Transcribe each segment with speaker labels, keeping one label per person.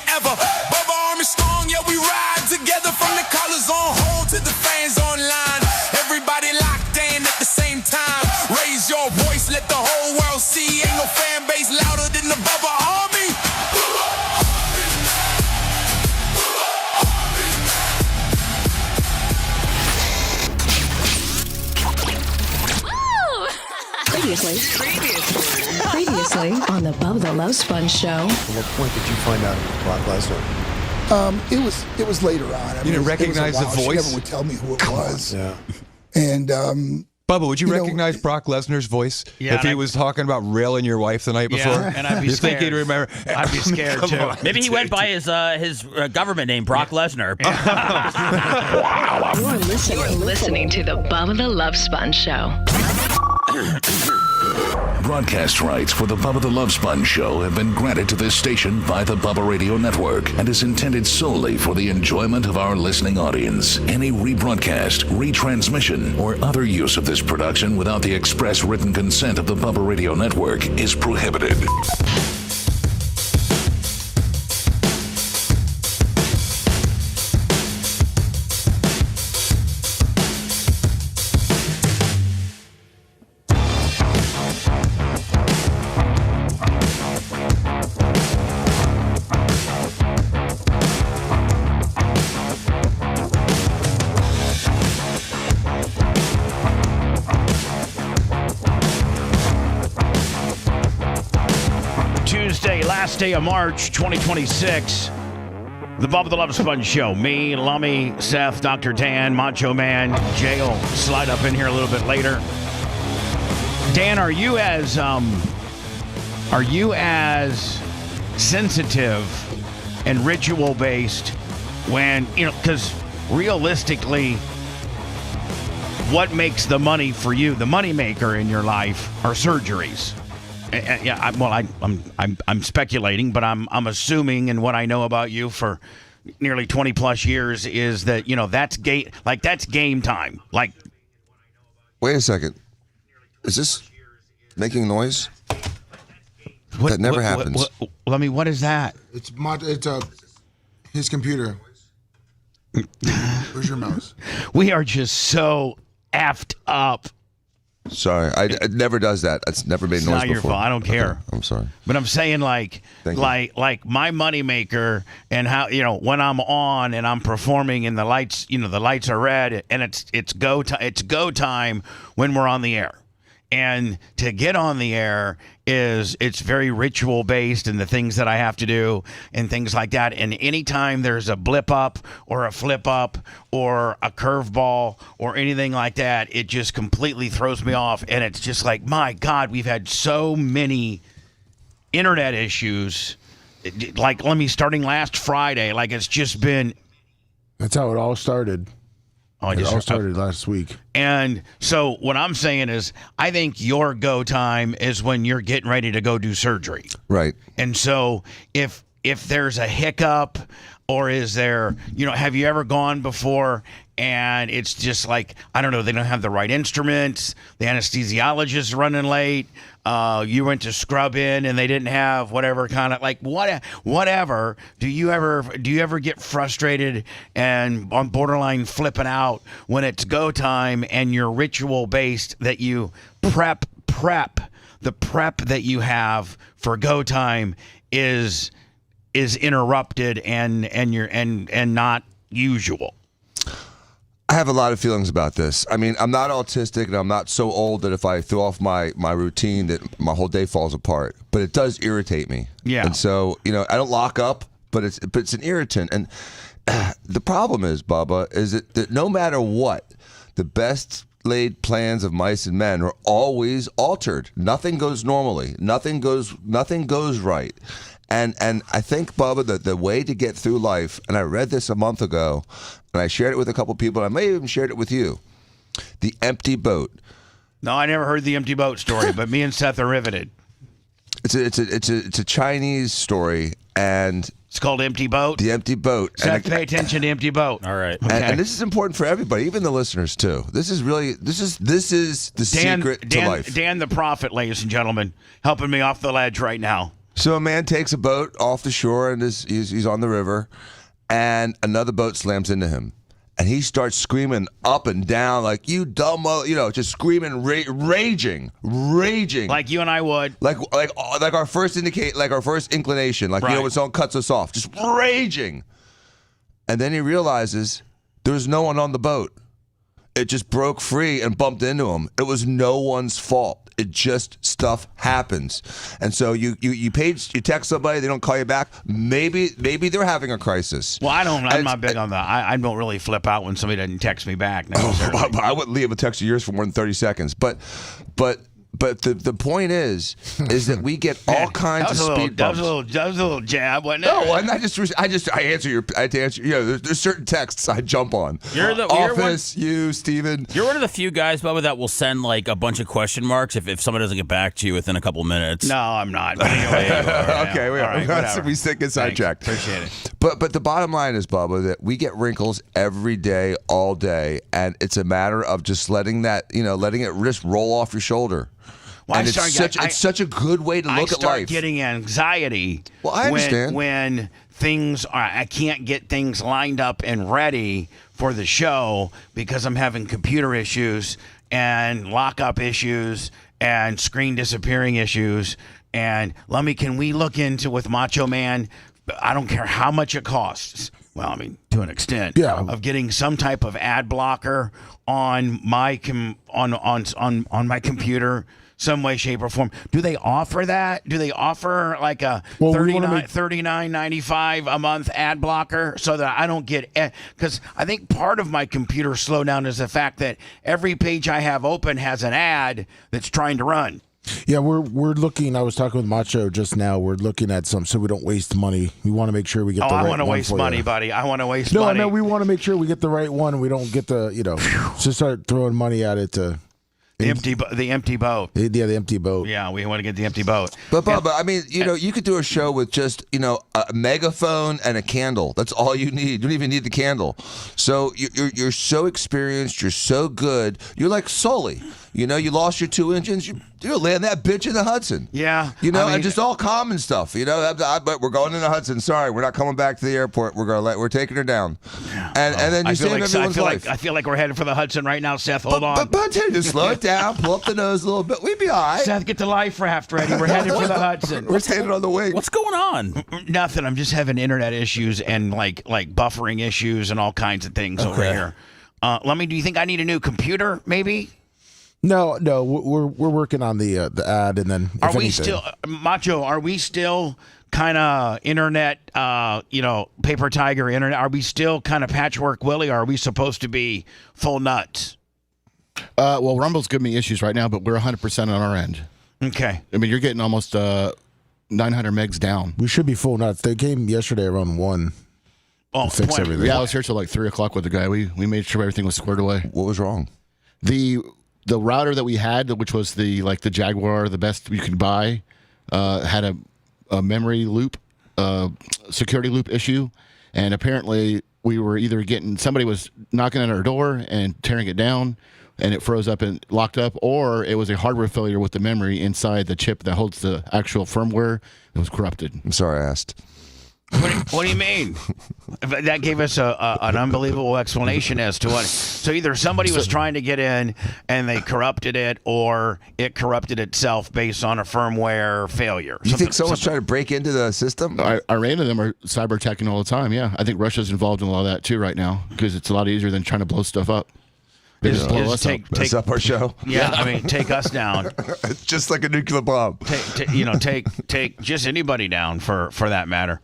Speaker 1: forever. Bubba Army strong, yeah, we ride together from the callers on hold to the fans online. Everybody locked in at the same time. Raise your voice, let the whole world see. Ain't no fan base louder than the Bubba Army.
Speaker 2: Previously on the Bubba the Love Sponge show.
Speaker 3: At what point did you find out about Brock Lesnar?
Speaker 4: It was later on. I mean,
Speaker 5: You didn't recognize the
Speaker 4: She
Speaker 5: voice?
Speaker 4: never would tell me who it was.
Speaker 3: Yeah.
Speaker 4: And
Speaker 5: Bubba, would you
Speaker 4: You know,
Speaker 5: recognize Brock Lesnar's voice
Speaker 6: Yeah,
Speaker 5: if he
Speaker 6: and
Speaker 5: was talking about railing your wife the night before?
Speaker 6: Yeah, and I'd be
Speaker 5: You
Speaker 6: scared.
Speaker 5: think he'd remember?
Speaker 6: I'd be scared
Speaker 5: Come
Speaker 6: too.
Speaker 5: on.
Speaker 7: Maybe he went by his government name, Brock Lesnar.
Speaker 2: You're listening to the Bubba the Love Sponge show.
Speaker 8: Broadcast rights for the Bubba the Love Sponge show have been granted to this station by the Bubba Radio Network and is intended solely for the enjoyment of our listening audience. Any rebroadcast, retransmission, or other use of this production without the express written consent of the Bubba Radio Network is prohibited.
Speaker 6: Last day of March 2026. The Bubba the Love Sponge show. Me, Lummy, Seth, Dr. Dan, Macho Man, Jay will slide up in here a little bit later. Dan, are you as sensitive and ritual based when, because realistically, what makes the money for you, the money maker in your life, are surgeries? Yeah, I'm speculating, but I'm assuming, and what I know about you for nearly 20 plus years is that that's game time. Like,
Speaker 9: wait a second, is this making noise? That never happens.
Speaker 6: Let me. What is that?
Speaker 3: It's his computer. Where's your mouse?
Speaker 6: We are just so effed up.
Speaker 9: Sorry, it never does that. It's never made
Speaker 6: It's
Speaker 9: noise
Speaker 6: not your
Speaker 9: before.
Speaker 6: fault. I don't care.
Speaker 9: Okay, I'm sorry.
Speaker 6: But I'm saying like my moneymaker and how when I'm on and I'm performing and the lights are red and it's go time when we're on the air. And to get on the air it's very ritual based and the things that I have to do and things like that. And anytime there's a blip up or a flip up or a curveball or anything like that, it just completely throws me off. And it's just like, my God, we've had so many internet issues. Like, starting last Friday, like it's just been.
Speaker 3: That's how it all started. It all started last week.
Speaker 6: And so what I'm saying is I think your go time is when you're getting ready to go do surgery.
Speaker 9: Right.
Speaker 6: And so if there's a hiccup or is there, have you ever gone before and it's just like, I don't know, they don't have the right instruments, the anesthesiologist running late, you went to scrub in and they didn't have whatever kind of whatever. Do you ever get frustrated and on borderline flipping out when it's go time and you're ritual based that you prep the prep that you have for go time is interrupted and not usual?
Speaker 9: I have a lot of feelings about this. I mean, I'm not autistic and I'm not so old that if I throw off my routine that my whole day falls apart. But it does irritate me.
Speaker 6: Yeah.
Speaker 9: And so, I don't lock up, but it's an irritant. And the problem is, Bubba, is that no matter what, the best laid plans of mice and men are always altered. Nothing goes normally. Nothing goes right. And I think, Bubba, that the way to get through life, and I read this a month ago, and I shared it with a couple people, and I may have even shared it with you, the empty boat.
Speaker 6: No, I never heard the empty boat story, but me and Seth are riveted.
Speaker 9: It's a Chinese story, and
Speaker 6: it's called Empty Boat.
Speaker 9: The Empty Boat.
Speaker 6: Seth, pay attention to Empty Boat.
Speaker 7: All right.
Speaker 6: Okay.
Speaker 9: And this is important for everybody, even the listeners too. This is the secret to life.
Speaker 6: Dan the Prophet, ladies and gentlemen, helping me off the ledge right now.
Speaker 9: So a man takes a boat off the shore and he's on the river, and another boat slams into him. And he starts screaming up and down like, you dumb, just screaming, raging.
Speaker 6: Like you and I would.
Speaker 9: Like our first inclination, like,
Speaker 6: right.
Speaker 9: When someone cuts us off, just raging. And then he realizes there was no one on the boat. It just broke free and bumped into him. It was no one's fault. It just stuff happens. And so you text somebody, they don't call you back. Maybe they're having a crisis.
Speaker 6: Well, I'm not big on that. I don't really flip out when somebody doesn't text me back necessarily.
Speaker 9: I wouldn't leave a text of yours for more than 30 seconds. But the point is that we get all kinds of speed bumps.
Speaker 6: That was a little jab, wasn't it?
Speaker 9: No, and I had to answer. There's certain texts I jump on. You, Steven.
Speaker 7: You're one of the few guys, Bubba, that will send like a bunch of question marks if someone doesn't get back to you within a couple minutes.
Speaker 6: No, I'm not. But anyway,
Speaker 9: okay, we stick sidetracked.
Speaker 6: Appreciate it.
Speaker 9: But the bottom line is, Bubba, that we get wrinkles every day, all day, and it's a matter of just letting it just roll off your shoulder.
Speaker 6: Well,
Speaker 9: and it's such a good way to look at life.
Speaker 6: I start getting anxiety.
Speaker 9: Well, I understand.
Speaker 6: When I can't get things lined up and ready for the show because I'm having computer issues and lockup issues and screen disappearing issues. And can we look into with Macho Man? I don't care how much it costs. Well, I mean, to an extent, of getting some type of ad blocker on my on my computer. Some way, shape, or form. Do they offer that? Do they offer like a $39.95 a month ad blocker so that I don't get? Because I think part of my computer slowdown is the fact that every page I have open has an ad that's trying to run.
Speaker 3: Yeah, we're looking. I was talking with Macho just now. We're looking at some so we don't waste money. We want to make sure we get the right one.
Speaker 6: I want to waste money, buddy. I want to waste money.
Speaker 3: No, we want to make sure we get the right one. We don't get just start throwing money at it to.
Speaker 6: The empty boat.
Speaker 3: Yeah, the empty boat.
Speaker 6: Yeah, we want to get the empty boat.
Speaker 9: But Bubba, I mean, you could do a show with just, a megaphone and a candle. That's all you need. You don't even need the candle. So you're so experienced. You're so good. You're like Sully. You lost your 2 engines. You land that bitch in the Hudson.
Speaker 6: Yeah.
Speaker 9: And just all common stuff. But we're going in the Hudson. Sorry, we're not coming back to the airport. We're taking her down. And then you save everyone's life.
Speaker 6: I feel like we're headed for the Hudson right now, Seth. Hold on.
Speaker 9: But just slow it down. Pull up the nose a little bit. We'd be all right.
Speaker 6: Seth, get the life raft ready. We're headed for the Hudson.
Speaker 9: We're standing on the wing.
Speaker 7: What's going on?
Speaker 6: Nothing. I'm just having internet issues and like buffering issues and all kinds of things over here. Do you think I need a new computer? Maybe.
Speaker 3: No, we're working on the ad, and then
Speaker 6: are we still Macho? Are we still kind of internet? Paper tiger internet. Are we still kind of patchwork Willie? Or are we supposed to be full nuts?
Speaker 10: Well, Rumble's giving me issues right now, but we're 100% on our end.
Speaker 6: Okay.
Speaker 10: I mean, you're getting almost 900 megs down.
Speaker 3: We should be full nuts. They came yesterday around 1.
Speaker 6: Oh,
Speaker 3: to fix everything.
Speaker 10: Yeah, I was here till like 3 o'clock with the guy. We made sure everything was squared away.
Speaker 9: What was wrong?
Speaker 10: The router that we had, which was the Jaguar, the best you could buy, had a memory loop, security loop issue, and apparently we were either somebody was knocking on our door and tearing it down, and it froze up and locked up, or it was a hardware failure with the memory inside the chip that holds the actual firmware. It was corrupted.
Speaker 9: I'm sorry I asked.
Speaker 6: What do you mean? That gave us an unbelievable explanation as to what. So either somebody was trying to get in and they corrupted it, or it corrupted itself based on a firmware failure.
Speaker 9: You think someone's trying to break into the system?
Speaker 10: Iran and them are cyber attacking all the time. Yeah, I think Russia's involved in a lot of that too right now because it's a lot easier than trying to blow stuff up. They just blow us up.
Speaker 9: Mess up our show.
Speaker 6: Yeah, I mean, take us down.
Speaker 9: Just like a nuclear bomb.
Speaker 6: Take just anybody down for that matter.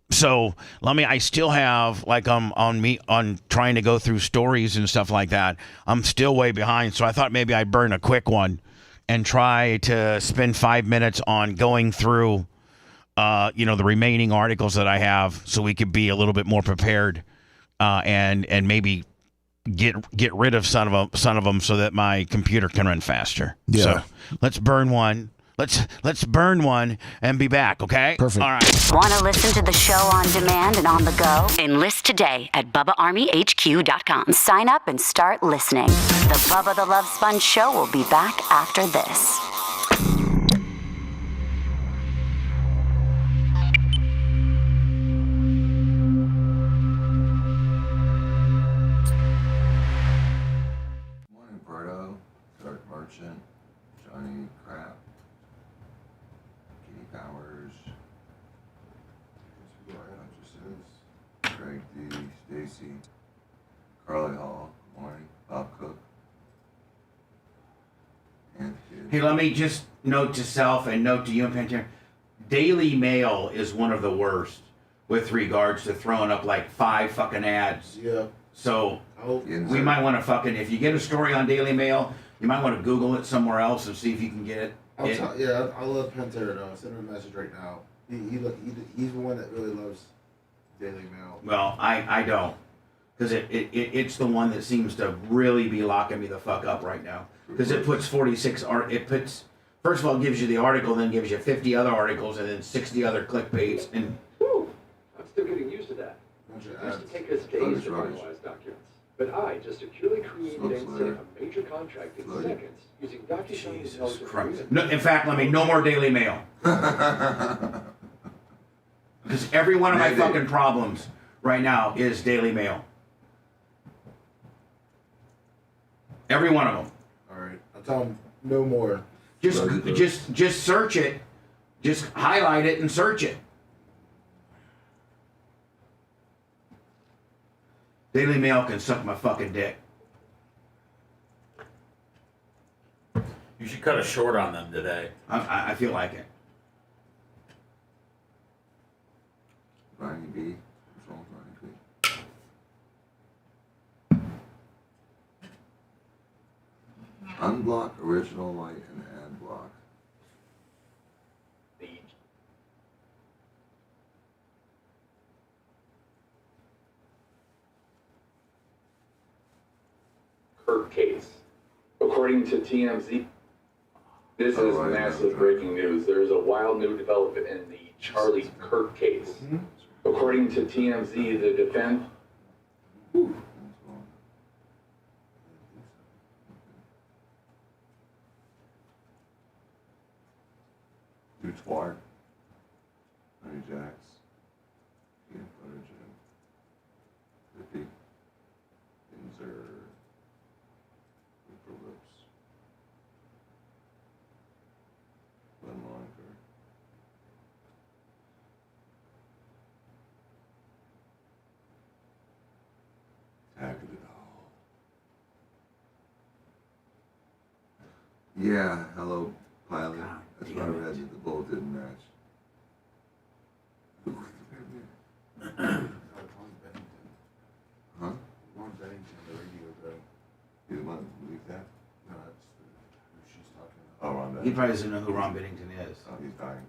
Speaker 6: So I still have on trying to go through stories and stuff like that. I'm still way behind. So I thought maybe I'd burn a quick one and try to spend 5 minutes on going through, the remaining articles that I have, so we could be a little bit more prepared, and maybe get rid of some of them so that my computer can run faster.
Speaker 3: Yeah.
Speaker 6: So let's burn one. Let's burn one and be back, okay?
Speaker 3: Perfect.
Speaker 6: All right.
Speaker 11: Want to listen to the show on demand and on the go? Enlist today at BubbaArmyHQ.com. Sign up and start listening. The Bubba the Love Sponge Show will be back after this.
Speaker 9: Frank D, Stacy, Carly Hall, good morning, Bob Cook.
Speaker 6: Hey, let me just note to self and note to you and Pantera. Daily Mail is one of the worst with regards to throwing up like 5 fucking ads.
Speaker 3: Yeah.
Speaker 6: So we might want to fucking, if you get a story on Daily Mail, you might want to Google it somewhere else and see if you can get it.
Speaker 3: I'll let Pantera know. Send him a message right now. He's the one that really loves Daily Mail.
Speaker 6: Well, I don't, because it's the one that seems to really be locking me the fuck up right now. Because it puts 46 first of all, it gives you the article, then gives you 50 other articles, and then 60 other clickbaits, and
Speaker 12: I'm still getting used to that. It used to take us days to finalize documents. But I just securely created and sent a major contract in seconds using DocuSign intelligence agreement.
Speaker 6: No, in fact, no more Daily Mail. Because every one of my fucking problems right now is Daily Mail. Every one of them.
Speaker 3: All right, I'll tell him no more.
Speaker 6: Just search it. Just highlight it and search it. Daily Mail can suck my fucking dick.
Speaker 7: You should cut a short on them today.
Speaker 6: I feel like it.
Speaker 9: Ronnie B. What's wrong with Ronnie B? Unblock original light and ad block.
Speaker 12: Kirk case. According to TMZ, this is massive breaking news. There is a wild new development in the Charlie Kirk case. According to TMZ, the defense.
Speaker 9: Dude Twart. Honey Jacks. Peanut Butter Jim. Rippy. Inzer. Whipper Lips. Glenn Longer. Tag of it all. Yeah, hello, pilot. That's why I read that the bull didn't match. Huh?
Speaker 3: Ron Bennington, the radio guy.
Speaker 9: You the one who leaked that?
Speaker 3: No, that's who she's talking about.
Speaker 9: Oh, Ron
Speaker 6: He
Speaker 9: Bennington.
Speaker 6: probably doesn't know who Ron Bennington is.
Speaker 9: Oh, he's dying.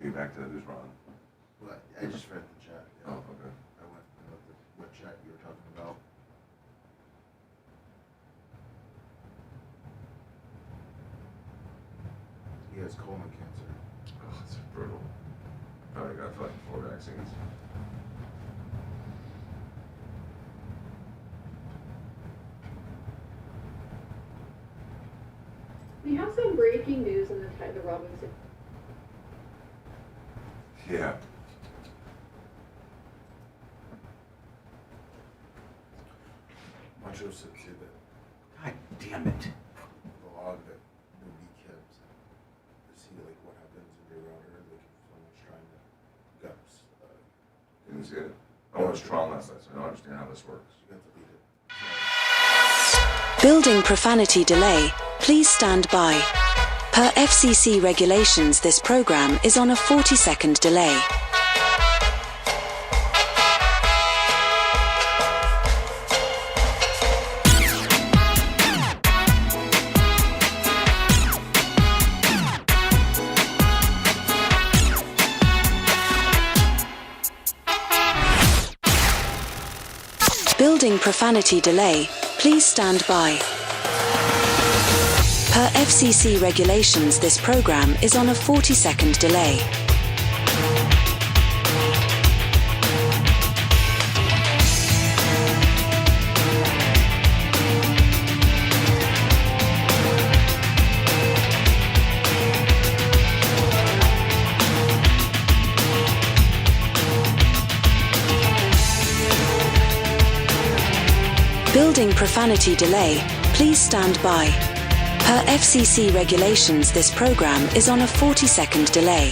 Speaker 9: Get back to who's Ron.
Speaker 3: Well, I just read the chat. Yeah.
Speaker 9: Oh, okay.
Speaker 3: I went and looked at what chat you were talking about. He has colon cancer.
Speaker 9: Oh, it's brutal. Probably got fucking 4 vaccines.
Speaker 13: We have some breaking news in the Tyler Robinson.
Speaker 9: Yeah.
Speaker 3: Macho said that
Speaker 6: God damn it.
Speaker 3: the log that nobody kept to see like what happens in your router, like if someone's trying to
Speaker 9: Didn't see it. I watched Tron last night, so I don't understand how this works.
Speaker 3: you have to leave it.
Speaker 14: Building profanity delay. Please stand by. Per FCC regulations, this program is on a 40-second delay. Building profanity delay. Please stand by. Per FCC regulations, this program is on a 40-second delay. Building profanity delay. Please stand by. Per FCC regulations, this program is on a 40-second delay.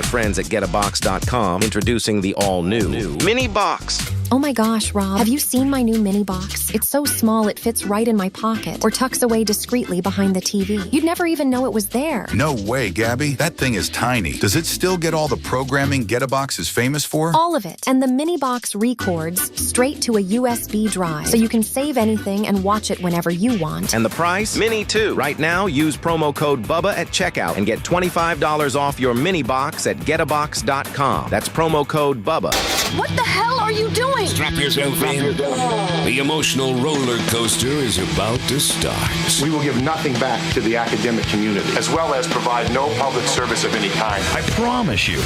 Speaker 15: friends at getabox.com, introducing the all-new Mini Box.
Speaker 16: Oh my gosh, Rob, have you seen my new mini box? It's so small it fits right in my pocket or tucks away discreetly behind the TV. You'd never even know it was there.
Speaker 17: No way, Gabby. That thing is tiny. Does it still get all the programming Getabox is famous for?
Speaker 16: All of it. And the mini box records straight to a USB drive, so you can save anything and watch it whenever you want.
Speaker 15: And the price? Mini 2. Right now, use promo code BUBBA at checkout and get $25 off your mini box at getabox.com. That's promo code BUBBA.
Speaker 18: What the hell are you doing?
Speaker 19: Strap yourself in. The emotional roller coaster is about to start.
Speaker 20: We will give nothing back to the academic community, as well as provide no public service of any kind.
Speaker 6: I promise you.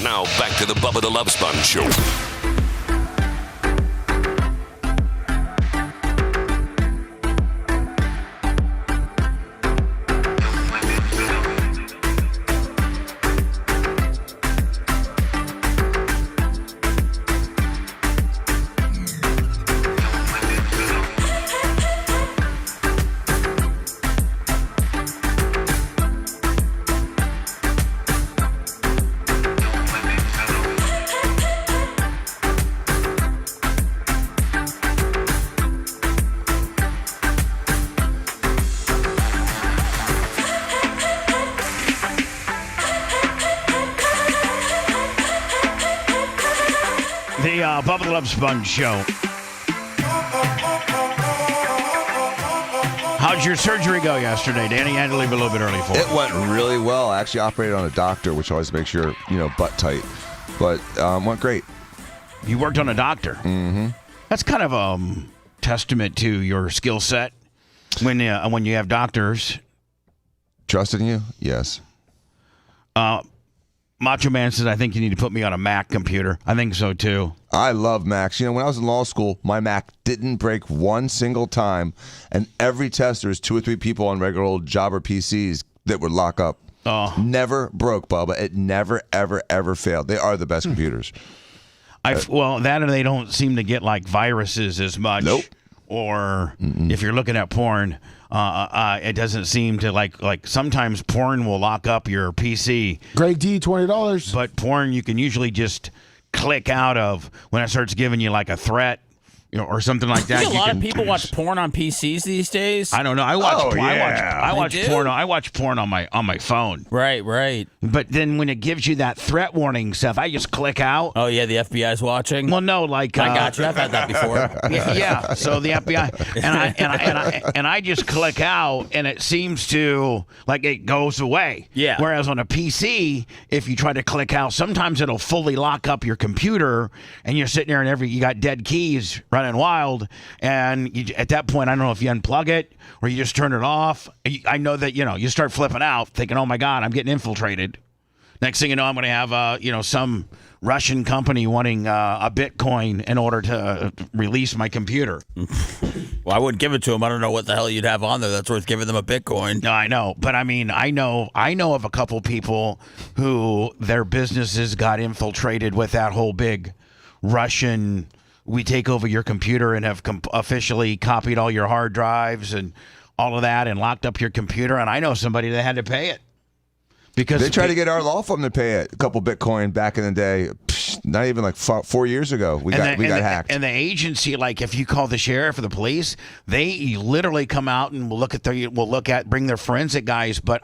Speaker 19: Now back to the Bubba the Love Sponge Show.
Speaker 6: Bubba the Love Sponge Show. How'd your surgery go yesterday, Danny? You had to leave a little bit early for it.
Speaker 9: It went really well. I actually operated on a doctor, which always makes your, butt tight. But went great.
Speaker 6: You worked on a doctor?
Speaker 9: Mm-hmm.
Speaker 6: That's kind of a testament to your skill set when you have doctors.
Speaker 9: Trusting you? Yes.
Speaker 6: Macho Man says, I think you need to put me on a Mac computer. I think so, too.
Speaker 9: I love Macs. When I was in law school, my Mac didn't break one single time, and every test, there was 2 or 3 people on regular old jobber PCs that would lock up.
Speaker 6: Oh.
Speaker 9: Never broke, Bubba. It never, ever, ever failed. They are the best computers.
Speaker 6: Well, that and they don't seem to get, like, viruses as much.
Speaker 9: Nope.
Speaker 6: Or if you're looking at porn, it doesn't seem to like sometimes porn will lock up your PC.
Speaker 3: Greg D, $20.
Speaker 6: But porn you can usually just click out of when it starts giving you like a threat, or something like that.
Speaker 7: A lot of people watch porn on PCs these days.
Speaker 6: I don't know. I watch porn. I watch porn on my phone.
Speaker 7: Right.
Speaker 6: But then when it gives you that threat warning stuff, I just click out.
Speaker 7: Oh yeah, the FBI's watching.
Speaker 6: Well, no, like
Speaker 7: I got you. I've had that before.
Speaker 6: Yeah. So the FBI and I just click out, and it seems to like it goes away.
Speaker 7: Yeah.
Speaker 6: Whereas on a PC, if you try to click out, sometimes it'll fully lock up your computer, and you're sitting there and you got dead keys running wild, and at that point, I don't know if you unplug it or you just turn it off. I know that you start flipping out, thinking, "Oh my God, I'm getting infiltrated." Next thing you know, I'm going to have some Russian company wanting a Bitcoin in order to release my computer.
Speaker 7: Well, I wouldn't give it to them. I don't know what the hell you'd have on there that's worth giving them a Bitcoin.
Speaker 6: No, I know, but I mean, I know of a couple people who their businesses got infiltrated with that whole big Russian. We take over your computer and have officially copied all your hard drives and all of that and locked up your computer. And I know somebody that had to pay it. Because
Speaker 9: they tried to get our law firm to pay it. A couple Bitcoin back in the day. Not even like 4 years ago. We got hacked.
Speaker 6: And the agency, like if you call the sheriff or the police, they literally come out and will bring their forensic guys. But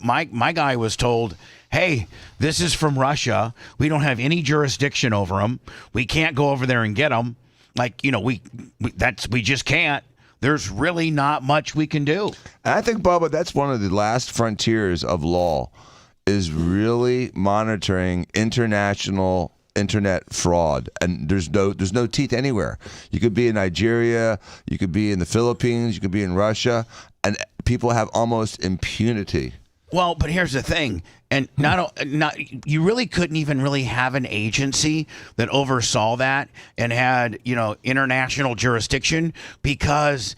Speaker 6: my guy was told, hey, this is from Russia. We don't have any jurisdiction over them. We can't go over there and get them. We just can't. There's really not much we can do.
Speaker 9: And I think, Bubba, that's one of the last frontiers of law is really monitoring international internet fraud. And there's no teeth anywhere. You could be in Nigeria, you could be in the Philippines, you could be in Russia, and people have almost impunity.
Speaker 6: Well, but here's the thing, and you really couldn't even really have an agency that oversaw that and had international jurisdiction, because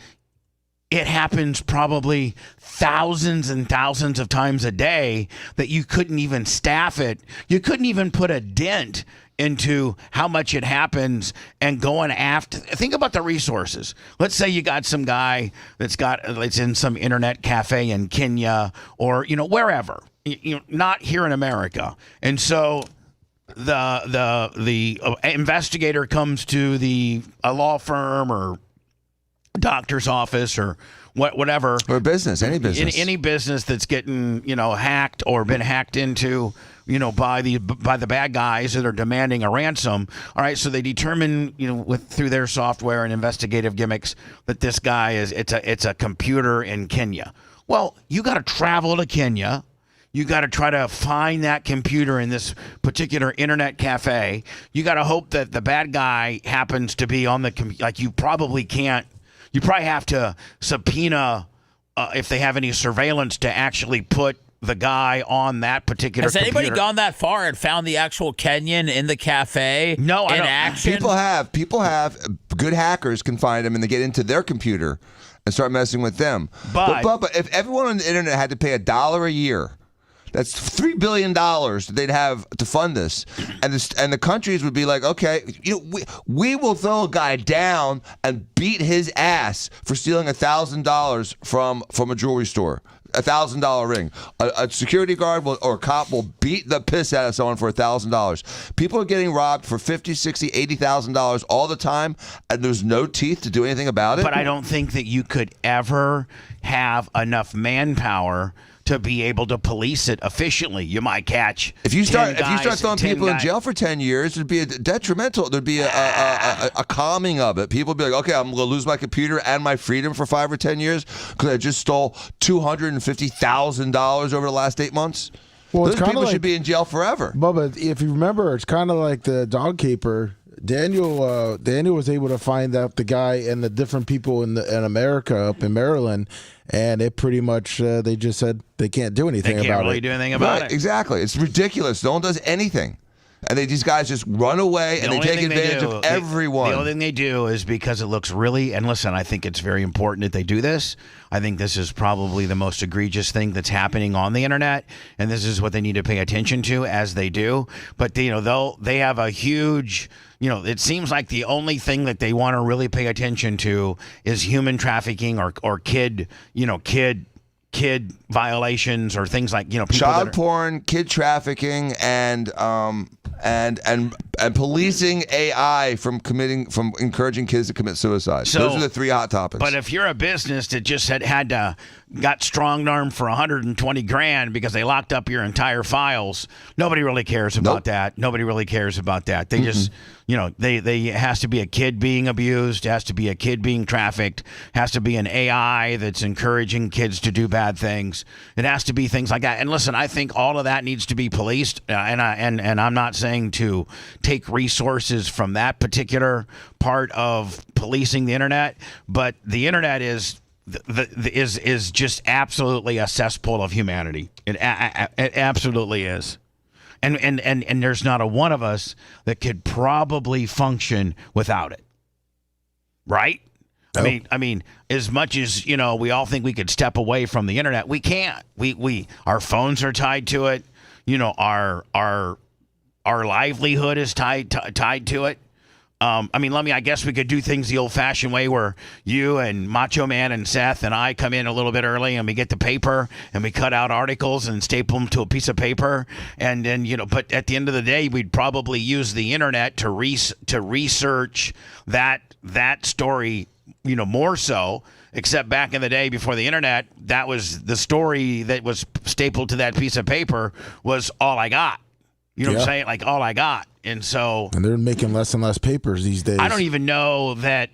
Speaker 6: it happens probably thousands and thousands of times a day that you couldn't even staff it. You couldn't even put a dent into how much it happens and going after. Think about the resources. Let's say you got some guy that's in some internet cafe in Kenya or wherever. not here in America. And so the investigator comes to a law firm or doctor's office or whatever,
Speaker 9: or business, any business,
Speaker 6: any business that's getting hacked or been hacked into by the bad guys that are demanding a ransom. All right, so they determine through their software and investigative gimmicks that this guy it's a computer in Kenya. Well, you got to travel to Kenya. You got to try to find that computer in this particular internet cafe. You got to hope that the bad guy happens to be on the like you probably can't. You probably have to subpoena if they have any surveillance to actually put the guy on that particular
Speaker 7: Has
Speaker 6: computer.
Speaker 7: anybody gone that far and found the actual Kenyan in the cafe?
Speaker 6: No,
Speaker 7: in action?
Speaker 9: People have. Good hackers can find him and they get into their computer and start messing with them. But Bubba, if everyone on the internet had to pay $1 a year, that's $3 billion that they'd have to fund this, and the countries would be like, okay, we will throw a guy down and beat his ass for stealing $1,000 from a jewelry store. $1,000 ring. A security guard or a cop will beat the piss out of someone for $1,000. People are getting robbed for $50,000, $60,000, $80,000 all the time, and there's no teeth to do anything about it.
Speaker 6: But I don't think that you could ever have enough manpower to be able to police it efficiently. You might catch
Speaker 9: if you start
Speaker 6: guys,
Speaker 9: throwing people in jail for 10 years, it'd be detrimental. There'd be a calming of it. People would be like, okay, I'm going to lose my computer and my freedom for 5 or 10 years because I just stole $250,000 over the last 8 months.
Speaker 3: Well,
Speaker 9: those people should be in jail forever.
Speaker 3: Bubba, if you remember, it's kind of like the dog caper. Daniel was able to find out the guy and the different people in America up in Maryland, and it pretty much they just said they can't do anything about it.
Speaker 6: They can't really do anything about it.
Speaker 9: Exactly. It's ridiculous. No one does anything. And these guys just run away and they take advantage of everyone.
Speaker 6: The only thing they do is because it looks really, and listen, I think it's very important that they do this. I think this is probably the most egregious thing that's happening on the internet, and this is what they need to pay attention to as they do. But they have a huge, it seems like the only thing that they want to really pay attention to is human trafficking or kid violations or things like people
Speaker 9: child porn, kid trafficking, and policing AI from encouraging kids to commit suicide. Those are the 3 hot topics.
Speaker 6: But if you're a business that just got strong-armed for $120,000 because they locked up your entire files, nobody really cares about that. Nobody really cares about that. They just, they has to be a kid being abused, has to be a kid being trafficked, has to be an AI that's encouraging kids to do bad things. It has to be things like that. And listen, I think all of that needs to be policed. And I'm not saying to take resources from that particular part of policing the internet, but the internet is just absolutely a cesspool of humanity. It absolutely is. And there's not a one of us that could probably function without it. Right? Nope. I mean, as much as, we all think we could step away from the internet, we can't. Our phones are tied to it. Our livelihood is tied to it. I guess we could do things the old-fashioned way where you and Macho Man and Seth and I come in a little bit early and we get the paper and we cut out articles and staple them to a piece of paper. And then, but at the end of the day, we'd probably use the internet to research that story, more so. Except back in the day before the internet, that was the story that was stapled to that piece of paper was all I got. You know what I'm saying? Like all I got. And they're
Speaker 3: making less and less papers these days.
Speaker 6: I don't even know that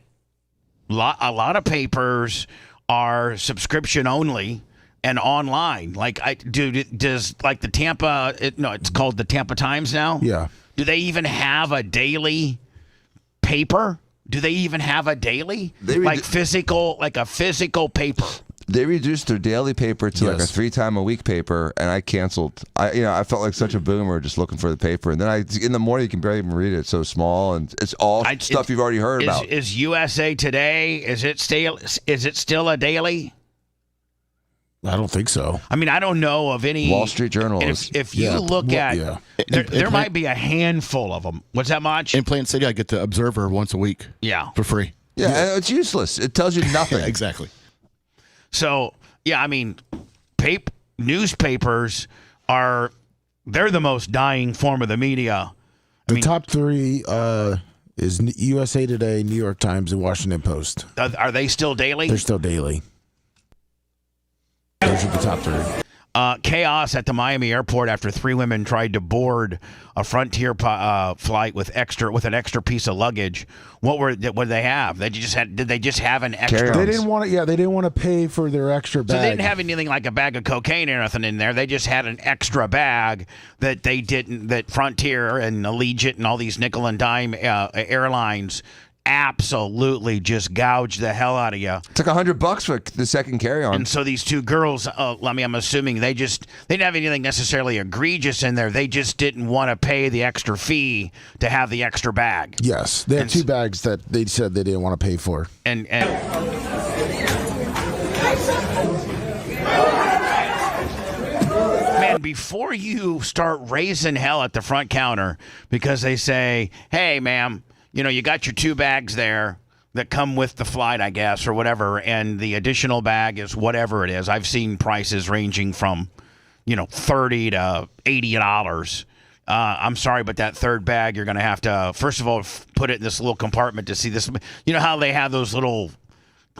Speaker 6: a lot of papers are subscription only and online. Like does like the Tampa? It's called the Tampa Times now.
Speaker 3: Yeah.
Speaker 6: Do they even have a daily paper? Do they even have a daily a physical paper?
Speaker 9: They reduced their daily paper to like a 3-time-a-week paper, and I canceled. I felt like such a boomer just looking for the paper, and then in the morning you can barely even read it. It's so small, and it's all stuff you've already heard about.
Speaker 6: Is USA Today? Is it still a daily?
Speaker 3: I don't think so.
Speaker 6: I mean, I don't know of any.
Speaker 9: Wall Street Journal.
Speaker 6: If you look at, there might be a handful of them. What's that much?
Speaker 10: In Plant City, I get the Observer once a week.
Speaker 6: Yeah,
Speaker 10: for free.
Speaker 9: Yeah, it's useless. It tells you nothing.
Speaker 10: Yeah, exactly.
Speaker 6: So, newspapers they're the most dying form of the media.
Speaker 3: The top three is USA Today, New York Times, and Washington Post.
Speaker 6: Are they still daily?
Speaker 3: They're still daily. Those are the top three.
Speaker 6: Chaos at the Miami airport after 3 women tried to board a Frontier flight with an extra piece of luggage. What did they have? Did they just have an extra?
Speaker 3: They didn't want to. Yeah, they didn't want to pay for their extra bag.
Speaker 6: So they didn't have anything like a bag of cocaine or nothing in there. They just had an extra bag that they didn't. That Frontier and Allegiant and all these nickel and dime airlines absolutely just gouged the hell out of you.
Speaker 9: It's like $100 for the second carry-on.
Speaker 6: And so these 2 girls, I'm assuming they didn't have anything necessarily egregious in there. They just didn't want to pay the extra fee to have the extra bag.
Speaker 3: Yes, they had 2 bags that they said they didn't want to pay for.
Speaker 6: And man, before you start raising hell at the front counter because they say, "Hey, ma'am, you got your 2 bags there that come with the flight, I guess, or whatever, and the additional bag is whatever it is." I've seen prices ranging from, $30 to $80. I'm sorry, but that third bag, you're going to have to, first of all, put it in this little compartment to see this. You know how they have those little,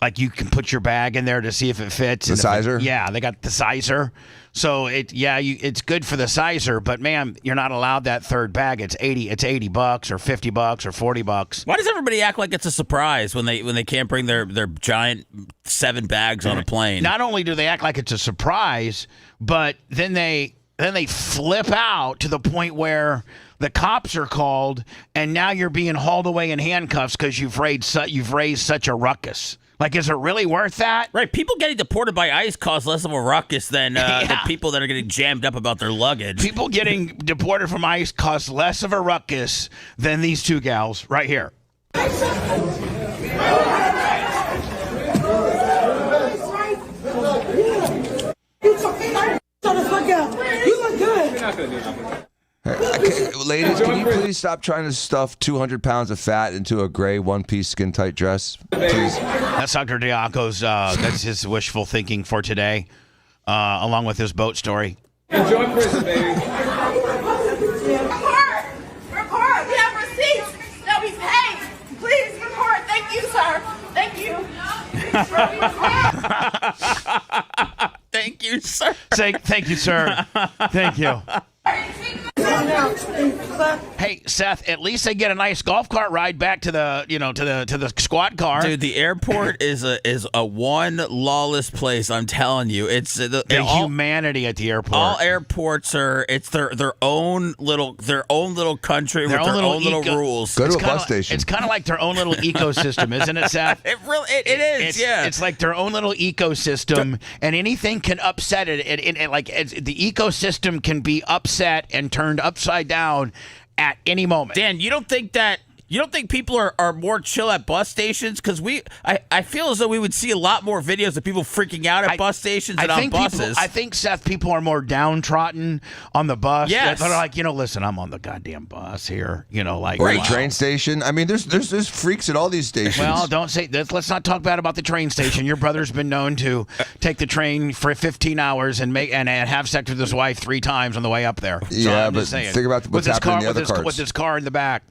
Speaker 6: like you can put your bag in there to see if it fits.
Speaker 9: The sizer?
Speaker 6: Yeah, they got the sizer. So it's good for the sizer, but man, you're not allowed that third bag. It's $80 or $50 or $40.
Speaker 7: Why does everybody act like it's a surprise when they can't bring their giant 7 bags on a plane?
Speaker 6: Not only do they act like it's a surprise, but then they flip out to the point where the cops are called, and now you're being hauled away in handcuffs because you've raised such a ruckus. Like, is it really worth that?
Speaker 7: Right. People getting deported by ICE cause less of a ruckus than the people that are getting jammed up about their luggage.
Speaker 6: People getting deported from ICE cause less of a ruckus than these 2 gals right here.
Speaker 1: You look good.
Speaker 9: Ladies, can you please stop trying to stuff 200 pounds of fat into a gray one-piece skin-tight dress? Please.
Speaker 6: That's Dr. Diaco's, that's his wishful thinking for today, along with his boat story.
Speaker 1: Enjoy prison, baby. Report. We have receipts that we paid. Please report. Thank you, sir. Thank you.
Speaker 7: Thank you, sir.
Speaker 6: Say thank you, sir. Thank you. Hey, Seth, at least they get a nice golf cart ride back to the to the squad car.
Speaker 7: Dude, the airport is a one lawless place. I'm telling you, it's the
Speaker 6: humanity at the airport.
Speaker 7: All airports are their own little country with their own little rules.
Speaker 9: Go to a bus station.
Speaker 6: It's kind of like their own little ecosystem, isn't it, Seth?
Speaker 7: It is.
Speaker 6: It's like their own little ecosystem, and anything can upset it. The ecosystem can be upset and turned upside down at any moment.
Speaker 7: Dan, you don't think people are more chill at bus stations? Because I feel as though we would see a lot more videos of people freaking out at bus stations and on buses.
Speaker 6: I think, Seth, people are more downtrodden on the bus.
Speaker 7: Yes.
Speaker 6: They're like, listen, I'm on the goddamn bus here.
Speaker 9: Or a train station. I mean, there's freaks at all these stations.
Speaker 6: Well, don't say that. Let's not talk bad about the train station. Your brother's been known to take the train for 15 hours and have sex with his wife 3 times on the way up there. So
Speaker 9: yeah, but think about what's happening in the other cars.
Speaker 6: With his car in the back.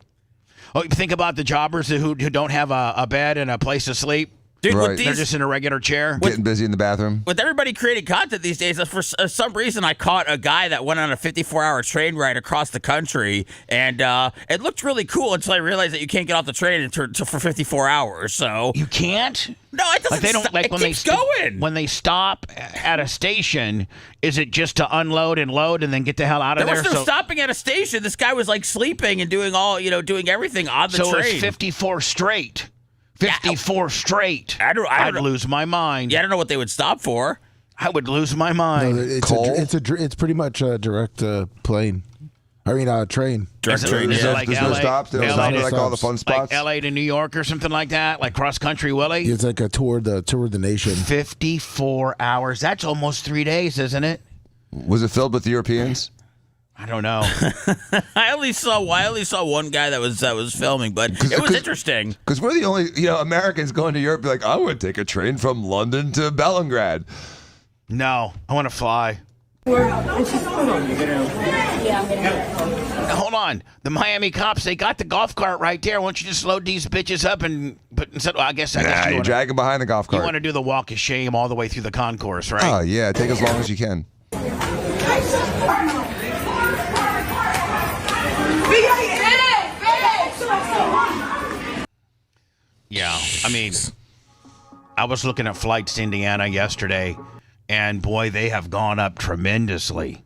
Speaker 6: Oh, think about the jobbers who don't have a bed and a place to sleep.
Speaker 7: Dude,
Speaker 9: right.
Speaker 6: They're just in a regular chair.
Speaker 9: Getting busy in the bathroom.
Speaker 7: With everybody creating content these days, for some reason I caught a guy that went on a 54-hour train ride across the country, and it looked really cool until I realized that you can't get off the train for 54 hours. So
Speaker 6: you can't?
Speaker 7: No, it doesn't.
Speaker 6: They don't
Speaker 7: it keeps going.
Speaker 6: When they stop at a station, is it just to unload and load and then get the hell out of there?
Speaker 7: There was no stopping at a station. This guy was like sleeping and doing doing everything on the train.
Speaker 6: So it's 54 straight. 54 straight. I'd lose my mind.
Speaker 7: Yeah, I don't know what they would stop for.
Speaker 6: I would lose my mind.
Speaker 3: No, it's pretty much a direct plane. I mean, train.
Speaker 7: Direct train.
Speaker 6: Is it like
Speaker 9: there's
Speaker 6: LA?
Speaker 9: no stops. They don't stop at like all the fun spots.
Speaker 6: Like LA to New York or something like that, like cross country, Willie.
Speaker 3: It's like a tour of the nation.
Speaker 6: 54 hours. That's almost 3 days, isn't it?
Speaker 9: Was it filled with Europeans?
Speaker 6: I don't know.
Speaker 7: I only saw one guy that was filming, but it was interesting.
Speaker 9: Because we're the only Americans going to Europe. Be like, I would take a train from London to Belgrade.
Speaker 6: No, I want to fly. Now, hold on. The Miami cops, they got the golf cart right there. Why don't you just load these bitches up and instead? Well, I guess
Speaker 9: you're dragging behind the golf cart.
Speaker 6: You want to do the walk of shame all the way through the concourse, right?
Speaker 9: Oh yeah, take as long as you can.
Speaker 6: Yeah, I mean, I was looking at flights to Indiana yesterday, and boy, they have gone up tremendously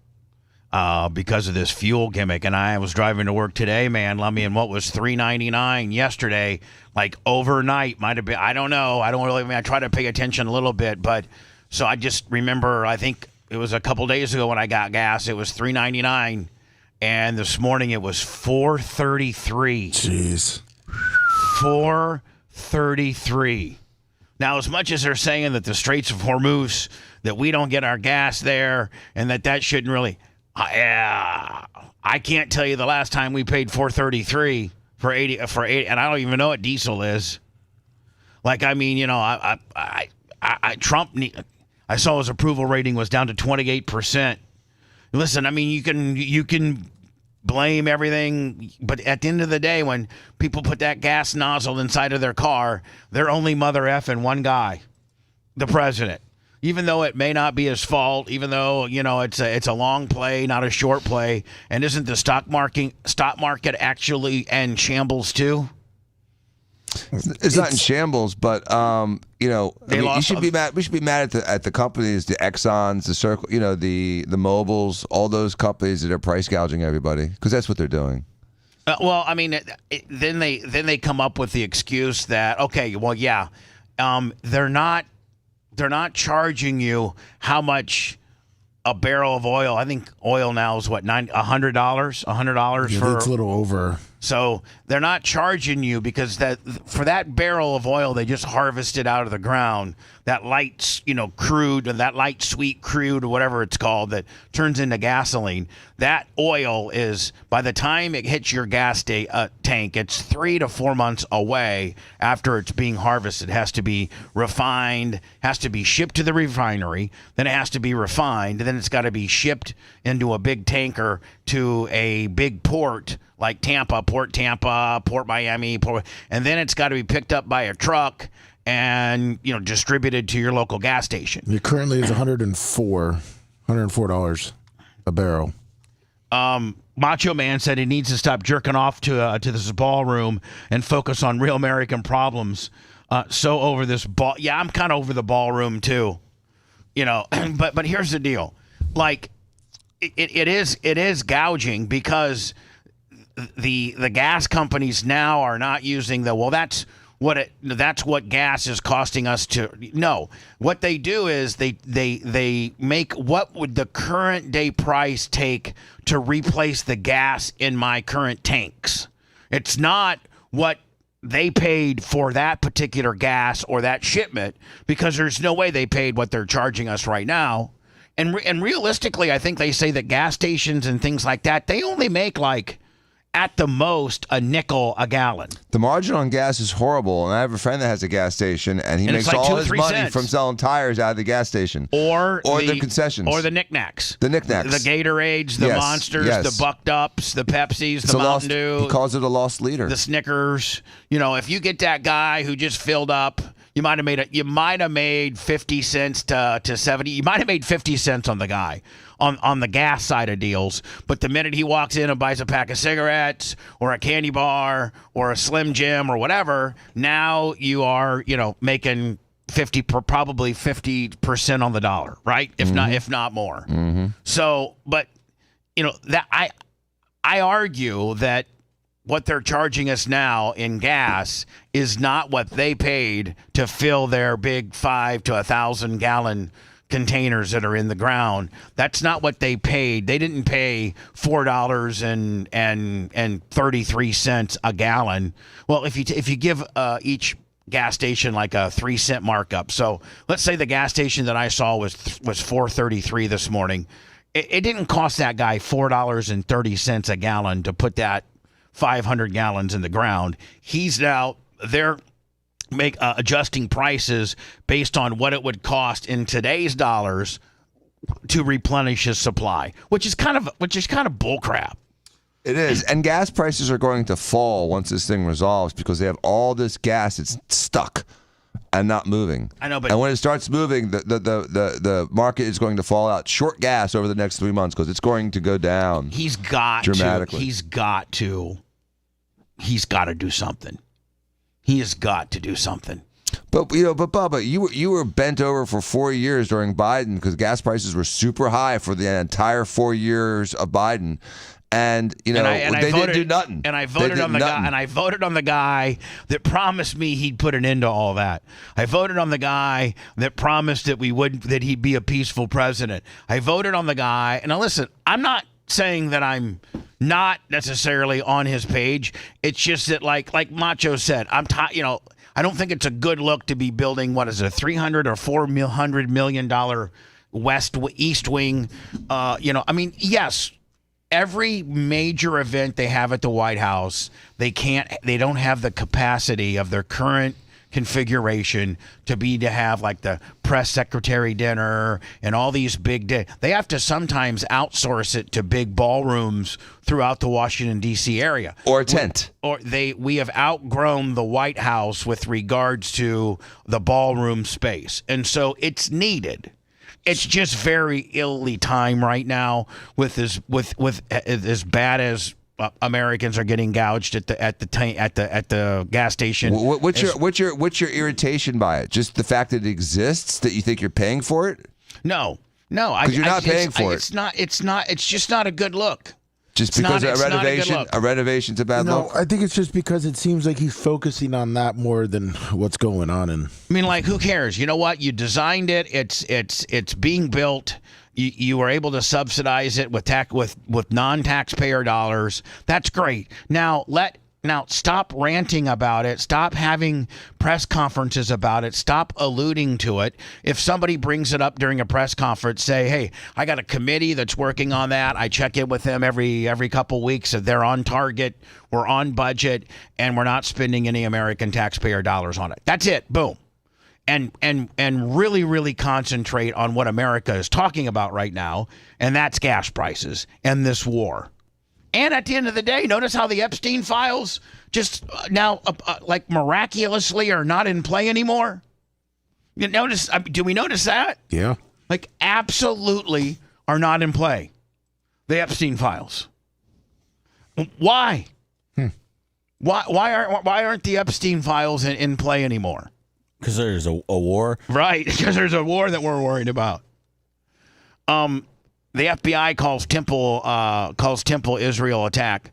Speaker 6: because of this fuel gimmick. And I was driving to work today, man. I mean, what was $3.99 yesterday? Like overnight, might have been. I don't know. I don't really. I try to pay attention a little bit, but so I just remember. I think it was a couple days ago when I got gas. It was $3.99, and this morning it was $4.33.
Speaker 3: Jeez,
Speaker 6: $4.33. Now, as much as they're saying that the Straits of Hormuz, that we don't get our gas there, and that shouldn't really, I can't tell you the last time we paid $4.33 for 80, and I don't even know what diesel is. Like, I mean, you know, Trump, I saw his approval rating was down to 28%. Listen, I mean, you can blame everything, but at the end of the day, when people put that gas nozzle inside of their car, they're only mother effing one guy, the president. Even though it may not be his fault, even though, you know, it's a long play, not a short play, and isn't the stock market actually in shambles too?
Speaker 9: It's not in shambles, but you know, you should be mad. We should be mad at the companies, the Exxons, the Circle, you know, the Mobiles, all those companies that are price gouging everybody, because that's what they're doing.
Speaker 6: Well, I mean, then they come up with the excuse that, okay, well, yeah, they're not charging you how much a barrel of oil. I think oil now is what, $100 for.
Speaker 3: It's a little over.
Speaker 6: So they're not charging you because for that barrel of oil they just harvested out of the ground, that light, you know, crude, or that light sweet crude, or whatever it's called, that turns into gasoline. That oil is, by the time it hits your gas tank, it's 3 to 4 months away after it's being harvested. It has to be refined, has to be shipped to the refinery, then it has to be refined, and then it's got to be shipped into a big tanker to a big port like Port Miami, and then it's got to be picked up by a truck and, you know, distributed to your local gas station.
Speaker 3: It currently is $104 a barrel.
Speaker 6: Macho Man said he needs to stop jerking off to this ballroom and focus on real American problems. So over this ball, yeah, I'm kind of over the ballroom too, you know. But here's the deal, like it is gouging because the gas companies now are not using that's what gas is costing us to. No, what they do is they make what would the current day price take to replace the gas in my current tanks. It's not what they paid for that particular gas or that shipment, because there's no way they paid what they're charging us right now. And realistically, I think they say that gas stations and things like that, they only make like, at the most, a nickel a gallon.
Speaker 9: The margin on gas is horrible, and I have a friend that has a gas station, and he makes
Speaker 6: like
Speaker 9: all his
Speaker 6: 2 or 3
Speaker 9: money
Speaker 6: cents
Speaker 9: from selling tires out of the gas station,
Speaker 6: or
Speaker 9: the concessions,
Speaker 6: or the knickknacks,
Speaker 9: the
Speaker 6: Gatorades, the Monsters, the Bucked Ups, the Pepsis, the Mountain Dew.
Speaker 9: He calls it a lost leader.
Speaker 6: The Snickers. You know, if you get that guy who just filled up, you might have made 50 cents to 70. You might have made 50 cents on the guy on the gas side of deals. But the minute he walks in and buys a pack of cigarettes or a candy bar or a Slim Jim or whatever, now you are, you know, making probably 50% on the dollar, right? If not more.
Speaker 9: Mm-hmm.
Speaker 6: So, but you know, that I argue that what they're charging us now in gas is not what they paid to fill their big 5 to 1,000 gallon containers that are in the ground. That's not what they paid. They didn't pay $4.33 a gallon. Well, if you give each gas station like a 3 cent markup. So let's say the gas station that I saw was $4.33 this morning. It didn't cost that guy $4.30 a gallon to put that 500 gallons in the ground. They're adjusting prices based on what it would cost in today's dollars to replenish his supply, which is kind of bullcrap.
Speaker 9: It is, and gas prices are going to fall once this thing resolves because they have all this gas that's stuck and not moving.
Speaker 6: I know, but
Speaker 9: and when it starts moving, the market is going to fall out short gas over the next 3 months because it's going to go down.
Speaker 6: He's got
Speaker 9: dramatically.
Speaker 6: He's got to do something. He has got to do something.
Speaker 9: But Bubba, you were bent over for 4 years during Biden because gas prices were super high for the entire 4 years of Biden. And they didn't do nothing.
Speaker 6: And I voted on the guy. And I voted on the guy that promised me he'd put an end to all that. I voted on the guy that promised that he'd be a peaceful president. I voted on the guy. And now listen, I'm not saying that I'm not necessarily on his page. It's just that, like Macho said, I don't think it's a good look to be building what is it, a $300 or $400 million East Wing. Yes. Every major event they have at the White House, they don't have the capacity of their current configuration to have like the press secretary dinner and all these big they have to sometimes outsource it to big ballrooms throughout the Washington D.C. area
Speaker 9: or a tent.
Speaker 6: We have outgrown the White House with regards to the ballroom space, and so it's needed. It's just very illy timed right now with as bad as Americans are getting gouged at the gas station.
Speaker 9: What's your irritation by it? Just the fact that it exists, that you think you're paying for it?
Speaker 6: No,
Speaker 9: because you're not paying for it.
Speaker 6: It's just not a good look.
Speaker 9: Just because a renovation's a bad look?
Speaker 3: No, I think it's just because it seems like he's focusing on that more than what's going on.
Speaker 6: Who cares? You know what? You designed it. It's being built. You were able to subsidize it with non-taxpayer dollars. That's great. Now stop ranting about it. Stop having press conferences about it. Stop alluding to it. If somebody brings it up during a press conference, say, hey, I got a committee that's working on that. I check in with them every couple weeks. If they're on target, we're on budget, and we're not spending any American taxpayer dollars on it. That's it. Boom. And really, really concentrate on what America is talking about right now, and that's gas prices and this war. And at the end of the day, notice how the Epstein files just now, miraculously are not in play anymore. You notice? Do we notice that?
Speaker 3: Yeah.
Speaker 6: Absolutely are not in play. The Epstein files. Why? Why aren't the Epstein files in play anymore?
Speaker 7: Because there's a war.
Speaker 6: Right. Because there's a war that we're worried about. The FBI calls Temple Israel attack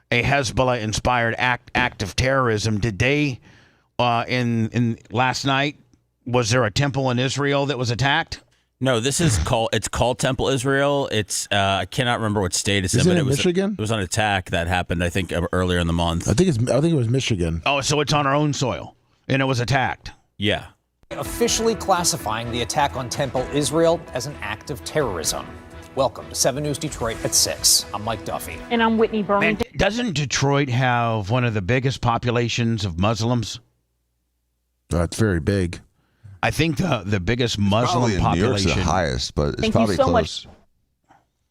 Speaker 6: a Hezbollah-inspired act of terrorism. Did they in last night? Was there a temple in Israel that was attacked?
Speaker 7: No, it's called Temple Israel. It's I cannot remember what state it's in, but it was
Speaker 3: Michigan.
Speaker 7: It was an attack that happened, I think, earlier in the month.
Speaker 3: I think it was Michigan.
Speaker 6: Oh, so it's on our own soil, and it was attacked.
Speaker 7: Yeah.
Speaker 21: Officially classifying the attack on Temple Israel as an act of terrorism. Welcome to 7 News Detroit at 6. I'm Mike Duffy.
Speaker 18: And I'm Whitney Burlington.
Speaker 6: Doesn't Detroit have one of the biggest populations of Muslims?
Speaker 3: It's very big.
Speaker 6: I think the biggest Muslim population.
Speaker 9: New York's the highest, but it's
Speaker 18: Thank
Speaker 9: probably
Speaker 18: you so
Speaker 9: close.
Speaker 18: much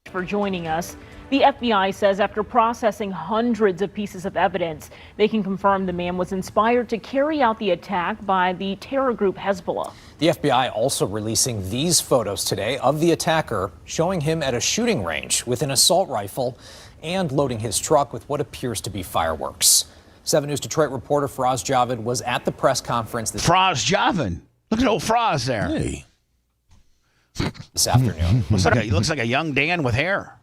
Speaker 18: for joining us. The FBI says after processing hundreds of pieces of evidence, they can confirm the man was inspired to carry out the attack by the terror group Hezbollah.
Speaker 21: The FBI also releasing these photos today of the attacker, showing him at a shooting range with an assault rifle and loading his truck with what appears to be fireworks. 7 News Detroit reporter Faraz Javed was at the press conference.
Speaker 6: Faraz Javed. Look at old Faraz there.
Speaker 3: Hey.
Speaker 21: This afternoon.
Speaker 6: He looks like a young Dan with hair.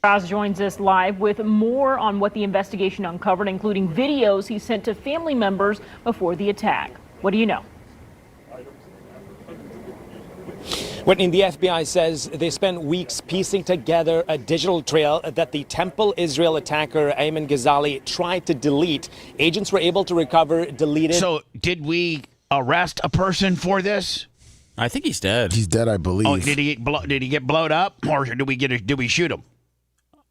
Speaker 18: Faraz joins us live with more on what the investigation uncovered, including videos he sent to family members before the attack. What do you know?
Speaker 22: Whitney, the FBI says they spent weeks piecing together a digital trail that the Temple Israel attacker Ayman Ghazali tried to delete. Agents were able to recover deleted.
Speaker 6: So did we arrest a person for this?
Speaker 7: I think he's dead.
Speaker 3: He's dead, I believe.
Speaker 6: Oh, did he get blowed up, or did we shoot him?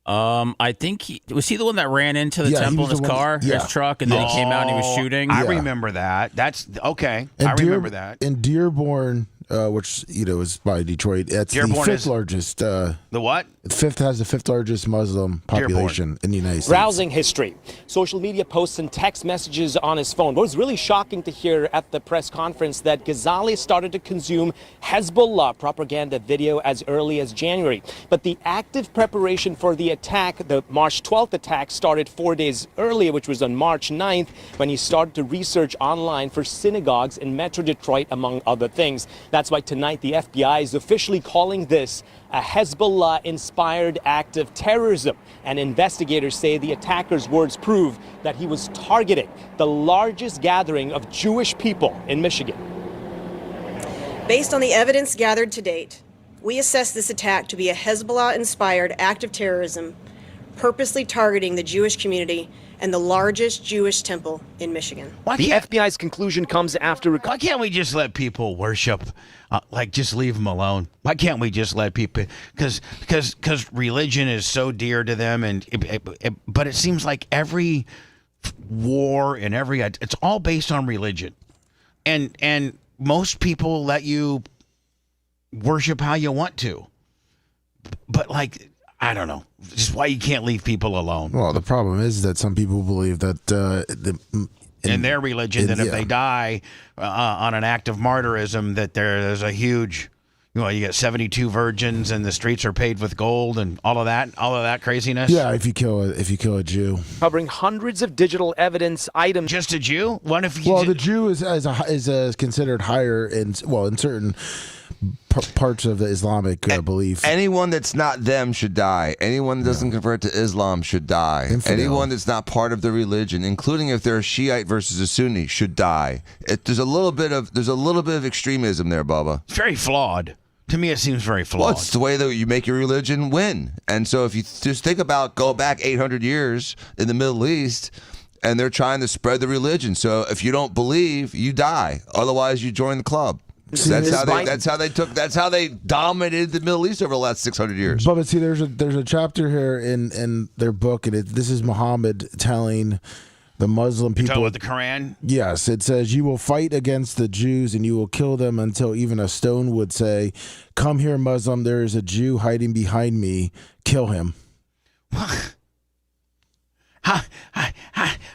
Speaker 7: I think was he the one that ran into the temple in his car, his truck, and then he came out and he was shooting.
Speaker 6: I remember that. That's okay. I remember that.
Speaker 3: In Dearborn, which is by Detroit. It's
Speaker 6: Dearborn
Speaker 3: the fifth
Speaker 6: is-
Speaker 3: largest.
Speaker 6: The what?
Speaker 3: Has the fifth largest Muslim population in the United States.
Speaker 22: Browsing history, social media posts and text messages on his phone. What was really shocking to hear at the press conference that Ghazali started to consume Hezbollah propaganda video as early as January. But the active preparation for the attack, the March 12th attack, started 4 days earlier, which was on March 9th, when he started to research online for synagogues in Metro Detroit, among other things. That's why tonight the FBI is officially calling this a Hezbollah-inspired act of terrorism. And investigators say the attacker's words prove that he was targeting the largest gathering of Jewish people in Michigan.
Speaker 4: Based on the evidence gathered to date, we assess this attack to be a Hezbollah-inspired act of terrorism, purposely targeting the Jewish community and the largest Jewish temple in Michigan.
Speaker 22: The FBI's conclusion comes after...
Speaker 6: Why can't we just let people worship? Just leave them alone. Why can't we just let people? Because religion is so dear to them, but it seems like every war and it's all based on religion, and most people let you worship how you want to, but I don't know, just why you can't leave people alone.
Speaker 3: Well, the problem is that some people believe that
Speaker 6: in their religion, that if they die on an act of martyrism, that there's a huge, you get 72 virgins and the streets are paved with gold and all of that craziness.
Speaker 3: Yeah, if you kill a Jew.
Speaker 22: Covering hundreds of digital evidence items.
Speaker 6: Just a Jew? What if?
Speaker 3: The Jew is considered higher in certain parts of the Islamic belief.
Speaker 9: Anyone that's not them should die. Anyone that doesn't convert to Islam should die.
Speaker 3: Infidel.
Speaker 9: Anyone that's not part of the religion, including if they're a Shiite versus a Sunni, should die. There's a little bit of extremism there, Bubba.
Speaker 6: It's very flawed. To me, it seems very flawed.
Speaker 9: Well, it's the way that you make your religion win. And so if you just think about go back 800 years in the Middle East, and they're trying to spread the religion. So if you don't believe, you die. Otherwise, you join the club. That's how they dominated the Middle East over the last 600 years.
Speaker 3: But see, there's a chapter here in their book, and this is Muhammad telling the Muslim people.
Speaker 6: Talking about the Quran?
Speaker 3: Yes, it says, "You will fight against the Jews, and you will kill them until even a stone would say, 'Come here, Muslim. There is a Jew hiding behind me. Kill him.'"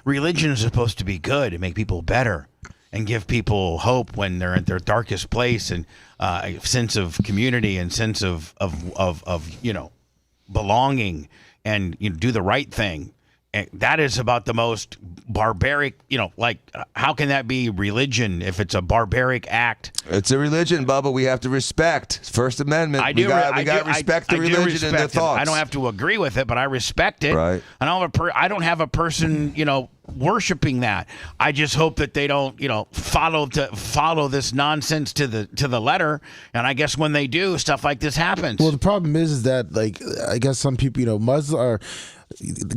Speaker 6: Religion is supposed to be good and make people better and give people hope when they're at their darkest place, and a sense of community and sense of belonging, and do the right thing. And that is about the most barbaric, how can that be religion if it's a barbaric act?
Speaker 9: It's a religion, Bubba. We have to respect First Amendment. We got to respect the religion and the thoughts.
Speaker 6: I don't have to agree with it, but I respect it.
Speaker 9: Right.
Speaker 6: And I don't have a person, worshiping that. I just hope that they don't, follow this nonsense to the letter. And I guess when they do, stuff like this happens.
Speaker 3: Well, the problem is that, I guess some people, Muslim or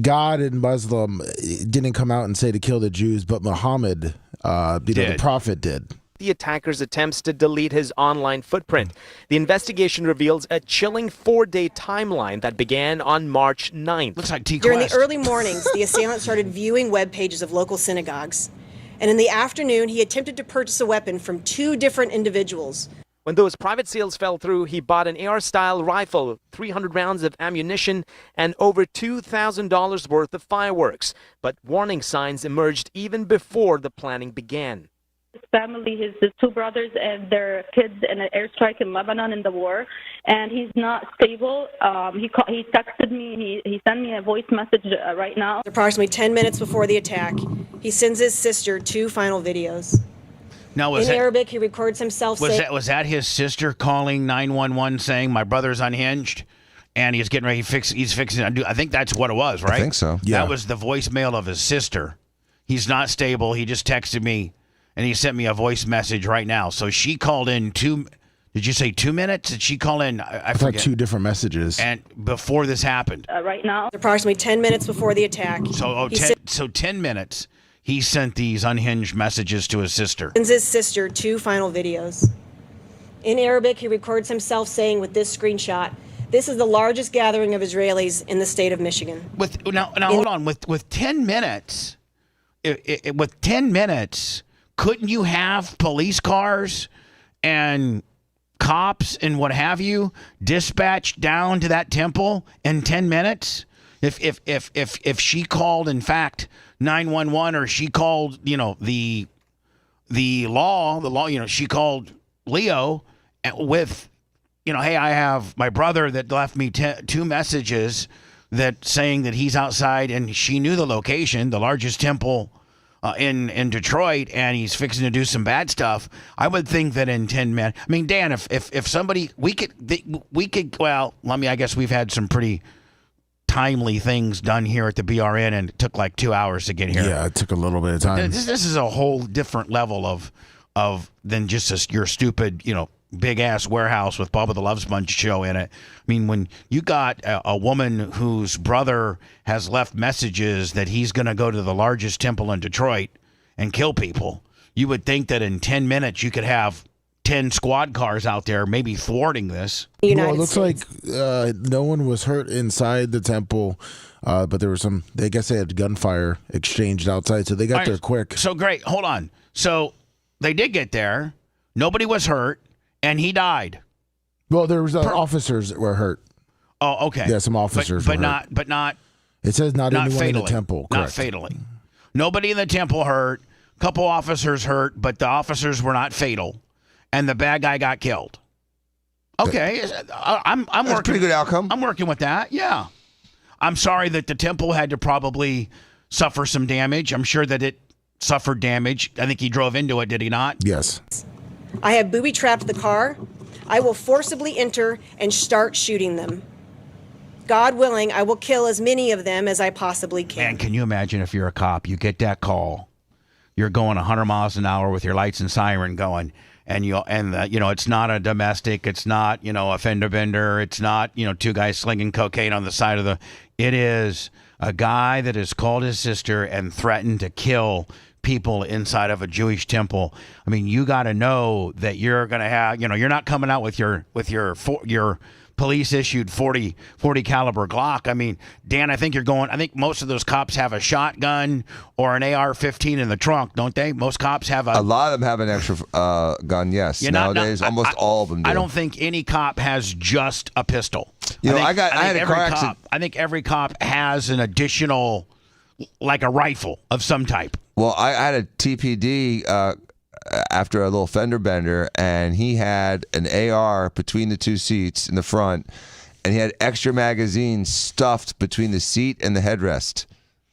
Speaker 3: God and Muslim didn't come out and say to kill the Jews, but Muhammad, the prophet did.
Speaker 22: The attacker's attempts to delete his online footprint. The investigation reveals a chilling 4-day timeline that began on March 9th.
Speaker 6: Looks like T-Quest.
Speaker 4: During the early mornings, the assailant started viewing web pages of local synagogues. And in the afternoon, he attempted to purchase a weapon from 2 different individuals.
Speaker 22: When those private sales fell through, he bought an AR-style rifle, 300 rounds of ammunition, and over $2,000 worth of fireworks. But warning signs emerged even before the planning began.
Speaker 5: His family, his 2 brothers and their kids in an airstrike in Lebanon in the war, and he's not stable. He texted me, he sent me a voice message right now.
Speaker 4: Approximately 10 minutes before the attack, he sends his sister 2 final videos.
Speaker 6: Now,
Speaker 4: in Arabic, he records himself saying...
Speaker 6: Was that his sister calling 911 saying, "My brother's unhinged"? And he's getting ready, he's fixing it. I think that's what it was, right?
Speaker 9: I think so.
Speaker 3: Yeah.
Speaker 6: That was the voicemail of his sister. He's not stable. He just texted me, and he sent me a voice message right now. So she called in 2... Did you say 2 minutes? Did she call in? I forget.
Speaker 3: 2 different messages.
Speaker 6: And before this happened?
Speaker 5: Right now.
Speaker 4: Approximately 10 minutes before the attack.
Speaker 6: So 10 minutes, he sent these unhinged messages to his sister.
Speaker 4: Sends his sister 2 final videos. In Arabic, he records himself saying with this screenshot, "This is the largest gathering of Israelis in the state of Michigan."
Speaker 6: Now hold on. With 10 minutes, with 10 minutes, couldn't you have police cars and cops and what have you dispatched down to that temple in 10 minutes? If she called, in fact, 911, or she called, the law, she called Leo with, hey, I have my brother that left me 2 messages that saying that he's outside, and she knew the location, the largest temple in Detroit, and he's fixing to do some bad stuff. I would think that in 10 minutes. I mean, Dan, if somebody we could. Well, I guess we've had some pretty timely things done here at the BRN, and it took like 2 hours to get here.
Speaker 3: Yeah, it took a little bit of time.
Speaker 6: This is a whole different level of than just your stupid, big ass warehouse with Bubba the Love Sponge show in it. I mean, when you got a woman whose brother has left messages that he's going to go to the largest temple in Detroit and kill people, you would think that in 10 minutes you could have 10 squad cars out there maybe thwarting this.
Speaker 3: Well, it looks like no one was hurt inside the temple, but there was some, I guess they had gunfire exchanged outside, so they got there quick.
Speaker 6: So great. Hold on. So they did get there. Nobody was hurt, and he died.
Speaker 3: Well, there was officers that were hurt.
Speaker 6: Oh, okay.
Speaker 3: Yeah, some officers
Speaker 6: but
Speaker 3: were hurt.
Speaker 6: But not.
Speaker 3: It says not anyone
Speaker 6: fatally.
Speaker 3: in the temple.
Speaker 6: Not
Speaker 3: Correct.
Speaker 6: fatally. Nobody in the temple hurt. Couple officers hurt, but the officers were not fatal, and the bad guy got killed. Okay, I'm working.
Speaker 9: That's a pretty good outcome.
Speaker 6: I'm working with that. Yeah. I'm sorry that the temple had to probably suffer some damage. I'm sure that it suffered damage. I think he drove into it, did he not?
Speaker 3: Yes.
Speaker 4: I have booby-trapped the car. I will forcibly enter and start shooting them. God willing, I will kill as many of them as I possibly can.
Speaker 6: Man, can you imagine if you're a cop, you get that call, you're going 100 miles an hour with your lights and siren going, and it's not a domestic, it's not, a fender bender, it's not, 2 guys slinging cocaine on the side of it is a guy that has called his sister and threatened to kill people inside of a Jewish temple. I mean, you got to know that you're going to have, you're not coming out with your police issued 40 caliber Glock. I mean, Dan, I think most of those cops have a shotgun or an AR-15 in the trunk, don't they? Most cops have
Speaker 9: a lot of them have an extra gun. Yes, nowadays almost all of them do.
Speaker 6: I don't think any cop has just a pistol.
Speaker 9: I had a car accident.
Speaker 6: I think every cop has an additional, like a rifle of some type.
Speaker 9: Well, I had a TPD after a little fender bender, and he had an AR between the 2 seats in the front, and he had extra magazines stuffed between the seat and the headrest.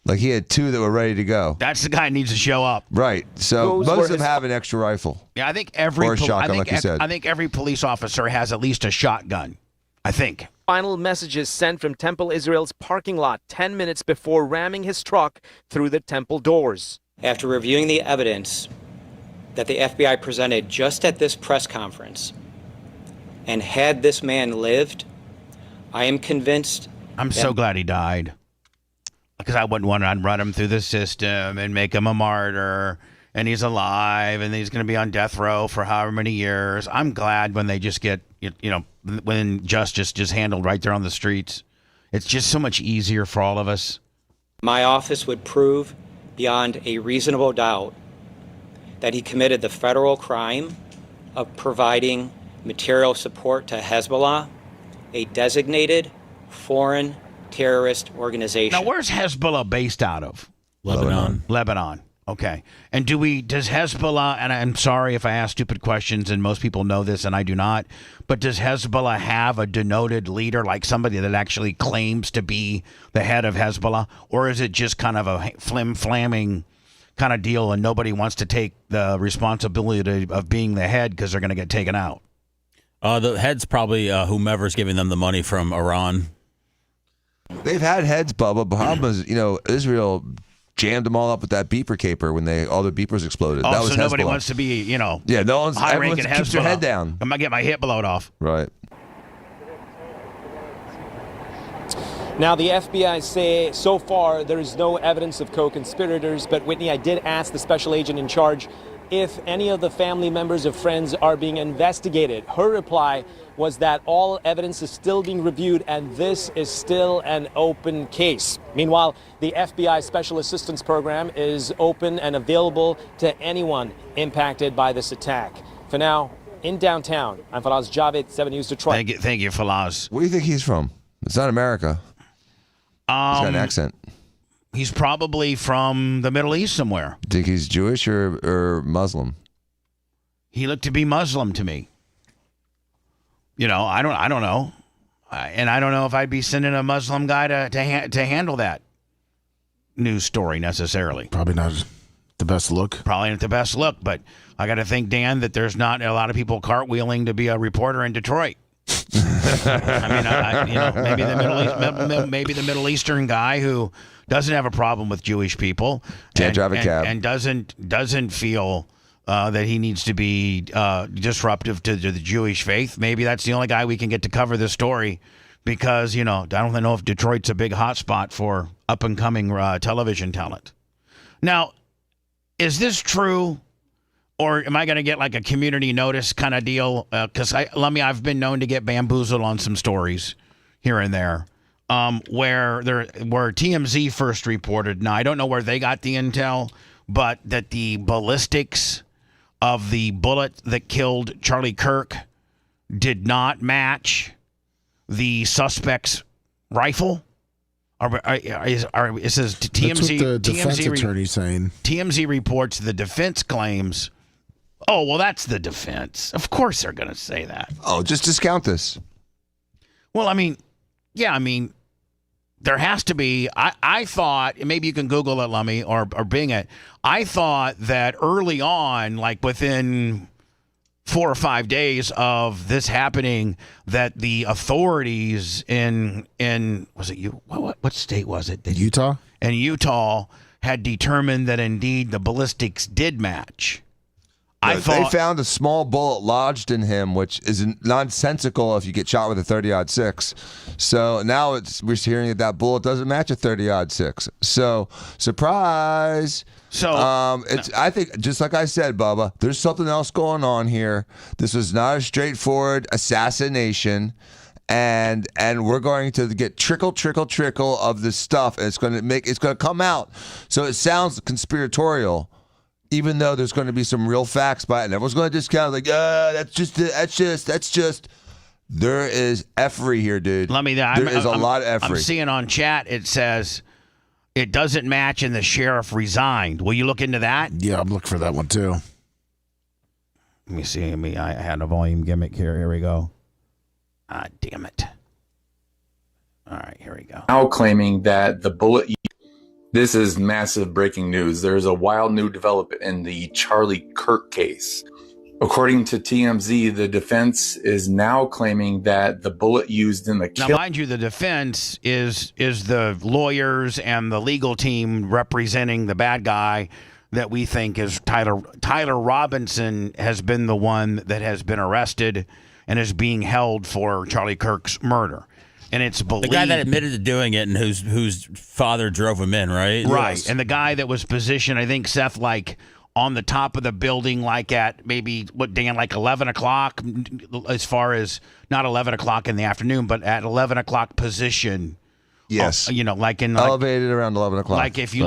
Speaker 9: Like he had 2 that were ready to go.
Speaker 6: That's the guy who needs to show up.
Speaker 9: Right. So most of them have an extra rifle.
Speaker 6: Yeah, I think
Speaker 9: or a shotgun, like you said.
Speaker 6: I think every police officer has at least a shotgun. I think.
Speaker 22: Final messages sent from Temple Israel's parking lot 10 minutes before ramming his truck through the temple doors.
Speaker 2: After reviewing the evidence that the FBI presented just at this press conference, and had this man lived, I am convinced.
Speaker 6: I'm so glad he died, because I wouldn't want to run him through the system and make him a martyr, and he's alive, and he's going to be on death row for however many years. I'm glad when they just get, when justice just handled right there on the streets. It's just so much easier for all of us.
Speaker 2: My office would prove beyond a reasonable doubt that he committed the federal crime of providing material support to Hezbollah, a designated foreign terrorist organization.
Speaker 6: Now, where's Hezbollah based out of? Lebanon. Okay. And does Hezbollah, and I'm sorry if I ask stupid questions and most people know this and I do not, but does Hezbollah have a denoted leader, like somebody that actually claims to be the head of Hezbollah? Or is it just kind of a flim-flamming kind of deal and nobody wants to take the responsibility of being the head because they're going to get taken out?
Speaker 7: The head's probably whomever's giving them the money from Iran.
Speaker 9: They've had heads, Bubba. Bahamas, Israel jammed them all up with that beeper caper when all the beepers exploded.
Speaker 6: Oh,
Speaker 9: that was
Speaker 6: so nobody
Speaker 9: Hezbollah.
Speaker 6: wants to be,
Speaker 9: Yeah, no one's.
Speaker 6: high-ranking
Speaker 9: Everyone keeps their head down.
Speaker 6: I'm going to get my hip blowed off.
Speaker 9: Right.
Speaker 22: Now, the FBI say so far there is no evidence of co-conspirators, but Whitney, I did ask the special agent in charge if any of the family members or friends are being investigated. Her reply was that all evidence is still being reviewed and this is still an open case. Meanwhile, the FBI Special Assistance Program is open and available to anyone impacted by this attack. For now, in downtown. I'm Falaz Javed, 7 News Detroit.
Speaker 6: Thank you, Falaz.
Speaker 9: Where do you think he's from? It's not America. He's got an accent.
Speaker 6: He's probably from the Middle East somewhere.
Speaker 9: Think he's Jewish or Muslim?
Speaker 6: He looked to be Muslim to me. You know, I don't know, and I don't know if I'd be sending a Muslim guy to handle that news story necessarily.
Speaker 3: Probably not the best look.
Speaker 6: Probably not the best look, but I got to think, Dan, that there's not a lot of people cartwheeling to be a reporter in Detroit. I mean, maybe the Middle Eastern guy who doesn't have a problem with Jewish people,
Speaker 9: can't drive a cab,
Speaker 6: and doesn't feel that he needs to be disruptive to the Jewish faith. Maybe that's the only guy we can get to cover this story, because I don't know if Detroit's a big hotspot for up and coming television talent. Now, is this true? Or am I going to get like a community notice kind of deal? Because I've been known to get bamboozled on some stories here and there, where TMZ first reported. Now I don't know where they got the intel, but that the ballistics of the bullet that killed Charlie Kirk did not match the suspect's rifle. It says TMZ.
Speaker 3: That's what the defense attorney's saying.
Speaker 6: TMZ reports the defense claims. Oh, well, that's the defense. Of course they're going to say that.
Speaker 9: Oh, just discount this.
Speaker 6: Well, there has to be. I thought, maybe you can Google it, Lummy, or Bing it. I thought that early on, like within 4 or 5 days of this happening, that the authorities in was it you? What state was it?
Speaker 3: Utah?
Speaker 6: And Utah had determined that indeed the ballistics did match.
Speaker 9: They found a small bullet lodged in him, which is nonsensical if you get shot with a 30-06. So now we're hearing that bullet doesn't match a 30-06. So surprise.
Speaker 6: So
Speaker 9: I think, just like I said, Bubba, there's something else going on here. This was not a straightforward assassination. And we're going to get trickle of this stuff, and it's going to come out. So it sounds conspiratorial, even though there's going to be some real facts by it, and everyone's going to discount that's just. There is effery here, dude. There is a lot of effery.
Speaker 6: I'm seeing on chat it says it doesn't match, and the sheriff resigned. Will you look into that?
Speaker 3: Yeah, I'm looking for that one too.
Speaker 6: Let me see. I had a volume gimmick here. Here we go. Ah, damn it. All right, here we go.
Speaker 12: Now claiming that the bullet. This is massive breaking news. There's a wild new development in the Charlie Kirk case. According to TMZ, the defense is now claiming that the bullet used in the kill.
Speaker 6: Now, mind you, the defense is the lawyers and the legal team representing the bad guy that we think is Tyler Robinson has been the one that has been arrested and is being held for Charlie Kirk's murder. And it's believed,
Speaker 7: the guy that admitted to doing it and whose father drove him in, right?
Speaker 6: Right.
Speaker 7: Yes.
Speaker 6: And the guy that was positioned, I think, Seth, like on the top of the building, like at maybe, like 11 o'clock, as far as not 11 o'clock in the afternoon, but at 11 o'clock position.
Speaker 9: Yes.
Speaker 6: Like in
Speaker 9: elevated around 11 o'clock.
Speaker 6: Like if you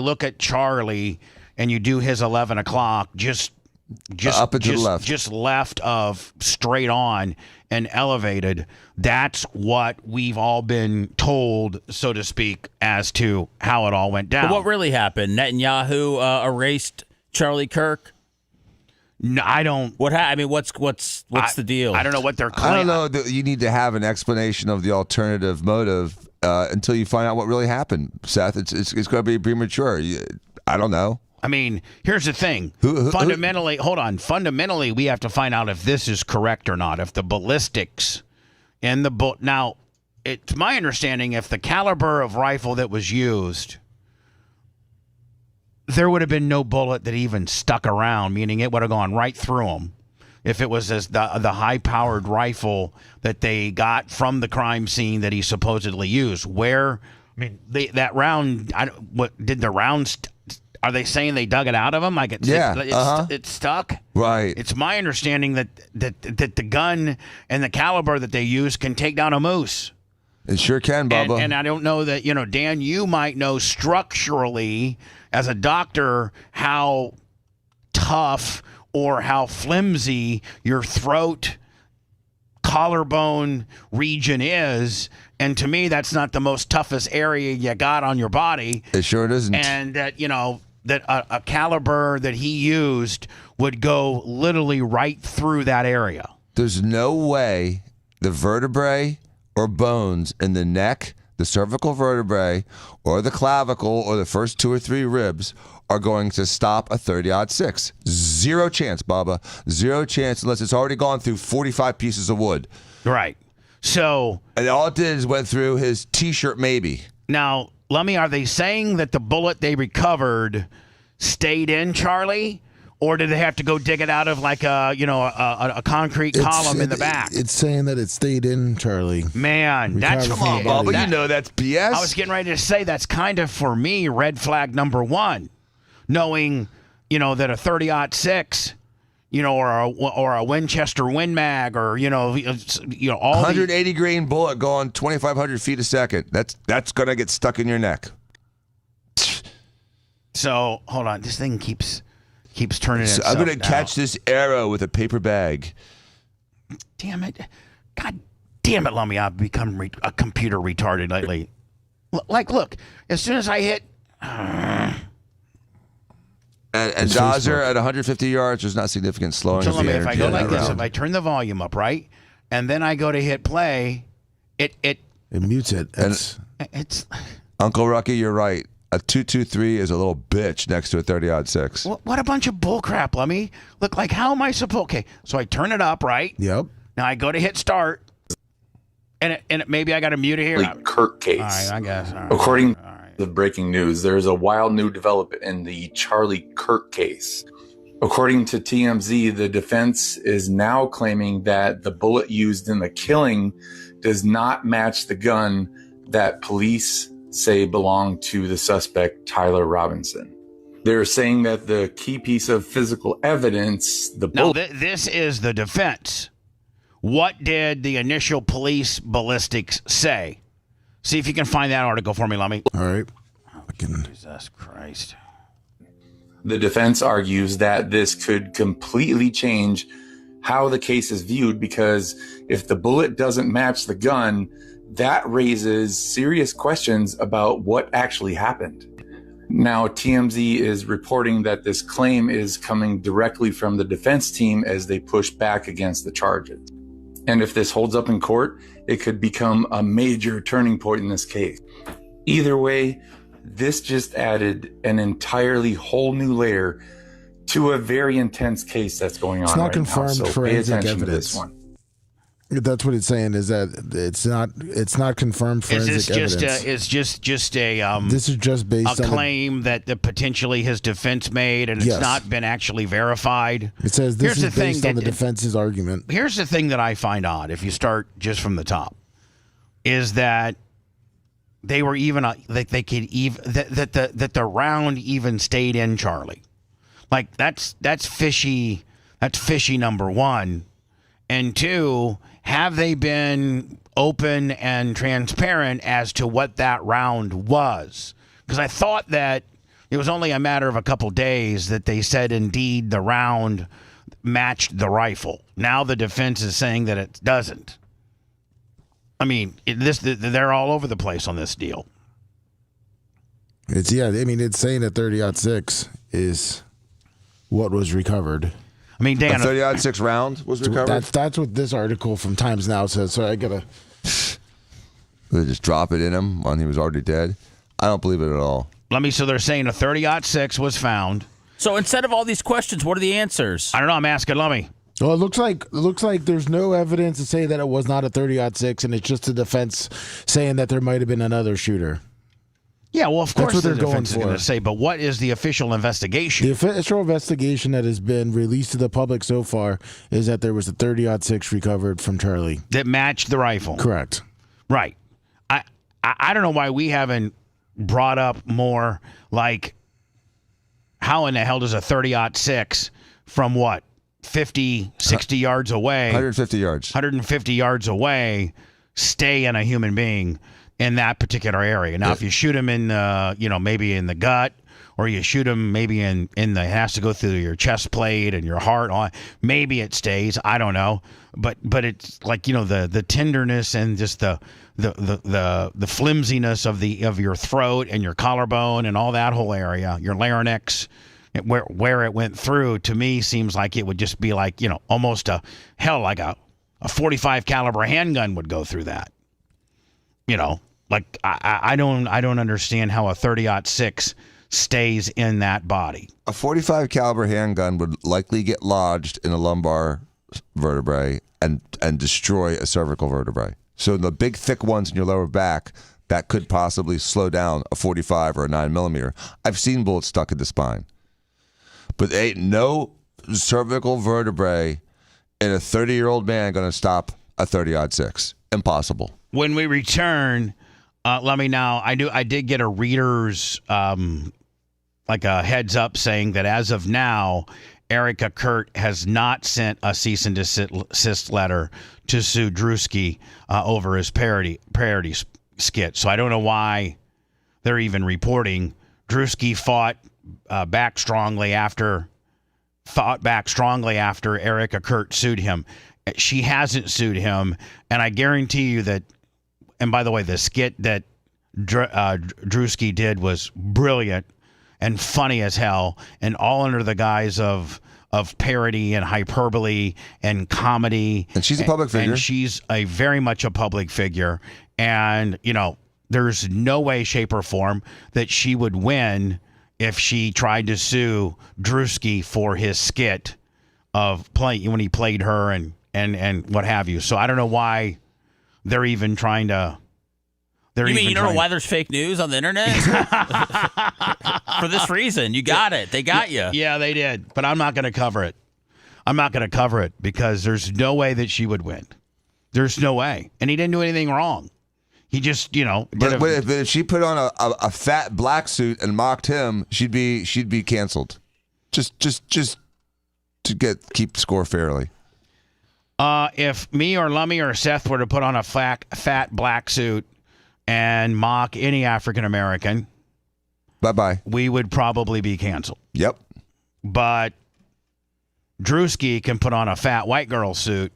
Speaker 6: look at Charlie and you do his 11 o'clock, just
Speaker 9: up and to the left,
Speaker 6: just left of straight on and elevated. That's what we've all been told, so to speak, as to how it all went down.
Speaker 7: But what really happened? Netanyahu erased Charlie Kirk?
Speaker 6: No, I don't.
Speaker 7: What's the deal?
Speaker 6: I don't know what they're claiming.
Speaker 9: I don't know. You need to have an explanation of the alternative motive until you find out what really happened, Seth. It's going to be premature. I don't know.
Speaker 6: I mean, here's the thing. Fundamentally, hold on. Fundamentally, we have to find out if this is correct or not. If the ballistics in the bullet. Now, it's my understanding if the caliber of rifle that was used, there would have been no bullet that even stuck around, meaning it would have gone right through them. If it was the high-powered rifle that they got from the crime scene that he supposedly used, that round. What did the rounds? Are they saying they dug it out of him? Like it's stuck?
Speaker 9: Right.
Speaker 6: It's my understanding that the gun and the caliber that they use can take down a moose.
Speaker 9: It sure can, Bubba.
Speaker 6: And I don't know that, Dan, you might know structurally as a doctor how tough or how flimsy your throat, collarbone region is. And to me, that's not the most toughest area you got on your body.
Speaker 9: It sure isn't.
Speaker 6: And that, that a caliber that he used would go literally right through that area.
Speaker 9: There's no way the vertebrae or bones in the neck, the cervical vertebrae, or the clavicle, or the first 2 or 3 ribs are going to stop a 30-06. Zero chance, Bubba. Zero chance unless it's already gone through 45 pieces of wood.
Speaker 6: Right. So...
Speaker 9: And all it did is went through his T-shirt maybe.
Speaker 6: Now, Lummy, are they saying that the bullet they recovered stayed in Charlie? Or did they have to go dig it out of like a concrete column in the back?
Speaker 3: It's saying that it stayed in Charlie.
Speaker 6: Man, that's
Speaker 9: come on, Bubba. You know that's BS.
Speaker 6: I was getting ready to say that's kind of, for me, red flag number 1. Knowing, that a 30-06, or a Winchester Win Mag, or all
Speaker 9: 180 grain bullet going 2,500 feet a second. That's gonna get stuck in your neck.
Speaker 6: So hold on, this thing keeps turning.
Speaker 9: So I'm gonna catch this arrow with a paper bag.
Speaker 6: Damn it! God damn it, Lummy! I've become a computer retarded lately. Look, as soon as I hit.
Speaker 9: And Dodger at 150 yards, there's not significant slowing.
Speaker 6: So
Speaker 9: of the
Speaker 6: let me, if I
Speaker 9: energy
Speaker 6: go
Speaker 9: in
Speaker 6: like
Speaker 9: that
Speaker 6: this,
Speaker 9: round.
Speaker 6: if I turn the volume up, right, and then I go to hit play, it
Speaker 3: mutes it.
Speaker 6: It's
Speaker 9: Uncle Rucky, you're right. A 223 is a little bitch next to a 30-06.
Speaker 6: What a bunch of bullcrap, Lummy. Look, like, how am I supposed? Okay, so I turn it up, right?
Speaker 3: Yep.
Speaker 6: Now I go to hit start, and maybe I got to mute it here.
Speaker 12: Kirk case.
Speaker 6: All right, I guess. All right.
Speaker 12: According to the breaking news, there's a wild new development in the Charlie Kirk case. According to TMZ, the defense is now claiming that the bullet used in the killing does not match the gun that police say belonged to the suspect, Tyler Robinson. They're saying that the key piece of physical evidence, the bullet...
Speaker 6: Now, this is the defense. What did the initial police ballistics say? See if you can find that article for me, Lummy.
Speaker 3: All right.
Speaker 6: Jesus Christ.
Speaker 12: The defense argues that this could completely change how the case is viewed, because if the bullet doesn't match the gun, that raises serious questions about what actually happened. Now, TMZ is reporting that this claim is coming directly from the defense team as they push back against the charges. And if this holds up in court, it could become a major turning point in this case. Either way, this just added an entirely whole new layer to a very intense case that's going on.
Speaker 3: It's not
Speaker 12: right
Speaker 3: confirmed
Speaker 12: now, so pay
Speaker 3: forensic
Speaker 12: attention to
Speaker 3: evidence.
Speaker 12: this one.
Speaker 3: That's what it's saying, is that it's not confirmed forensic evidence.
Speaker 6: It's just a
Speaker 3: this is just based
Speaker 6: a
Speaker 3: on
Speaker 6: claim that potentially his defense made, and
Speaker 3: Yes.
Speaker 6: it's not been actually verified.
Speaker 3: It says this
Speaker 6: Here's
Speaker 3: is
Speaker 6: the thing
Speaker 3: based on the
Speaker 6: that-
Speaker 3: defense's argument.
Speaker 6: Here's the thing that I find odd, if you start just from the top, is that they were even they could even that the round even stayed in Charlie. Like that's fishy. That's fishy, number 1. And 2, have they been open and transparent as to what that round was? Because I thought that it was only a matter of a couple days that they said indeed the round matched the rifle. Now the defense is saying that it doesn't. I mean, they're all over the place on this deal.
Speaker 3: It's saying that 30-06 is what was recovered.
Speaker 6: I mean, Dan,
Speaker 9: a 30-06 round was recovered.
Speaker 3: That's what this article from Times Now says. So I gotta.
Speaker 9: They just drop it in him when he was already dead. I don't believe it at all.
Speaker 6: So they're saying a 30-06 was found.
Speaker 7: So instead of all these questions, what are the answers?
Speaker 6: I don't know. I'm asking Lummy.
Speaker 3: Well, it looks like there's no evidence to say that it was not a 30-06, and it's just the defense saying that there might have been another shooter.
Speaker 6: Yeah, well, of course
Speaker 3: what they're
Speaker 6: the
Speaker 3: going
Speaker 6: defense is going
Speaker 3: for.
Speaker 6: to say, but what is the official investigation?
Speaker 3: The official investigation that has been released to the public so far is that there was a 30-06 recovered from Charlie.
Speaker 6: That matched the rifle.
Speaker 3: Correct.
Speaker 6: Right. I don't know why we haven't brought up more, like, how in the hell does a 30-06 from what? 50, 60 yards away.
Speaker 9: 150 yards.
Speaker 6: 150 yards away stay in a human being in that particular area. Now, if you shoot him in, maybe in the gut or you shoot him maybe in the, it has to go through your chest plate and your heart. Maybe it stays. I don't know. But it's like, you know, the tenderness and just the flimsiness of your throat and your collarbone and all that whole area, your larynx, where it went through, to me seems like it would just be like, you know, almost like a 45 caliber handgun would go through that. You know, like I don't understand how a 30-06 stays in that body.
Speaker 9: A 45 caliber handgun would likely get lodged in a lumbar vertebrae and destroy a cervical vertebrae. So the big thick ones in your lower back, that could possibly slow down a 45 or a 9mm. I've seen bullets stuck in the spine. But ain't no cervical vertebrae in a 30-year-old man going to stop a 30-06. Impossible.
Speaker 6: When we return, let me know. I did get a reader's like a heads up saying that as of now, Erica Kurt has not sent a cease and desist letter to sue Drewski over his parody skit. So I don't know why they're even reporting. Drewski fought back strongly after Erica Kurt sued him. She hasn't sued him, and I guarantee you that. And by the way, the skit that Drewski did was brilliant and funny as hell, and all under the guise of parody and hyperbole and comedy.
Speaker 9: And she's a public figure.
Speaker 6: And she's very much a public figure. And, you know, there's no way, shape, or form that she would win if she tried to sue Drewski for his skit of when he played her and what have you. So I don't know why they're even trying to.
Speaker 7: You mean you don't know why there's fake news on the internet? For this reason. You got it. They got you.
Speaker 6: Yeah, they did. But I'm not going to cover it. I'm not going to cover it because there's no way that she would win. There's no way. And he didn't do anything wrong. He just, you know.
Speaker 9: But if she put on a fat black suit and mocked him, she'd be canceled. Just to keep score fairly.
Speaker 6: If me or Lummy or Seth were to put on a fat black suit and mock any African American,
Speaker 9: bye-bye,
Speaker 6: we would probably be canceled.
Speaker 9: Yep.
Speaker 6: But Drewski can put on a fat white girl suit,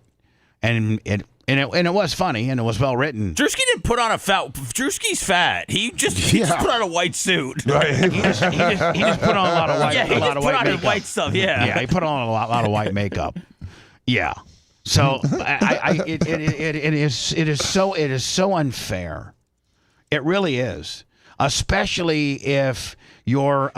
Speaker 6: and it was funny and it was well written.
Speaker 7: Drewski didn't put on a fat. Drewski's fat. He just put on a white suit.
Speaker 6: Right. he just put on a lot of white.
Speaker 7: Yeah, he
Speaker 6: a lot
Speaker 7: just
Speaker 6: of
Speaker 7: put
Speaker 6: white
Speaker 7: on
Speaker 6: makeup.
Speaker 7: white stuff. Yeah.
Speaker 6: Yeah, he put on a lot of white makeup. Yeah. So it is so unfair. It really is, especially if your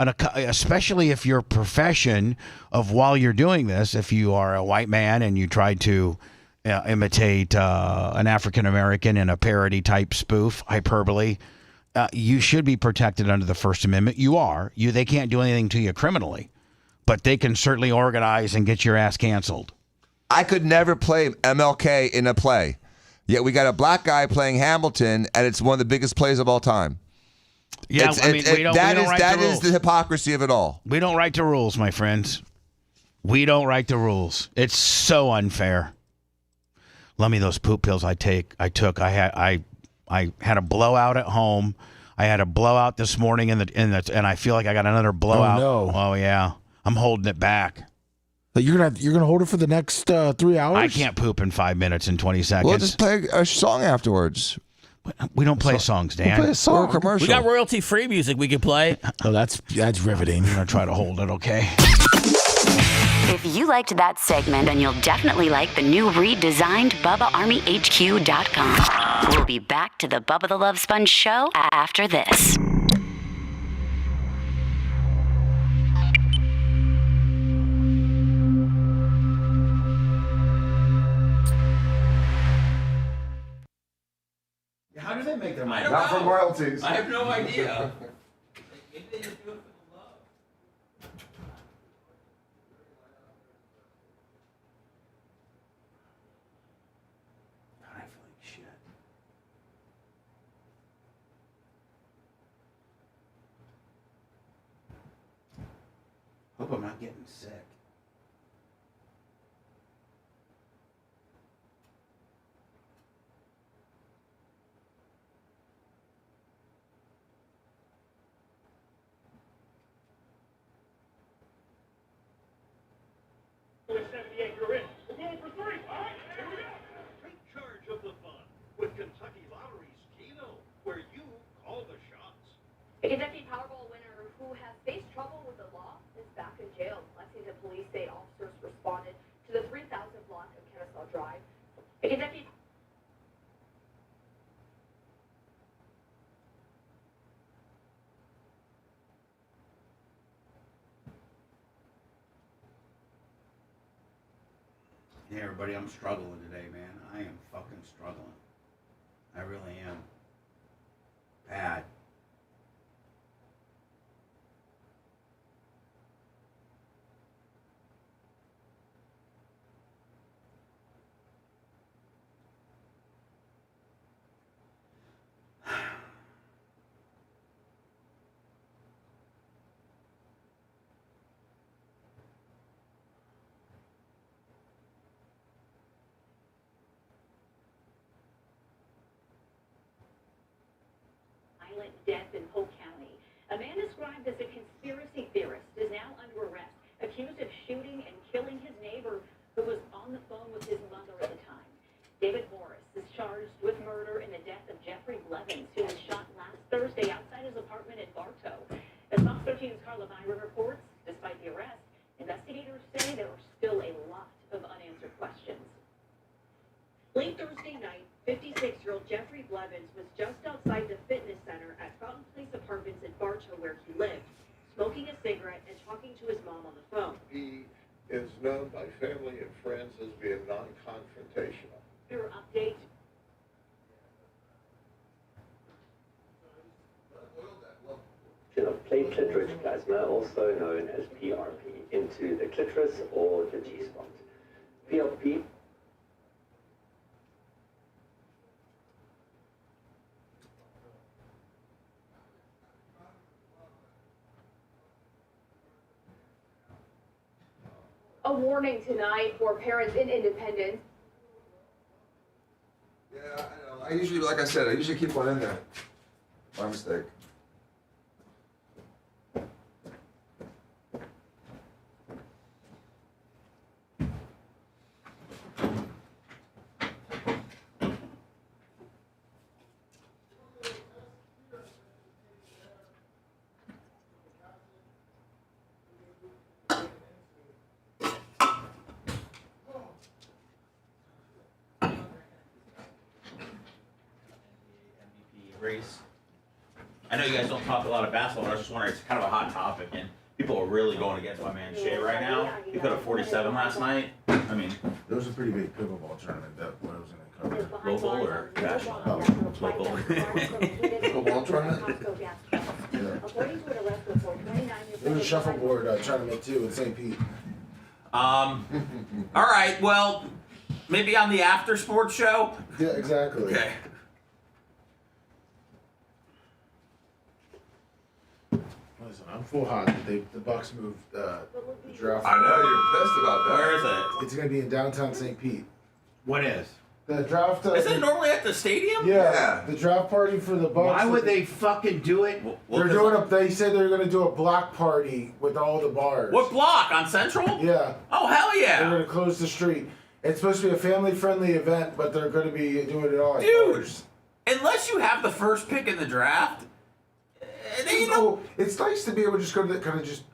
Speaker 6: profession of while you're doing this, if you are a white man and you try to imitate an African American in a parody type spoof hyperbole, you should be protected under the First Amendment. You are. They can't do anything to you criminally, but they can certainly organize and get your ass canceled.
Speaker 9: I could never play MLK in a play. Yet we got a black guy playing Hamilton, and it's one of the biggest plays of all time.
Speaker 6: Yeah,
Speaker 9: that is the hypocrisy of it all.
Speaker 6: We don't write the rules, my friends. We don't write the rules. It's so unfair. Let me those poop pills I took. I had a blowout at home. I had a blowout this morning and I feel like I got another blowout.
Speaker 3: Oh no.
Speaker 6: Oh yeah. I'm holding it back.
Speaker 3: But you're gonna hold it for the next 3 hours?
Speaker 6: I can't poop in 5 minutes and 20 seconds.
Speaker 9: Well, just play a song afterwards.
Speaker 6: We don't play songs, Dan.
Speaker 9: We'll play a song. Or a commercial.
Speaker 7: We got royalty-free music we could play.
Speaker 3: Oh, that's riveting.
Speaker 6: I'm gonna try to hold it, okay?
Speaker 8: If you liked that segment, then you'll definitely like the new redesigned BubbaArmyHQ.com. We'll be back to the Bubba the Love Sponge show after this.
Speaker 6: How do they make their money?
Speaker 9: Not from royalties.
Speaker 7: I have no idea.
Speaker 6: Hope I'm not getting sick. Hey everybody, I'm struggling today, man. I am fucking struggling. I really am. Bad.
Speaker 11: Death in Polk County. A man described as a conspiracy theorist is now under arrest, accused of shooting and killing his neighbor who was on the phone with his mother at the time. David Morris is charged with murder in the death of Jeffrey Blevins, who was shot last Thursday outside his apartment in Bartow. As Fox 13's Carla Byron reports, despite the arrest, investigators say there are still a lot of unanswered questions. Late Thursday night, 56-year-old Jeffrey Blevins was just outside the fitness center at Fountain Place Apartments in Bartow, where he lived, smoking a cigarette and talking to his mom on the phone.
Speaker 13: He is known by family and friends as being non-confrontational.
Speaker 11: Your update.
Speaker 23: Of platelet-rich plasma, also known as PRP, into the clitoris or the G-spot. PRP
Speaker 11: A warning tonight for parents in Independence.
Speaker 9: Yeah, I know. I usually, like I said, I usually keep one in there. My mistake.
Speaker 7: Race. I know you guys don't talk a lot of basketball, but I was just wondering, it's kind of a hot topic, and people are really going against my man Shea right now. He put up 47 last night. I mean,
Speaker 3: There was a pretty big pickleball tournament that I was going to cover.
Speaker 7: local or national?
Speaker 3: Oh,
Speaker 7: Local.
Speaker 3: Pickleball tournament? There was a shuffleboard tournament too in St. Pete.
Speaker 7: All right, well, maybe on the after sports show?
Speaker 3: Yeah, exactly.
Speaker 7: Okay.
Speaker 3: Listen, I'm full hot that the Bucks moved the draft.
Speaker 9: I know, you're pissed about that.
Speaker 7: Where is it?
Speaker 3: It's going to be in downtown St. Pete.
Speaker 7: What is?
Speaker 3: The draft.
Speaker 7: Isn't it normally at the stadium?
Speaker 3: Yeah, the draft party for the Bucks.
Speaker 6: Why would they fucking do it?
Speaker 3: They're doing They said they're going to do a block party with all the bars.
Speaker 7: What block? On Central?
Speaker 3: Yeah.
Speaker 7: Oh, hell yeah.
Speaker 3: They're going to close the street. It's supposed to be a family-friendly event, but they're going to be doing it all at
Speaker 7: Dude,
Speaker 3: bars.
Speaker 7: Unless you have the first pick in the draft,
Speaker 3: it's nice to be able to just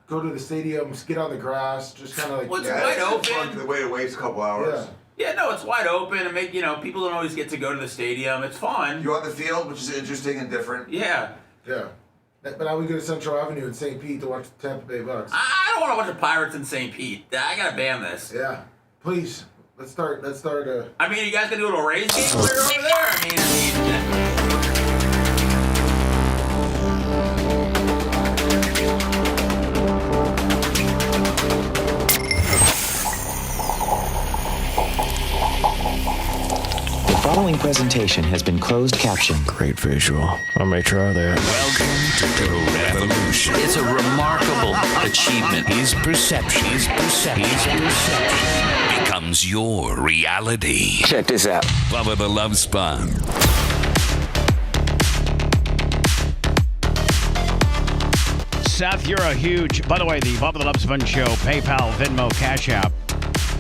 Speaker 3: go to the stadium, get on the grass, just kind of like.
Speaker 7: Well, it's wide open.
Speaker 9: The way to waste a couple hours.
Speaker 7: Yeah, no, it's wide open, and people don't always get to go to the stadium. It's fun.
Speaker 9: You're on the field, which is interesting and different.
Speaker 7: Yeah.
Speaker 3: Yeah. But I would go to Central Avenue in St. Pete to watch the Tampa Bay Bucks.
Speaker 7: I don't want to watch the Pirates in St. Pete. I gotta ban this.
Speaker 3: Yeah. Please. Let's start.
Speaker 7: I mean, you guys gonna do a little Rays game over there? I mean.
Speaker 24: The following presentation has been closed captioned.
Speaker 25: Great visual. I may try that.
Speaker 19: Welcome to the revolution.
Speaker 25: It's a remarkable achievement. His perception
Speaker 19: becomes your reality.
Speaker 25: Check this out.
Speaker 19: Bubba the Love Sponge.
Speaker 6: Seth, you're a huge. By the way, the Bubba the Love Sponge Show, PayPal, Venmo, Cash App.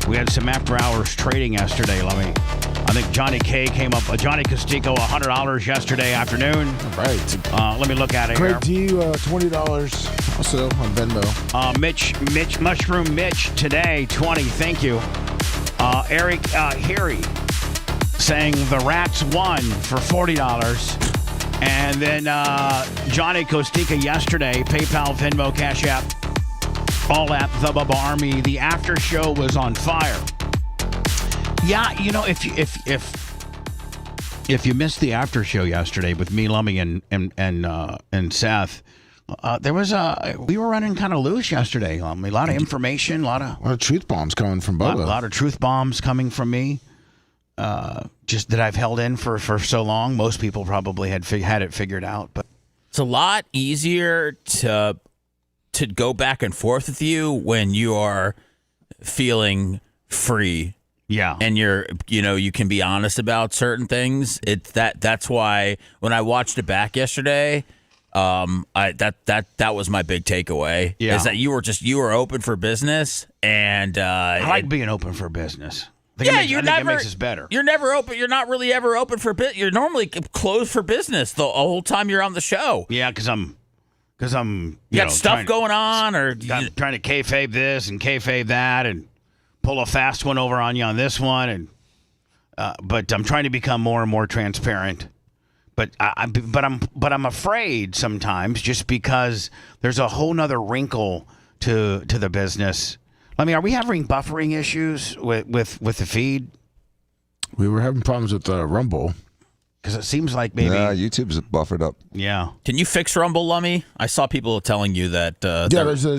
Speaker 6: We had some after hours trading yesterday. I think Johnny K came up. Johnny Costico, $100 yesterday afternoon.
Speaker 3: Right.
Speaker 6: Let me look at it.
Speaker 3: Greg D, $20 also on Venmo.
Speaker 6: Mitch, Mushroom Mitch today, 20. Thank you. Eric Harry, saying the Rats won for $40. And then Johnny Kostika yesterday, PayPal, Venmo, Cash App, all at the Bubba Army. The after show was on fire. Yeah, you know, if you missed the after show yesterday with me, Lummy, and Seth, we were running kind of loose yesterday. A lot of information, a lot of
Speaker 3: truth bombs coming from Bubba.
Speaker 6: A lot of truth bombs coming from me. Just that I've held in for so long. Most people probably had it figured out, but
Speaker 7: it's a lot easier to go back and forth with you when you are feeling free.
Speaker 6: Yeah.
Speaker 7: And you can be honest about certain things. That's why when I watched it back yesterday, that was my big takeaway.
Speaker 6: Yeah.
Speaker 7: Is that you were open for business, and
Speaker 6: I like being open for business. I think it makes us better.
Speaker 7: You're never open. You're not really ever open for business. You're normally closed for business the whole time you're on the show.
Speaker 6: Yeah, because I'm
Speaker 7: you got stuff going on, or
Speaker 6: I'm trying to kayfabe this and kayfabe that, and pull a fast one over on you on this one, and but I'm trying to become more and more transparent. But I'm afraid sometimes, just because there's a whole nother wrinkle to the business. I mean, are we having buffering issues with the feed?
Speaker 3: We were having problems with Rumble.
Speaker 6: Because it seems like maybe
Speaker 9: YouTube's buffered up.
Speaker 6: Yeah.
Speaker 7: Can you fix Rumble, Lummy? I saw people telling you that.
Speaker 3: There's a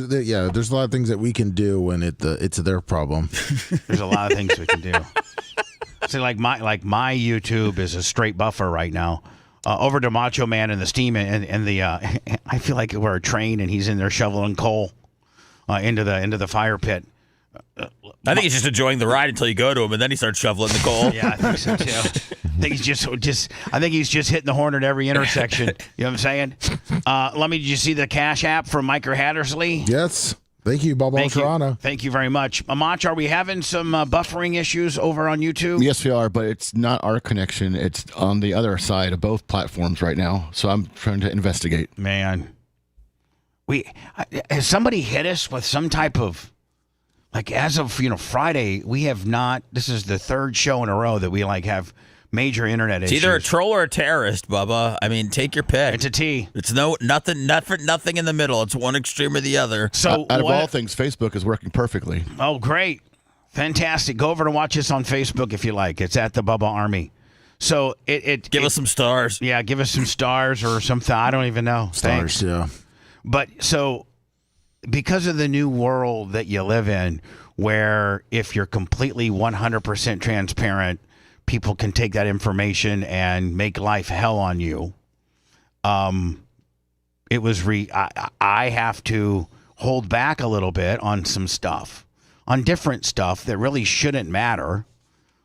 Speaker 3: lot of things that we can do when it's their problem.
Speaker 6: There's a lot of things we can do. See, like my YouTube is a straight buffer right now. Over to Macho Man and the Steam and the I feel like we're a train and he's in there shoveling coal into the fire pit.
Speaker 7: I think he's just enjoying the ride until you go to him, and then he starts shoveling the coal.
Speaker 6: Yeah, I think so too. I think he's just hitting the horn at every intersection. You know what I'm saying? Did you see the Cash App from Micah Hattersley?
Speaker 3: Yes. Thank you, Bubba Toronto.
Speaker 6: Thank you very much. Amach, are we having some buffering issues over on YouTube?
Speaker 10: Yes, we are, but it's not our connection. It's on the other side of both platforms right now, so I'm trying to investigate.
Speaker 6: Man. Has somebody hit us with some type of, like, as of Friday, we have not. This is the third show in a row that we have major internet issues.
Speaker 7: It's either a troll or a terrorist, Bubba. I mean, take your pick.
Speaker 6: It's a T.
Speaker 7: It's nothing in the middle. It's one extreme or the other.
Speaker 10: So out of all things, Facebook is working perfectly.
Speaker 6: Oh, great. Fantastic. Go over and watch us on Facebook if you like. It's at the Bubba Army. So give
Speaker 7: us some stars.
Speaker 6: Yeah, give us some stars or something. I don't even know.
Speaker 3: Stars, yeah.
Speaker 6: But so because of the new world that you live in, where if you're completely 100% transparent, people can take that information and make life hell on you. It was I have to hold back a little bit on some stuff, on different stuff that really shouldn't matter,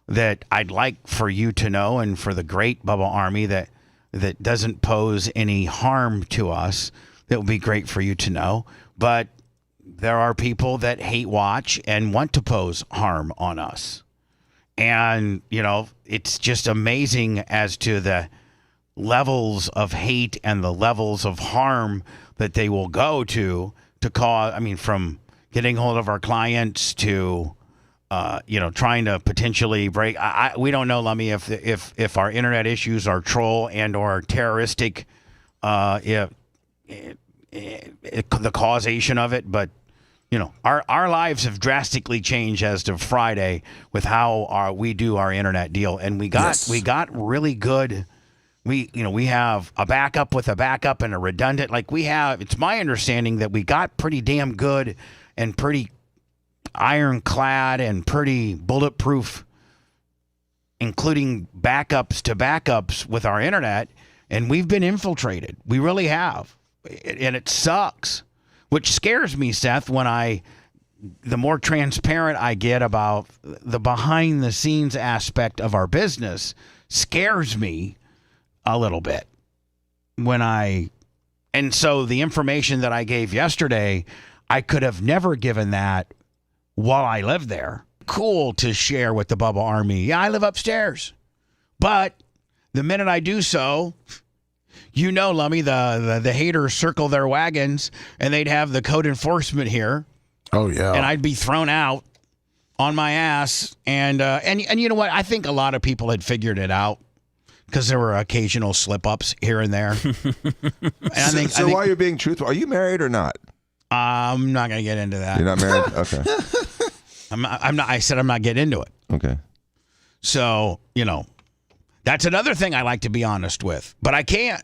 Speaker 6: that I'd like for you to know, and for the great Bubba Army that doesn't pose any harm to us. That would be great for you to know. But there are people that hate watch and want to pose harm on us. And, it's just amazing as to the levels of hate and the levels of harm that they will go to cause, from getting hold of our clients to, trying to potentially break. We don't know, Lummy, if our internet issues are troll and or terroristic, the causation of it, but our lives have drastically changed as of Friday with how we do our internet deal, and we got really good. We have a backup with a backup and a redundant. It's my understanding that we got pretty damn good and pretty ironclad and pretty bulletproof, including backups to backups with our internet, and we've been infiltrated. We really have. And it sucks, which scares me, Seth, the more transparent I get about the behind the scenes aspect of our business, scares me a little bit. And so the information that I gave yesterday, I could have never given that while I lived there. Cool to share with the Bubba Army. Yeah, I live upstairs. But the minute I do so, Lummy, the haters circle their wagons, and they'd have the code enforcement here.
Speaker 3: Oh, yeah.
Speaker 6: And I'd be thrown out. on my ass, and you know what? I think a lot of people had figured it out because there were occasional slip-ups here and there. And I think
Speaker 9: while you're being truthful, are you married or not?
Speaker 6: I'm not going to get into that.
Speaker 9: You're not married? Okay.
Speaker 6: I'm not. I said I'm not getting into it.
Speaker 9: Okay.
Speaker 6: So, that's another thing I like to be honest with, but I can't.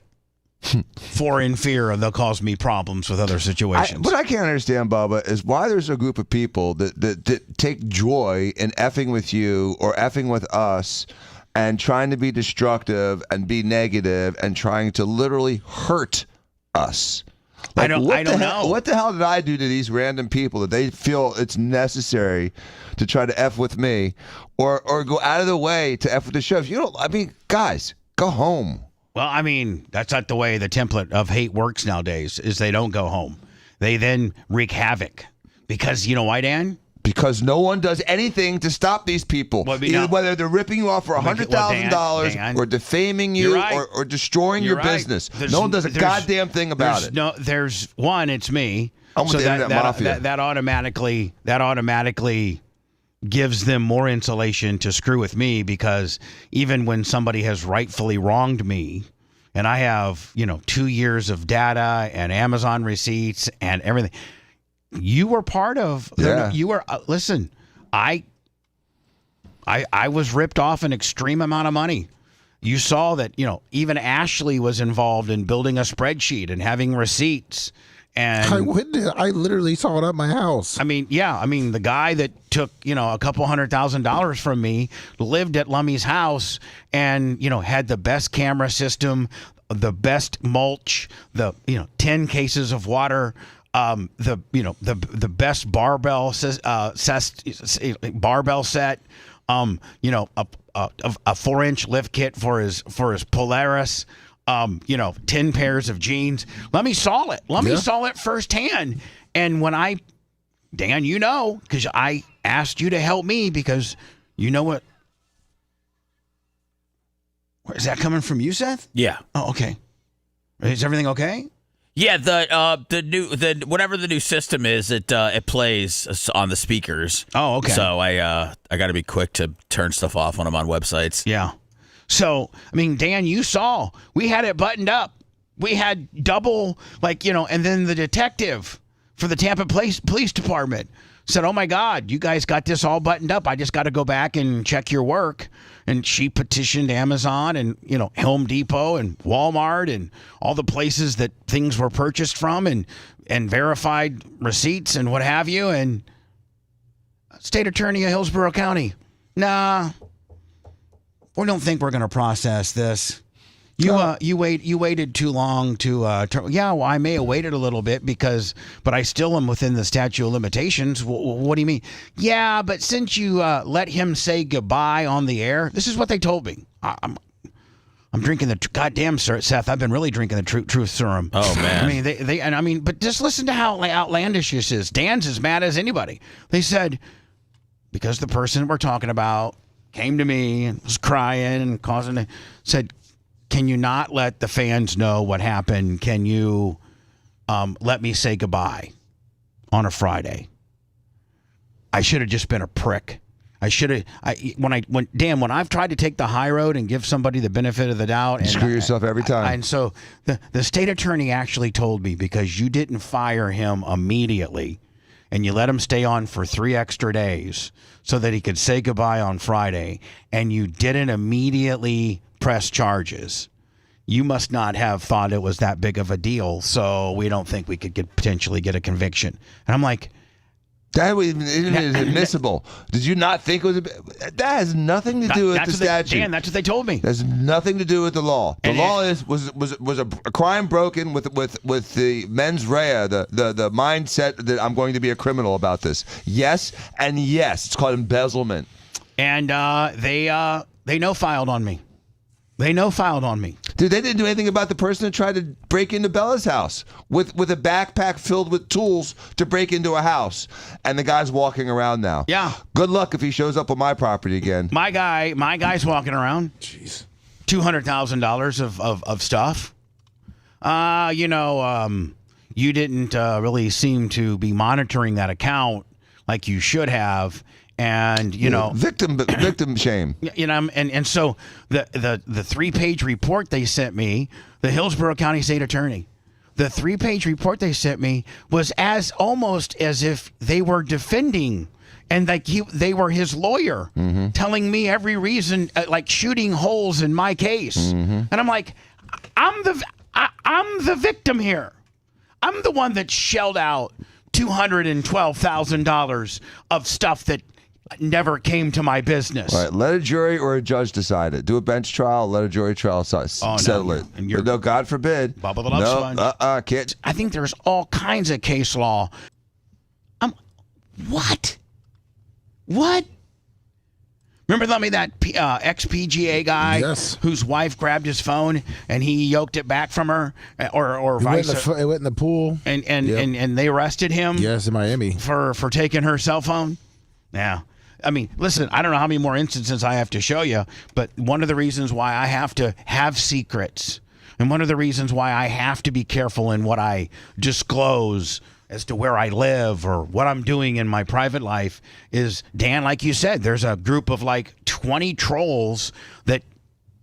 Speaker 6: For in fear they'll cause me problems with other situations.
Speaker 9: What I can't understand, Bubba, is why there's a group of people that take joy in effing with you or effing with us and trying to be destructive and be negative and trying to literally hurt us.
Speaker 6: I don't know.
Speaker 9: What the hell did I do to these random people that they feel it's necessary to try to F with me or go out of the way to F with the show? Guys, go home.
Speaker 6: Well, that's not the way the template of hate works nowadays, is they don't go home. They then wreak havoc. Because you know why, Dan?
Speaker 9: Because no one does anything to stop these people. Whether they're ripping you off for $100,000 or defaming you or destroying your business. No one does a goddamn thing about it.
Speaker 6: No, there's one, it's me.
Speaker 9: I'm with the internet mafia.
Speaker 6: That automatically gives them more insulation to screw with me, because even when somebody has rightfully wronged me, and I have 2 years of data and Amazon receipts and everything, you were part of.
Speaker 9: Yeah.
Speaker 6: You were. Listen, I was ripped off an extreme amount of money. You saw that. Even Ashley was involved in building a spreadsheet and having receipts. And
Speaker 3: I literally saw it at my house.
Speaker 6: The guy that took, a couple $100,000 from me lived at Lummy's house and, had the best camera system, the best mulch, the 10 cases of water, the best barbell set, a 4-inch lift kit for his Polaris. 10 pairs of jeans. Lummy saw it. Lummy saw it firsthand. And when Dan, because I asked you to help me, because you know what? Is that coming from you, Seth?
Speaker 7: Yeah.
Speaker 6: Oh, okay. Is everything okay?
Speaker 7: Yeah, the whatever the new system is, it plays on the speakers.
Speaker 6: Oh, okay.
Speaker 7: So I got to be quick to turn stuff off when I'm on websites.
Speaker 6: Yeah. So, Dan, you saw, we had it buttoned up. We had double, and then the detective for the Tampa Police Department said, oh, my God, you guys got this all buttoned up. I just got to go back and check your work. And she petitioned Amazon and, Home Depot and Walmart and all the places that things were purchased from and verified receipts and what have you. And State Attorney of Hillsborough County, nah. We don't think we're going to process this. You waited too long to. I may have waited a little bit but I still am within the statute of limitations. What do you mean? Yeah, but since you let him say goodbye on the air, this is what they told me. I'm drinking the goddamn Seth. I've been really drinking the truth serum.
Speaker 7: Oh man.
Speaker 6: But just listen to how outlandish this is. Dan's as mad as anybody. They said because the person we're talking about came to me and was crying and said, can you not let the fans know what happened? Can you let me say goodbye on a Friday? I should have just been a prick. When I've tried to take the high road and give somebody the benefit of the doubt.
Speaker 9: You screw yourself every time.
Speaker 6: And so the state attorney actually told me, because you didn't fire him immediately and you let him stay on for 3 extra days so that he could say goodbye on Friday, and you didn't immediately press charges, you must not have thought it was that big of a deal, so we don't think we could potentially get a conviction. And I'm like,
Speaker 9: that was admissible. Did you not think it was? That has nothing to do with the statute.
Speaker 6: Dan, that's what they told me.
Speaker 9: There's nothing to do with the law. The law was a crime broken with the mens rea, the mindset that I'm going to be a criminal about this. Yes, and yes, it's called embezzlement.
Speaker 6: And they no-filed on me. They no-filed on me.
Speaker 9: Dude, they didn't do anything about the person that tried to break into Bella's house with a backpack filled with tools to break into a house. And the guy's walking around now.
Speaker 6: Yeah.
Speaker 9: Good luck if he shows up on my property again.
Speaker 6: My guy's walking around.
Speaker 9: Jeez.
Speaker 6: $200,000 of stuff. You didn't really seem to be monitoring that account like you should have. And
Speaker 9: victim shame.
Speaker 6: And so the 3-page report they sent me, the Hillsborough County State Attorney, the 3-page report they sent me was almost as if they were defending, and they were his lawyer, telling me every reason, like shooting holes in my case. And I'm like, I'm the victim here. I'm the one that shelled out $212,000 of stuff that never came to my business.
Speaker 9: Right. Let a jury or a judge decide it. Do a bench trial. Let a jury trial settle it. But no, God forbid.
Speaker 6: Bubba the Love Sponge.
Speaker 9: Can't.
Speaker 6: I think there's all kinds of case law. What? Remember that ex-PGA guy whose wife grabbed his phone and he yoked it back from her, or vice versa?
Speaker 3: It went in the pool.
Speaker 6: And they arrested him?
Speaker 3: Yes, in Miami.
Speaker 6: For taking her cell phone? Yeah. I mean, listen, I don't know how many more instances I have to show you, but one of the reasons why I have to have secrets, and one of the reasons why I have to be careful in what I disclose as to where I live or what I'm doing in my private life is, Dan, like you said, there's a group of like 20 trolls that,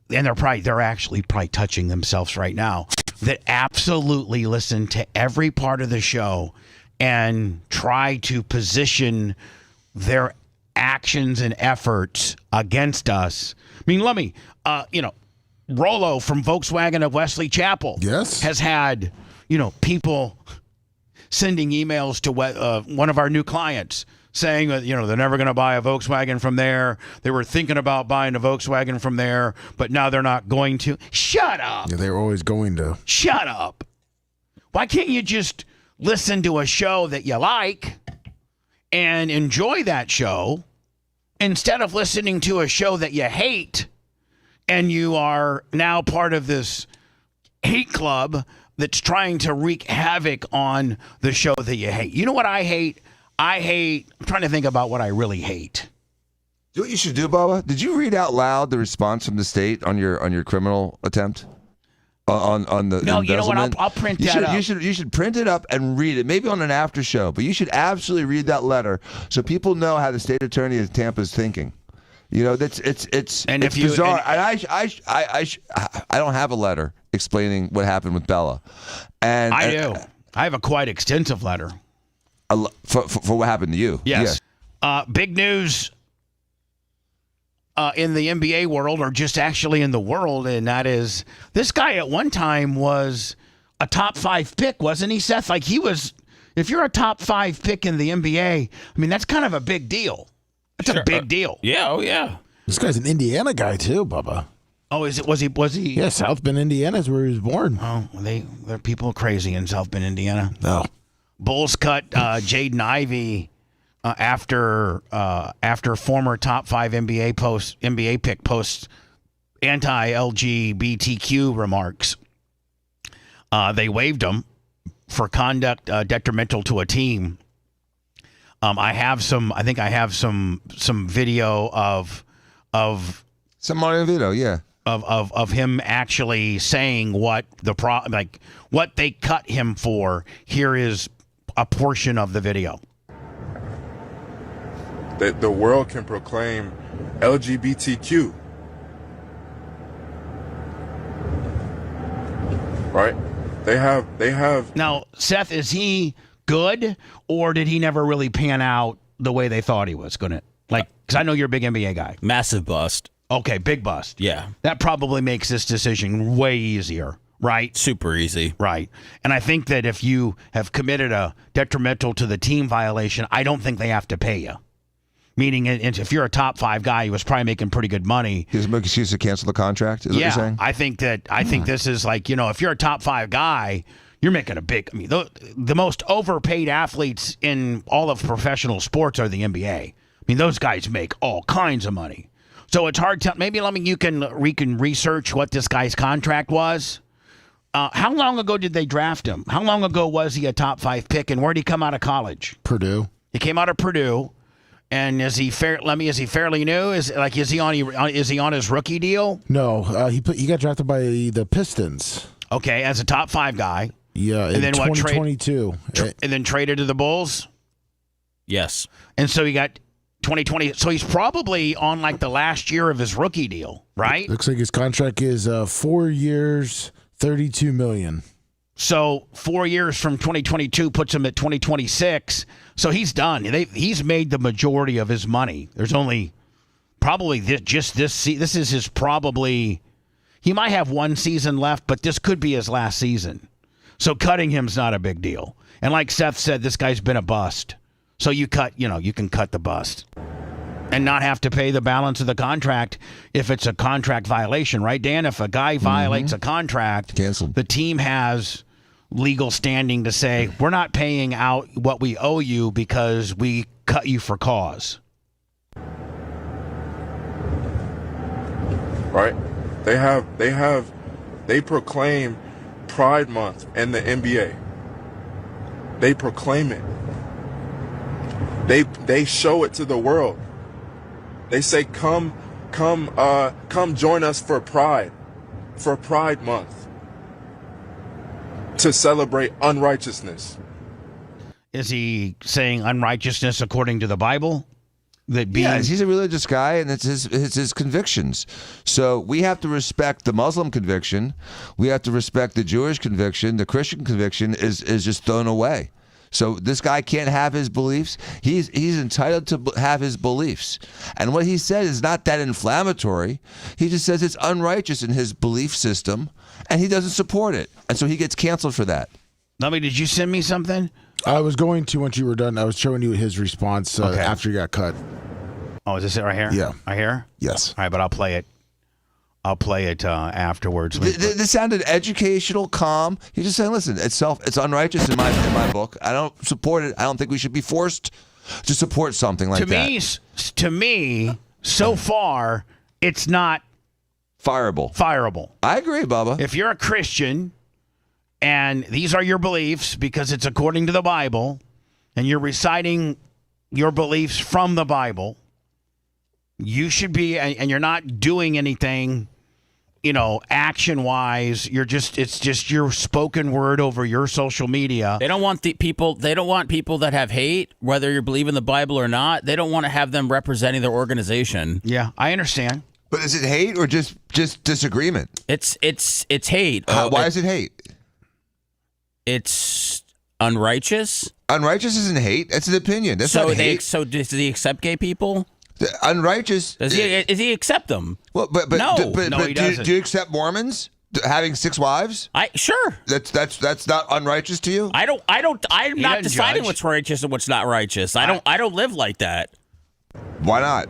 Speaker 6: and they're actually probably touching themselves right now, that absolutely listen to every part of the show and try to position their actions and efforts against us. I mean, let me, Rollo from Volkswagen of Wesley Chapel has had, people sending emails to one of our new clients saying that, they're never going to buy a Volkswagen from there. They were thinking about buying a Volkswagen from there, but now they're not going to. Shut up.
Speaker 3: Yeah, they're always going to.
Speaker 6: Shut up. Why can't you just listen to a show that you like and enjoy that show instead of listening to a show that you hate, and you are now part of this hate club that's trying to wreak havoc on the show that you hate? You know what I hate? I'm trying to think about what I really hate.
Speaker 9: Do what you should do, Bubba. Did you read out loud the response from the state on your criminal attempt? On the
Speaker 6: no,
Speaker 9: embezzlement?
Speaker 6: You know what? I'll print that up.
Speaker 9: You should print it up and read it, maybe on an after show. But you should absolutely read that letter so people know how the state attorney of Tampa is thinking. It's bizarre. I don't have a letter explaining what happened with Bella, and
Speaker 6: I do. I have a quite extensive letter
Speaker 9: for what happened to you.
Speaker 6: Yes. Big news. In the NBA world, or just actually in the world, and that is this guy at one time was a top 5 pick, wasn't he, Seth? Like he was, if you're a top 5 pick in the NBA, I mean, that's kind of a big deal. That's a big deal.
Speaker 7: Yeah, oh yeah.
Speaker 3: This guy's an Indiana guy too, Bubba.
Speaker 6: Oh, is it? Was he?
Speaker 3: Yeah, South Bend, Indiana is where he was born.
Speaker 6: Oh, they're people crazy in South Bend, Indiana.
Speaker 3: No.
Speaker 6: Bulls cut Jaden Ivey. After former top 5 NBA pick posts anti-LGBTQ remarks, they waived him for conduct detrimental to a team. I think I have some video of
Speaker 9: some audio video, yeah,
Speaker 6: of him actually saying what what they cut him for. Here is a portion of the video.
Speaker 14: That the world can proclaim LGBTQ. Right? They have.
Speaker 6: Now, Seth, is he good, or did he never really pan out the way they thought he was going to? Like, because I know you're a big NBA guy.
Speaker 7: Massive bust.
Speaker 6: Okay, big bust.
Speaker 7: Yeah.
Speaker 6: That probably makes this decision way easier, right?
Speaker 7: Super easy.
Speaker 6: Right. And I think that if you have committed a detrimental to the team violation, I don't think they have to pay you. Meaning, if you're a top 5 guy, he was probably making pretty good money.
Speaker 9: He doesn't make excuse to cancel the contract. Is what you're saying?
Speaker 6: I think this is like, if you're a top 5 guy, you're making a big. I mean, the most overpaid athletes in all of professional sports are the NBA. I mean, those guys make all kinds of money. So it's hard to maybe you can research what this guy's contract was. How long ago did they draft him? How long ago was he a top 5 pick, and where did he come out of college?
Speaker 3: Purdue.
Speaker 6: He came out of Purdue. And is he fairly new? Is he on his rookie deal?
Speaker 3: No, he got drafted by the Pistons.
Speaker 6: Okay, as a top 5 guy.
Speaker 3: Yeah,
Speaker 6: and then
Speaker 3: 2022.
Speaker 6: And then traded to the Bulls.
Speaker 7: Yes.
Speaker 6: And so he got 2020. So he's probably on like the last year of his rookie deal, right?
Speaker 3: Looks like his contract is 4 years, $32 million.
Speaker 6: So 4 years from 2022 puts him at 2026. So he's done. He's made the majority of his money. There's only probably this is his probably. He might have one season left, but this could be his last season. So cutting him's not a big deal. And like Seth said, this guy's been a bust. So you can cut the bust and not have to pay the balance of the contract if it's a contract violation, right, Dan? If a guy violates a contract,
Speaker 9: canceled.
Speaker 6: The team has legal standing to say, we're not paying out what we owe you because we cut you for cause.
Speaker 14: Right? They proclaim Pride Month in the NBA. They proclaim it. They show it to the world. They say, come join us for Pride Month, to celebrate unrighteousness.
Speaker 6: Is he saying unrighteousness according to the Bible?
Speaker 9: Yeah, he's a religious guy, and it's his convictions. So we have to respect the Muslim conviction. We have to respect the Jewish conviction. The Christian conviction is just thrown away. So this guy can't have his beliefs. He's entitled to have his beliefs. And what he said is not that inflammatory. He just says it's unrighteous in his belief system, and he doesn't support it. And so he gets canceled for that.
Speaker 6: Lummy, did you send me something?
Speaker 3: I was going to once you were done. I was showing you his response after he got cut.
Speaker 6: Oh, is this it right here?
Speaker 3: Yeah.
Speaker 6: Right here?
Speaker 3: Yes.
Speaker 6: All right, but I'll play it. Afterwards.
Speaker 9: This sounded educational, calm. He's just saying, listen, it's unrighteous in my book. I don't support it. I don't think we should be forced to support something like that.
Speaker 6: To me, so far, it's not fireable.
Speaker 9: I agree, Bubba.
Speaker 6: If you're a Christian and these are your beliefs because it's according to the Bible and you're reciting your beliefs from the Bible, you should be, and you're not doing anything, action-wise. It's just your spoken word over your social media.
Speaker 7: They don't want people that have hate, whether you believe in the Bible or not. They don't want to have them representing their organization.
Speaker 6: Yeah, I understand.
Speaker 9: But is it hate or just disagreement?
Speaker 7: It's hate.
Speaker 9: Why is it hate?
Speaker 7: It's unrighteous.
Speaker 9: Unrighteous isn't hate. That's an opinion. That's not hate.
Speaker 7: So does he accept gay people?
Speaker 9: Unrighteous.
Speaker 7: Does he accept them?
Speaker 9: Well, but
Speaker 7: no,
Speaker 6: he doesn't.
Speaker 9: Do you accept Mormons having 6 wives?
Speaker 7: Sure.
Speaker 9: That's not unrighteous to you?
Speaker 7: I'm not deciding what's righteous and what's not righteous. I don't live like that.
Speaker 9: Why not?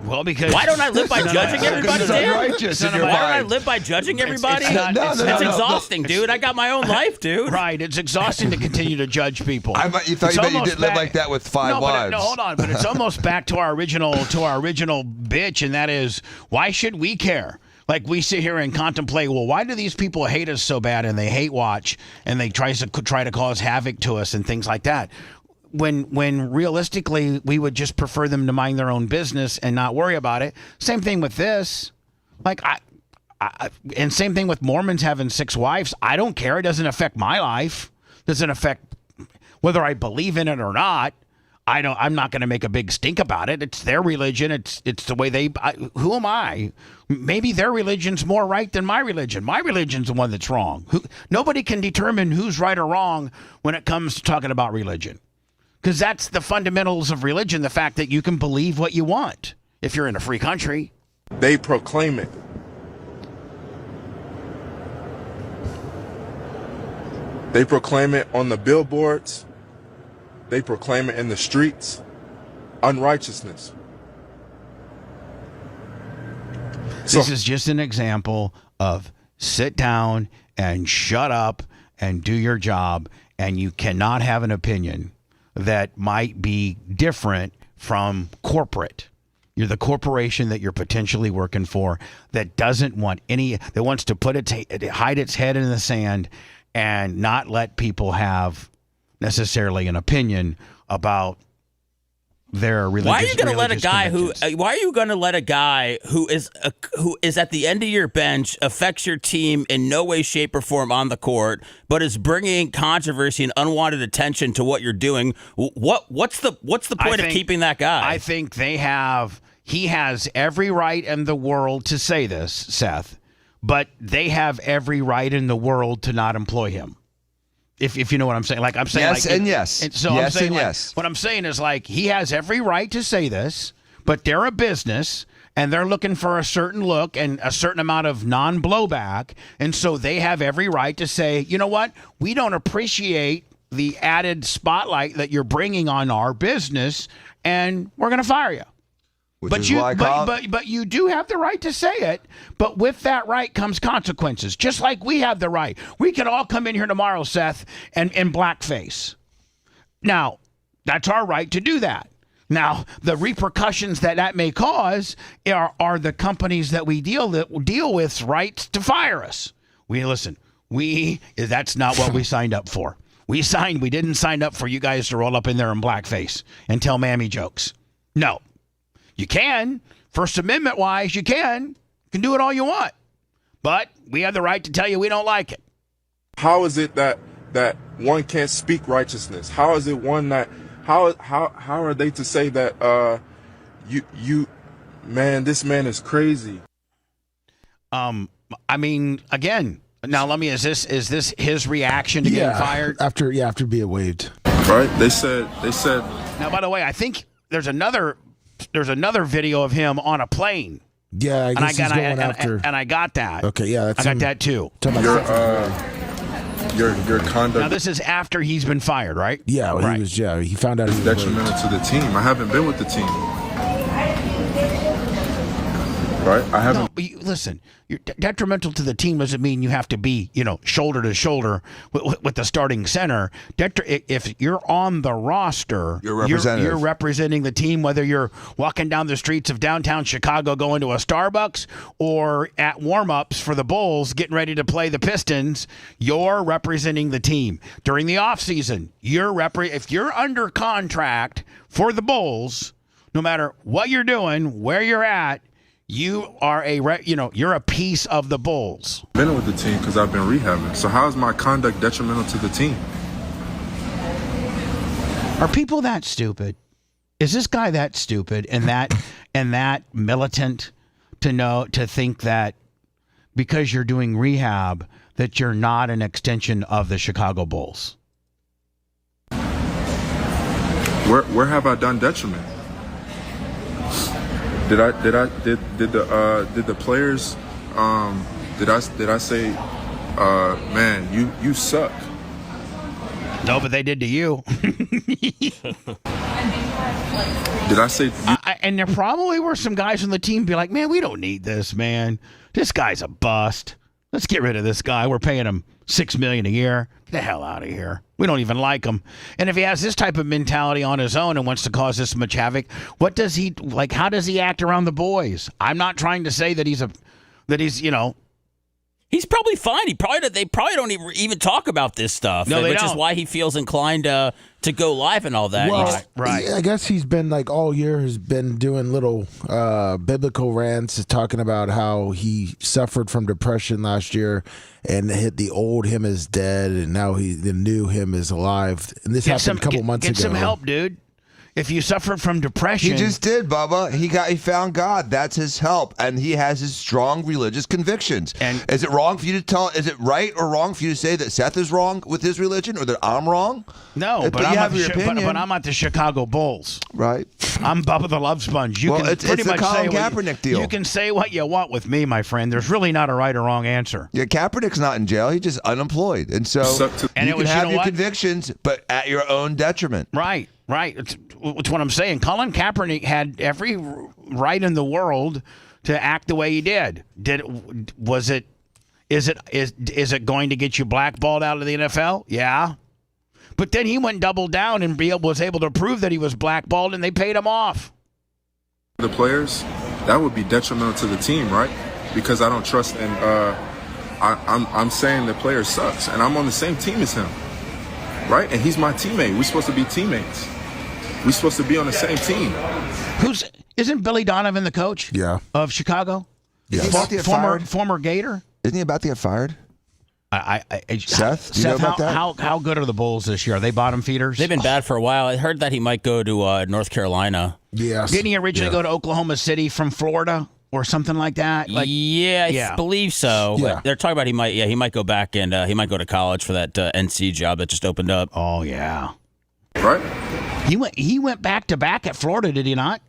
Speaker 6: Well, because
Speaker 7: why don't I live by judging everybody? Why don't I live by judging everybody? It's exhausting, dude. I got my own life, dude.
Speaker 6: Right, it's exhausting to continue to judge people.
Speaker 9: You thought you didn't live like that with 5 wives.
Speaker 6: No, hold on. But it's almost back to our original bitch, and that is, why should we care? Like, we sit here and contemplate, well, why do these people hate us so bad, and they hate watch, and they try to cause havoc to us and things like that? When realistically we would just prefer them to mind their own business and not worry about it. Same thing with this. Like and same thing with Mormons having 6 wives. I don't care. It doesn't affect my life. Doesn't affect whether I believe in it or not. I'm not going to make a big stink about it. It's their religion. It's the way who am I? Maybe their religion's more right than my religion. My religion's the one that's wrong. Nobody can determine who's right or wrong when it comes to talking about religion. Because that's the fundamentals of religion, the fact that you can believe what you want if you're in a free country.
Speaker 14: They proclaim it. They proclaim it on the billboards. They proclaim it in the streets. Unrighteousness.
Speaker 6: This is just an example of sit down and shut up and do your job, and you cannot have an opinion that might be different from corporate. You're the corporation that you're potentially working for that doesn't want that wants to hide its head in the sand and not let people have necessarily an opinion about their religious.
Speaker 7: Why are you going to let a guy
Speaker 6: convictions.
Speaker 7: why are you going to let a guy who is at the end of your bench, affects your team in no way, shape, or form on the court, but is bringing controversy and unwanted attention to what you're doing? What's the point of keeping that guy?
Speaker 6: I think he has every right in the world to say this, Seth, but they have every right in the world to not employ him. If you know what I'm saying. Like I'm saying
Speaker 9: yes
Speaker 6: like,
Speaker 9: and yes.
Speaker 6: And so
Speaker 9: yes
Speaker 6: I'm saying
Speaker 9: and
Speaker 6: like,
Speaker 9: yes.
Speaker 6: What I'm saying is like he has every right to say this, but they're a business and they're looking for a certain look and a certain amount of non-blowback, and so they have every right to say, you know what? We don't appreciate the added spotlight that you're bringing on our business, and we're going to fire you. But you do have the right to say it, but with that right comes consequences, just like we have the right. We could all come in here tomorrow, Seth, and in blackface. Now, that's our right to do that. Now, the repercussions that may cause are the companies that we deal with's rights to fire us. That's not what we signed up for. We didn't sign up for you guys to roll up in there in blackface and tell mammy jokes. No. You can. First Amendment-wise, you can. You can do it all you want. But we have the right to tell you we don't like it.
Speaker 14: How is it that one can't speak righteousness? How is it one that how are they to say that this man is crazy?
Speaker 6: I mean, again, now let me is this his reaction to getting fired?
Speaker 3: After being waived.
Speaker 14: Right? They said
Speaker 6: Now, by the way, I think there's another video of him on a plane.
Speaker 3: Yeah, I guess he's going after.
Speaker 6: And I got that.
Speaker 3: Okay, yeah,
Speaker 6: I got that too.
Speaker 14: Your conduct.
Speaker 6: Now this is after he's been fired, right?
Speaker 3: Yeah, well,
Speaker 6: right.
Speaker 3: He found out he was
Speaker 14: detrimental to the team. I haven't been with the team. Right? I haven't.
Speaker 6: No, but listen, you're detrimental to the team doesn't mean you have to be, shoulder to shoulder with the starting center. If you're on the roster,
Speaker 9: you're
Speaker 6: representing the team, whether you're walking down the streets of downtown Chicago going to a Starbucks or at warm-ups for the Bulls getting ready to play the Pistons, you're representing the team. During the offseason, if you're under contract for the Bulls, no matter what you're doing, where you're at, you are you're a piece of the Bulls.
Speaker 14: Been with the team because I've been rehabbing. So how is my conduct detrimental to the team?
Speaker 6: Are people that stupid? Is this guy that stupid and that militant to think that because you're doing rehab that you're not an extension of the Chicago Bulls?
Speaker 14: Where have I done detriment? Did the players did I say man, you suck?
Speaker 6: No, but they did to you.
Speaker 14: Did I say
Speaker 6: and there probably were some guys on the team be like, man, we don't need this, man. This guy's a bust. Let's get rid of this guy. We're paying him $6 million a year. Get the hell out of here. We don't even like him. And if he has this type of mentality on his own and wants to cause this much havoc, what does he like? How does he act around the boys? I'm not trying to say that he's
Speaker 7: He's probably fine. They probably don't even talk about this stuff.
Speaker 6: No, they
Speaker 7: which
Speaker 6: don't.
Speaker 7: is why he feels inclined to go live and all that.
Speaker 3: Well,
Speaker 6: right.
Speaker 3: I guess he's been like all year has been doing little biblical rants, talking about how he suffered from depression last year, and the old him is dead, and now the new him is alive. And this happened a couple months ago.
Speaker 6: Get some help, dude. If you suffered from depression,
Speaker 9: he just did, Bubba. He found God. That's his help, and he has his strong religious convictions. And is it wrong for you to tell? Is it right or wrong for you to say that Seth is wrong with his religion, or that I'm wrong?
Speaker 6: No, but I'm at the Chicago Bulls.
Speaker 9: Right.
Speaker 6: I'm Bubba the Love Sponge. You can
Speaker 9: it's
Speaker 6: pretty
Speaker 9: the
Speaker 6: much
Speaker 9: Colin
Speaker 6: say
Speaker 9: Kaepernick deal.
Speaker 6: You can say what you want with me, my friend. There's really not a right or wrong answer.
Speaker 9: Yeah, Kaepernick's not in jail. He's just unemployed, and so you can have your convictions, but at your own detriment.
Speaker 6: Right. It's what I'm saying. Colin Kaepernick had every right in the world to act the way he did. Is it going to get you blackballed out of the NFL? Yeah. But then he went double down and was able to prove that he was blackballed, and they paid him off.
Speaker 14: The players, that would be detrimental to the team, right? Because I don't trust, and I'm saying the player sucks, and I'm on the same team as him, right? And he's my teammate. We're supposed to be teammates. We're supposed to be on the same team.
Speaker 6: Isn't Billy Donovan the coach?
Speaker 3: Yeah.
Speaker 6: Of Chicago?
Speaker 9: Yeah. He's about to get fired.
Speaker 6: Former Gator?
Speaker 9: Isn't he about to get fired?
Speaker 6: Seth,
Speaker 9: do you know about that?
Speaker 6: How good are the Bulls this year? Are they bottom feeders?
Speaker 7: They've been bad for a while. I heard that he might go to North Carolina.
Speaker 3: Yes.
Speaker 6: Didn't he originally go to Oklahoma City from Florida or something like that?
Speaker 7: I believe so.
Speaker 3: Yeah.
Speaker 7: But they're talking about he might go back and he might go to college for that NC job that just opened up.
Speaker 6: Oh yeah,
Speaker 14: Right?
Speaker 6: he went back to back at Florida, did he not?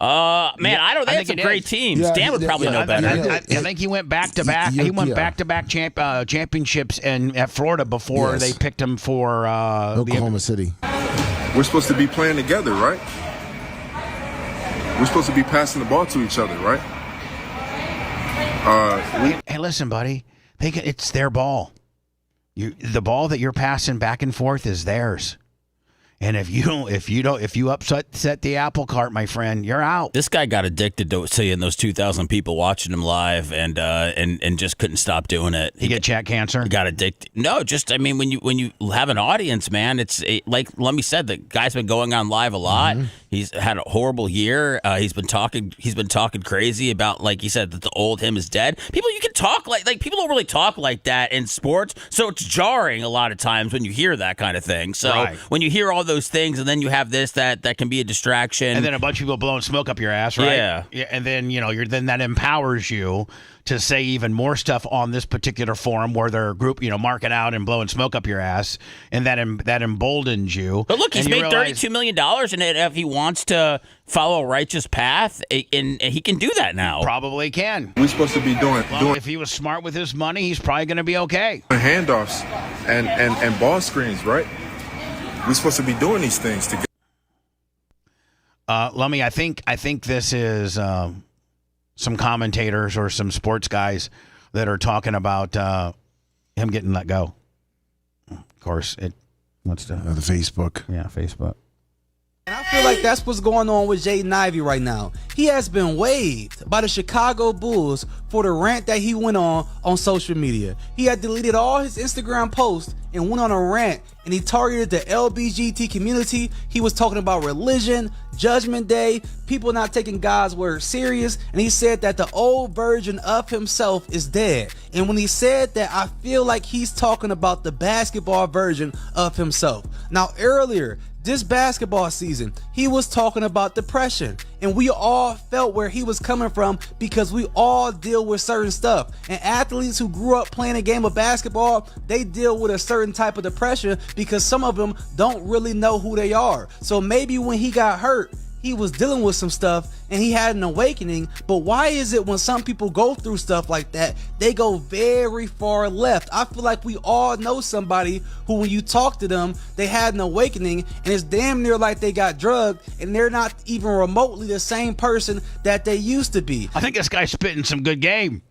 Speaker 7: Man, I don't. They had some great teams.
Speaker 3: Yeah,
Speaker 7: Dan would probably know better.
Speaker 6: I think he went back to back. He went back to back championships at Florida before they picked him for
Speaker 3: Oklahoma City.
Speaker 14: We're supposed to be playing together, right? We're supposed to be passing the ball to each other, right?
Speaker 6: Hey, listen, buddy. It's their ball. The ball that you're passing back and forth is theirs. And if you upset the apple cart, my friend, you're out.
Speaker 7: This guy got addicted to seeing those 2,000 people watching him live, and just couldn't stop doing it.
Speaker 6: He get chat cancer.
Speaker 7: He got addicted. No, just I mean, when you have an audience, man, it's like Lummy said, the guy's been going on live a lot.
Speaker 3: Mm-hmm.
Speaker 7: He's had a horrible year. He's been talking crazy about, like he said, that the old him is dead. People, you can talk like people don't really talk like that in sports, so it's jarring a lot of times when you hear that kind of thing. So when you hear all those things, and then you have this that can be a distraction,
Speaker 6: and then a bunch of people blowing smoke up your ass, right?
Speaker 7: Yeah.
Speaker 6: And then then that empowers you to say even more stuff on this particular forum where their group, marking out and blowing smoke up your ass, and that emboldens you.
Speaker 7: But look, he's made $32 million, and if he wants to follow a righteous path, and he can do that now.
Speaker 6: Probably can.
Speaker 14: We're supposed to be doing
Speaker 6: if he was smart with his money, he's probably going to be okay.
Speaker 14: handoffs and ball screens, right? We're supposed to be doing these things together.
Speaker 6: Lummy, I think this is some commentators or some sports guys that are talking about him getting let go. Of course, what's the
Speaker 3: Facebook?
Speaker 6: Yeah, Facebook.
Speaker 1: And I feel like that's what's going on with Jaden Ivey right now. He has been waived by the Chicago Bulls for the rant that he went on social media. He had deleted all his Instagram posts and went on a rant, and he targeted the LGBT community. He was talking about religion, Judgment Day, people not taking God's word serious, and he said that the old version of himself is dead. And when he said that, I feel like he's talking about the basketball version of himself. Now, earlier this basketball season, he was talking about depression, and we all felt where he was coming from because we all deal with certain stuff. And athletes who grew up playing a game of basketball, they deal with a certain type of depression because some of them don't really know who they are. So maybe when he got hurt, he was dealing with some stuff and he had an awakening. But why is it when some people go through stuff like that, they go very far left? I feel like we all know somebody who, when you talk to them, they had an awakening and it's damn near like they got drugged and they're not even remotely the same person that they used to be.
Speaker 6: I think this guy's spitting some good game.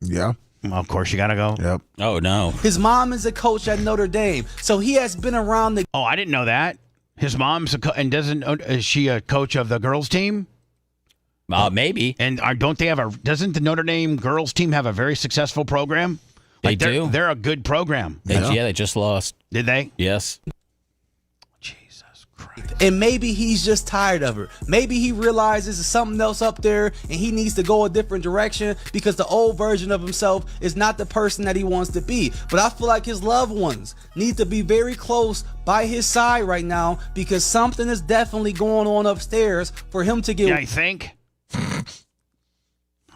Speaker 3: Yeah.
Speaker 6: Well, of course you got to go.
Speaker 3: Yep.
Speaker 7: Oh, no.
Speaker 1: His mom is a coach at Notre Dame, so he has been around the...
Speaker 6: Oh, I didn't know that. His mom's is she a coach of the girls team?
Speaker 7: Maybe.
Speaker 6: And doesn't the Notre Dame girls team have a very successful program?
Speaker 7: They do.
Speaker 6: They're a good program.
Speaker 7: They just lost.
Speaker 6: Did they?
Speaker 7: Yes.
Speaker 1: And maybe he's just tired of her. Maybe he realizes there's something else up there and he needs to go a different direction because the old version of himself is not the person that he wants to be. But I feel like his loved ones need to be very close by his side right now because something is definitely going on upstairs for him to get...
Speaker 6: Yeah, I think...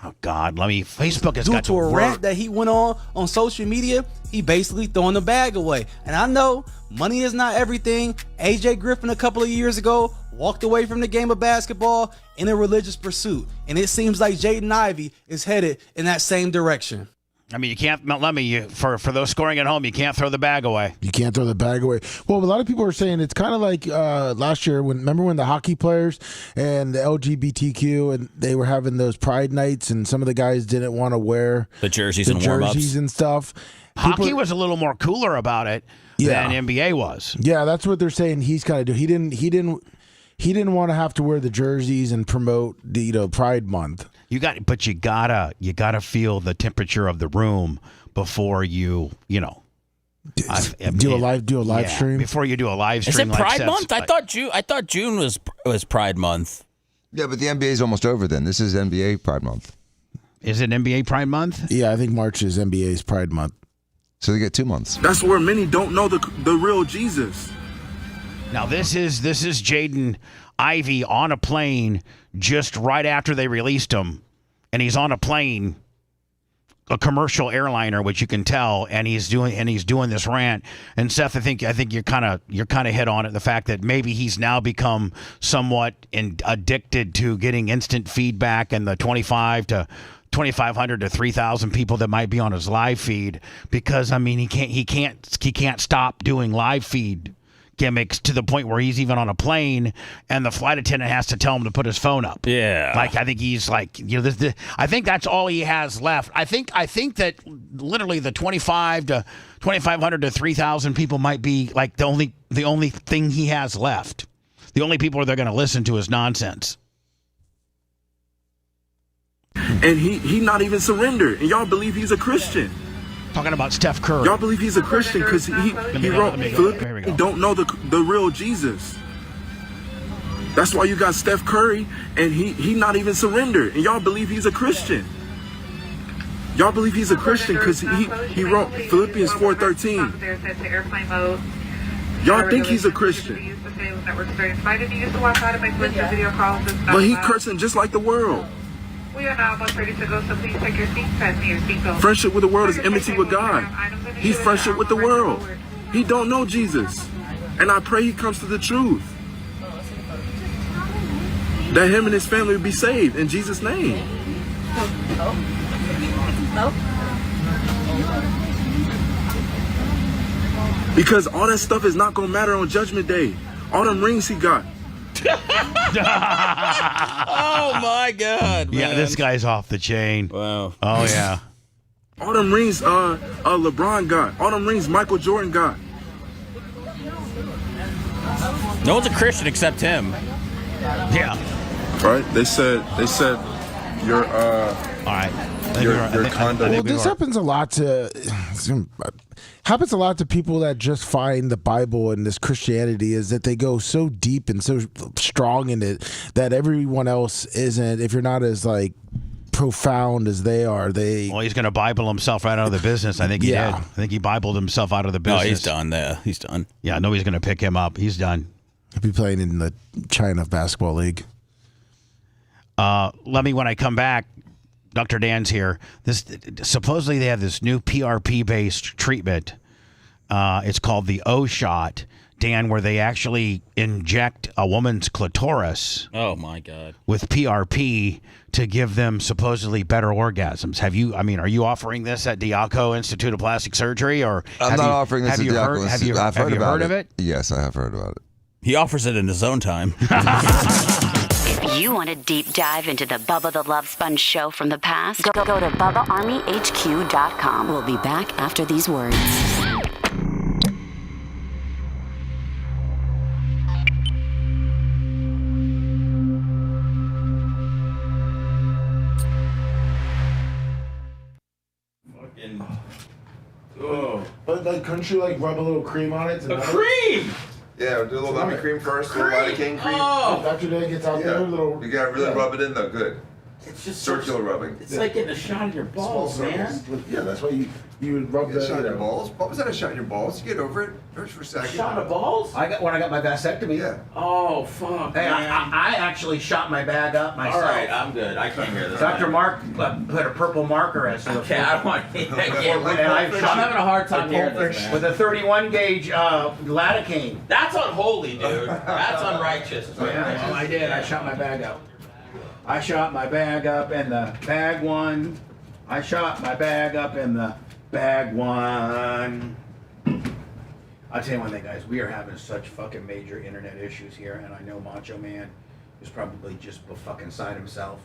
Speaker 6: Oh, God, Facebook has
Speaker 1: due
Speaker 6: got
Speaker 1: to a rant that he went on social media, he basically throwing the bag away. And I know money is not everything. AJ Griffin a couple of years ago walked away from the game of basketball in a religious pursuit. And it seems like Jaden Ivey is headed in that same direction.
Speaker 6: I mean, you can't, for those scoring at home, you can't throw the bag away.
Speaker 3: You can't throw the bag away. Well, a lot of people are saying it's kind of like last year remember when the hockey players and the LGBTQ and they were having those pride nights and some of the guys didn't want to wear
Speaker 7: the jerseys and warm-ups
Speaker 3: and stuff.
Speaker 6: Hockey was a little more cooler about it than NBA was.
Speaker 3: Yeah, that's what they're saying he's kind of doing. He didn't want to have to wear the jerseys and promote the Pride Month.
Speaker 6: You gotta feel the temperature of the room before you
Speaker 3: Do a live stream
Speaker 6: before you do a live
Speaker 7: Is
Speaker 6: stream.
Speaker 7: it Pride
Speaker 6: like
Speaker 7: Month? I thought June was Pride Month.
Speaker 9: Yeah, but the NBA is almost over then. This is NBA Pride Month.
Speaker 6: Is it NBA Pride Month?
Speaker 3: Yeah, I think March is NBA's Pride Month.
Speaker 9: So they get 2 months.
Speaker 14: That's where many don't know the real Jesus.
Speaker 6: Now this is Jaden Ivey on a plane just right after they released him, and he's on a plane, a commercial airliner, which you can tell, and he's doing this rant. And Seth, I think you're kind of hit on it, the fact that maybe he's now become somewhat addicted to getting instant feedback and the 2,500 to 3,000 people that might be on his live feed, because I mean he can't stop doing live feed gimmicks to the point where he's even on a plane and the flight attendant has to tell him to put his phone up.
Speaker 7: Yeah.
Speaker 6: Like, I think he's like, I think that's all he has left. I think that literally the 2,500 to 3,000 people might be like the only thing he has left. The only people they're going to listen to is nonsense.
Speaker 14: And he not even surrendered. And y'all believe he's a Christian.
Speaker 6: Talking about Steph Curry.
Speaker 14: Y'all believe he's a Christian because he wrote Philippians don't know the real Jesus. That's why you got Steph Curry and he not even surrendered. And y'all believe he's a Christian. Y'all believe he's a Christian because he wrote Philippians 4:13. Y'all think he's a Christian. But he cursing just like the world.
Speaker 15: We are now almost ready to go, so please take your seats, fasten your seatbelt.
Speaker 14: Friendship with the world is enmity with God. He's friendship with the world. He don't know Jesus. And I pray he comes to the truth. That him and his family will be saved in Jesus' name. Because all that stuff is not going to matter on Judgment Day. All them rings he got.
Speaker 7: Oh my God, man.
Speaker 6: Yeah, this guy's off the chain.
Speaker 7: Wow.
Speaker 6: Oh yeah.
Speaker 14: All them rings LeBron got. All them rings Michael Jordan got.
Speaker 7: No one's a Christian except him.
Speaker 6: Yeah.
Speaker 14: Right? They said your
Speaker 6: all right.
Speaker 14: Your conduct.
Speaker 3: Well, this happens a lot to people that just find the Bible and this Christianity, is that they go so deep and so strong in it that everyone else isn't. If you're not as like profound as they are,
Speaker 6: well, he's going to Bible himself right out of the business. I think he did. I think he Bibled himself out of the business.
Speaker 7: No, he's done there. He's done.
Speaker 6: Yeah, nobody's going to pick him up. He's done.
Speaker 3: He'll be playing in the China Basketball League.
Speaker 6: When I come back, Dr. Dan's here. Supposedly they have this new PRP-based treatment. It's called the O shot, Dan, where they actually inject a woman's clitoris.
Speaker 7: Oh my God!
Speaker 6: With PRP to give them supposedly better orgasms. Are you offering this at Diaco Institute of Plastic Surgery, or
Speaker 9: I'm not offering this at Diaco Institute.
Speaker 6: Have you heard of it?
Speaker 9: Yes, I have heard about it.
Speaker 7: He offers it in his own time.
Speaker 8: If you want a deep dive into the Bubba the Love Sponge show from the past, go to BubbaArmyHQ.com. We'll be back after these words.
Speaker 3: But like, couldn't you like rub a little cream on it?
Speaker 7: Cream!
Speaker 13: Yeah, do a little lemon cream first, a little lidocaine cream.
Speaker 7: Oh.
Speaker 3: Dr. Dan gets out there, little.
Speaker 13: You gotta really rub it in though, good.
Speaker 7: It's just
Speaker 13: circular rubbing.
Speaker 7: It's like getting a shot in your balls, man.
Speaker 3: Yeah, that's why you would rub the
Speaker 13: shot in your balls. What was that? A shot in your balls? You get over it. Hurts for a second.
Speaker 7: Shot in the balls?
Speaker 16: When I got my vasectomy.
Speaker 13: Yeah.
Speaker 7: Oh fuck.
Speaker 16: Hey, I actually shot my bag up myself.
Speaker 7: All right, I'm good. I can't hear this.
Speaker 16: Dr. Mark put a purple marker as to the
Speaker 7: Okay, I don't want to.
Speaker 16: I'm
Speaker 7: having a hard time hearing this, man.
Speaker 16: with a 31 gauge lidocaine.
Speaker 7: That's unholy, dude. That's unrighteous.
Speaker 16: Yeah, well, I did. I shot my bag up. I shot my bag up in the bag one. I shot my bag up in the bag one. I'll tell you one thing, guys. We are having such fucking major internet issues here, and I know Macho Man is probably just fucking beside himself.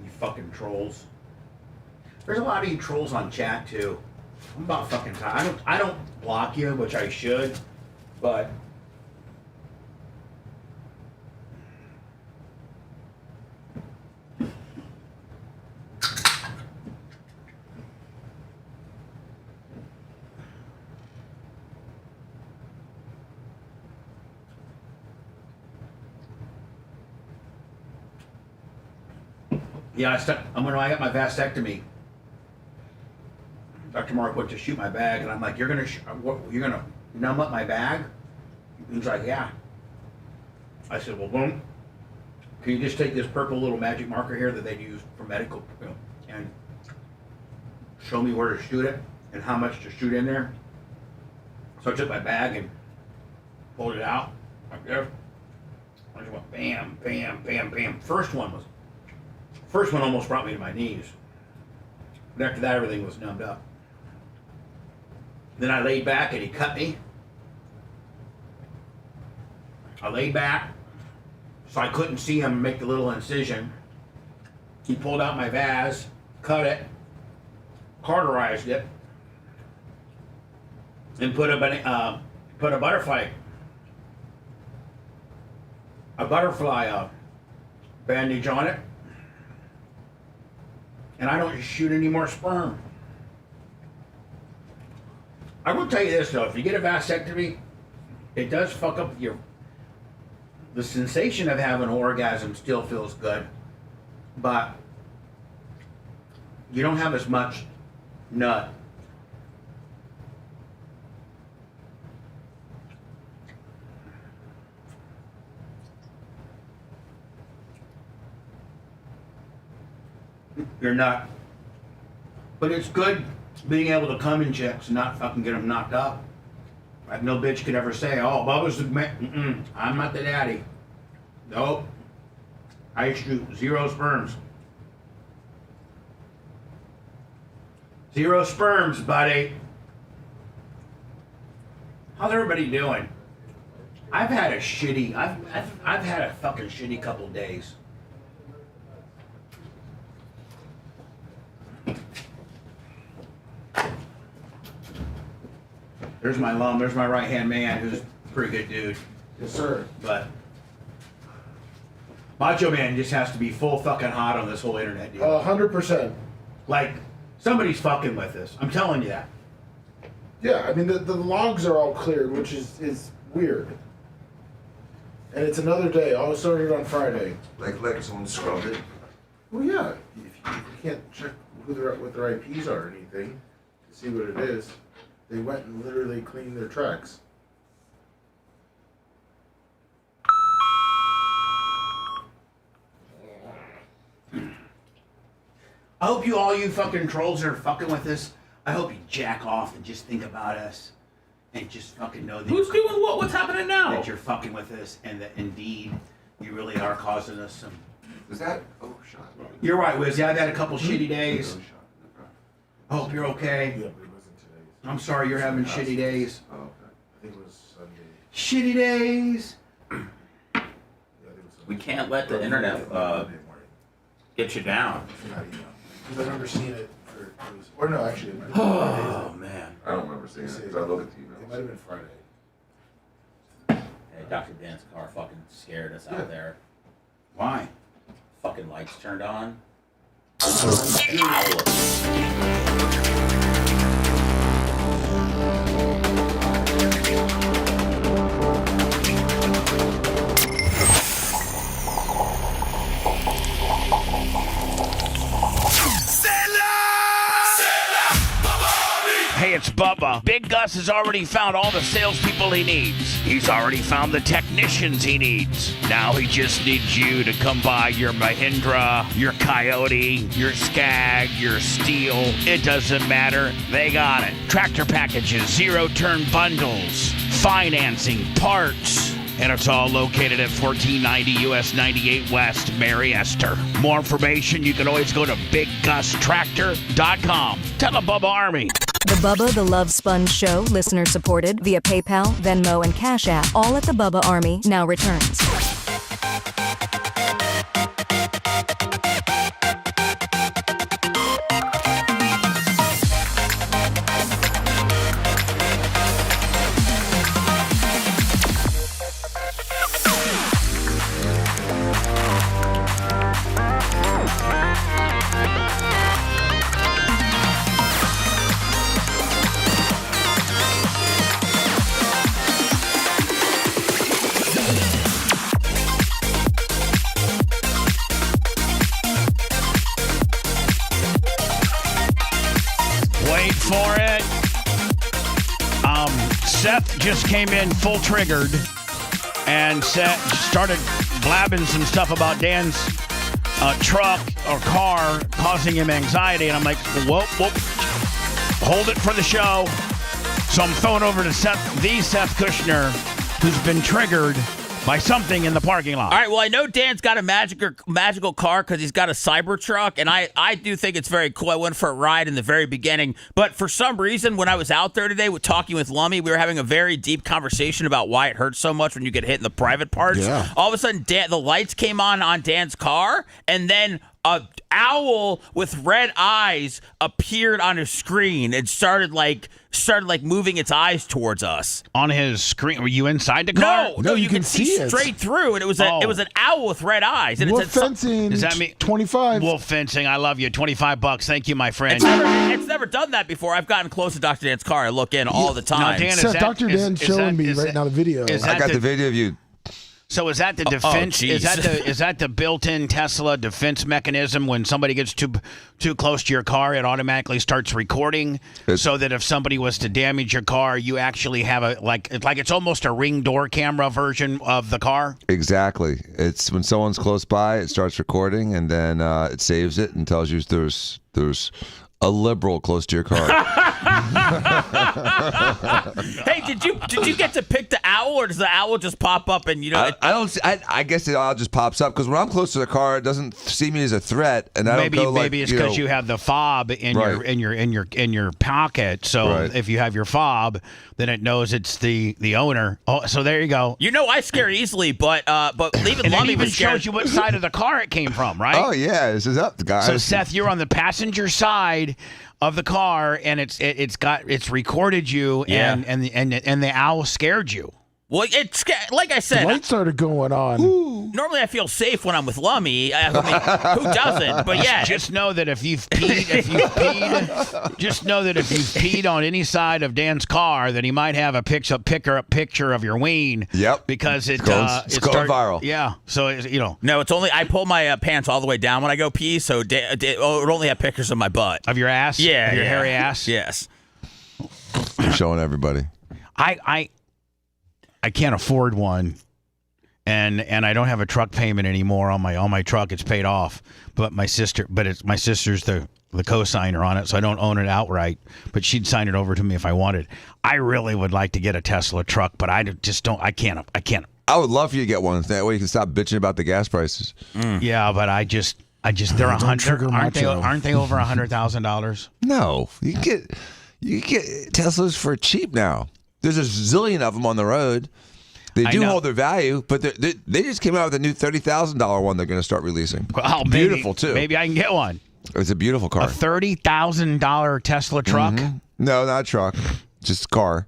Speaker 16: You fucking trolls. There's a lot of you trolls on chat too. I'm about fucking tired. I don't block you, which I should, but. Yeah, when I got my vasectomy, Dr. Mark went to shoot my bag, and I'm like, you're gonna numb up my bag? He's like, yeah. I said, well, boom. Can you just take this purple little magic marker here that they use for medical, and show me where to shoot it and how much to shoot in there? So I took my bag and pulled it out like this. I just went bam, bam, bam, bam. First one almost brought me to my knees. But after that, everything was numbed up. Then I laid back and he cut me. I laid back so I couldn't see him make the little incision. He pulled out my vase, cut it, cauterized it, and put a butterfly bandage on it. And I don't shoot any more sperm. I will tell you this though, if you get a vasectomy, it does fuck up the sensation of having an orgasm still feels good, but you don't have as much nut. You're not. But it's good being able to come in chicks and not fucking get them knocked up. Like no bitch could ever say, oh, Bubba's the man. I'm not the daddy. Nope. I shoot 0 sperms. 0 sperms, buddy. How's everybody doing? I've had a fucking shitty couple days. There's my lum. There's my right-hand man, who's a pretty good dude.
Speaker 3: Yes, sir.
Speaker 16: But Macho Man just has to be full fucking hot on this whole internet deal.
Speaker 3: 100%.
Speaker 16: Like, somebody's fucking with us. I'm telling you that.
Speaker 3: Yeah, I mean, the logs are all cleared, which is weird. And it's another day. All started on Friday.
Speaker 9: Like someone scrubbed it.
Speaker 3: Well, yeah. If you can't check what their IPs are or anything to see what it is, they went and literally cleaned their tracks.
Speaker 16: I hope all you fucking trolls that are fucking with us, I hope you jack off and just think about us and just fucking know that
Speaker 7: Who's doing what? What's happening now?
Speaker 16: that you're fucking with us and that indeed you really are causing us some.
Speaker 9: Is that? Oh, shot.
Speaker 16: You're right, Wizzy. I've had a couple shitty days. I hope you're okay.
Speaker 3: Yeah, but it wasn't today.
Speaker 16: I'm sorry you're having shitty days.
Speaker 9: Oh, okay.
Speaker 3: I think it was Sunday.
Speaker 16: Shitty days.
Speaker 3: Yeah, I think it was Sunday.
Speaker 7: We can't let the internet
Speaker 3: Monday morning.
Speaker 7: get you down.
Speaker 3: Because I remember seeing it or no, actually, it might have been
Speaker 7: Oh man.
Speaker 9: I don't remember seeing it because I look at the emails.
Speaker 3: It might have been Friday.
Speaker 7: Hey, Dr. Dan's car fucking scared us out there.
Speaker 16: Why?
Speaker 7: Fucking lights turned on.
Speaker 6: Hey, it's Bubba. Big Gus has already found all the salespeople he needs. He's already found the technicians he needs. Now he just needs you to come by your Mahindra, your Coyote, your Skag, your Steel. It doesn't matter. They got it. Tractor packages, zero-turn bundles, financing, parts. And it's all located at 1490 US 98 West, Mary Esther. More information, you can always go to BigGusTractor.com. Tell the Bubba Army.
Speaker 5: The Bubba the Love Sponge Show, listener supported via PayPal, Venmo, and Cash App, all at the Bubba Army, now returns.
Speaker 6: for it. Seth just came in full triggered and started blabbing some stuff about Dan's truck or car causing him anxiety. And I'm like, whoop. Hold it for the show. So I'm throwing over to Seth Kushner, who's been triggered by something in the parking lot.
Speaker 7: All right, well, I know Dan's got a magical car because he's got a Cybertruck, and I do think it's very cool. I went for a ride in the very beginning, but for some reason, when I was out there today talking with Lummy, we were having a very deep conversation about why it hurts so much when you get hit in the private parts. Yeah. All of a sudden, the lights came on Dan's car, and then a owl with red eyes appeared on his screen and started moving its eyes towards us.
Speaker 6: On his screen? Were you inside the car?
Speaker 7: No, you can see straight through, and it was an owl with red eyes. And
Speaker 3: Wolf fencing.
Speaker 6: Does that mean
Speaker 3: 25?
Speaker 6: Wolf fencing. I love you. $25. Thank you, my friend.
Speaker 7: It's never done that before. I've gotten close to Dr. Dan's car. I look in all the time.
Speaker 6: Now, Dan,
Speaker 3: Dr. Dan's showing me right now the video.
Speaker 9: I got the video of you.
Speaker 6: So is that the defense? Is that the built-in Tesla defense mechanism? When somebody gets too close to your car, it automatically starts recording, so that if somebody was to damage your car, you actually have it's almost a Ring door camera version of the car.
Speaker 9: Exactly. It's when someone's close by, it starts recording, and then it saves it and tells you there's a liberal close to your car.
Speaker 7: Hey, did you get to pick the owl, or does the owl just pop up and you know?
Speaker 9: I guess the owl just pops up because when I'm close to the car, it doesn't see me as a threat, and
Speaker 6: maybe it's because you have the fob in your pocket. So if you have your fob, then it knows it's the owner. Oh, so there you go.
Speaker 7: You know, I scare easily, but leaving
Speaker 6: and
Speaker 7: Lummy
Speaker 6: it even shows you what side of the car it came from, right?
Speaker 9: Oh yeah, this is up, guys.
Speaker 6: So Seth, you're on the passenger side of the car, and it's recorded you, and the owl scared you.
Speaker 7: Well, it's like I said,
Speaker 3: the lights started going on.
Speaker 7: Normally, I feel safe when I'm with Lummy. I mean, who doesn't? But yeah,
Speaker 6: just know that if you've peed on any side of Dan's car, that he might have a picture of your ween.
Speaker 9: Yep.
Speaker 6: Because it's
Speaker 9: going viral.
Speaker 6: Yeah. So
Speaker 7: No, it's only I pull my pants all the way down when I go pee, so it only have pictures of my butt,
Speaker 6: of your ass.
Speaker 7: Yeah,
Speaker 6: of your hairy ass.
Speaker 7: Yes.
Speaker 9: You're showing everybody.
Speaker 6: I can't afford one, and I don't have a truck payment anymore on my truck. It's paid off, but my sister's the co-signer on it, so I don't own it outright. But she'd sign it over to me if I wanted. I really would like to get a Tesla truck, but I just don't. I can't.
Speaker 9: I would love for you to get one. That way you can stop bitching about the gas prices.
Speaker 6: Yeah, but I just they're $100. Aren't they over $100,000?
Speaker 9: No, you can get Teslas for cheap now. There's a zillion of them on the road. They do hold their value, but they just came out with a new $30,000 one they're going to start releasing.
Speaker 6: Well,
Speaker 9: beautiful, too.
Speaker 6: Maybe I can get one.
Speaker 9: It's a beautiful car.
Speaker 6: A $30,000 Tesla truck?
Speaker 9: Mm-hmm. No, not a truck. Just a car.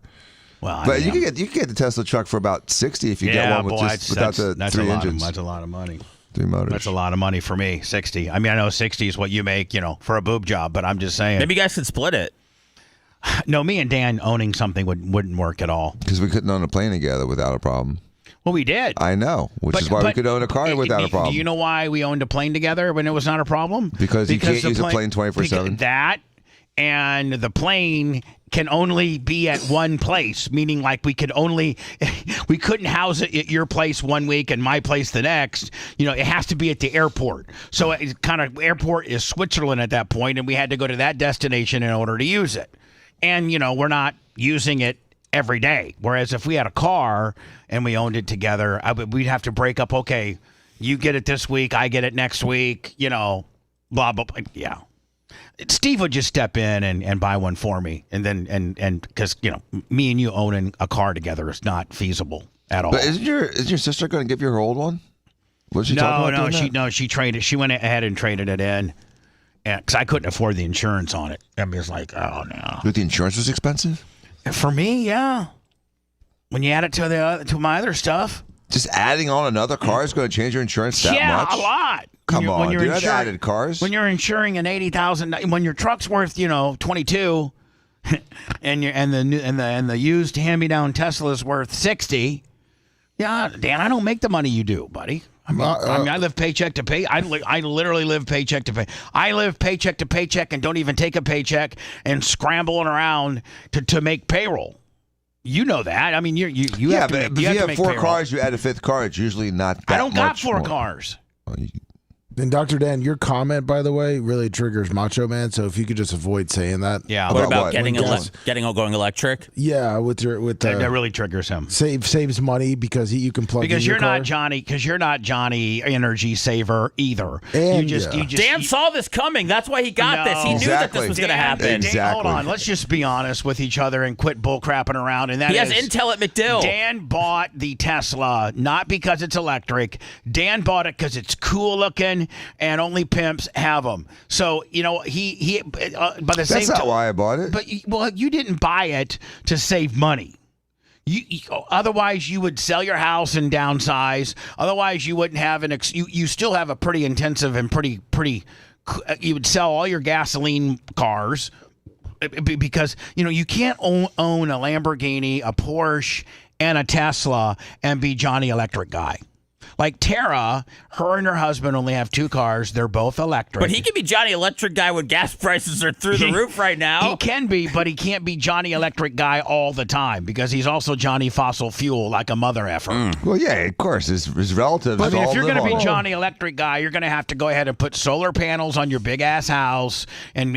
Speaker 6: Well,
Speaker 9: but you can get the Tesla truck for about $60 if you get one without the three engines.
Speaker 6: That's a lot of money.
Speaker 9: 3 motors.
Speaker 6: That's a lot of money for me. 60. I mean, I know 60 is what you make, for a boob job, but I'm just saying.
Speaker 7: Maybe you guys could split it.
Speaker 6: No, me and Dan owning something wouldn't work at all.
Speaker 9: Because we couldn't own a plane together without a problem.
Speaker 6: Well, we did.
Speaker 9: I know, which is why we could own a car without a problem.
Speaker 6: Do you know why we owned a plane together when it was not a problem?
Speaker 9: Because you can't use a plane 24/7.
Speaker 6: That, and the plane can only be at one place, meaning like we couldn't house it at your place one week and my place the next. It has to be at the airport. So it kind of airport is Switzerland at that point, and we had to go to that destination in order to use it. And, we're not using it every day. Whereas if we had a car and we owned it together, we'd have to break up. Okay, you get it this week, I get it next week, blah, blah, blah. Yeah. Steve would just step in and buy one for me. And then, because, me and you owning a car together is not feasible at all.
Speaker 9: But is your sister going to give you her old one? Was she talking about doing that?
Speaker 6: She traded. She went ahead and traded it in. Because I couldn't afford the insurance on it. I was like, oh, no.
Speaker 9: But the insurance was expensive?
Speaker 6: For me, yeah. When you add it to my other stuff.
Speaker 9: Just adding on another car is going to change your insurance that much?
Speaker 6: Yeah, a lot.
Speaker 9: Come on, do you have added cars?
Speaker 6: When you're insuring an $80,000, when your truck's worth, 22, and the used hand-me-down Tesla is worth 60. Yeah, Dan, I don't make the money you do, buddy. I mean, I live paycheck to pay. I literally live paycheck to pay. I live paycheck to paycheck and don't even take a paycheck and scrambling around to make payroll. You know that. I mean, you have to make,
Speaker 9: but if you have 4
Speaker 6: payroll.
Speaker 9: cars, you add a 5th car. It's usually not that much.
Speaker 6: I don't got 4
Speaker 9: more.
Speaker 6: cars.
Speaker 3: And Dr. Dan, your comment, by the way, really triggers Macho Man. So if you could just avoid saying that.
Speaker 6: Yeah.
Speaker 7: What about getting going electric?
Speaker 3: Yeah,
Speaker 6: that really triggers him.
Speaker 3: Saves money because you can plug.
Speaker 6: Because
Speaker 3: in your car.
Speaker 6: you're not Johnny Energy Saver either.
Speaker 3: And
Speaker 7: Dan saw this coming. That's why he got this. He knew that this was going to happen.
Speaker 6: Dan, hold on. Let's just be honest with each other and quit bull crapping around. And that
Speaker 7: he has intel at McDill.
Speaker 6: Dan bought the Tesla not because it's electric. Dan bought it because it's cool looking. And only pimps have them. So, he by the same time.
Speaker 9: That's not why I bought it.
Speaker 6: But, you didn't buy it to save money. Otherwise, you would sell your house and downsize. Otherwise, you wouldn't have you still have a pretty intensive and pretty, you would sell all your gasoline cars because, you can't own a Lamborghini, a Porsche, and a Tesla and be Johnny Electric Guy. Like Tara, her and her husband only have 2 cars. They're both electric.
Speaker 7: But he can be Johnny Electric Guy when gas prices are through the roof right now.
Speaker 6: He can be, but he can't be Johnny Electric Guy all the time because he's also Johnny Fossil Fuel like a mother effer.
Speaker 9: Well, yeah, of course. His relatives.
Speaker 6: But if you're
Speaker 9: going to
Speaker 6: be Johnny Electric Guy, you're going to have to go ahead and put solar panels on your big ass house and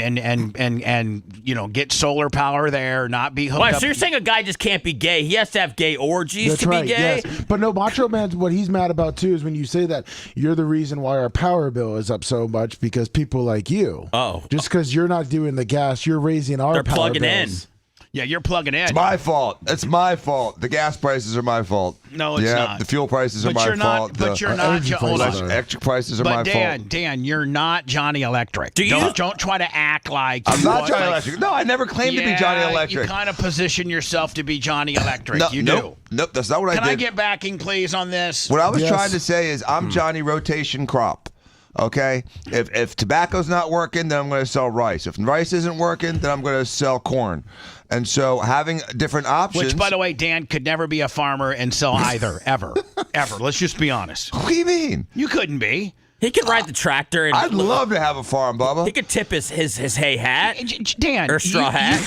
Speaker 6: get solar power there, not be hooked up.
Speaker 7: So you're saying a guy just can't be gay? He has to have gay orgies
Speaker 3: That's
Speaker 7: to
Speaker 3: right,
Speaker 7: be gay?
Speaker 3: Yes. But no, Macho Man's what he's mad about too is when you say that you're the reason why our power bill is up so much because people like you.
Speaker 7: Oh.
Speaker 3: Just because you're not doing the gas, you're raising our power
Speaker 7: plugging
Speaker 3: bills.
Speaker 7: in.
Speaker 6: Yeah, you're plugging in.
Speaker 9: It's my fault. It's my fault. The gas prices are my fault.
Speaker 6: No, it's not.
Speaker 9: The fuel prices are my fault.
Speaker 6: But you're not.
Speaker 9: Electric prices are my fault.
Speaker 6: Dan, you're not Johnny Electric. Don't try to act like
Speaker 9: I'm not Johnny Electric. No, I never claimed to be Johnny Electric.
Speaker 6: You kind of position yourself to be Johnny Electric.
Speaker 9: Nope, that's not what I did.
Speaker 6: Can I get backing, please, on this?
Speaker 9: What I was trying to say is I'm Johnny Rotation Crop. Okay, if tobacco's not working, then I'm going to sell rice. If rice isn't working, then I'm going to sell corn. And so having different options.
Speaker 6: Which, by the way, Dan could never be a farmer and sell either, ever. Let's just be honest.
Speaker 9: What do you mean?
Speaker 6: You couldn't be.
Speaker 7: He could ride the tractor. And
Speaker 9: I'd love to have a farm, Bubba.
Speaker 7: He could tip his hay hat,
Speaker 6: Dan,
Speaker 7: or straw hat.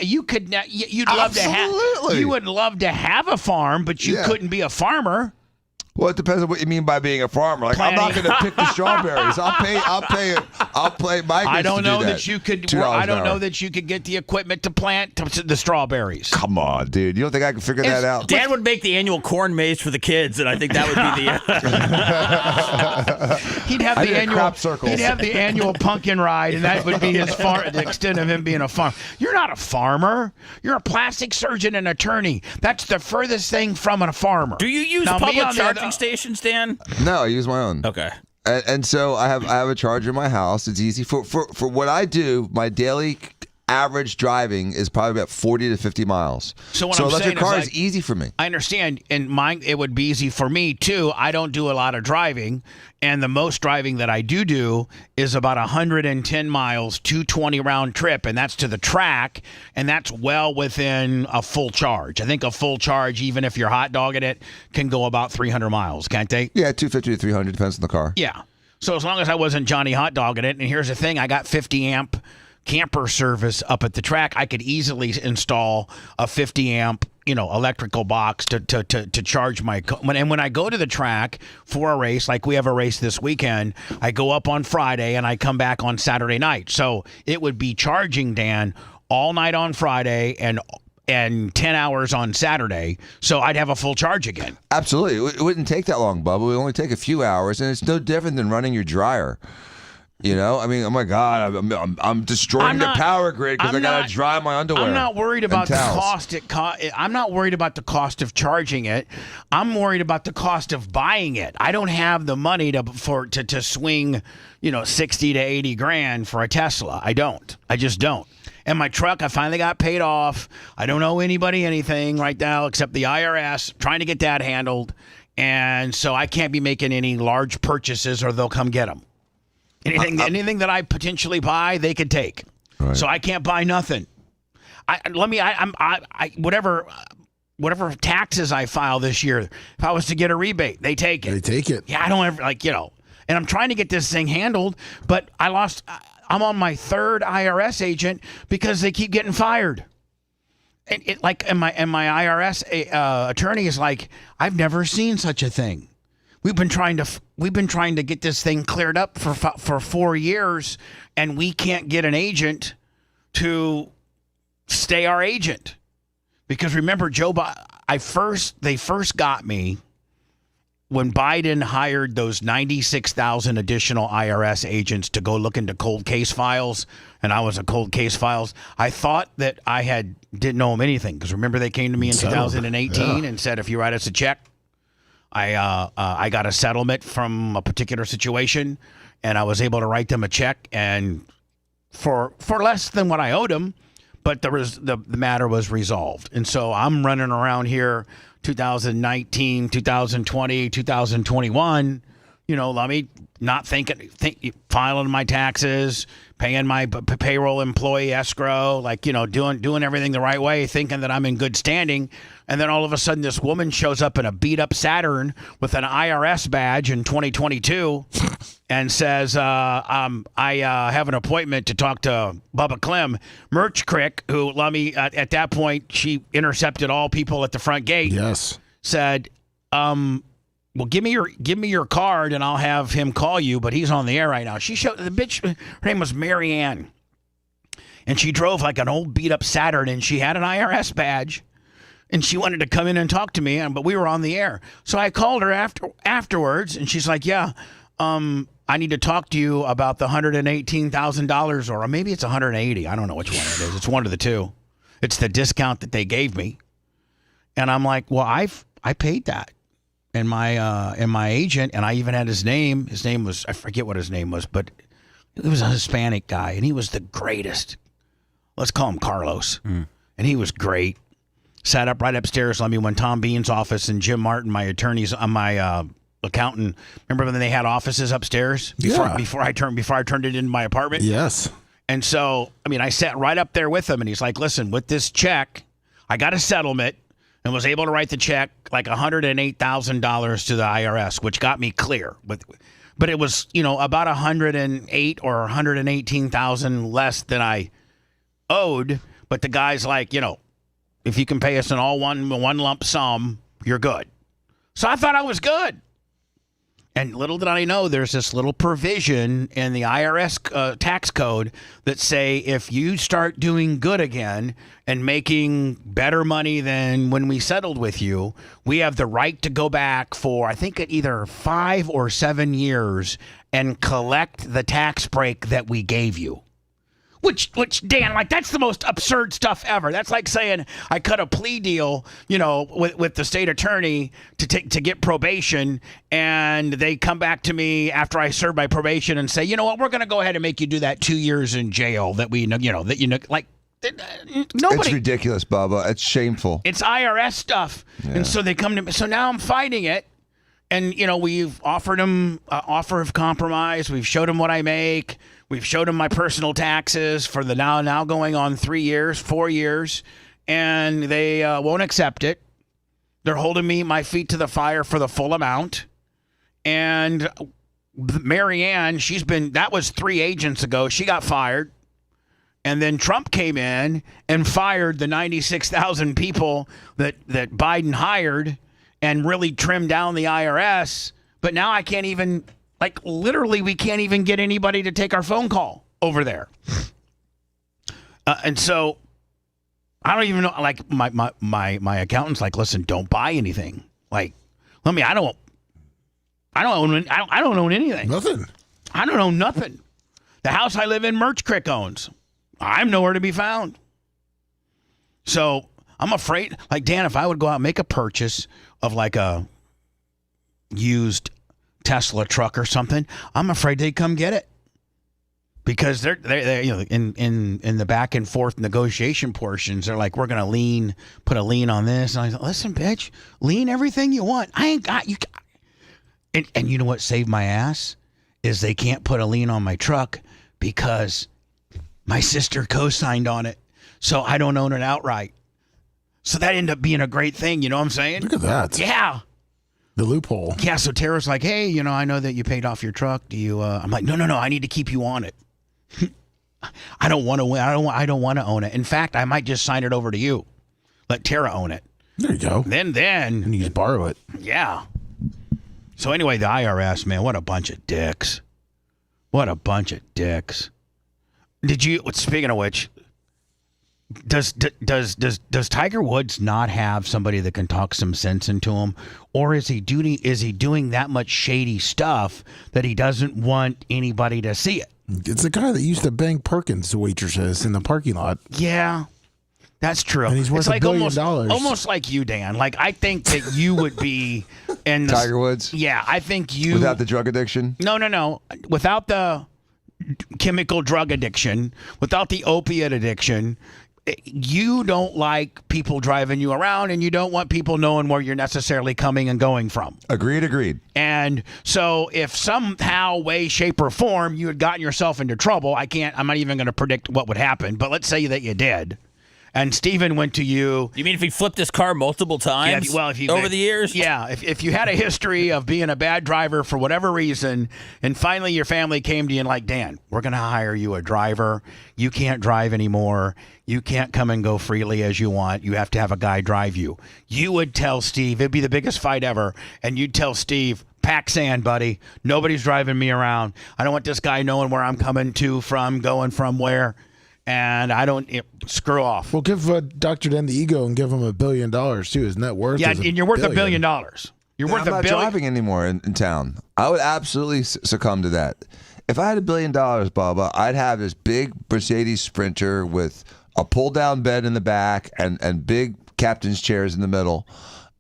Speaker 6: You could never. You'd love to have. You would love to have a farm, but you couldn't be a farmer.
Speaker 9: Well, it depends on what you mean by being a farmer. Like, I'm not going to pick the strawberries. I'll pay my kids
Speaker 6: I don't
Speaker 9: to
Speaker 6: know
Speaker 9: do
Speaker 6: that you could. I don't know that you could get the equipment to plant the strawberries.
Speaker 9: Come on, dude. You don't think I can figure that out?
Speaker 7: Dan would make the annual corn maze for the kids, and I think that would be the.
Speaker 6: He'd have the annual crop circles. He'd have the annual pumpkin ride, and that would be his farm. The extent of him being a farmer. You're not a farmer. You're a plastic surgeon and attorney. That's the furthest thing from a farmer.
Speaker 7: Do you use public charging stations, Dan?
Speaker 9: No, I use my own.
Speaker 7: Okay.
Speaker 9: And so I have a charger in my house. It's easy for what I do. My daily average driving is probably about 40 to 50 miles.
Speaker 6: So
Speaker 9: electric car is easy for me.
Speaker 6: I understand, and mine it would be easy for me too. I don't do a lot of driving, and the most driving that I do is about 110 miles, 220 round trip, and that's to the track, and that's well within a full charge. I think a full charge, even if you're hot dogging it, can go about 300 miles, can't they?
Speaker 9: Yeah, 250 to 300 depends on the car.
Speaker 6: Yeah. So as long as I wasn't Johnny hot dogging it, and here's the thing, I got 50 amp camper service up at the track. I could easily install a 50 amp, electrical box to charge my and when I go to the track for a race, like we have a race this weekend, I go up on Friday and I come back on Saturday night. So it would be charging, Dan, all night on Friday and 10 hours on Saturday, so I'd have a full charge again.
Speaker 9: Absolutely. It wouldn't take that long, Bubba. It would only take a few hours, and it's no different than running your dryer. I mean, oh my God, I'm destroying the power grid because I got to dry my underwear.
Speaker 6: I'm not worried about the cost. I'm not worried about the cost of charging it. I'm worried about the cost of buying it. I don't have the money to swing, 60 to 80 grand for a Tesla. I don't. I just don't. And my truck, I finally got paid off. I don't owe anybody anything right now except the IRS. Trying to get that handled, and so I can't be making any large purchases, or they'll come get them. Anything that I potentially buy, they could take. Right. So I can't buy nothing. Whatever. whatever taxes I file this year. If I was to get a rebate, they take it.
Speaker 3: They take it.
Speaker 6: Yeah, I don't ever and I'm trying to get this thing handled, but I'm on my third IRS agent because they keep getting fired. And my IRS attorney is like, I've never seen such a thing. We've been trying to get this thing cleared up for 4 years, and we can't get an agent to stay our agent. Because remember, they first got me when Biden hired those 96,000 additional IRS agents to go look into cold case files, and I was a cold case files. I thought that didn't know them anything, because remember they came to me in 2018 and said, if you write us a check, I got a settlement from a particular situation, and I was able to write them a check, and for less than what I owed them, but the matter was resolved. And so I'm running around here 2019, 2020, 2021, let me not filing my taxes, paying my payroll employee escrow, doing everything the right way, thinking that I'm in good standing. And then all of a sudden this woman shows up in a beat up Saturn with an IRS badge in 2022 and says, I have an appointment to talk to Bubba Clem, Merch Crick, who, at that point, she intercepted all people at the front gate.
Speaker 3: Yes.
Speaker 6: Said, well, give me your card and I'll have him call you, but he's on the air right now. She showed the bitch, her name was Mary Ann, and she drove like an old beat up Saturn, and she had an IRS badge, and she wanted to come in and talk to me, but we were on the air. So I called her afterwards, and she's like, yeah, I need to talk to you about the $118,000, or maybe it's $180. I don't know which one it is. It's one of the two. It's the discount that they gave me. And I'm like, well, I paid that. And my agent, and I even had his name. His name was, I forget what his name was, but he was a Hispanic guy, and he was the greatest. Let's call him Carlos. And he was great. Sat up right upstairs. When Tom Bean's office and Jim Martin, my attorneys, my accountant. Remember when they had offices upstairs before I turned it into my apartment?
Speaker 3: Yes.
Speaker 6: And so, I sat right up there with him, and he's like, listen, with this check, I got a settlement and was able to write the check like $108,000 to the IRS, which got me clear. But it was, about $108,000 or $118,000 less than I owed. But the guy's like, if you can pay us in all one lump sum, you're good. So I thought I was good. And little did I know, there's this little provision in the IRS tax code that say if you start doing good again and making better money than when we settled with you, we have the right to go back for, I think, either 5 or 7 years and collect the tax break that we gave you. Which Dan, that's the most absurd stuff ever. That's like saying I cut a plea deal, with the state attorney to get probation, and they come back to me after I serve my probation and say, you know what, we're going to go ahead and make you do that 2 years in jail. Nobody.
Speaker 9: It's ridiculous, Bubba. It's shameful.
Speaker 6: It's IRS stuff, and so they come to me. So now I'm fighting it. And, we've offered them an offer of compromise. We've showed them what I make. We've showed them my personal taxes for the now going on 4 years, and they won't accept it. They're holding my feet to the fire for the full amount. And Mary Ann, that was 3 agents ago. She got fired. And then Trump came in and fired the 96,000 people that Biden hired and really trimmed down the IRS. But now I can't even, literally, we can't even get anybody to take our phone call over there. And so I don't even know, my accountant's like, listen, don't buy anything. I don't own anything.
Speaker 3: Nothing.
Speaker 6: I don't own nothing. The house I live in, Merch Crick owns. I'm nowhere to be found. So I'm afraid, Dan, if I would go out and make a purchase of a used Tesla truck or something, I'm afraid they'd come get it, because they're in the back and forth negotiation portions, they're like, we're gonna put a lien on this, and I said, listen, bitch, lien everything you want. I ain't got you. And you know what saved my ass is they can't put a lien on my truck because my sister co-signed on it, so I don't own it outright. So that ended up being a great thing. You know what I'm saying?
Speaker 3: Look at that.
Speaker 6: Yeah.
Speaker 3: The loophole.
Speaker 6: Yeah. So Tara's like, hey, I know that you paid off your truck. Do you? I'm like, no. I need to keep you on it. I don't want to. I don't want to own it. In fact, I might just sign it over to you. Let Tara own it.
Speaker 3: There you go.
Speaker 6: Then
Speaker 3: and you just borrow it.
Speaker 6: Yeah. So anyway, the IRS, man, what a bunch of dicks. What a bunch of dicks. Did you? Speaking of which, does Tiger Woods not have somebody that can talk some sense into him, or is he doing that much shady stuff that he doesn't want anybody to see it?
Speaker 3: It's the guy that used to bang Perkins waitresses in the parking lot.
Speaker 6: Yeah. That's true.
Speaker 3: And he's worth
Speaker 6: it's like
Speaker 3: $1 billion.
Speaker 6: almost like you, Dan. Like, I think that you would be in the,
Speaker 9: Tiger Woods?
Speaker 6: Yeah, I think you
Speaker 9: Without the drug addiction?
Speaker 6: No. Without the chemical drug addiction, without the opiate addiction, you don't like people driving you around, and you don't want people knowing where you're necessarily coming and going from.
Speaker 9: Agreed.
Speaker 6: And so if somehow, way, shape, or form you had gotten yourself into trouble, I'm not even going to predict what would happen, but let's say that you did. And Steven went to you.
Speaker 7: You mean if he flipped his car multiple times over the years?
Speaker 6: Yeah. If you had a history of being a bad driver for whatever reason, and finally your family came to you and like, Dan, we're going to hire you a driver. You can't drive anymore. You can't come and go freely as you want. You have to have a guy drive you. You would tell Steve, it'd be the biggest fight ever, and you'd tell Steve, pack sand, buddy. Nobody's driving me around. I don't want this guy knowing where I'm coming to from, going from where. And I don't screw off.
Speaker 3: Well, give Dr. Dan the ego and give him $1 billion too. His net worth.
Speaker 6: Yeah,
Speaker 3: is
Speaker 6: and you're worth $1 billion. You're worth
Speaker 9: I'm not driving anymore in town. I would absolutely succumb to that. If I had $1 billion, Bubba, I'd have this big Mercedes Sprinter with a pull-down bed in the back and big captain's chairs in the middle.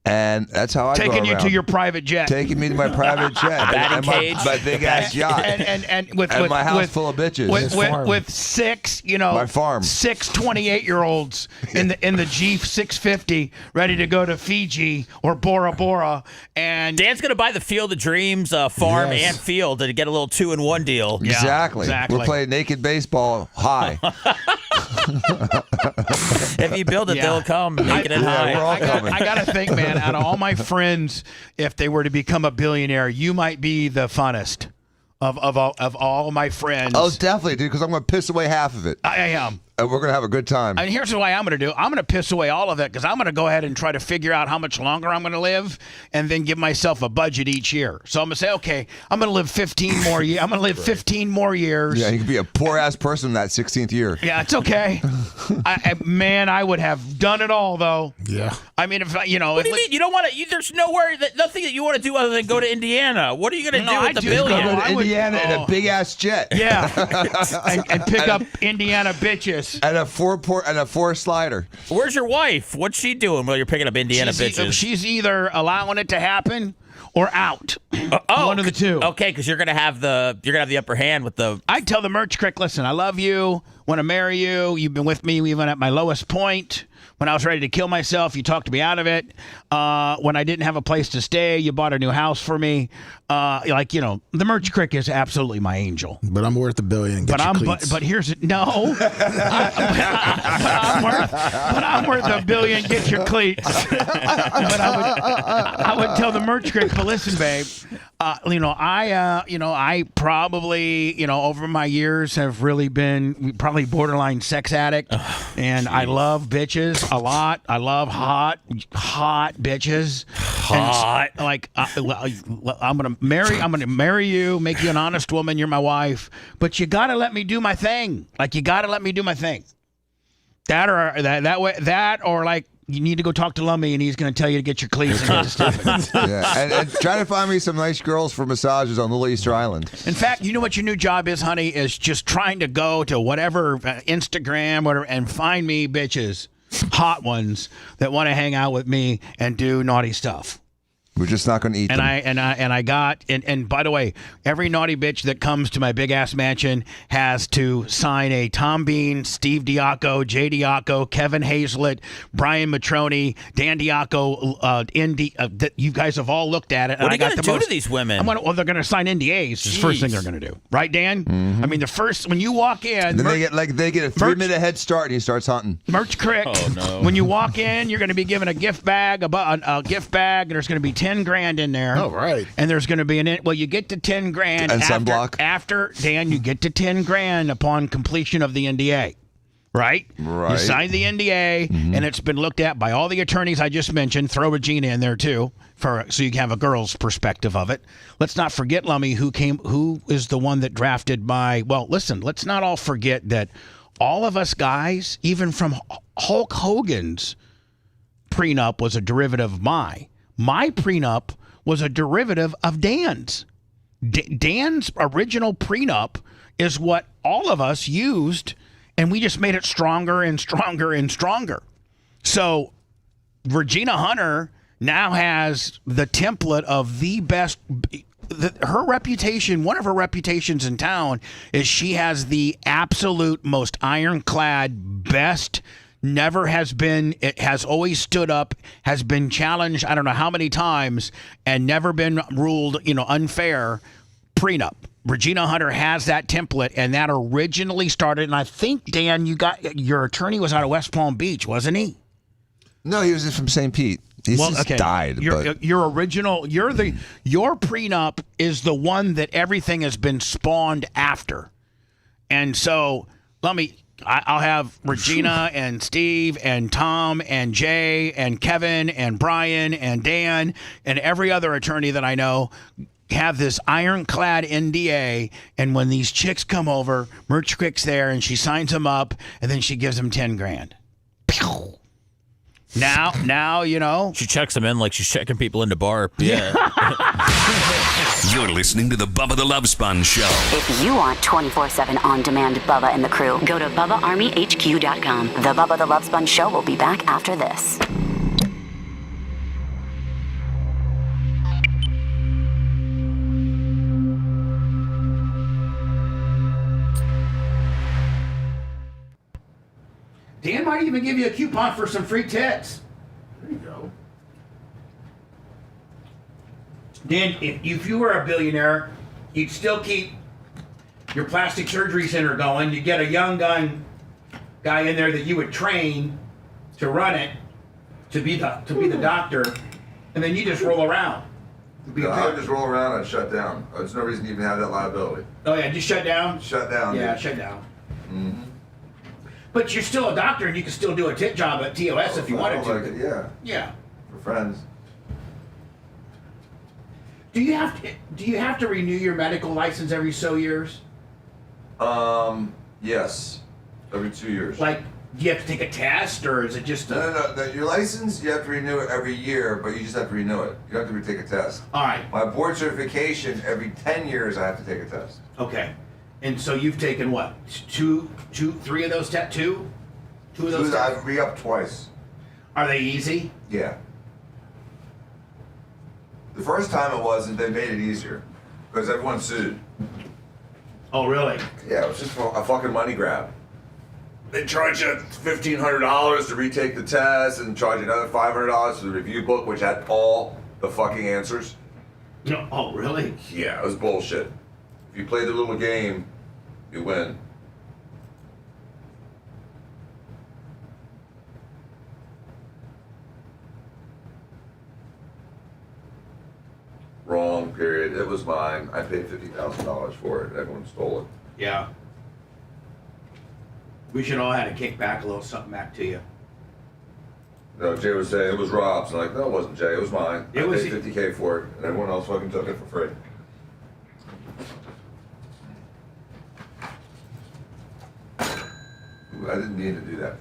Speaker 9: And that's how I go
Speaker 6: taking you
Speaker 9: around.
Speaker 6: to your private jet.
Speaker 9: Taking me to my private jet. and my big ass yacht.
Speaker 6: And with
Speaker 9: my house full of bitches.
Speaker 6: With six,
Speaker 9: my farm.
Speaker 6: 6 28-year-olds in the Jeep 650 ready to go to Fiji or Bora Bora. And
Speaker 7: Dan's going to buy the Field of Dreams farm and field to get a little 2-in-1 deal.
Speaker 9: Exactly. We're playing naked baseball high.
Speaker 7: If you build it, they'll come naked and high.
Speaker 9: We're all coming.
Speaker 6: I got to think, man, out of all my friends, if they were to become a billionaire, you might be the funnest of all my friends.
Speaker 9: Oh, definitely, dude, because I'm going to piss away half of it.
Speaker 6: I am.
Speaker 9: And we're going to have a good time.
Speaker 6: And here's what I'm going to do. I'm going to piss away all of it because I'm going to go ahead and try to figure out how much longer I'm going to live and then give myself a budget each year. So I'm going to say, okay, I'm going to live 15 more years. I'm going to live 15 more years.
Speaker 9: Yeah, you could be a poor-ass person in that 16th year.
Speaker 6: Yeah, it's okay. I would have done it all, though.
Speaker 3: Yeah.
Speaker 6: I mean, if
Speaker 7: What do you mean? You don't want to? There's nothing that you want to do other than go to Indiana. What are you going to do with the billion?
Speaker 9: Go to Indiana in a big-ass jet.
Speaker 6: Yeah. and pick up Indiana bitches.
Speaker 9: And a four slider.
Speaker 7: Where's your wife? What's she doing while you're picking up Indiana bitches?
Speaker 6: She's either allowing it to happen or out. One of the two.
Speaker 7: Okay, because you're gonna have the upper hand with the.
Speaker 6: I tell the merch crick, listen, I love you. Want to marry you. You've been with me even at my lowest point. When I was ready to kill myself, you talked me out of it. When I didn't have a place to stay, you bought a new house for me. The merch crick is absolutely my angel.
Speaker 3: But I'm worth $1 billion.
Speaker 6: But here's it. No. but I'm worth $1 billion. Get your cleats. But I would tell the merch crick, but listen, babe. I probably, over my years have really been probably borderline sex addict, and I love bitches a lot. I love hot bitches.
Speaker 7: Hot.
Speaker 6: I'm gonna marry you, make you an honest woman. You're my wife, but you gotta let me do my thing. You gotta let me do my thing. You need to go talk to Lummy, and he's going to tell you to get your cleats and get to Stephen.
Speaker 9: Yeah, and try to find me some nice girls for massages on Little Easter Island.
Speaker 6: In fact, you know what your new job is, honey? Is just trying to go to whatever Instagram, whatever, and find me bitches, hot ones that want to hang out with me and do naughty stuff.
Speaker 9: We're just not going to eat them.
Speaker 6: And by the way, every naughty bitch that comes to my big ass mansion has to sign a Tom Bean, Steve Diaco, Jay Diaco, Kevin Hazlett, Brian Matroni, Dan Diaco, that you guys have all looked at it.
Speaker 7: What are you going to do to these women?
Speaker 6: They're going to sign NDAs. Is the first thing they're going to do, right, Dan? I mean, the first when you walk in,
Speaker 9: then they get a 3-minute head start, and he starts hunting.
Speaker 6: Merch Crick.
Speaker 7: Oh no!
Speaker 6: When you walk in, you're going to be given a gift bag, a gift bag, and there's going to be $10,000 in there.
Speaker 3: Oh, right.
Speaker 6: And there's going to be you get to $10,000
Speaker 9: and sunblock.
Speaker 6: After Dan, you get to $10,000 upon completion of the NDA. Right?
Speaker 9: Right.
Speaker 6: You sign the NDA, and it's been looked at by all the attorneys I just mentioned. Throw Regina in there too, so you can have a girl's perspective of it. Let's not forget, Lummy, who is the one that drafted my. Well, listen, let's not all forget that all of us guys, even from Hulk Hogan's prenup, was a derivative of my prenup was a derivative of Dan's. Dan's original prenup is what all of us used, and we just made it stronger and stronger and stronger. So Regina Hunter now has the template of the best. Her reputation, one of her reputations in town, is she has the absolute most ironclad best. Never has been, it has always stood up, has been challenged, I don't know how many times, and never been ruled, unfair prenup. Regina Hunter has that template, and that originally started, and I think, Dan, your attorney was out of West Palm Beach, wasn't he?
Speaker 9: No, he was from St. Pete. He's died.
Speaker 6: Your prenup is the one that everything has been spawned after. And so, I'll have Regina and Steve and Tom and Jay and Kevin and Brian and Dan and every other attorney that I know have this ironclad NDA. And when these chicks come over, Merch Crick's there and she signs them up and then she gives them $10,000. Pew! Now,
Speaker 7: She checks them in like she's checking people into bar. Yeah.
Speaker 19: You're listening to the Bubba the Love Sponge Show.
Speaker 8: If you want 24/7 on-demand Bubba and the crew, go to BubbaArmyHQ.com. The Bubba the Love Sponge Show will be back after this.
Speaker 6: Dan might even give you a coupon for some free tits.
Speaker 3: There you go.
Speaker 6: Dan, if you were a billionaire, you'd still keep your plastic surgery center going. You'd get a young gun guy in there that you would train to run it, to be the doctor, and then you just roll around.
Speaker 9: I would just roll around and shut down. There's no reason to even have that liability.
Speaker 6: Oh yeah, just shut down?
Speaker 9: Shut down.
Speaker 6: Yeah,
Speaker 9: dude.
Speaker 6: shut down.
Speaker 9: Mm-hmm.
Speaker 6: But you're still a doctor, and you can still do a tit job at TOS if you wanted to.
Speaker 9: Like it, yeah.
Speaker 6: Yeah.
Speaker 9: For friends.
Speaker 6: Do you have to renew your medical license every so years?
Speaker 9: Yes. Every 2 years.
Speaker 6: Like, do you have to take a test, or is it just
Speaker 9: No. Your license, you have to renew it every year, but you just have to renew it. You don't have to retake a test.
Speaker 6: All right.
Speaker 9: My board certification, every 10 years, I have to take a test.
Speaker 6: Okay. And so you've taken what? Three of those tests? Two of those tests?
Speaker 9: I've re-upped twice.
Speaker 6: Are they easy?
Speaker 9: Yeah. The first time it wasn't, they made it easier. Because everyone sued.
Speaker 6: Oh, really?
Speaker 9: Yeah, it was just a fucking money grab. They charge you $1,500 to retake the test and charge you another $500 for the review book, which had all the fucking answers.
Speaker 6: No. Oh, really?
Speaker 9: Yeah, it was bullshit. If you play the little game, you win. Wrong, period. It was mine. I paid $50,000 for it. Everyone stole it.
Speaker 6: Yeah. We should all had to kick back a little something back to you.
Speaker 9: No, Jay was saying it was Rob's. I'm like, no, it wasn't Jay. It was mine. I
Speaker 6: was
Speaker 9: paid $50K for it, and everyone else fucking took it for free. Ooh, I didn't mean to do that.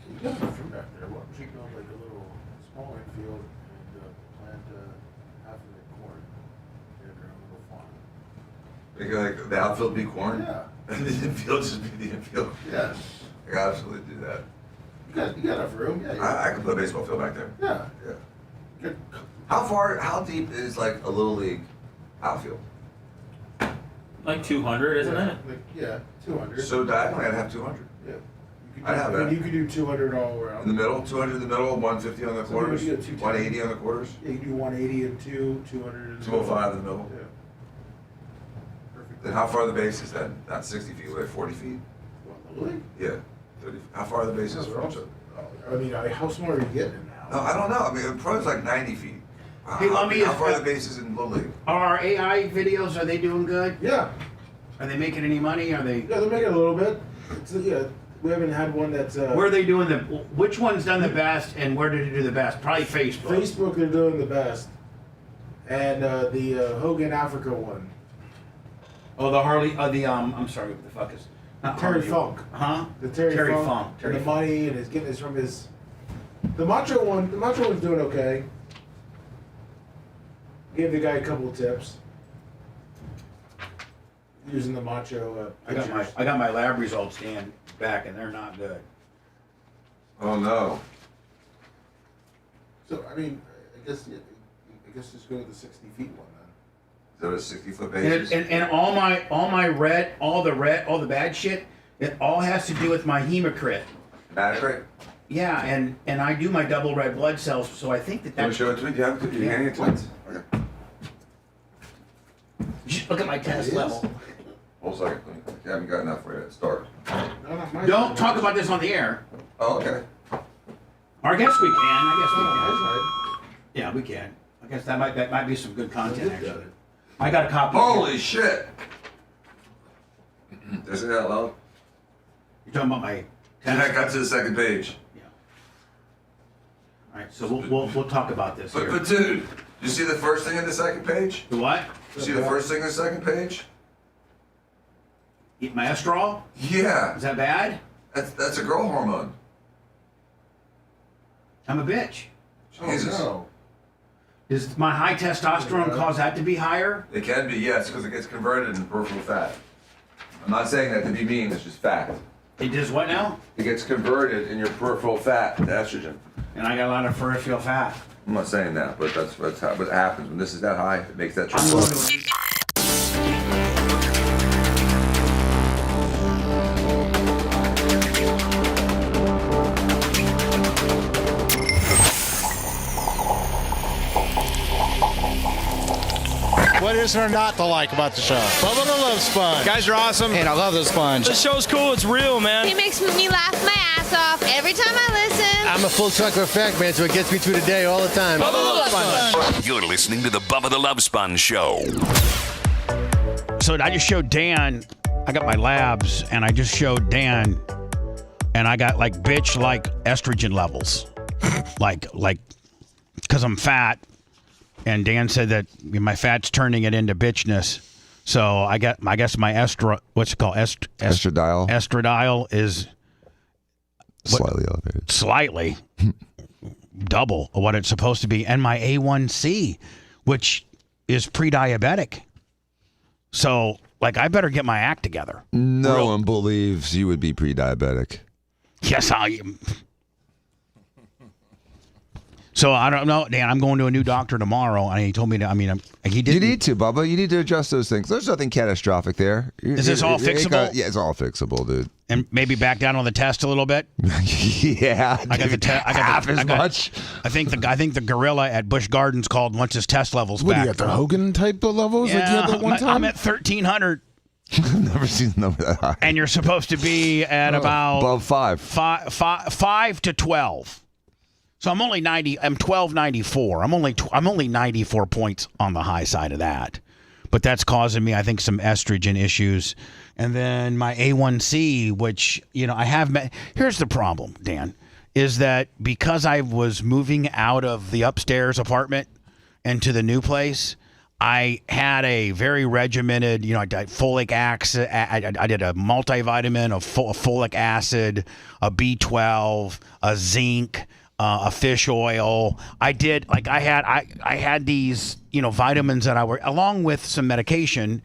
Speaker 3: You got some fruit out there. Why don't you go like a little small infield and plant half of the corn in your own little farm?
Speaker 9: Like the outfield be corn?
Speaker 3: Yeah.
Speaker 9: And the infield just be the infield?
Speaker 3: Yes.
Speaker 9: I can absolutely do that.
Speaker 3: You got enough room. Yeah.
Speaker 9: I can put a baseball field back there.
Speaker 3: Yeah.
Speaker 9: Yeah. How deep is like a little league outfield?
Speaker 7: Like 200, isn't it?
Speaker 3: Yeah, 200.
Speaker 9: So diagonally, I'd have 200.
Speaker 3: Yeah.
Speaker 9: I'd have that.
Speaker 3: You could do 200 all around.
Speaker 9: In the middle, 200 in the middle, 150 on the quarters, 180 on the quarters.
Speaker 3: Yeah, you do 180 and 200 in the
Speaker 9: 205 in the middle.
Speaker 3: Yeah. Perfect.
Speaker 9: Then how far are the bases then? Not 60 feet away, 40 feet?
Speaker 3: Really?
Speaker 9: Yeah. 30. How far are the bases from each other?
Speaker 3: I mean, how small are you getting it now?
Speaker 9: No, I don't know. I mean, probably like 90 feet.
Speaker 10: Hey, let me
Speaker 9: how far are the bases in Little League?
Speaker 10: Are AI videos, are they doing good?
Speaker 3: Yeah.
Speaker 10: Are they making any money? Are they?
Speaker 3: Yeah, they're making a little bit. Yeah, we haven't had one that's.
Speaker 10: Where are they doing the? Which one's done the best, and where did it do the best? Probably Facebook.
Speaker 3: Facebook, they're doing the best, and the Hogan Africa one.
Speaker 10: Oh, the Harley. I'm sorry. What the fuck is? Not
Speaker 3: Terry
Speaker 10: Harley.
Speaker 3: Funk.
Speaker 10: Huh?
Speaker 3: The Terry Funk.
Speaker 10: Terry
Speaker 3: and the
Speaker 10: Funk.
Speaker 3: money, and he's getting this from his. The Macho one. The Macho one's doing okay. Gave the guy a couple of tips. Using the Macho.
Speaker 10: I got my lab results, Dan, back, and they're not good.
Speaker 9: Oh no.
Speaker 3: So I mean, I guess just go with the 60 feet one then.
Speaker 9: Is that a 60-foot bases?
Speaker 10: And all the bad shit, it all has to do with my hematocrit.
Speaker 9: Hematocrit?
Speaker 10: Yeah, and I do my double red blood cells, so I think that
Speaker 9: Can you
Speaker 10: that's.
Speaker 9: show it to me? Do you have it? You handing it to me? Okay.
Speaker 10: Just look at my test level.
Speaker 9: Hold a second. I haven't got enough for you to start.
Speaker 10: Don't talk about this on the air.
Speaker 9: Oh, okay.
Speaker 10: Or I guess we can. Yeah, we can. I guess that might be some good content actually. I got a copy.
Speaker 9: Holy shit! Did I say that out loud?
Speaker 10: You're talking about my
Speaker 9: Then I got to the second page.
Speaker 10: All right, so we'll talk about this.
Speaker 9: But,
Speaker 10: here.
Speaker 9: but dude, you see the first thing in the second page?
Speaker 10: The what?
Speaker 9: You see the first thing in the second page?
Speaker 10: Eat my estrol?
Speaker 9: Yeah.
Speaker 10: Is that bad?
Speaker 9: That's a girl hormone.
Speaker 10: I'm a bitch.
Speaker 9: Jesus.
Speaker 3: Oh, no.
Speaker 10: Does my high testosterone cause that to be higher?
Speaker 9: It can be, yes, because it gets converted into peripheral fat. I'm not saying that to be mean, it's just fact.
Speaker 10: It does what now?
Speaker 9: It gets converted in your peripheral fat to estrogen.
Speaker 10: And I got a lot of peripheral fat.
Speaker 9: I'm not saying that, but that's what happens. When this is that high, it makes that triple.
Speaker 4: What is there not to like about the show? Bubba the Love Sponge. Guys are awesome. And I love the sponge.
Speaker 17: The show's cool. It's real, man.
Speaker 18: He makes me laugh my ass off every time I listen.
Speaker 4: I'm a full truck of fact, man, so it gets me through the day all the time.
Speaker 17: Bubba the Love Sponge.
Speaker 19: You're listening to the Bubba the Love Sponge Show.
Speaker 6: So I just showed Dan. I got my labs, and I just showed Dan, and I got like estrogen levels, like because I'm fat. And Dan said that my fat's turning it into bitchness. So I guess my what's it called?
Speaker 9: Estradiol.
Speaker 6: Estradiol is
Speaker 9: Slightly elevated.
Speaker 6: Slightly. Double what it's supposed to be. And my A1C, which is pre-diabetic. So, I better get my act together.
Speaker 9: No one believes you would be pre-diabetic.
Speaker 6: Yes, I am. So I don't know, Dan. I'm going to a new doctor tomorrow, and he told me to. He did.
Speaker 9: You need to, Bubba. You need to adjust those things. There's nothing catastrophic there.
Speaker 6: Is this all fixable?
Speaker 9: Yeah, it's all fixable, dude.
Speaker 6: And maybe back down on the test a little bit.
Speaker 9: Yeah,
Speaker 6: I got the
Speaker 9: half as much.
Speaker 6: I think the gorilla at Busch Gardens called once his test levels
Speaker 3: What,
Speaker 6: back.
Speaker 3: you got the Hogan type of levels like you had that one time?
Speaker 6: I'm at 1,300.
Speaker 9: I've never seen a number that high.
Speaker 6: And you're supposed to be at about
Speaker 9: above 5
Speaker 6: to 12. So I'm only 90. I'm 1294. I'm only 94 points on the high side of that, but that's causing me, I think, some estrogen issues. And then my A1C, which I have. Here's the problem, Dan, is that because I was moving out of the upstairs apartment into the new place, I had a very regimented. I did folic acid. I did a multivitamin, a folic acid, a B12, a zinc. A fish oil. I had these, vitamins that I were, along with some medication,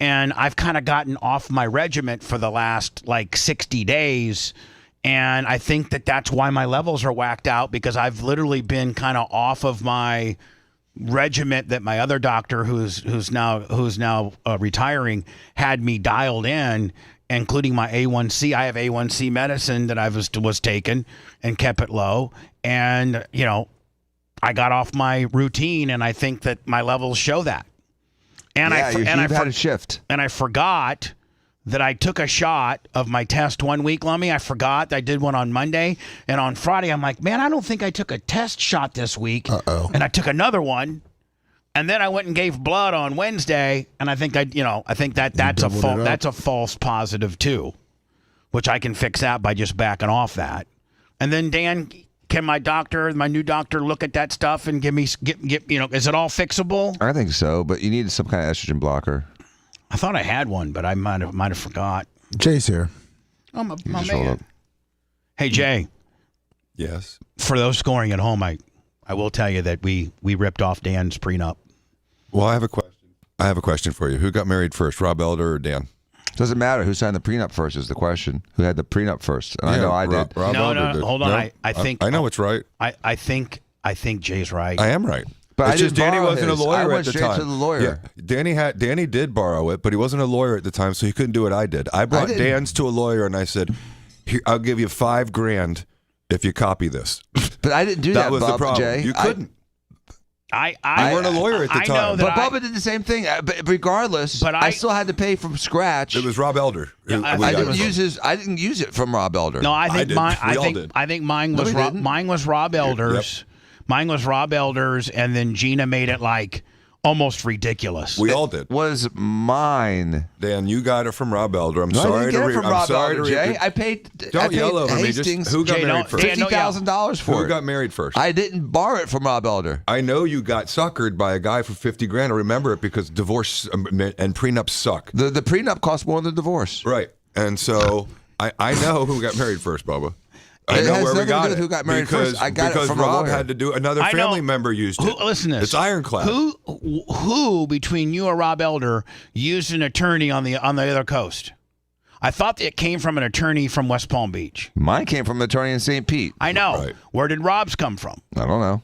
Speaker 6: and I've kind of gotten off my regimen for the last 60 days. And I think that that's why my levels are whacked out, because I've literally been kind of off of my regiment that my other doctor, who's now retiring, had me dialed in, including my A1C. I have A1C medicine that I was taking and kept it low. And, you know, I got off my routine, and I think that my levels show that. And
Speaker 9: you've had a shift.
Speaker 6: And I forgot that I took a shot of my test 1 week, Lummy. I forgot I did one on Monday. And on Friday, I'm like, man, I don't think I took a test shot this week. And I took another one. And then I went and gave blood on Wednesday. And I think that's a false positive too, which I can fix that by just backing off that. And then, Dan, can my new doctor, look at that stuff and give me, is it all fixable?
Speaker 9: I think so, but you need some kind of estrogen blocker.
Speaker 6: I thought I had one, but I might have forgot.
Speaker 3: Jay's here.
Speaker 6: Oh, my man. Hey, Jay.
Speaker 2: Yes.
Speaker 6: For those scoring at home, I will tell you that we ripped off Dan's prenup.
Speaker 2: Well, I have a question. I have a question for you. Who got married first, Rob Elder or Dan?
Speaker 9: Doesn't matter who signed the prenup first is the question. Who had the prenup first? And I know I did.
Speaker 2: Rob Elder did.
Speaker 6: Hold on.
Speaker 2: No,
Speaker 6: I think
Speaker 2: I know it's right.
Speaker 6: I think Jay's right.
Speaker 2: I am right.
Speaker 9: But
Speaker 2: it's just Danny wasn't a lawyer
Speaker 9: I went
Speaker 2: at the
Speaker 9: straight
Speaker 2: time.
Speaker 9: to the lawyer.
Speaker 2: Yeah, Danny did borrow it, but he wasn't a lawyer at the time, so he couldn't do what I did. I brought Dan's to a lawyer, and I said, "Here, I'll give you $5,000 if you copy this."
Speaker 9: But I didn't do that.
Speaker 2: That was the problem.
Speaker 9: Jay.
Speaker 2: You couldn't.
Speaker 6: I
Speaker 2: you weren't a lawyer at the time.
Speaker 9: But Bubba did the same thing. But regardless, I still had to pay from scratch.
Speaker 2: It was Rob Elder.
Speaker 9: I didn't use it from Rob Elder.
Speaker 6: No, I think
Speaker 2: did.
Speaker 6: I think mine was Rob Elder's.
Speaker 2: Yep.
Speaker 6: Mine was Rob Elder's, and then Gina made it like almost ridiculous.
Speaker 2: We all did.
Speaker 9: It was mine.
Speaker 2: Dan, you got it from Rob Elder. I'm
Speaker 9: I
Speaker 2: sorry
Speaker 9: didn't
Speaker 2: to
Speaker 9: get it from Rob Elder, Jay.
Speaker 2: I paid yell over me. Just who got married first?
Speaker 9: $50,000 for it.
Speaker 2: Who got married first?
Speaker 9: I didn't borrow it from Rob Elder.
Speaker 2: I know you got suckered by a guy for $50,000. I remember it because divorce and prenups suck.
Speaker 9: The prenup costs more than divorce.
Speaker 2: Right. And so I know who got married first, Bubba. I
Speaker 9: It
Speaker 2: know
Speaker 9: has
Speaker 2: where we
Speaker 9: nothing to
Speaker 2: got
Speaker 9: do with
Speaker 2: it.
Speaker 9: who got married first. I got it from
Speaker 2: Rob
Speaker 9: Rob
Speaker 2: had to do another family member used it.
Speaker 6: Listen to this.
Speaker 2: It's ironclad.
Speaker 6: Who between you or Rob Elder used an attorney on the other coast? I thought it came from an attorney from West Palm Beach.
Speaker 9: Mine came from an attorney in St. Pete.
Speaker 6: I know.
Speaker 2: Right.
Speaker 6: Where did Rob's come from?
Speaker 9: I don't know.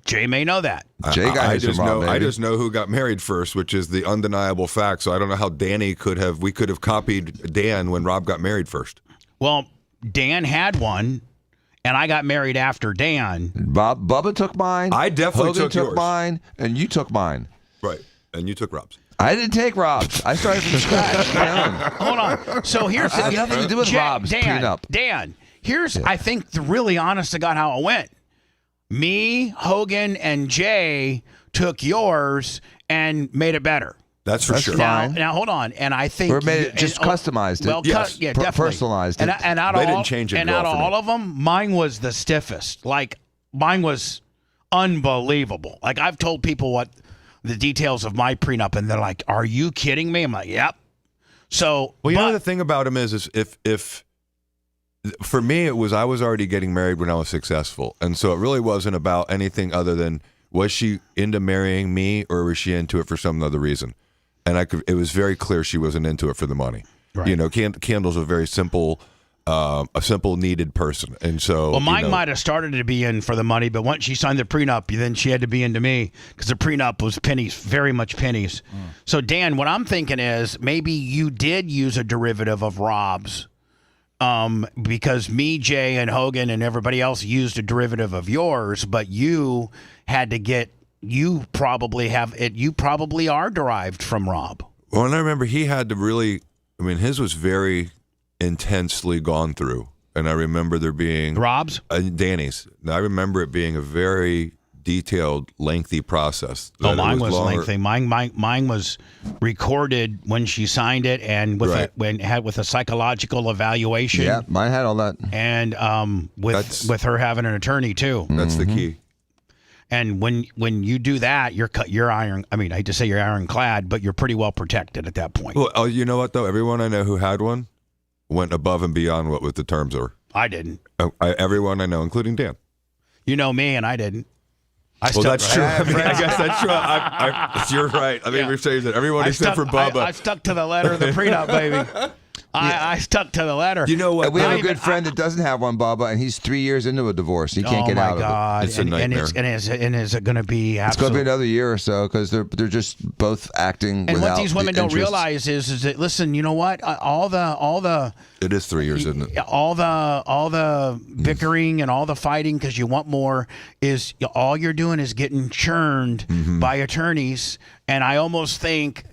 Speaker 6: Jay may know that.
Speaker 9: Jay got
Speaker 2: I
Speaker 9: his
Speaker 2: just
Speaker 9: from Rob,
Speaker 2: know. I
Speaker 9: baby.
Speaker 2: just know who got married first, which is the undeniable fact. So I don't know how we could have copied Dan when Rob got married first.
Speaker 6: Well, Dan had one. And I got married after Dan.
Speaker 9: Bubba took mine.
Speaker 2: I definitely
Speaker 9: Hogan
Speaker 2: took yours.
Speaker 9: mine, and you took mine.
Speaker 2: Right. And you took Rob's.
Speaker 9: I didn't take Rob's. I started from scratch.
Speaker 6: Hold on. So here's
Speaker 9: I had nothing to do with Rob's prenup.
Speaker 6: Dan, here's I think the really honest to God how it went. Me, Hogan, and Jay took yours and made it better.
Speaker 2: That's for sure.
Speaker 6: Now hold on, and I think
Speaker 9: Or made it just customized it.
Speaker 6: Well,
Speaker 2: Yes.
Speaker 6: yeah, definitely
Speaker 9: Personalized it.
Speaker 6: And out
Speaker 2: They
Speaker 6: of
Speaker 2: didn't change it
Speaker 6: And
Speaker 2: at
Speaker 6: out
Speaker 2: all
Speaker 6: of
Speaker 2: for me.
Speaker 6: all of them, mine was the stiffest. Like mine was unbelievable. Like I've told people what the details of my prenup, and they're like, "Are you kidding me?" I'm like, "Yep." So,
Speaker 2: well, you know the thing about him is if for me it was I was already getting married when I was successful, and so it really wasn't about anything other than was she into marrying me or was she into it for some other reason. And it was very clear she wasn't into it for the money. Right. You know, Candle's a very simple, needed person. And so.
Speaker 6: Well, mine might have started to be in for the money, but once she signed the prenup, then she had to be into me because the prenup was pennies, very much pennies. So, Dan, what I'm thinking is maybe you did use a derivative of Rob's because me, Jay, and Hogan and everybody else used a derivative of yours, but you had to get. You probably have it. You probably are derived from Rob.
Speaker 2: Well, and I remember he had to really. I mean, his was very intensely gone through, and I remember there being
Speaker 6: Rob's,
Speaker 2: Danny's. I remember it being a very detailed, lengthy process.
Speaker 6: Oh, mine was lengthy. Mine was recorded when she signed it, and with a psychological evaluation.
Speaker 9: Yeah, mine had all that,
Speaker 6: and with her having an attorney too.
Speaker 2: That's the key.
Speaker 6: And when you do that, you're iron. I mean, I hate to say you're ironclad, but you're pretty well protected at that point.
Speaker 2: Well, you know what though? Everyone I know who had one went above and beyond what the terms are.
Speaker 6: I didn't.
Speaker 2: Everyone I know, including Dan.
Speaker 6: You know me, and I didn't.
Speaker 2: That's true. I guess that's true. You're right. I mean, we're saying that everyone except for Bubba.
Speaker 6: I stuck to the letter of the prenup, baby. I stuck to the letter.
Speaker 2: You know what?
Speaker 9: We have a good friend that doesn't have one, Bubba, and he's 3 years into a divorce. He can't get out of it.
Speaker 6: Oh, my God.
Speaker 2: It's a nightmare.
Speaker 6: And is it going to be
Speaker 9: It's going to be another year or so because they're just both acting
Speaker 6: and
Speaker 9: without
Speaker 6: what these women
Speaker 9: the
Speaker 6: don't
Speaker 9: interest.
Speaker 6: realize is that, listen, you know what? All the
Speaker 2: It is 3 years, isn't it?
Speaker 6: all the bickering and all the fighting because you want more is all you're doing is getting churned by attorneys. And I almost think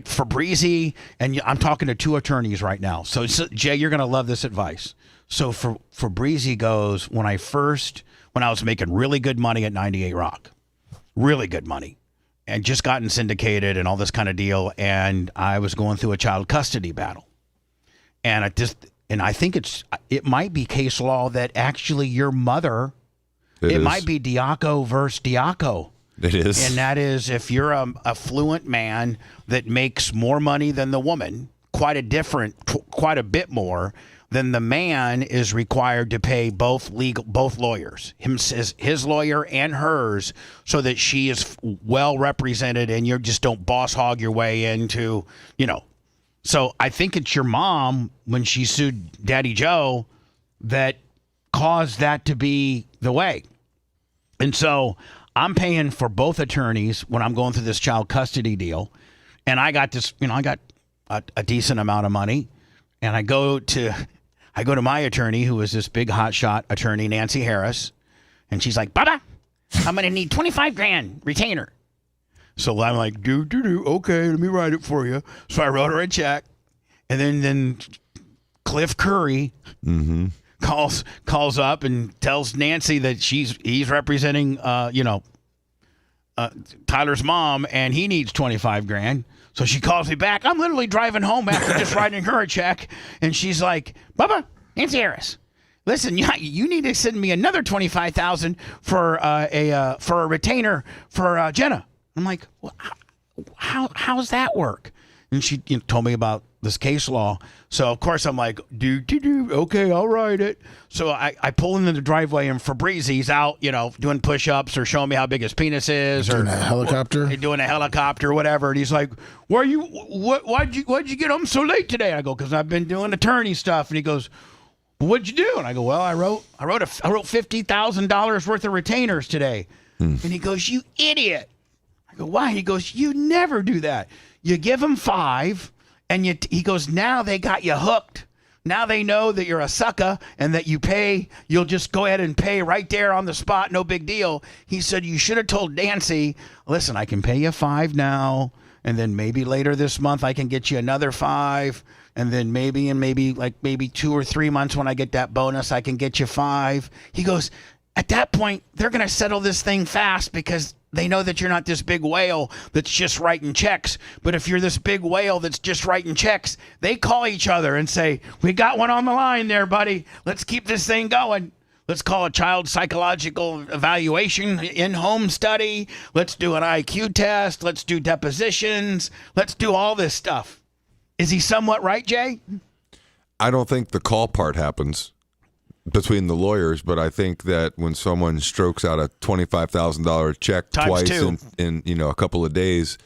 Speaker 6: for Breezy, and I'm talking to 2 attorneys right now. So Jay, you're going to love this advice. So for Breezy goes, when I was making really good money at 98 Rock, really good money, and just gotten syndicated and all this kind of deal, and I was going through a child custody battle. And I think it might be case law that actually your mother, it might be Diaco versus Diaco.
Speaker 2: It is.
Speaker 6: And that is if you're a affluent man that makes more money than the woman, quite a bit more, then the man is required to pay both lawyers, his lawyer and hers, so that she is well represented and you just don't boss hog your way into, So I think it's your mom, when she sued Daddy Joe, that caused that to be the way. And so I'm paying for both attorneys when I'm going through this child custody deal. And I got this, I got a decent amount of money. And I go to my attorney, who is this big hotshot attorney, Nancy Harris. And she's like, Bubba, I'm going to need $25,000 retainer. So I'm like, okay, let me write it for you. So I wrote her a check. And then Cliff Curry calls up and tells Nancy that he's representing Tyler's mom, and he needs $25,000. So she calls me back. I'm literally driving home after just writing her a check, and she's like, Bubba, Nancy Harris, listen, you need to send me another $25,000 for a retainer for Jenna. I'm like, well, how's that work? And she told me about this case law. So, of course, I'm like, okay, I'll write it. So I pull into the driveway, and Fabrizi's out, doing push-ups or showing me how big his penis is.
Speaker 3: Doing a helicopter?
Speaker 6: Doing a helicopter or whatever. And he's like, why'd you get home so late today? I go, because I've been doing attorney stuff. And he goes, what'd you do? And I go, well, I wrote $50,000 worth of retainers today. And he goes, you idiot. I go, why? He goes, you never do that. You give them 5, and he goes, now they got you hooked. Now they know that you're a sucker and that you'll just go ahead and pay right there on the spot, no big deal. He said, you should have told Nancy, listen, I can pay you 5 now, and then maybe later this month I can get you another 5, and then maybe 2 or 3 months when I get that bonus, I can get you 5. He goes, at that point, they're going to settle this thing fast because they know that you're not this big whale that's just writing checks. But if you're this big whale that's just writing checks, they call each other and say, we got one on the line there, buddy. Let's keep this thing going. Let's call a child psychological evaluation, in-home study. Let's do an IQ test. Let's do depositions. Let's do all this stuff. Is he somewhat right, Jay?
Speaker 2: I don't think the call part happens between the lawyers, but I think that when someone strokes out a $25,000 check twice in a couple of days,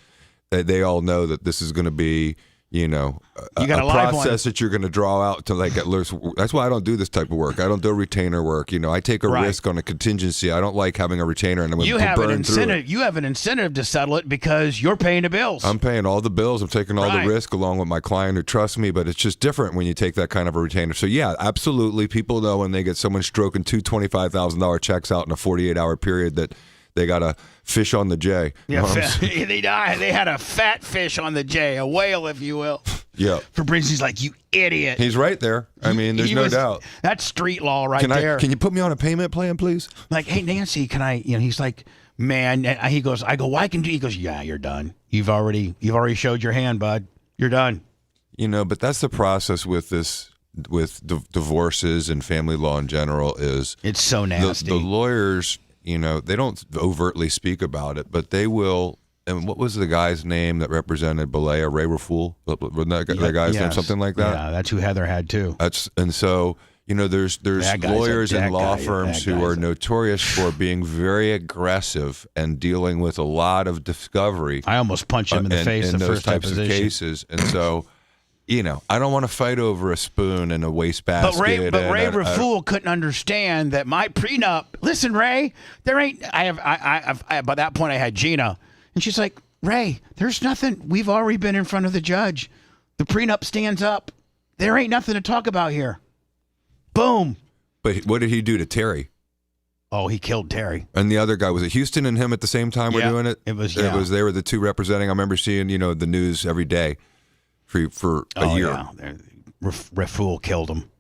Speaker 2: they all know that this is going to be a process that you're going to draw out to at least. That's why I don't do this type of work. I don't do retainer work. I take a risk on a contingency. I don't like having a retainer and I'm going to burn through it.
Speaker 6: You have an incentive to settle it because you're paying the bills.
Speaker 2: I'm paying all the bills. I'm taking all the risk along with my client who trusts me, but it's just different when you take that kind of a retainer. So yeah, absolutely. People know when they get someone stroking 2 $25,000 checks out in a 48-hour period that they got a fish on the J.
Speaker 6: Yeah, they had a fat fish on the J, a whale, if you will.
Speaker 2: Yeah.
Speaker 6: Fabrizi's like, you idiot.
Speaker 2: He's right there. I mean, there's no doubt.
Speaker 6: That's street law there.
Speaker 2: Can you put me on a payment plan, please?
Speaker 6: Like, hey, Nancy, can I? He's like, man. He goes, I go, why can you? He goes, yeah, you're done. You've already showed your hand, bud. You're done.
Speaker 2: But that's the process with this. With divorces and family law in general is
Speaker 6: it's so nasty.
Speaker 2: The lawyers, they don't overtly speak about it, but they will. And what was the guy's name that represented Balea? Ray Raful? Wasn't that guy's name something like that?
Speaker 6: Yeah, that's who Heather had too.
Speaker 2: So there's lawyers and law firms who are notorious for being very aggressive and dealing with a lot of discovery.
Speaker 6: I almost punched him in the face
Speaker 2: in
Speaker 6: the
Speaker 2: those
Speaker 6: first
Speaker 2: types
Speaker 6: deposition.
Speaker 2: of cases, and so. I don't want to fight over a spoon and a wastebasket.
Speaker 6: But Ray Raful couldn't understand that my prenup. Listen, Ray, there ain't. By that point, I had Gina, and she's like, Ray, there's nothing. We've already been in front of the judge. The prenup stands up. There ain't nothing to talk about here. Boom.
Speaker 2: But what did he do to Terry?
Speaker 6: Oh, he killed Terry.
Speaker 2: And the other guy, was it Houston and him at the same time were doing it?
Speaker 6: It was.
Speaker 2: They were the two representing. I remember seeing, the news every day for a year.
Speaker 6: Yeah. Raful killed him.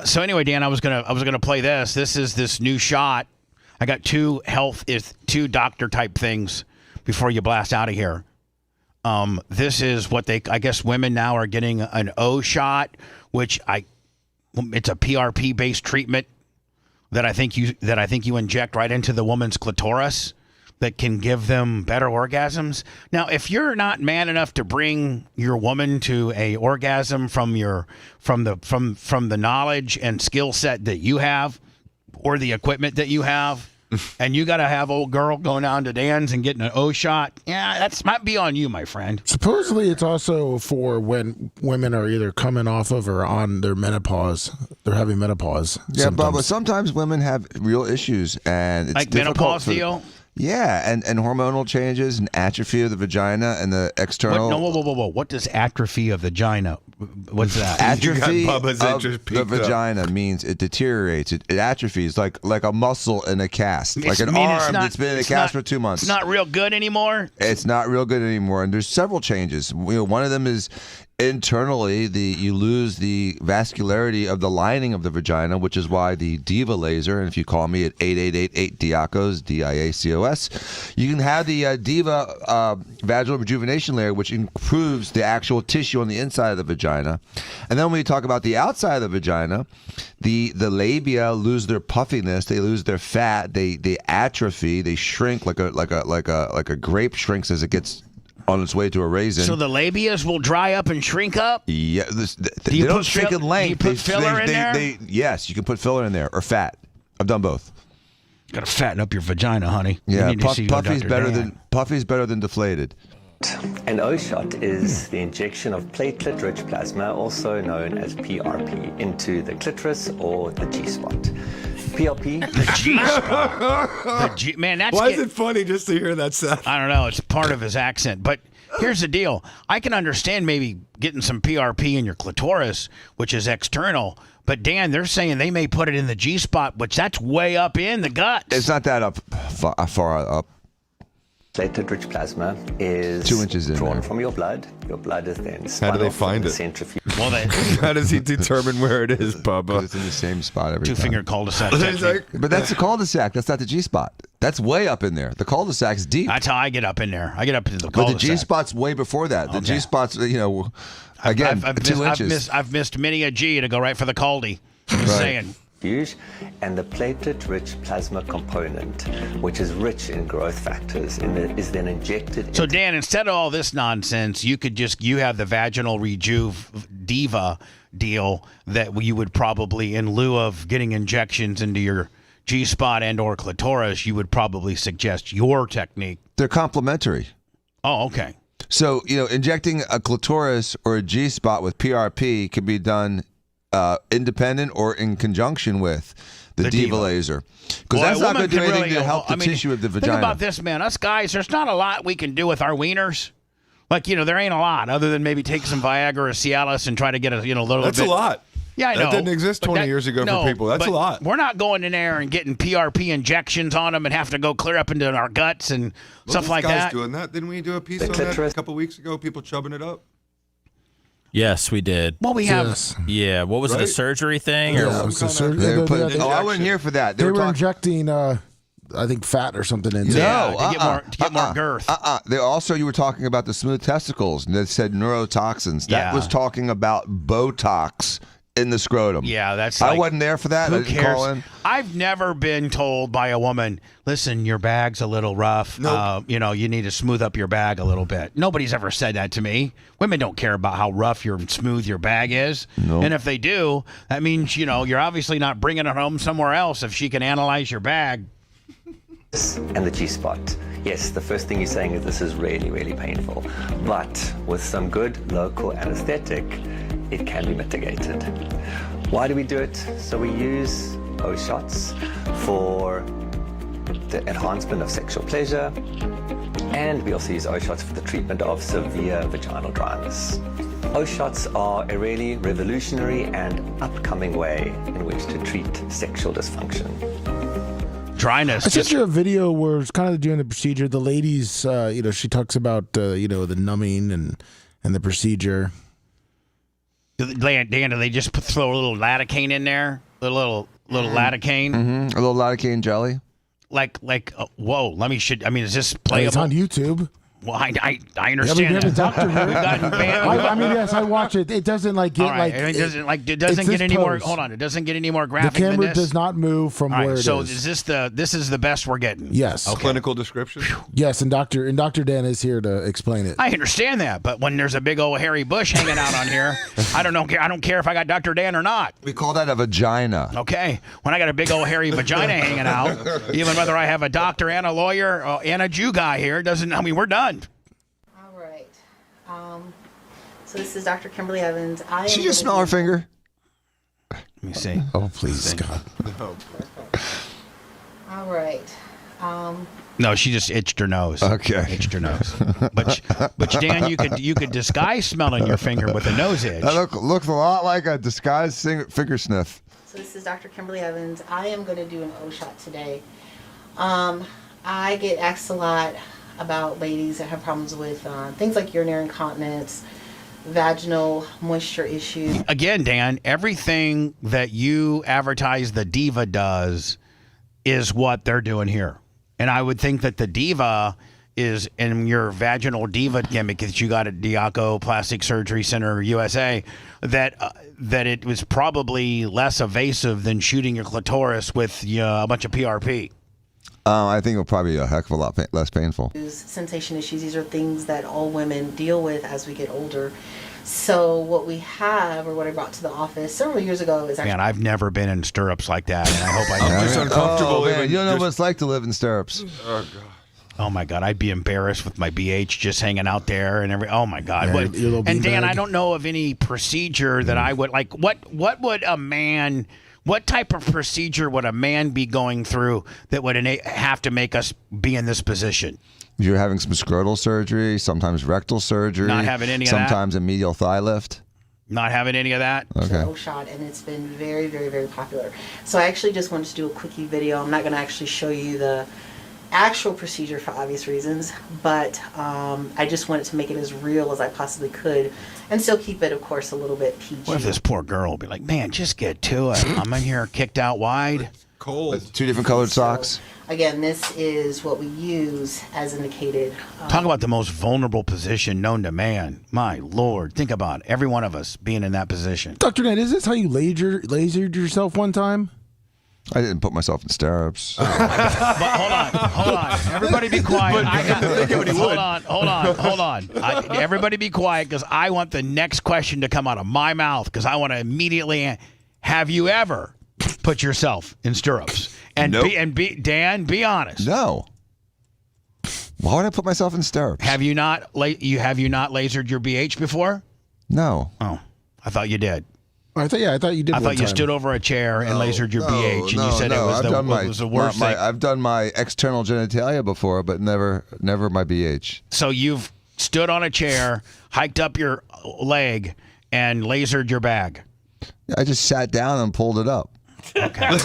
Speaker 6: So anyway, Dan, I was gonna play this. This is this new shot. I got two doctor type things before you blast out of here. This is what I guess women now are getting an O shot, which it's a PRP based treatment that I think you inject right into the woman's clitoris that can give them better orgasms. Now, if you're not man enough to bring your woman to a orgasm from the knowledge and skill set that you have, or the equipment that you have, and you got to have old girl going down to Dan's and getting an O shot, that's might be on you, my friend.
Speaker 3: Supposedly, it's also for when women are either coming off of or on their menopause. They're having menopause.
Speaker 9: Yeah, Bubba, sometimes women have real issues, and it's
Speaker 6: like
Speaker 9: difficult
Speaker 6: menopause deal.
Speaker 9: Yeah, and hormonal changes and atrophy of the vagina and the external.
Speaker 6: Whoa. What does atrophy of the vagina? What's that?
Speaker 9: Atrophy of the vagina means it deteriorates. It atrophies like a muscle in a cast, like an arm that's been in a cast for 2 months.
Speaker 6: It's not real good anymore.
Speaker 9: It's not real good anymore, and there's several changes. One of them is internally you lose the vascularity of the lining of the vagina, which is why the Diva laser, and if you call me at 888-8-DIACOS, DIACOS, you can have the Diva vaginal rejuvenation layer, which improves the actual tissue on the inside of the vagina. And then when we talk about the outside of the vagina, the labia lose their puffiness, they lose their fat, they atrophy, they shrink like a grape shrinks as it gets on its way to a raisin.
Speaker 6: So the labias will dry up and shrink up?
Speaker 9: Yeah. They don't shrink in length.
Speaker 6: Do you put filler in there?
Speaker 9: Yes, you can put filler in there, or fat. I've done both.
Speaker 6: Got to fatten up your vagina, honey.
Speaker 9: Yeah, Puffy's better than deflated.
Speaker 12: An O shot is the injection of platelet-rich plasma, also known as PRP, into the clitoris or the G-spot. PRP?
Speaker 6: The G-spot. Man, that's...
Speaker 2: Why is it funny just to hear that stuff?
Speaker 6: I don't know. It's part of his accent. But here's the deal. I can understand maybe getting some PRP in your clitoris, which is external. But, Dan, they're saying they may put it in the G-spot, which that's way up in the guts.
Speaker 9: It's not that far up.
Speaker 12: Platelet-rich plasma is
Speaker 9: 2 inches in
Speaker 12: drawn
Speaker 9: there.
Speaker 12: from your blood. Your blood is then
Speaker 2: How
Speaker 12: spun
Speaker 2: do they
Speaker 12: off
Speaker 2: find
Speaker 12: in the
Speaker 2: it?
Speaker 12: centrifuge.
Speaker 6: Well,
Speaker 2: how does he determine where it is, Bubba?
Speaker 9: It's in the same spot every time.
Speaker 6: Two-finger cul-de-sac technique.
Speaker 9: But that's the cul-de-sac. That's not the G-spot. That's way up in there. The cul-de-sac's deep.
Speaker 6: That's how I get up in there. I get up into the
Speaker 9: But
Speaker 6: cul-de-sac.
Speaker 9: the G-spot's way before that. The
Speaker 6: Okay.
Speaker 9: G-spot's, again,
Speaker 6: I've
Speaker 9: 2 inches.
Speaker 6: I've missed many a G to go right for the Caldy. Just saying.
Speaker 12: And the platelet-rich plasma component, which is rich in growth factors, is then injected.
Speaker 6: So, Dan, instead of all this nonsense, you have the vaginal Diva deal that you would probably, in lieu of getting injections into your G-spot and or clitoris, you would probably suggest your technique.
Speaker 9: They're complementary.
Speaker 6: Oh, okay.
Speaker 9: So, injecting a clitoris or a G-spot with PRP can be done independent or in conjunction with the Diva laser, because that's not going to do anything to help the tissue of the vagina.
Speaker 6: Think about this, man. Us guys, there's not a lot we can do with our wieners. Like, there ain't a lot other than maybe take some Viagra or Cialis and try to get a little
Speaker 2: That's
Speaker 6: bit.
Speaker 2: a lot.
Speaker 6: Yeah, I know.
Speaker 2: That didn't exist 20 years ago for people. That's a lot.
Speaker 6: We're not going in there and getting PRP injections on them and have to go clear up into our guts and stuff like
Speaker 2: guys
Speaker 6: that.
Speaker 2: Doing that. Didn't we do a piece on that a couple weeks ago? People chubbing it up.
Speaker 7: Yes, we did.
Speaker 6: Well, we have.
Speaker 3: Yes.
Speaker 7: Yeah, what was it, a surgery thing?
Speaker 3: Yeah, it was a surgery.
Speaker 9: I wasn't here for that.
Speaker 3: They were injecting, I think, fat or something into
Speaker 9: No,
Speaker 6: to get more girth.
Speaker 9: They also, you were talking about the smooth testicles, and they said neurotoxins. That was talking about Botox in the scrotum.
Speaker 6: Yeah, that's.
Speaker 9: I wasn't there for that.
Speaker 6: Who
Speaker 9: I didn't
Speaker 6: cares?
Speaker 9: call in.
Speaker 6: I've never been told by a woman, "Listen, your bag's a little rough.
Speaker 2: Nope.
Speaker 6: You need to smooth up your bag a little bit." Nobody's ever said that to me. Women don't care about how rough and smooth your bag is.
Speaker 9: Nope.
Speaker 6: And if they do, that means you're obviously not bringing it home somewhere else. If she can analyze your bag.
Speaker 12: and the G-spot. Yes, the first thing you're saying is this is really, really painful. But with some good local anesthetic, it can be mitigated. Why do we do it? So we use O shots for the enhancement of sexual pleasure, and we also use O shots for the treatment of severe vaginal dryness. O shots are a really revolutionary and upcoming way in which to treat sexual dysfunction.
Speaker 6: Dryness.
Speaker 3: I sent you a video where it's kind of doing the procedure. The ladies, she talks about the numbing and the procedure.
Speaker 6: Dan, do they just throw a little lidocaine in there? A little lidocaine?
Speaker 9: Mm-hmm. A little lidocaine jelly.
Speaker 6: Whoa, is this playable?
Speaker 3: It's on YouTube.
Speaker 6: Well, I understand.
Speaker 3: Yeah, we have a doctor here.
Speaker 6: We've gotten banned.
Speaker 3: Yes, I watch it. It doesn't get
Speaker 6: it doesn't get any more. Hold on, it doesn't get any more graphic
Speaker 3: the
Speaker 6: than
Speaker 3: camera
Speaker 6: this.
Speaker 3: does not move from where it is.
Speaker 6: So this is the best we're getting?
Speaker 3: Yes.
Speaker 2: Okay. Clinical description?
Speaker 3: Yes, and Dr. Dan is here to explain it.
Speaker 6: I understand that, but when there's a big old hairy bush hanging out on here, I don't care if I got Dr. Dan or not.
Speaker 9: We call that a vagina.
Speaker 6: Okay. When I got a big old hairy vagina hanging out, even whether I have a doctor and a lawyer and a Jew guy here, we're done.
Speaker 11: So this is Dr. Kimberly Evans.
Speaker 9: Did you just smell her finger?
Speaker 6: Let me see.
Speaker 3: Oh, please, Scott.
Speaker 11: All right.
Speaker 6: No, she just itched her nose.
Speaker 9: Okay.
Speaker 6: Itched her nose. But Dan, you could disguise smelling your finger with a nose itch.
Speaker 9: That looks a lot like a disguised finger sniff.
Speaker 11: So this is Dr. Kimberly Evans. I am going to do an O shot today. I get asked a lot about ladies that have problems with things like urinary incontinence, vaginal moisture issues.
Speaker 6: Again, Dan, everything that you advertise the diva does is what they're doing here. And I would think that the diva is in your vaginal diva gimmick that you got at Diaco Plastic Surgery Center USA, that it was probably less evasive than shooting your clitoris with a bunch of PRP.
Speaker 9: I think it'll probably be a heck of a lot less painful.
Speaker 11: Sensation issues, these are things that all women deal with as we get older. So what we have, or what I brought to the office several years ago, is actually...
Speaker 6: Man, I've never been in stirrups like that, and I hope I
Speaker 2: I'm just uncomfortable.
Speaker 9: Oh, man, you don't know what it's like to live in stirrups.
Speaker 2: Oh, God.
Speaker 6: Oh my God, I'd be embarrassed with my BH just hanging out there and oh my God.
Speaker 3: Yeah,
Speaker 6: and Dan, I don't know of any procedure that I would like. What would a man? What type of procedure would a man be going through that would have to make us be in this position?
Speaker 9: You're having some scrotal surgery, sometimes rectal surgery.
Speaker 6: Not having any of that?
Speaker 9: Sometimes a medial thigh lift.
Speaker 6: Not having any of that?
Speaker 9: Okay.
Speaker 11: O shot, and it's been very, very, very popular. So I actually just wanted to do a quickie video. I'm not going to actually show you the actual procedure for obvious reasons, but I just wanted to make it as real as I possibly could and still keep it, of course, a little bit PG.
Speaker 6: What if this poor girl will be like, man, just get to it. I'm in here kicked out wide.
Speaker 2: Cold.
Speaker 9: Two different colored socks.
Speaker 11: Again, this is what we use as indicated.
Speaker 6: Talk about the most vulnerable position known to man. My Lord, think about it. Every one of us being in that position.
Speaker 3: Dr. Ned, is this how you lasered yourself one time?
Speaker 9: I didn't put myself in stirrups.
Speaker 6: But hold on. Everybody be quiet. Hold on. Everybody be quiet, because I want the next question to come out of my mouth, because I want to immediately have you ever put yourself in stirrups? And
Speaker 2: nope.
Speaker 6: Dan, be honest.
Speaker 9: No. Why would I put myself in stirrups?
Speaker 6: Have you not lasered your BH before?
Speaker 9: No.
Speaker 6: Oh, I thought you did.
Speaker 3: I thought you did.
Speaker 6: I thought you stood over a chair and lasered your BH, and you said it was the worst thing.
Speaker 9: I've done my external genitalia before, but never my BH.
Speaker 6: So you've stood on a chair, hiked up your leg, and lasered your bag.
Speaker 9: I just sat down and pulled it up.
Speaker 6: Okay.
Speaker 9: I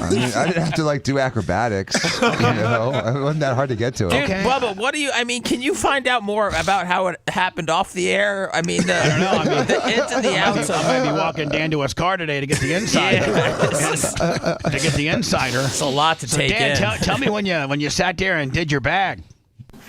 Speaker 9: didn't have to do acrobatics. It wasn't that hard to get to it.
Speaker 7: Dude, okay. Bubba, can you find out more about how it happened off the air? I don't know. The ins and the outs.
Speaker 6: I might be walking Dan to his car today to get the insider. To get the insider.
Speaker 7: It's a lot to take
Speaker 6: Dan,
Speaker 7: in.
Speaker 6: Tell me when you sat there and did your bag.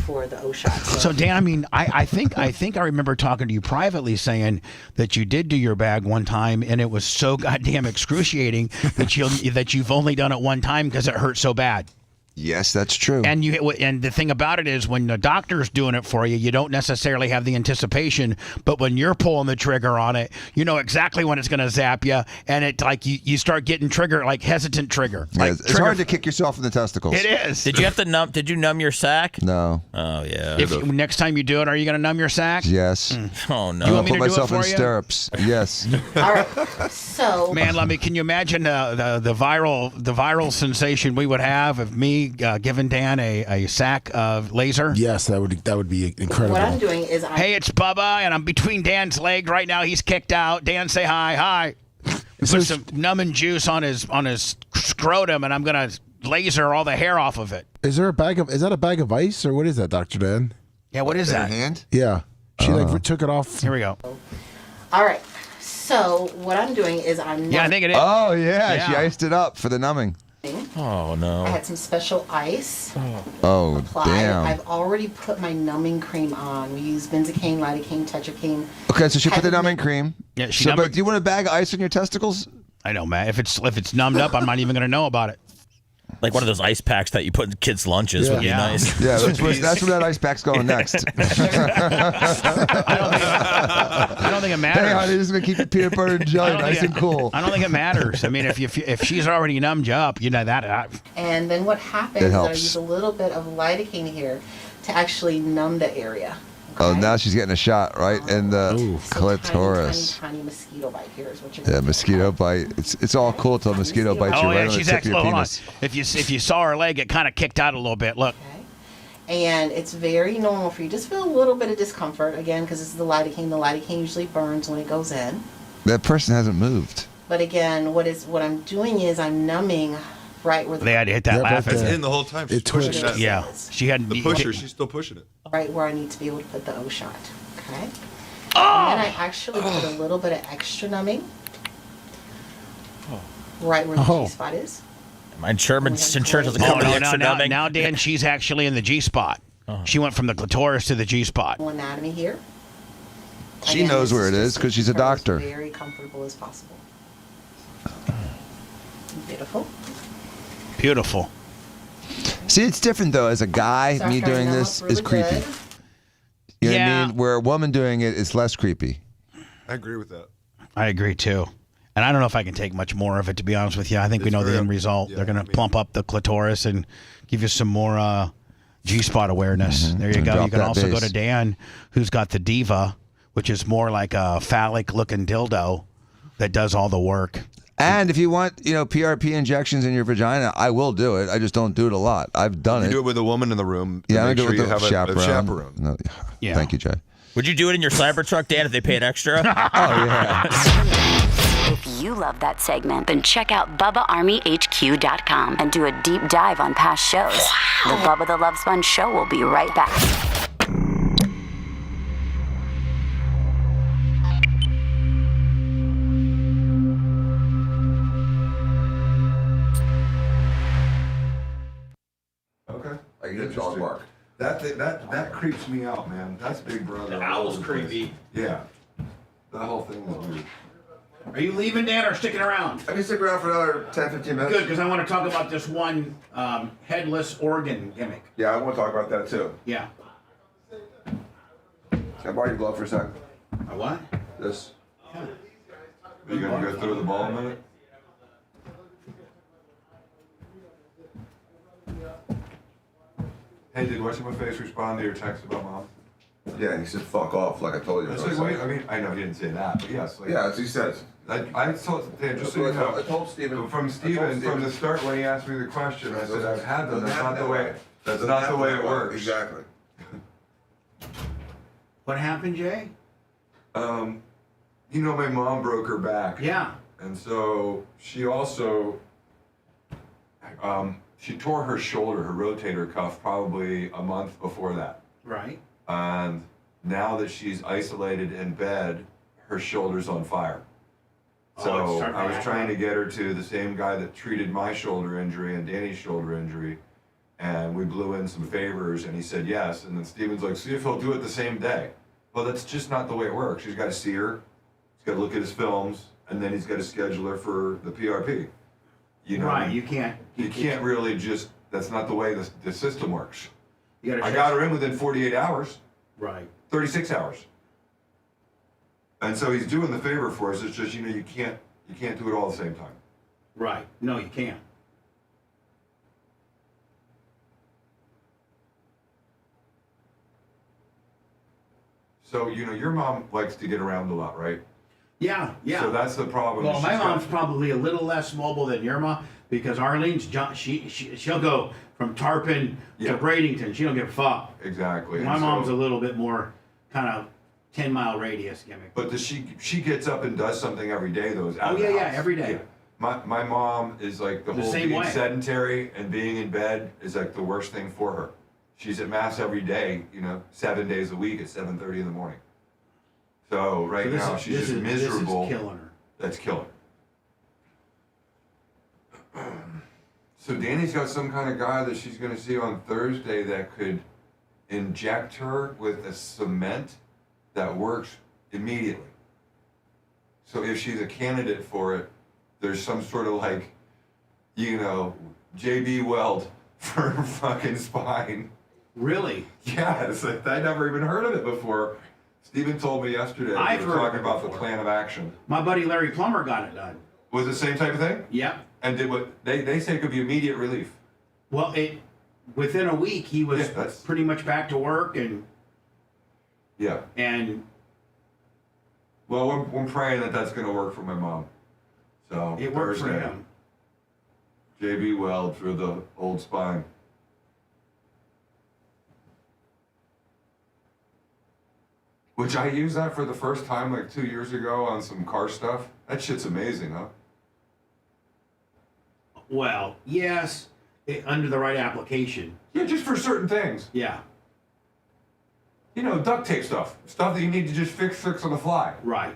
Speaker 11: For the O shot.
Speaker 6: So Dan, I think I remember talking to you privately saying that you did do your bag one time, and it was so goddamn excruciating that you've only done it one time because it hurt so bad.
Speaker 9: Yes, that's true.
Speaker 6: And the thing about it is, when the doctor's doing it for you, you don't necessarily have the anticipation. But when you're pulling the trigger on it, you know exactly when it's going to zap you, and it like you start getting trigger, like hesitant trigger.
Speaker 9: Yeah, it's hard to kick yourself in the testicles.
Speaker 6: It is.
Speaker 7: Did you have to numb? Did you numb your sack?
Speaker 9: No.
Speaker 7: Oh yeah.
Speaker 6: Next time you do it, are you going to numb your sack?
Speaker 9: Yes.
Speaker 7: Oh no.
Speaker 9: I'm going to put myself in stirrups. Yes.
Speaker 11: All right. So,
Speaker 6: man, can you imagine the viral sensation we would have of me giving Dan a sack of laser?
Speaker 3: Yes, that would be incredible.
Speaker 11: what I'm doing is
Speaker 6: Hey, it's Bubba, and I'm between Dan's legs right now. He's kicked out. Dan, say hi. We put some numbing juice on his scrotum, and I'm gonna laser all the hair off of it.
Speaker 3: Is that a bag of ice or what is that, Dr. Dan?
Speaker 6: Yeah, what is that?
Speaker 9: Hand?
Speaker 3: Yeah. She took it off.
Speaker 6: Here we go.
Speaker 11: all right. So what I'm doing is I'm
Speaker 6: Yeah, I think it is.
Speaker 9: Oh, yeah. She iced it up for the numbing.
Speaker 7: Oh no.
Speaker 11: I had some special ice.
Speaker 9: Oh,
Speaker 11: applied.
Speaker 9: damn.
Speaker 11: I've already put my numbing cream on. We use benzocaine, lidocaine, tetracaine.
Speaker 9: Okay, so she put the numbing cream.
Speaker 6: Yeah,
Speaker 9: But do you want a bag of ice in your testicles?
Speaker 6: I know, man. If it's numbed up, I'm not even gonna know about it.
Speaker 7: Like one of those ice packs that you put in kids' lunches would be nice.
Speaker 9: Yeah, that's where that ice pack's going next.
Speaker 6: I don't think it matters.
Speaker 9: Hey, honey, this is going to keep your peanut butter and jelly nice and cool.
Speaker 6: I don't think it matters. I mean, if she's already numbed you up, you know that.
Speaker 11: And then what happens
Speaker 9: It
Speaker 11: is I
Speaker 9: helps.
Speaker 11: use a little bit of lidocaine here to actually numb the area.
Speaker 9: Oh, now she's getting a shot right in the clitoris.
Speaker 11: Tiny mosquito bite here is what you're
Speaker 9: Yeah, mosquito bite. It's all cool till a mosquito bites you
Speaker 6: Oh
Speaker 9: right
Speaker 6: yeah,
Speaker 9: on the
Speaker 6: she's
Speaker 9: tip of
Speaker 6: actually.
Speaker 9: your
Speaker 6: Hold on.
Speaker 9: penis.
Speaker 6: If you saw her leg, it kind of kicked out a little bit. Look.
Speaker 11: And it's very normal for you. Just feel a little bit of discomfort, again, because it's the lidocaine. The lidocaine usually burns when it goes in.
Speaker 9: That person hasn't moved.
Speaker 11: But again, what I'm doing is I'm numbing right where
Speaker 6: They had to hit that laugh.
Speaker 1: It's in the whole time. She's pushing that.
Speaker 6: Yeah, she had
Speaker 1: the pusher. She's still pushing it.
Speaker 11: right where I need to be able to put the O shot. Okay. And then I actually put a little bit of extra numbing right where the G spot is.
Speaker 7: My insurance doesn't
Speaker 6: Oh,
Speaker 7: cover the
Speaker 6: no,
Speaker 7: extra numbing.
Speaker 6: now, Dan, she's actually in the G spot. She went from the clitoris to the G spot.
Speaker 11: Anatomy here.
Speaker 9: She
Speaker 11: Again,
Speaker 9: knows
Speaker 11: this
Speaker 9: where it is
Speaker 11: just
Speaker 9: because she's a
Speaker 11: keep her as
Speaker 9: doctor.
Speaker 11: Very comfortable as possible. Beautiful.
Speaker 6: Beautiful.
Speaker 9: See, it's different though. As a guy,
Speaker 11: Start
Speaker 9: me
Speaker 11: turning
Speaker 9: doing
Speaker 11: them
Speaker 9: this
Speaker 11: up
Speaker 9: is
Speaker 11: really
Speaker 9: creepy.
Speaker 11: good.
Speaker 9: You know what
Speaker 6: Yeah.
Speaker 9: I mean? Where a woman doing it is less creepy.
Speaker 1: I agree with that.
Speaker 6: I agree too. And I don't know if I can take much more of it, to be honest with you. I think we know the end result. They're going to plump up the clitoris and give you some more G-spot awareness. There you
Speaker 9: And
Speaker 6: go.
Speaker 9: drop
Speaker 6: You can
Speaker 9: that
Speaker 6: also go
Speaker 9: bass.
Speaker 6: to Dan, who's got the Diva, which is more like a phallic-looking dildo that does all the work.
Speaker 9: And if you want, PRP injections in your vagina, I will do it. I just don't do it a lot. I've done
Speaker 1: You
Speaker 9: it.
Speaker 1: do it with a woman in the room.
Speaker 9: Yeah, I
Speaker 1: make
Speaker 9: do
Speaker 1: sure
Speaker 9: it
Speaker 1: you
Speaker 9: with
Speaker 1: have
Speaker 9: a chaperone.
Speaker 1: a chaperone.
Speaker 9: No,
Speaker 6: Yeah.
Speaker 9: Thank you, Jay.
Speaker 7: Would you do it in your Cybertruck, Dan, if they paid extra?
Speaker 9: Oh, yeah.
Speaker 8: If you love that segment, then check out BubbaArmyHQ.com and do a deep dive on past shows. The Bubba the Love Sponge Show will be right back.
Speaker 1: Okay.
Speaker 9: I get a dog bark.
Speaker 1: That creeps me out, man. That's Big Brother.
Speaker 6: The owl's creepy.
Speaker 1: Yeah. That whole thing is weird.
Speaker 6: Are you leaving, Dan, or sticking around?
Speaker 9: I can stick around for another 10, 15 minutes.
Speaker 6: Good, because I want to talk about this one headless organ gimmick.
Speaker 9: Yeah, I want to talk about that too.
Speaker 6: Yeah.
Speaker 9: Can I borrow your glove for a second?
Speaker 6: A what?
Speaker 9: This.
Speaker 1: Are you going to go through the ball a minute? Hey, did What's My Face respond to your text about mom?
Speaker 9: Yeah, he said fuck off like I told you.
Speaker 1: It's like, wait, I mean, I know he didn't say that, but yes. Like,
Speaker 9: Yeah, that's what he says.
Speaker 1: I told, Dan, just so you know,
Speaker 9: I told Steven.
Speaker 1: from Steven, from the start when he asked me the question, I said, I've had them, that's not the way, that's not the way it works.
Speaker 9: Exactly.
Speaker 6: What happened, Jay?
Speaker 1: My mom broke her back.
Speaker 6: Yeah.
Speaker 1: And so she also, she tore her shoulder, her rotator cuff, probably a month before that.
Speaker 6: Right.
Speaker 1: And now that she's isolated in bed, her shoulder's on fire. So I was trying to get her to the same guy that treated my shoulder injury and Danny's shoulder injury. And we blew in some favors and he said yes. And then Steven's like, see if he'll do it the same day. Well, that's just not the way it works. He's got to see her. He's got to look at his films. And then he's got to schedule her for the PRP.
Speaker 6: Right, you can't.
Speaker 1: You can't really just
Speaker 2: That's not the way the system works.
Speaker 16: I
Speaker 2: got her in within 48 hours.
Speaker 16: Right.
Speaker 2: 36 hours. And so he's doing the favor for us. It's just, you can't do it all at the same time.
Speaker 16: Right. No, you can't.
Speaker 2: So, your mom likes to get around a lot, right?
Speaker 16: Yeah.
Speaker 2: So that's the problem.
Speaker 16: Well, my mom's probably a little less mobile than your mom because Arlene's she'll go from Tarpon to Bradenton. She don't give a fuck.
Speaker 2: Exactly.
Speaker 16: My mom's a little bit more kind of 10-mile radius gimmick.
Speaker 2: But she gets up and does something every day, though.
Speaker 16: Every day.
Speaker 2: Yeah. My mom is like the whole
Speaker 16: same
Speaker 2: being
Speaker 16: way.
Speaker 2: sedentary and being in bed is like the worst thing for her. She's at mass every day, 7 days a week at 7:30 in the morning. So now she's just miserable.
Speaker 16: This is killing her.
Speaker 2: That's killing her. So Danny's got some kind of guy that she's going to see on Thursday that could inject her with a cement that works immediately. So if she's a candidate for it, there's some sort of JB Weld for her fucking spine.
Speaker 16: Really?
Speaker 2: Yeah, it's like I never even heard of it before. Steven told me yesterday.
Speaker 16: I've
Speaker 2: we were
Speaker 16: heard
Speaker 2: talking
Speaker 16: of it
Speaker 2: about the
Speaker 16: before.
Speaker 2: plan of action.
Speaker 16: My buddy Larry Plummer got it done.
Speaker 2: Was it the same type of thing?
Speaker 16: Yep.
Speaker 2: And did what they say could be immediate relief.
Speaker 16: Well, within a week he was pretty much back to work and
Speaker 2: well, I'm praying that's going to work for my mom. So
Speaker 16: it worked for
Speaker 2: Thursday,
Speaker 16: him.
Speaker 2: JB Weld for the old spine. Which I used that for the first time 2 years ago on some car stuff. That shit's amazing, huh?
Speaker 16: Well, yes, under the right application.
Speaker 2: Yeah, just for certain things.
Speaker 16: Yeah.
Speaker 2: Duct tape stuff that you need to just fix on the fly.
Speaker 16: Right.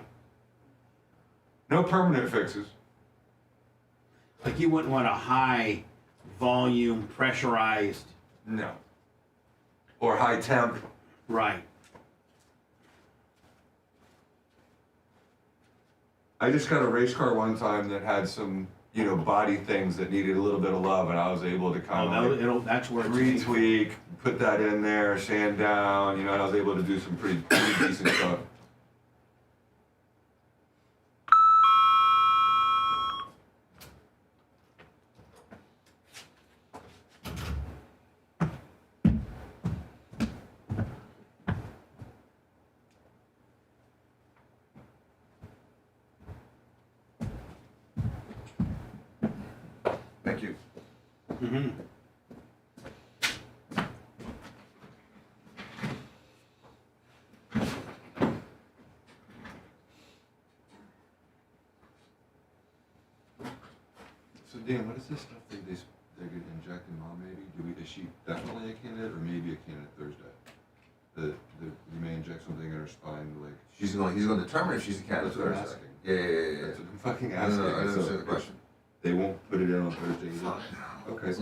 Speaker 2: No permanent fixes.
Speaker 16: Like you wouldn't want a high volume pressurized.
Speaker 2: No. Or high temp.
Speaker 16: Right.
Speaker 2: I just got a race car one time that had some, body things that needed a little bit of love, and I was able to kind of
Speaker 16: that's where it's
Speaker 2: retweak, put that in there, sand down, and I was able to do some pretty decent stuff. Thank you.
Speaker 16: Mm-hmm.
Speaker 2: So Dan, what is this stuff they could inject in mom? Maybe is she definitely a candidate or maybe a candidate Thursday? You may inject something in her spine
Speaker 9: He's going to determine if she's a candidate.
Speaker 2: That's what I'm asking.
Speaker 9: Yeah.
Speaker 2: That's what I'm fucking asking.
Speaker 9: I don't understand the question.
Speaker 2: They won't put it in on Thursday either. Okay.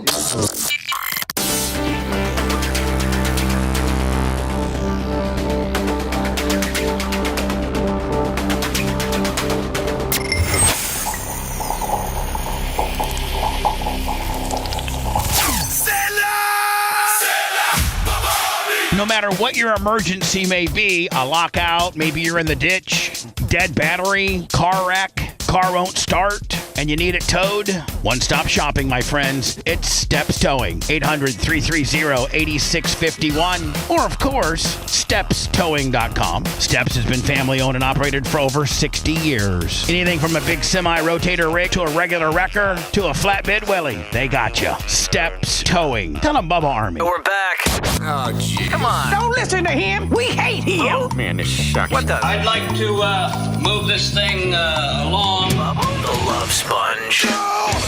Speaker 6: No matter what your emergency may be, a lockout, maybe you're in the ditch, dead battery, car wreck, car won't start, and you need it towed, one-stop shopping, my friends. It's Steps Towing, 800-330-8651, or of course, stepstowing.com. Steps has been family-owned and operated for over 60 years. Anything from a big semi-rotator rig to a regular wrecker to a flatbed willy, they got you. Steps Towing. Tell them Bubba Army.
Speaker 25: We're back. Oh, gee. Come on.
Speaker 20: Don't listen to him. We hate him.
Speaker 25: Oh, man, this sucks. What the?
Speaker 21: I'd like to move this thing along.
Speaker 25: The Love Sponge.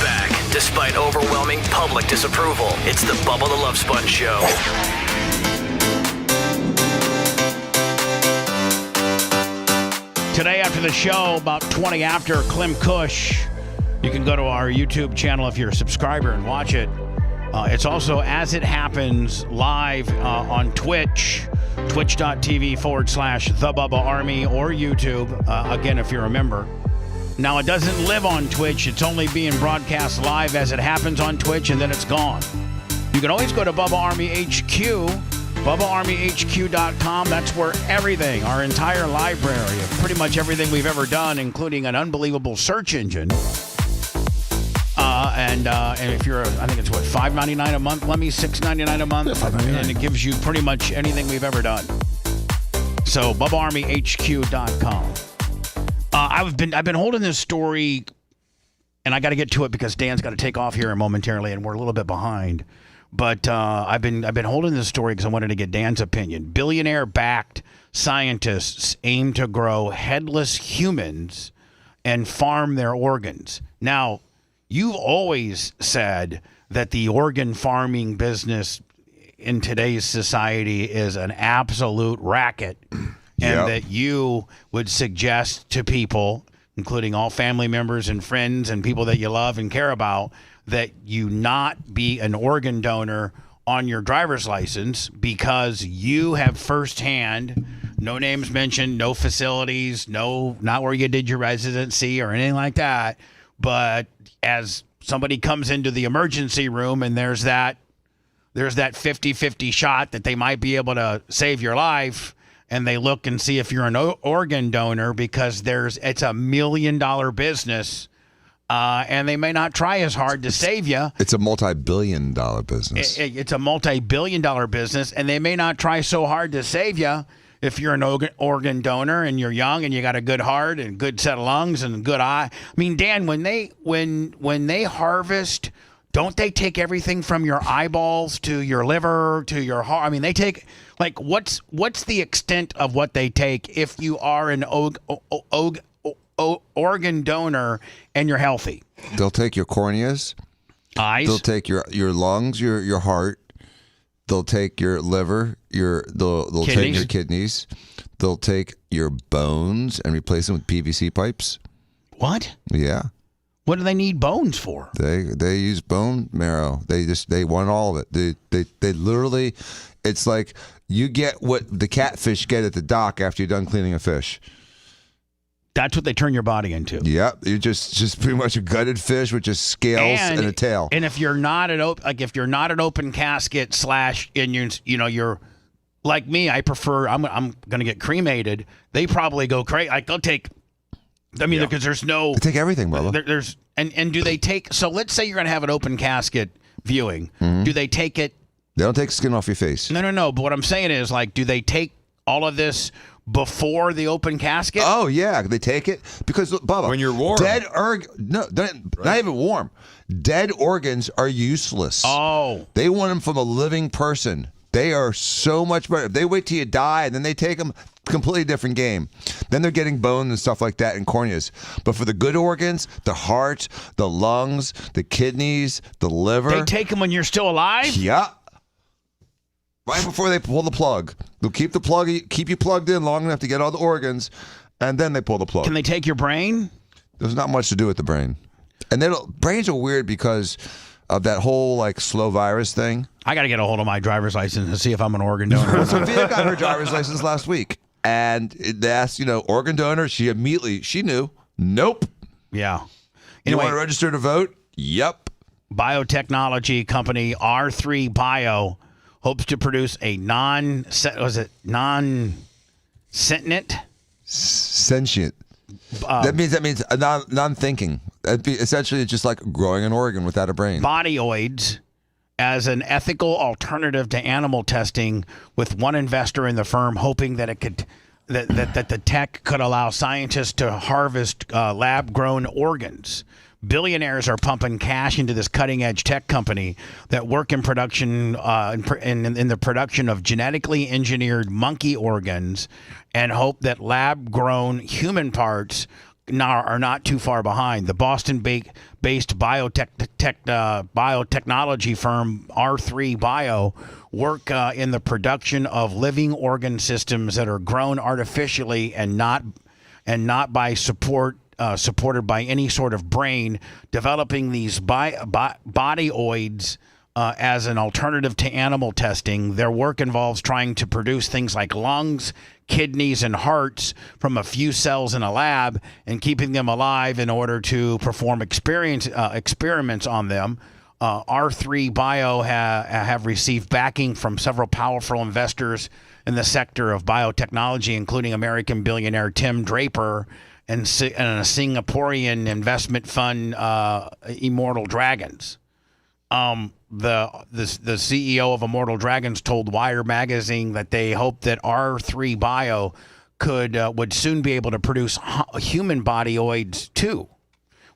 Speaker 25: Back, despite overwhelming public disapproval. It's the Bubba the Love Sponge Show.
Speaker 6: Today after the show, about 20 after, Clem Cush. You can go to our YouTube channel if you're a subscriber and watch it. It's also As It Happens live on Twitch, twitch.tv/The Bubba Army or YouTube, again, if you're a member. Now, it doesn't live on Twitch. It's only being broadcast live as it happens on Twitch, and then it's gone. You can always go to Bubba Army HQ, BubbaArmyHQ.com. That's where everything, our entire library of pretty much everything we've ever done, including an unbelievable search engine. And if you're, I think it's what, $5.99 a month, Lemmy, $6.99 a month, and it gives you pretty much anything we've ever done. So BubbaArmyHQ.com. I've been holding this story, and I got to get to it because Dan's got to take off here momentarily, and we're a little bit behind. But I've been holding this story because I wanted to get Dan's opinion. Billionaire-backed scientists aim to grow headless humans and farm their organs. Now, you've always said that the organ farming business in today's society is an absolute racket, and that you would suggest to people, including all family members and friends and people that you love and care about, that you not be an organ donor on your driver's license because you have firsthand, no names mentioned, no facilities, not where you did your residency or anything like that, but as somebody comes into the emergency room and there's that 50-50 shot that they might be able to save your life, and they look and see if you're an organ donor because it's $1 million business, and they may not try as hard to save you.
Speaker 9: It's a multi-billion-dollar business.
Speaker 6: It's a multi-billion-dollar business, and they may not try so hard to save you if you're an organ donor and you're young and you got a good heart and good set of lungs and good eye. I mean, Dan, when they harvest, don't they take everything from your eyeballs to your liver to your heart? I mean, they take, like, what's the extent of what they take if you are an organ donor and you're healthy?
Speaker 9: They'll take your corneas,
Speaker 6: eyes.
Speaker 9: They'll take your lungs, your heart. They'll take your liver. They'll take your kidneys. They'll take your bones and replace them with PVC pipes.
Speaker 6: What?
Speaker 9: Yeah.
Speaker 6: What do they need bones for?
Speaker 9: They use bone marrow. They want all of it. They literally, it's like you get what the catfish get at the dock after you're done cleaning a fish.
Speaker 6: That's what they turn your body into.
Speaker 9: Yep, you're just pretty much a gutted fish with just scales and a tail.
Speaker 6: And if you're not an open casket / and you're like me, I prefer. I'm gonna get cremated. They probably go crazy. Like they'll take. I mean, because there's no.
Speaker 9: They take everything, Bubba.
Speaker 6: There's and do they take? So let's say you're gonna have an open casket viewing.
Speaker 9: Mm-hmm.
Speaker 6: Do they take it?
Speaker 9: They don't take skin off your face.
Speaker 6: No. But what I'm saying is, like, do they take all of this before the open casket?
Speaker 9: Oh yeah, they take it because Bubba,
Speaker 2: when you're warm,
Speaker 9: not even warm. Dead organs are useless.
Speaker 6: Oh,
Speaker 9: they want them from a living person. They are so much better. If they wait till you die and then they take them, completely different game. Then they're getting bones and stuff like that and corneas. But for the good organs, the heart, the lungs, the kidneys, the liver,
Speaker 6: they take them when you're still alive.
Speaker 9: Yeah. Right before they pull the plug. They'll keep you plugged in long enough to get all the organs, and then they pull the plug.
Speaker 6: Can they take your brain?
Speaker 9: There's not much to do with the brain. And brains are weird because of that whole like slow virus thing.
Speaker 6: I got to get a hold of my driver's license and see if I'm an organ donor.
Speaker 9: Sophia got her driver's license last week, and they asked, organ donor. She knew. Nope.
Speaker 6: Yeah.
Speaker 9: You want to register to vote? Yep.
Speaker 6: Biotechnology company R3 Bio hopes to produce a non-sentient?
Speaker 9: Sentient. That means a non-thinking. Essentially, it's just like growing an organ without a brain.
Speaker 6: Bodyoids as an ethical alternative to animal testing, with one investor in the firm hoping that that the tech could allow scientists to harvest lab-grown organs. Billionaires are pumping cash into this cutting-edge tech company that work in production in the production of genetically engineered monkey organs, and hope that lab-grown human parts are not too far behind. The Boston-based biotechnology firm R3 Bio work in the production of living organ systems that are grown artificially and not by supported by any sort of brain, developing these bodyoids as an alternative to animal testing. Their work involves trying to produce things like lungs, kidneys, and hearts from a few cells in a lab and keeping them alive in order to perform experiments on them. R3 Bio have received backing from several powerful investors in the sector of biotechnology, including American billionaire Tim Draper and a Singaporean investment fund, Immortal Dragons. The CEO of Immortal Dragons told Wire magazine that they hope that R3 Bio would soon be able to produce human bodyoids too.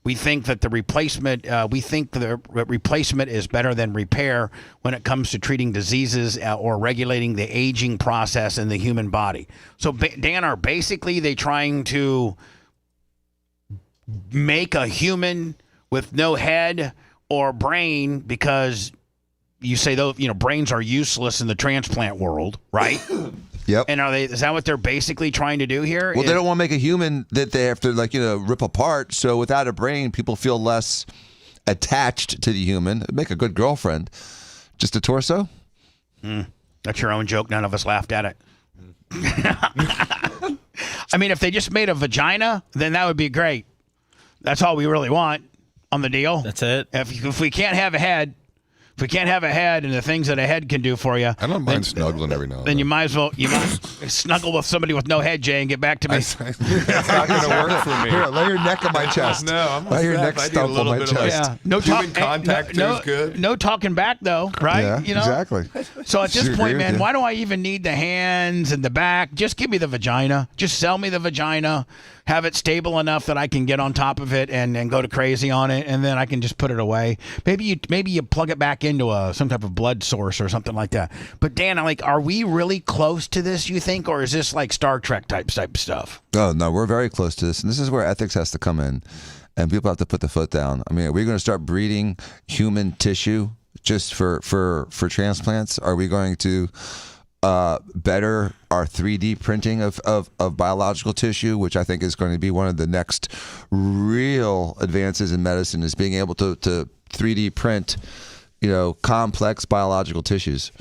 Speaker 6: We think that the replacement is better than repair when it comes to treating diseases or regulating the aging process in the human body. So, Dan, are basically they trying to make a human with no head or brain because you say brains are useless in the transplant world, right?
Speaker 9: Yep.
Speaker 6: And is that what they're basically trying to do here?
Speaker 9: Well, they don't want to make a human that they have to rip apart. So without a brain, people feel less attached to the human. It'd make a good girlfriend. Just a torso?
Speaker 6: That's your own joke. None of us laughed at it. I mean, if they just made a vagina, then that would be great. That's all we really want on the deal.
Speaker 17: That's it.
Speaker 6: If we can't have a head, and the things that a head can do for you,
Speaker 2: I don't mind snuggling every now and
Speaker 6: then you might snuggle with somebody with no head, Jay, and get back to me.
Speaker 2: It's not going to work for me.
Speaker 9: Here, lay your neck on my chest.
Speaker 2: No, I'm
Speaker 9: lay your neck stump on my chest.
Speaker 6: No
Speaker 2: human contact is good.
Speaker 6: No talking back though, right?
Speaker 9: Yeah, exactly.
Speaker 6: So at this point, man, why do I even need the hands and the back? Just give me the vagina. Just sell me the vagina. Have it stable enough that I can get on top of it and go to crazy on it, and then I can just put it away. Maybe you plug it back into some type of blood source or something like that. But Dan, are we really close to this, you think, or is this like Star Trek type stuff?
Speaker 9: Oh no, we're very close to this, and this is where ethics has to come in, and people have to put the foot down. I mean, are we going to start breeding human tissue just for transplants? Are we going to better our 3D printing of biological tissue, which I think is going to be one of the next real advances in medicine, is being able to 3D print, complex biological tissues.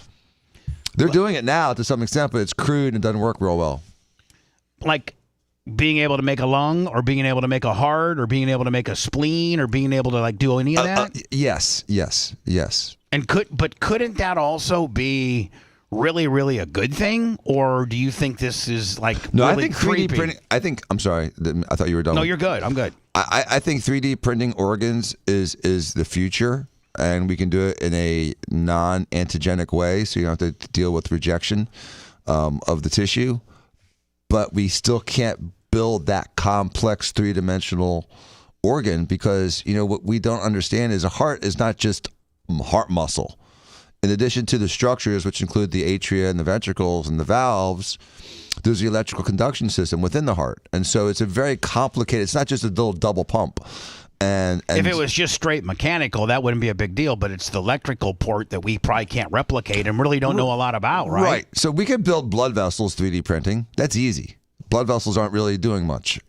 Speaker 9: They're doing it now to some extent, but it's crude and doesn't work real well.
Speaker 6: Like being able to make a lung, or being able to make a heart, or being able to make a spleen, or being able to do any of that?
Speaker 9: Yes.
Speaker 6: And couldn't that also be really, really a good thing, or do you think this is
Speaker 9: no?
Speaker 6: Really
Speaker 9: I think 3D
Speaker 6: creepy?
Speaker 9: printing. I'm sorry. I thought you were done.
Speaker 6: No, you're good. I'm good.
Speaker 9: I think 3D printing organs is the future, and we can do it in a non-antigenic way, so you don't have to deal with rejection of the tissue. But we still can't build that complex three-dimensional organ because what we don't understand is a heart is not just heart muscle. In addition to the structures, which include the atria and the ventricles and the valves, there's the electrical conduction system within the heart. And so it's a very complicated, it's not just a little double pump. And
Speaker 6: if it was just straight mechanical, that wouldn't be a big deal, but it's the electrical port that we probably can't replicate and really don't know a lot about, right?
Speaker 9: Right. So we can build blood vessels 3D printing. That's easy. Blood vessels aren't really doing much,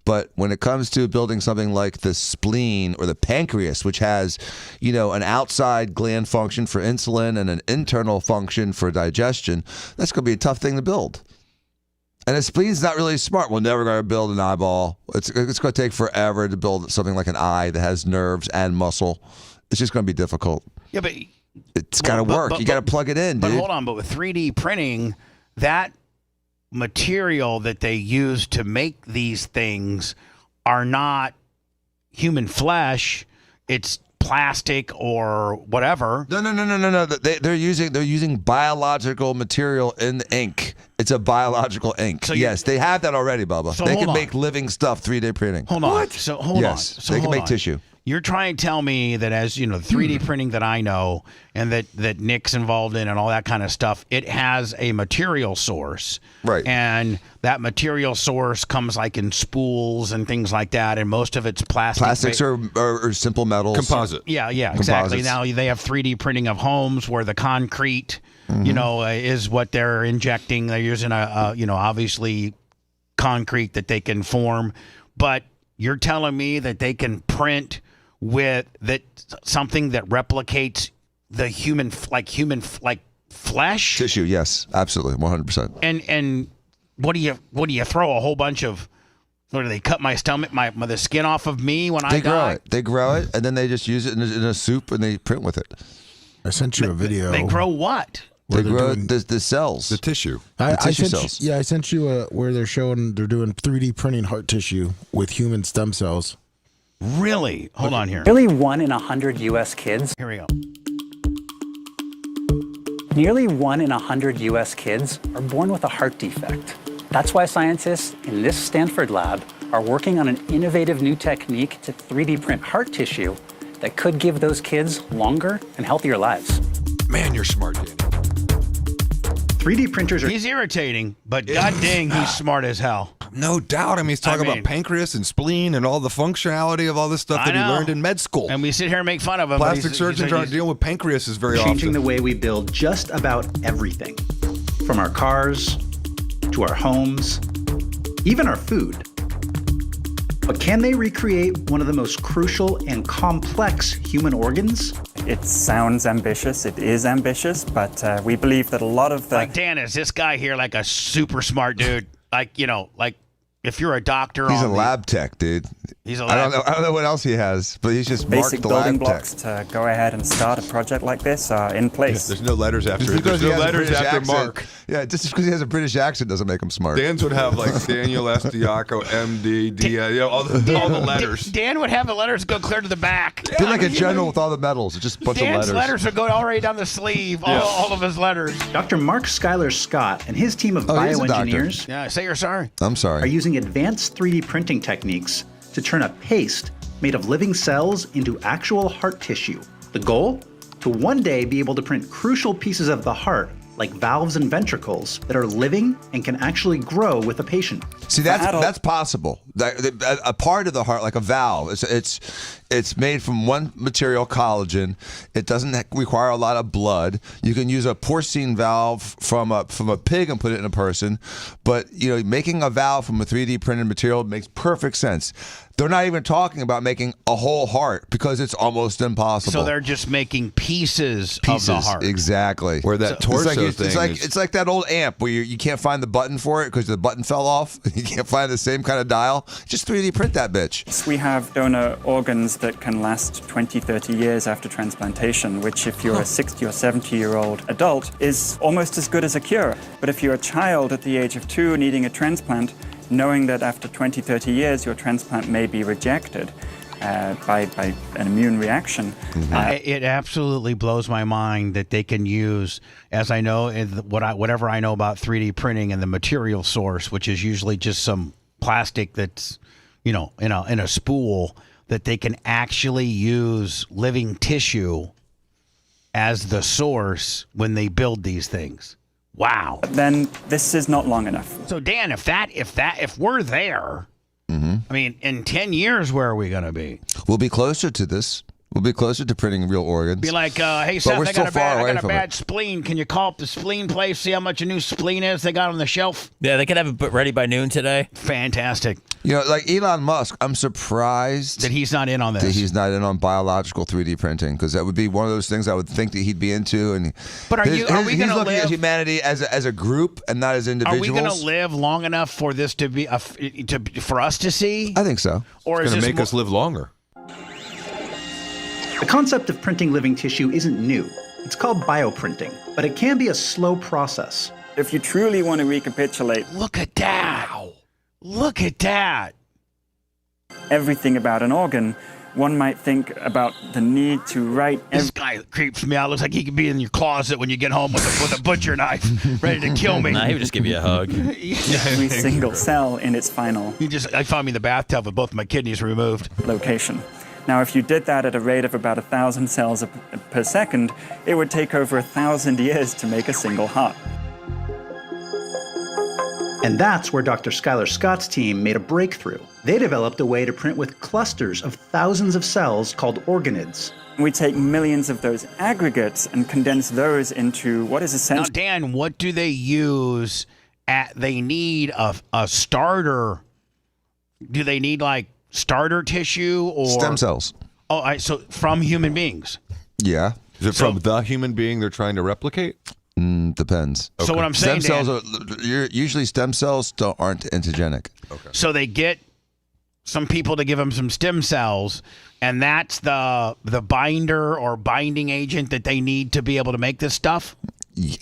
Speaker 9: but when it comes to building something like the spleen or the pancreas, which has, an outside gland function for insulin and an internal function for digestion, that's going to be a tough thing to build. And a spleen's not really smart. We're never going to build an eyeball. It's going to take forever to build something like an eye that has nerves and muscle. It's just going to be difficult.
Speaker 6: Yeah, but
Speaker 9: it's got to work. You got to plug it in, dude.
Speaker 6: But hold on, but with 3D printing, that material that they use to make these things are not human flesh. It's plastic or whatever.
Speaker 9: No. They're using biological material in the ink. It's a biological ink. So yes, they have that already, Bubba.
Speaker 6: So
Speaker 9: they can make living stuff 3D printing.
Speaker 6: Hold on. So hold on.
Speaker 9: Yes,
Speaker 6: So
Speaker 9: they can
Speaker 6: hold
Speaker 9: make
Speaker 6: on.
Speaker 9: tissue.
Speaker 6: You're trying to tell me that as 3D printing that I know and that Nick's involved in and all that kind of stuff, it has a material source.
Speaker 9: Right.
Speaker 6: And that material source comes in spools and things like that, and most of it's plastic.
Speaker 9: Plastics or simple metals.
Speaker 2: Composite.
Speaker 6: Yeah,
Speaker 9: Composites.
Speaker 6: exactly. Now they have 3D printing of homes where the concrete, is what they're injecting. They're using obviously concrete that they can form, but you're telling me that they can print with something that replicates the human flesh
Speaker 9: Tissue, yes, absolutely, 100%.
Speaker 6: and what do you throw a whole bunch of Or do they cut my stomach, the skin off of me when I die?
Speaker 9: They grow it, and then they just use it in a soup, and they print with it.
Speaker 3: I sent you a video.
Speaker 6: They grow what?
Speaker 9: They grow the cells,
Speaker 2: the tissue,
Speaker 3: I
Speaker 9: tissue
Speaker 3: sent
Speaker 9: cells.
Speaker 3: I sent you where they're doing 3D printing heart tissue with human stem cells.
Speaker 6: Really? Hold on here.
Speaker 14: Nearly 1 in 100 U.S. kids.
Speaker 6: Here we go.
Speaker 14: Nearly 1 in 100 U.S. kids are born with a heart defect. That's why scientists in this Stanford lab are working on an innovative new technique to 3D print heart tissue that could give those kids longer and healthier lives.
Speaker 2: Man, you're smart, Danny.
Speaker 14: 3D printers are...
Speaker 6: He's irritating, but god dang, he's smart as hell.
Speaker 2: No doubt. I mean, he's talking about pancreas and spleen and all the functionality of all this stuff that he learned in med school.
Speaker 6: And we sit here and make fun of him.
Speaker 2: Plastic surgeons aren't dealing with pancreases very
Speaker 14: changing
Speaker 2: often.
Speaker 14: the way we build just about everything, from our cars to our homes, even our food. But can they recreate one of the most crucial and complex human organs?
Speaker 15: It sounds ambitious. It is ambitious, but we believe that a lot of the...
Speaker 6: Like, Dan, is this guy here like a super smart dude? Like, like if you're a doctor...
Speaker 9: He's a lab tech, dude.
Speaker 6: He's a lab
Speaker 9: I don't know what else he has, but he's just
Speaker 15: basic
Speaker 9: marked the
Speaker 15: building
Speaker 9: lab
Speaker 15: blocks
Speaker 9: tech.
Speaker 15: to go ahead and start a project like this are in place.
Speaker 2: There's no letters after it.
Speaker 9: Just
Speaker 2: There's
Speaker 9: because
Speaker 2: no
Speaker 9: he has a
Speaker 2: letters
Speaker 9: British
Speaker 2: after
Speaker 9: accent.
Speaker 2: Mark.
Speaker 9: Yeah, just because he has a British accent doesn't make him smart.
Speaker 2: Dan's would have like Daniel S. Diaco, M.D., D.I., all the letters.
Speaker 6: Dan would have the letters go clear to the back.
Speaker 9: Be like a general with all the medals. It's just a bunch
Speaker 6: Dan's
Speaker 9: of
Speaker 6: letters would go all right down the sleeve, all of his letters.
Speaker 14: Dr. Mark Schuyler Scott and his team of
Speaker 9: he's a doctor.
Speaker 14: bioengineers
Speaker 6: Yeah, say you're sorry.
Speaker 9: I'm sorry.
Speaker 14: are using advanced 3D printing techniques to turn a paste made of living cells into actual heart tissue. The goal? To one day be able to print crucial pieces of the heart, like valves and ventricles, that are living and can actually grow with a patient.
Speaker 9: See, that's possible. A part of the heart, like a valve, it's made from one material, collagen. It doesn't require a lot of blood. You can use a porcine valve from a pig and put it in a person, but making a valve from a 3D printed material makes perfect sense. They're not even talking about making a whole heart because it's almost impossible.
Speaker 6: So they're just making pieces of the heart.
Speaker 9: Exactly.
Speaker 2: Where that torso thing
Speaker 9: it's like that old amp where you can't find the button for it because the button fell off. You can't find the same kind of dial. Just 3D print that bitch.
Speaker 15: We have donor organs that can last 20, 30 years after transplantation, which if you're a 60 or 70-year-old adult is almost as good as a cure. But if you're a child at the age of 2 needing a transplant, knowing that after 20, 30 years your transplant may be rejected by an immune reaction.
Speaker 6: It absolutely blows my mind that they can use, as I know, whatever I know about 3D printing and the material source, which is usually just some plastic that's, in a spool, that they can actually use living tissue as the source when they build these things. Wow.
Speaker 15: Then this is not long enough.
Speaker 6: So Dan, if we're there, I mean, in 10 years, where are we going to be?
Speaker 9: We'll be closer to this. We'll be closer to printing real organs.
Speaker 6: Be like, hey,
Speaker 9: But
Speaker 6: Seth,
Speaker 9: we're
Speaker 6: I
Speaker 9: still
Speaker 6: got
Speaker 9: far away
Speaker 6: a
Speaker 9: from
Speaker 6: bad
Speaker 9: it.
Speaker 6: spleen. Can you call up the spleen place, see how much a new spleen is they got on the shelf?
Speaker 7: Yeah, they could have it ready by noon today.
Speaker 6: Fantastic.
Speaker 9: Like Elon Musk, I'm surprised
Speaker 6: that he's not in on this.
Speaker 9: That he's not in on biological 3D printing, because that would be one of those things I would think that he'd be into. And
Speaker 6: But are we
Speaker 9: he's
Speaker 6: going to
Speaker 9: looking
Speaker 6: live
Speaker 9: at humanity as a group and not as individuals?
Speaker 6: Are we going to live long enough for this to be for us to see?
Speaker 9: I think so.
Speaker 6: Or
Speaker 2: it's
Speaker 6: is
Speaker 2: going
Speaker 6: this
Speaker 2: to make us live longer.
Speaker 14: The concept of printing living tissue isn't new. It's called bioprinting, but it can be a slow process.
Speaker 15: If you truly want to recapitulate...
Speaker 6: Look at that! Look at that!
Speaker 15: Everything about an organ, one might think about the need to write...
Speaker 6: This guy creeps me out. Looks like he could be in your closet when you get home with a butcher knife, ready to kill me.
Speaker 7: Nah, he would just give you a hug.
Speaker 15: Every single cell in its final...
Speaker 6: I found me in the bathtub with both my kidneys removed.
Speaker 15: ...location. Now, if you did that at a rate of about 1,000 cells per second, it would take over 1,000 years to make a single heart.
Speaker 14: And that's where Dr. Schuyler Scott's team made a breakthrough. They developed a way to print with clusters of thousands of cells called organoids.
Speaker 15: We take millions of those aggregates and condense those into what is essentially...
Speaker 6: Now, Dan, what do they use? They need a starter. Do they need, starter tissue or
Speaker 9: stem cells?
Speaker 6: Oh, so from human beings.
Speaker 9: Yeah.
Speaker 2: Is it from the human being they're trying to replicate?
Speaker 9: Depends.
Speaker 6: So what I'm saying,
Speaker 9: stem cells usually stem cells aren't antigenic.
Speaker 6: Okay. So they get some people to give them some stem cells, and that's the binder or binding agent that they need to be able to make this stuff.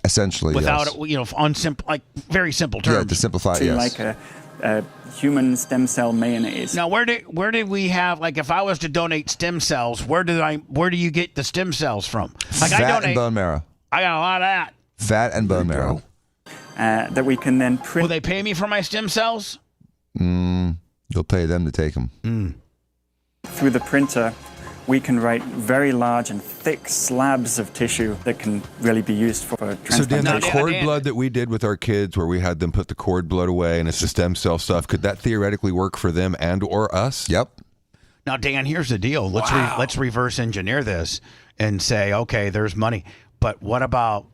Speaker 9: Essentially,
Speaker 6: without
Speaker 9: yes.
Speaker 6: on simple, like very simple terms.
Speaker 9: Yeah, to simplify, yes.
Speaker 15: Like a human stem cell mayonnaise.
Speaker 6: Now, where did we have, like, if I was to donate stem cells, where do you get the stem cells from? Like,
Speaker 9: Fat
Speaker 6: I donate
Speaker 9: and bone marrow.
Speaker 6: I got a lot of that.
Speaker 9: Fat and bone marrow.
Speaker 15: That we can then print.
Speaker 6: Will they pay me for my stem cells?
Speaker 9: You'll pay them to take them.
Speaker 15: Through the printer, we can write very large and thick slabs of tissue that can really be used for
Speaker 2: So Dan,
Speaker 15: transplantation.
Speaker 2: the cord blood that we did with our kids, where we had them put the cord blood away and it's the stem cell stuff, could that theoretically work for them and or us?
Speaker 9: Yep.
Speaker 6: Now, Dan, here's the deal. Let's reverse engineer this and say, okay, there's money, but what about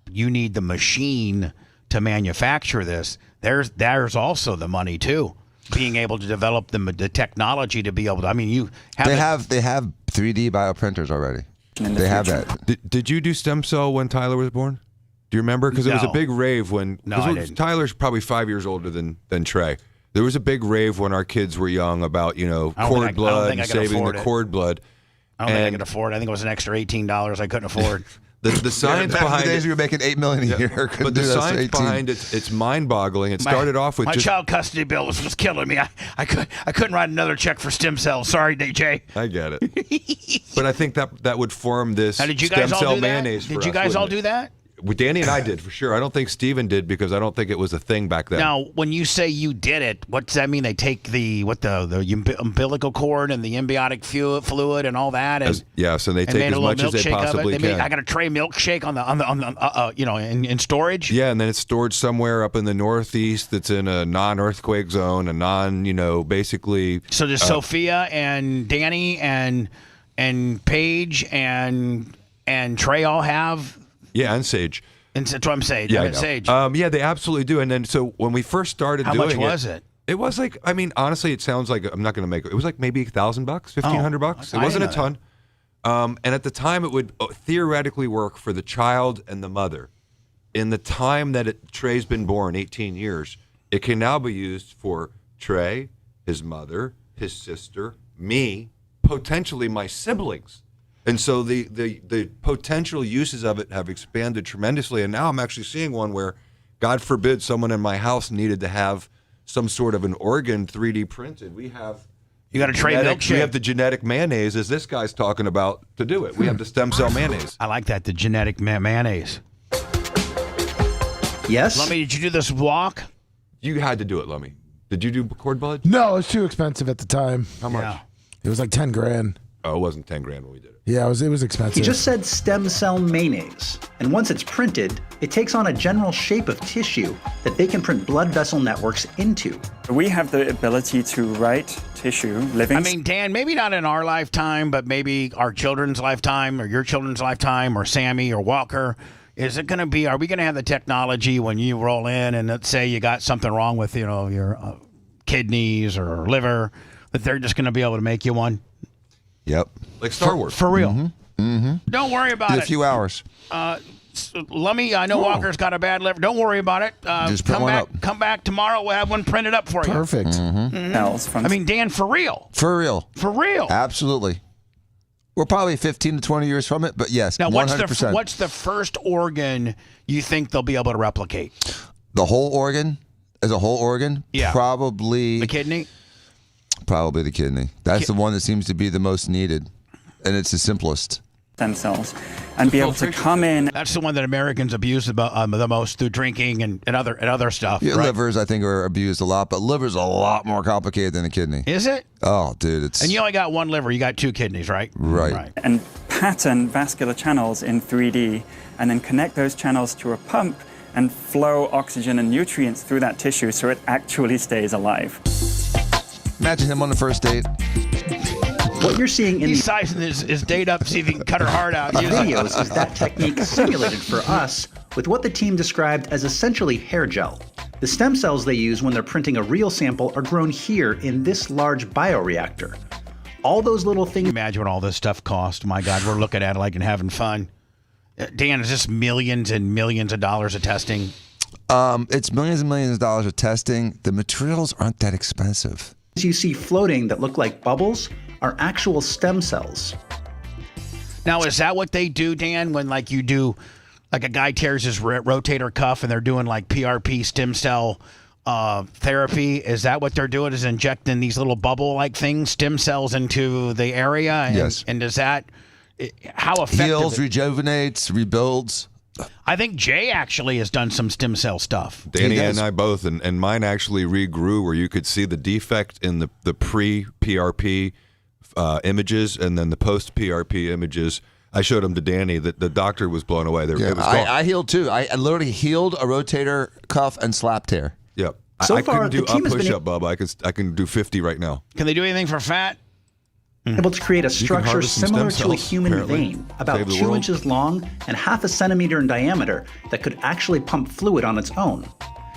Speaker 6: you need the machine to manufacture this? There's also the money too. Being able to develop the technology to be able to. I mean, you have
Speaker 9: they have 3D bioprinters already. They have that.
Speaker 2: Did you do stem cell when Tyler was born? Do you remember? Because it was a big rave when.
Speaker 6: No, I didn't.
Speaker 2: Tyler's probably 5 years older than Trey. There was a big rave when our kids were young about cord blood and saving the cord blood.
Speaker 6: I don't think I could afford it. I think it was an extra $18 I couldn't afford.
Speaker 2: The science behind
Speaker 9: the days
Speaker 2: it,
Speaker 9: we were making $8 million a year.
Speaker 2: But the science behind it's mind-boggling. It started off with
Speaker 6: my child custody bill was killing me. I couldn't write another check for stem cells. Sorry, DJ.
Speaker 2: I get it. But I think that would form this
Speaker 6: Now, did you
Speaker 2: stem
Speaker 6: guys all
Speaker 2: cell
Speaker 6: do that?
Speaker 2: mayonnaise.
Speaker 6: Did you guys all do that?
Speaker 2: Danny and I did for sure. I don't think Steven did because I don't think it was a thing back then.
Speaker 6: Now, when you say you did it, what does that mean? They take the umbilical cord and the embryonic fluid and all that, and
Speaker 2: so they take as much as they possibly can.
Speaker 6: I got a tray milkshake on the in storage.
Speaker 2: Yeah, and then it's stored somewhere up in the Northeast that's in a non-earthquake zone, a basically.
Speaker 6: So does Sophia and Danny and Paige and Trey all have?
Speaker 2: Yeah, and Sage.
Speaker 6: And that's what I'm saying.
Speaker 2: Yeah,
Speaker 6: Sage.
Speaker 2: Yeah, they absolutely do. And then so when we first started
Speaker 6: How
Speaker 2: doing
Speaker 6: much was it?
Speaker 2: It was like, I mean, honestly, it sounds like I'm not going to make it. It was like maybe $1,000, $1,500. It wasn't a ton. And at the time, it would theoretically work for the child and the mother. In the time that Trey's been born, 18 years, it can now be used for Trey, his mother, his sister, me, potentially my siblings. And so the potential uses of it have expanded tremendously. And now I'm actually seeing one where, God forbid, someone in my house needed to have some sort of an organ 3D printed. We have
Speaker 6: you got a tray milkshake.
Speaker 2: We have the genetic mayonnaise, as this guy's talking about, to do it. We have the stem cell mayonnaise.
Speaker 6: I like that, the genetic mayonnaise.
Speaker 14: Yes.
Speaker 6: Lummy, did you do this walk?
Speaker 2: You had to do it, Lummy. Did you do cord blood?
Speaker 3: No, it was too expensive at the time.
Speaker 2: How much?
Speaker 3: It was like $10,000.
Speaker 2: Oh, it wasn't $10,000 when we did it.
Speaker 3: Yeah, it was expensive.
Speaker 14: He just said stem cell mayonnaise, and once it's printed, it takes on a general shape of tissue that they can print blood vessel networks into.
Speaker 15: We have the ability to write tissue, living.
Speaker 6: I mean, Dan, maybe not in our lifetime, but maybe our children's lifetime or your children's lifetime or Sammy or Walker. Are we going to have the technology when you roll in and let's say you got something wrong with, your kidneys or liver, that they're just going to be able to make you one?
Speaker 9: Yep.
Speaker 2: Like Star Wars.
Speaker 6: For real.
Speaker 9: Mm-hmm.
Speaker 6: Don't worry about
Speaker 9: In
Speaker 6: it.
Speaker 9: a few hours.
Speaker 6: Lummy, I know Walker's got a bad liver. Don't worry about it.
Speaker 9: Just print one up.
Speaker 6: Come back tomorrow. We'll have one printed up for you.
Speaker 3: Perfect.
Speaker 6: I mean, Dan, for real.
Speaker 9: For real.
Speaker 6: For real.
Speaker 9: Absolutely. We're probably 15 to 20 years from it, but yes,
Speaker 6: now,
Speaker 9: 100%.
Speaker 6: What's the first organ you think they'll be able to replicate?
Speaker 9: The whole organ? As a whole organ?
Speaker 6: Yeah.
Speaker 9: Probably
Speaker 6: the kidney?
Speaker 9: Probably the kidney. That's the one that seems to be the most needed, and it's the simplest.
Speaker 15: Stem cells, and be able to come in.
Speaker 6: That's the one that Americans abuse the most through drinking and other stuff.
Speaker 9: Yeah,
Speaker 6: right?
Speaker 9: livers, I think, are abused a lot, but liver's a lot more complicated than a kidney.
Speaker 6: Is it?
Speaker 9: Oh, dude, it's.
Speaker 6: And you only got one liver. You got two kidneys, right?
Speaker 9: Right.
Speaker 15: And pattern vascular channels in 3D, and then connect those channels to a pump and flow oxygen and nutrients through that tissue so it actually stays alive.
Speaker 9: Imagine him on the first date.
Speaker 14: What you're seeing in
Speaker 6: He's sizing his date up, see if he can cut her heart out.
Speaker 14: videos is that technique simulated for us with what the team described as essentially hair gel. The stem cells they use when they're printing a real sample are grown here in this large bioreactor. All those little things.
Speaker 6: Imagine what all this stuff cost. My God, we're looking at it like and having fun. Dan, is this millions and millions of dollars of testing?
Speaker 9: It's millions and millions of dollars of testing. The materials aren't that expensive.
Speaker 14: you see floating that look like bubbles are actual stem cells.
Speaker 6: Now, is that what they do, Dan, when like you do, like a guy tears his rotator cuff and they're doing like PRP stem cell therapy? Is that what they're doing? Is injecting these little bubble-like things, stem cells into the area? And,
Speaker 9: Yes.
Speaker 6: And does that, how effective?
Speaker 9: Heals, rejuvenates, rebuilds.
Speaker 6: I think Jay actually has done some stem cell stuff.
Speaker 2: Danny and I both, and mine actually regrew where you could see the defect in the pre-PRP images and then the post-PRP images. I showed them to Danny. That the doctor was blown away. It was gone.
Speaker 9: I healed too. I literally healed a rotator cuff and slap tear.
Speaker 2: Yep.
Speaker 14: So
Speaker 2: I
Speaker 14: far,
Speaker 2: couldn't do
Speaker 14: the team
Speaker 2: a
Speaker 14: has been
Speaker 2: push-up, Bubba. I can do 50 right now.
Speaker 6: Can they do anything for fat?
Speaker 14: Able to create a
Speaker 2: You can
Speaker 14: structure
Speaker 2: harvest some
Speaker 14: similar
Speaker 2: stem
Speaker 14: to a
Speaker 2: cells,
Speaker 14: human
Speaker 2: apparently.
Speaker 14: vein, about
Speaker 2: Save the
Speaker 14: 2
Speaker 2: world.
Speaker 14: inches long and half a centimeter in diameter, that could actually pump fluid on its own.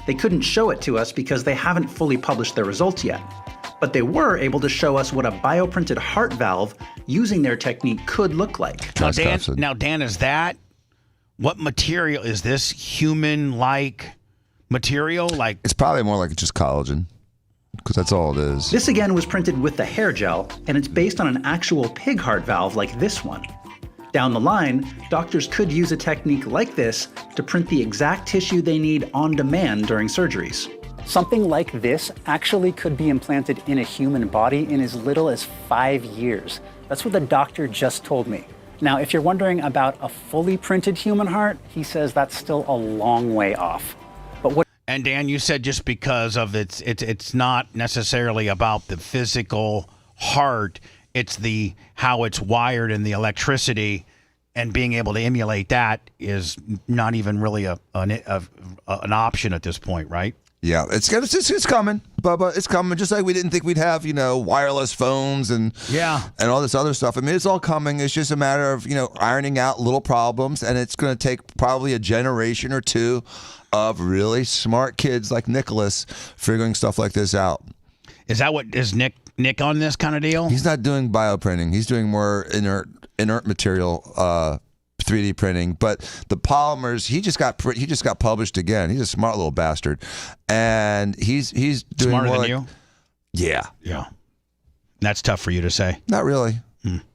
Speaker 14: They couldn't show it to us because they haven't fully published their results yet. But they were able to show us what a bioprinted heart valve using their technique could look like.
Speaker 6: Now, Dan, is that, what material is this? Human-like material? Like,
Speaker 9: It's probably more like just collagen, because that's all it is.
Speaker 14: This again was printed with the hair gel, and it's based on an actual pig heart valve like this one. Down the line, doctors could use a technique like this to print the exact tissue they need on demand during surgeries.
Speaker 5: Something like this actually could be implanted in a human body in as little as 5 years. That's what the doctor just told me. Now, if you're wondering about a fully printed human heart, he says that's still a long way off. But what?
Speaker 6: and Dan, you said just because of it's not necessarily about the physical heart. It's the how it's wired and the electricity, and being able to emulate that is not even really an option at this point, right?
Speaker 9: Yeah, it's coming, Bubba. It's coming. Just like we didn't think we'd have, wireless phones and all this other stuff. I mean, it's all coming. It's just a matter of ironing out little problems, and it's going to take probably a generation or two of really smart kids like Nicholas figuring stuff like this out.
Speaker 6: Is that what is Nick on this kind of deal?
Speaker 9: He's not doing bioprinting. He's doing more inert material 3D printing, but the polymers he just got published again. He's a smart little bastard, and he's doing
Speaker 6: Smarter
Speaker 9: more
Speaker 6: than
Speaker 9: like,
Speaker 6: you.
Speaker 9: Yeah.
Speaker 6: That's tough for you to say.
Speaker 9: Not really.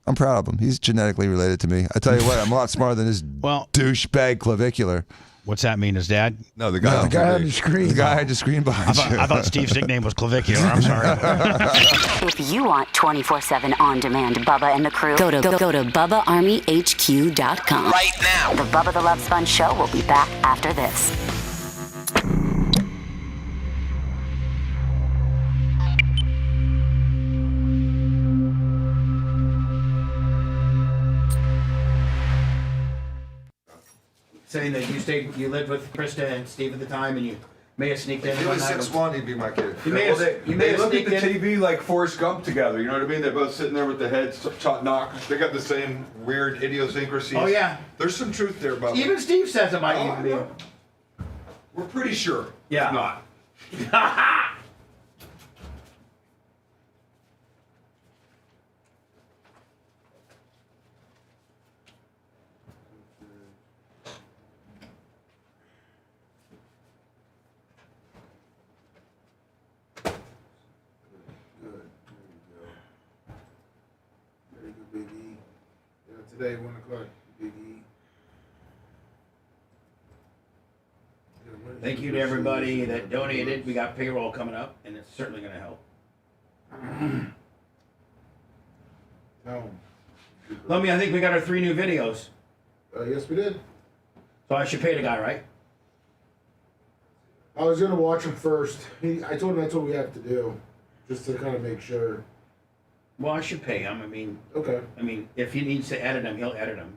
Speaker 9: I'm proud of him. He's genetically related to me. I tell you what, I'm a lot smarter than his douchebag clavicular.
Speaker 6: What's that mean? His dad?
Speaker 2: No, the guy.
Speaker 3: The guy on the screen.
Speaker 9: The guy had the screen behind you.
Speaker 6: I thought Steve's nickname was clavicular. I'm sorry.
Speaker 8: If you want 24/7 on-demand Bubba and the crew, go to BubbaArmyHQ.com.
Speaker 25: Right now.
Speaker 8: The Bubba the Love Sponge Show will be back after this.
Speaker 16: Saying that you lived with Krista and Steve at the time, and you may have sneaked in.
Speaker 2: If he was 6'1", he'd be my kid.
Speaker 16: You may have
Speaker 2: they look at
Speaker 16: sneaked
Speaker 2: the
Speaker 16: in.
Speaker 2: TV like Forrest Gump together. You know what I mean? They're both sitting there with the heads knock. They got the same weird idiosyncrasies.
Speaker 16: Oh, yeah.
Speaker 2: There's some truth there about
Speaker 16: Even Steve says it might even be.
Speaker 2: We're pretty sure.
Speaker 16: Yeah.
Speaker 2: It's not.
Speaker 3: Big E. Today, 1 o'clock, Big E.
Speaker 16: Thank you to everybody that donated. We got payroll coming up, and it's certainly going to help. Lummy, I think we got our 3 new videos.
Speaker 3: Yes, we did.
Speaker 16: So I should pay the guy, right?
Speaker 3: I was going to watch him first. I told him that's what we have to do, just to kind of make sure.
Speaker 16: Well, I should pay him. I mean,
Speaker 3: Okay.
Speaker 16: If he needs to edit them, he'll edit them.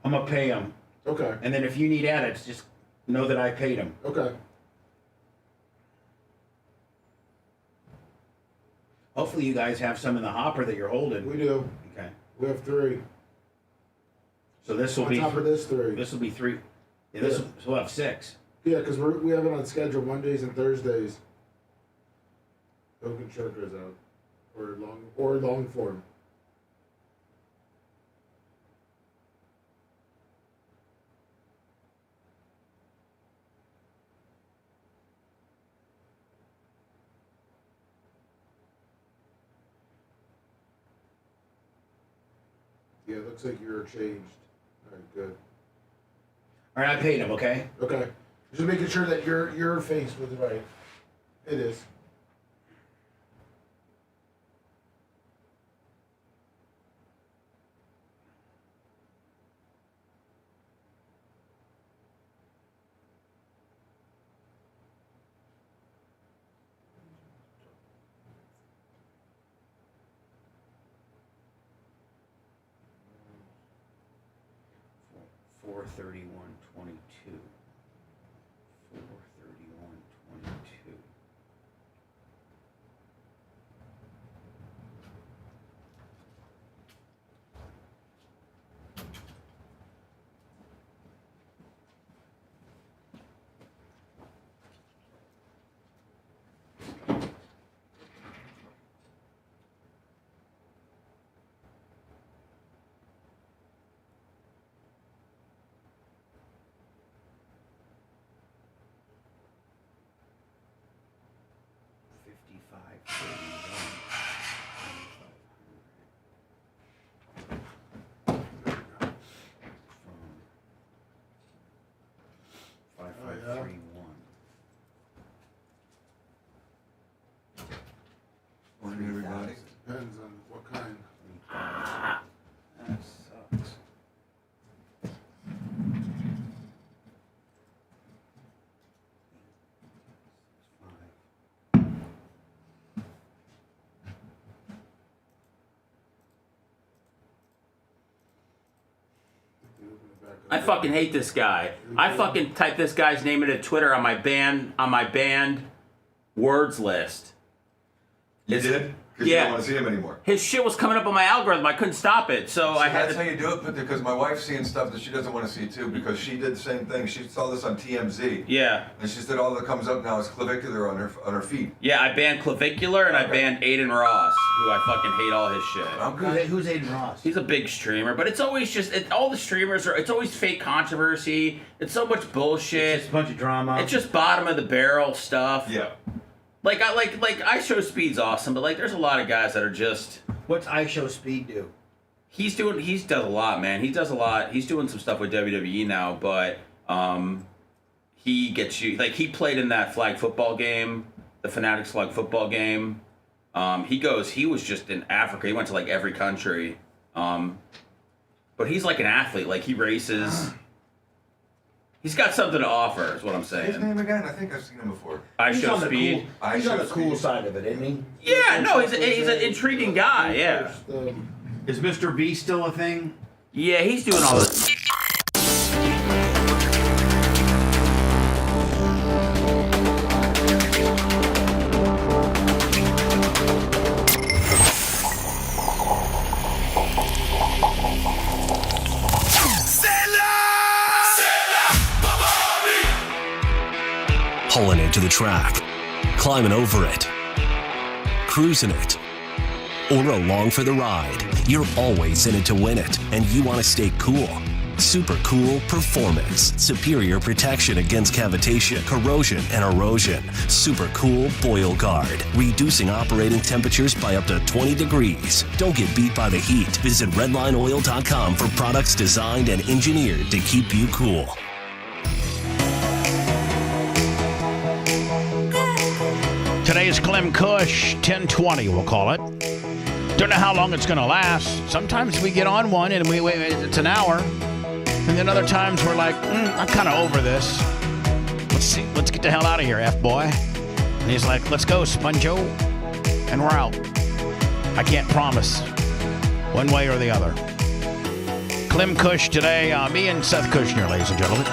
Speaker 16: I'm going to pay him.
Speaker 3: Okay.
Speaker 16: And then if you need edits, just know that I paid him.
Speaker 3: Okay.
Speaker 16: Hopefully you guys have some in the hopper that you're holding.
Speaker 3: We do.
Speaker 16: Okay.
Speaker 3: We have 3.
Speaker 16: So this will
Speaker 3: On
Speaker 16: be
Speaker 3: top of this 3.
Speaker 16: This will be 3. Yeah,
Speaker 3: Yeah.
Speaker 16: so we'll have 6.
Speaker 3: Yeah, because we have it on schedule Mondays and Thursdays. Hogan Shirka's out. Or long form. Yeah, it looks like you're changed. All right, good.
Speaker 16: All right, I paid him, okay?
Speaker 3: Okay. Just making sure that your face was right. It is.
Speaker 16: $431.22. $431.22.
Speaker 2: Everybody.
Speaker 3: Depends on what kind.
Speaker 16: That sucks.
Speaker 7: I fucking hate this guy. I fucking typed this guy's name into Twitter on my banned words list.
Speaker 2: You did? Because you don't want to see him anymore.
Speaker 7: His shit was coming up on my algorithm. I couldn't stop it, so I had
Speaker 2: That's how you do it, because my wife's seeing stuff that she doesn't want to see too, because she did the same thing. She saw this on TMZ.
Speaker 7: Yeah.
Speaker 2: And she said all that comes up now is clavicular on her feet.
Speaker 7: Yeah, I banned Clavicular and I banned Aiden Ross, who I fucking hate all his shit.
Speaker 16: Who's Aiden Ross?
Speaker 7: He's a big streamer, but it's always just all the streamers are. It's always fake controversy. It's so much bullshit.
Speaker 16: It's just a bunch of drama.
Speaker 7: It's just bottom of the barrel stuff.
Speaker 2: Yeah.
Speaker 7: Like I Show Speed's awesome, but like there's a lot of guys that are just.
Speaker 16: What's I Show Speed do?
Speaker 7: He does a lot, man. He does a lot. He's doing some stuff with WWE now, but he gets you like he played in that flag football game, the Fanatics flag football game. He was just in Africa. He went to like every country. But he's like an athlete. Like he races. He's got something to offer, is what I'm saying.
Speaker 2: His name again? I think I've seen him before.
Speaker 7: I Show Speed.
Speaker 16: He's on the cool side of it, isn't he?
Speaker 7: Yeah, no, he's an intriguing guy. Yeah.
Speaker 16: Is Mr. B still a thing?
Speaker 7: Yeah, he's doing all this.
Speaker 10: Pulling into the track, climbing over it, cruising it, or along for the ride. You're always in it to win it, and you want to stay cool. Super Cool Performance. Superior protection against cavitation, corrosion, and erosion. Super Cool Boil Guard. Reducing operating temperatures by up to 20 degrees. Don't get beat by the heat. Visit redlineoil.com for products designed and engineered to keep you cool.
Speaker 6: Today's Clem Kush, 1020, we'll call it. Don't know how long it's going to last. Sometimes we get on one and it's an hour. And then other times we're like, I'm kind of over this. Let's get the hell out of here, F-boy. And he's like, let's go, Sponjo. And we're out. I can't promise one way or the other. Clem Kush today, me and Seth Kushner, ladies and gentlemen.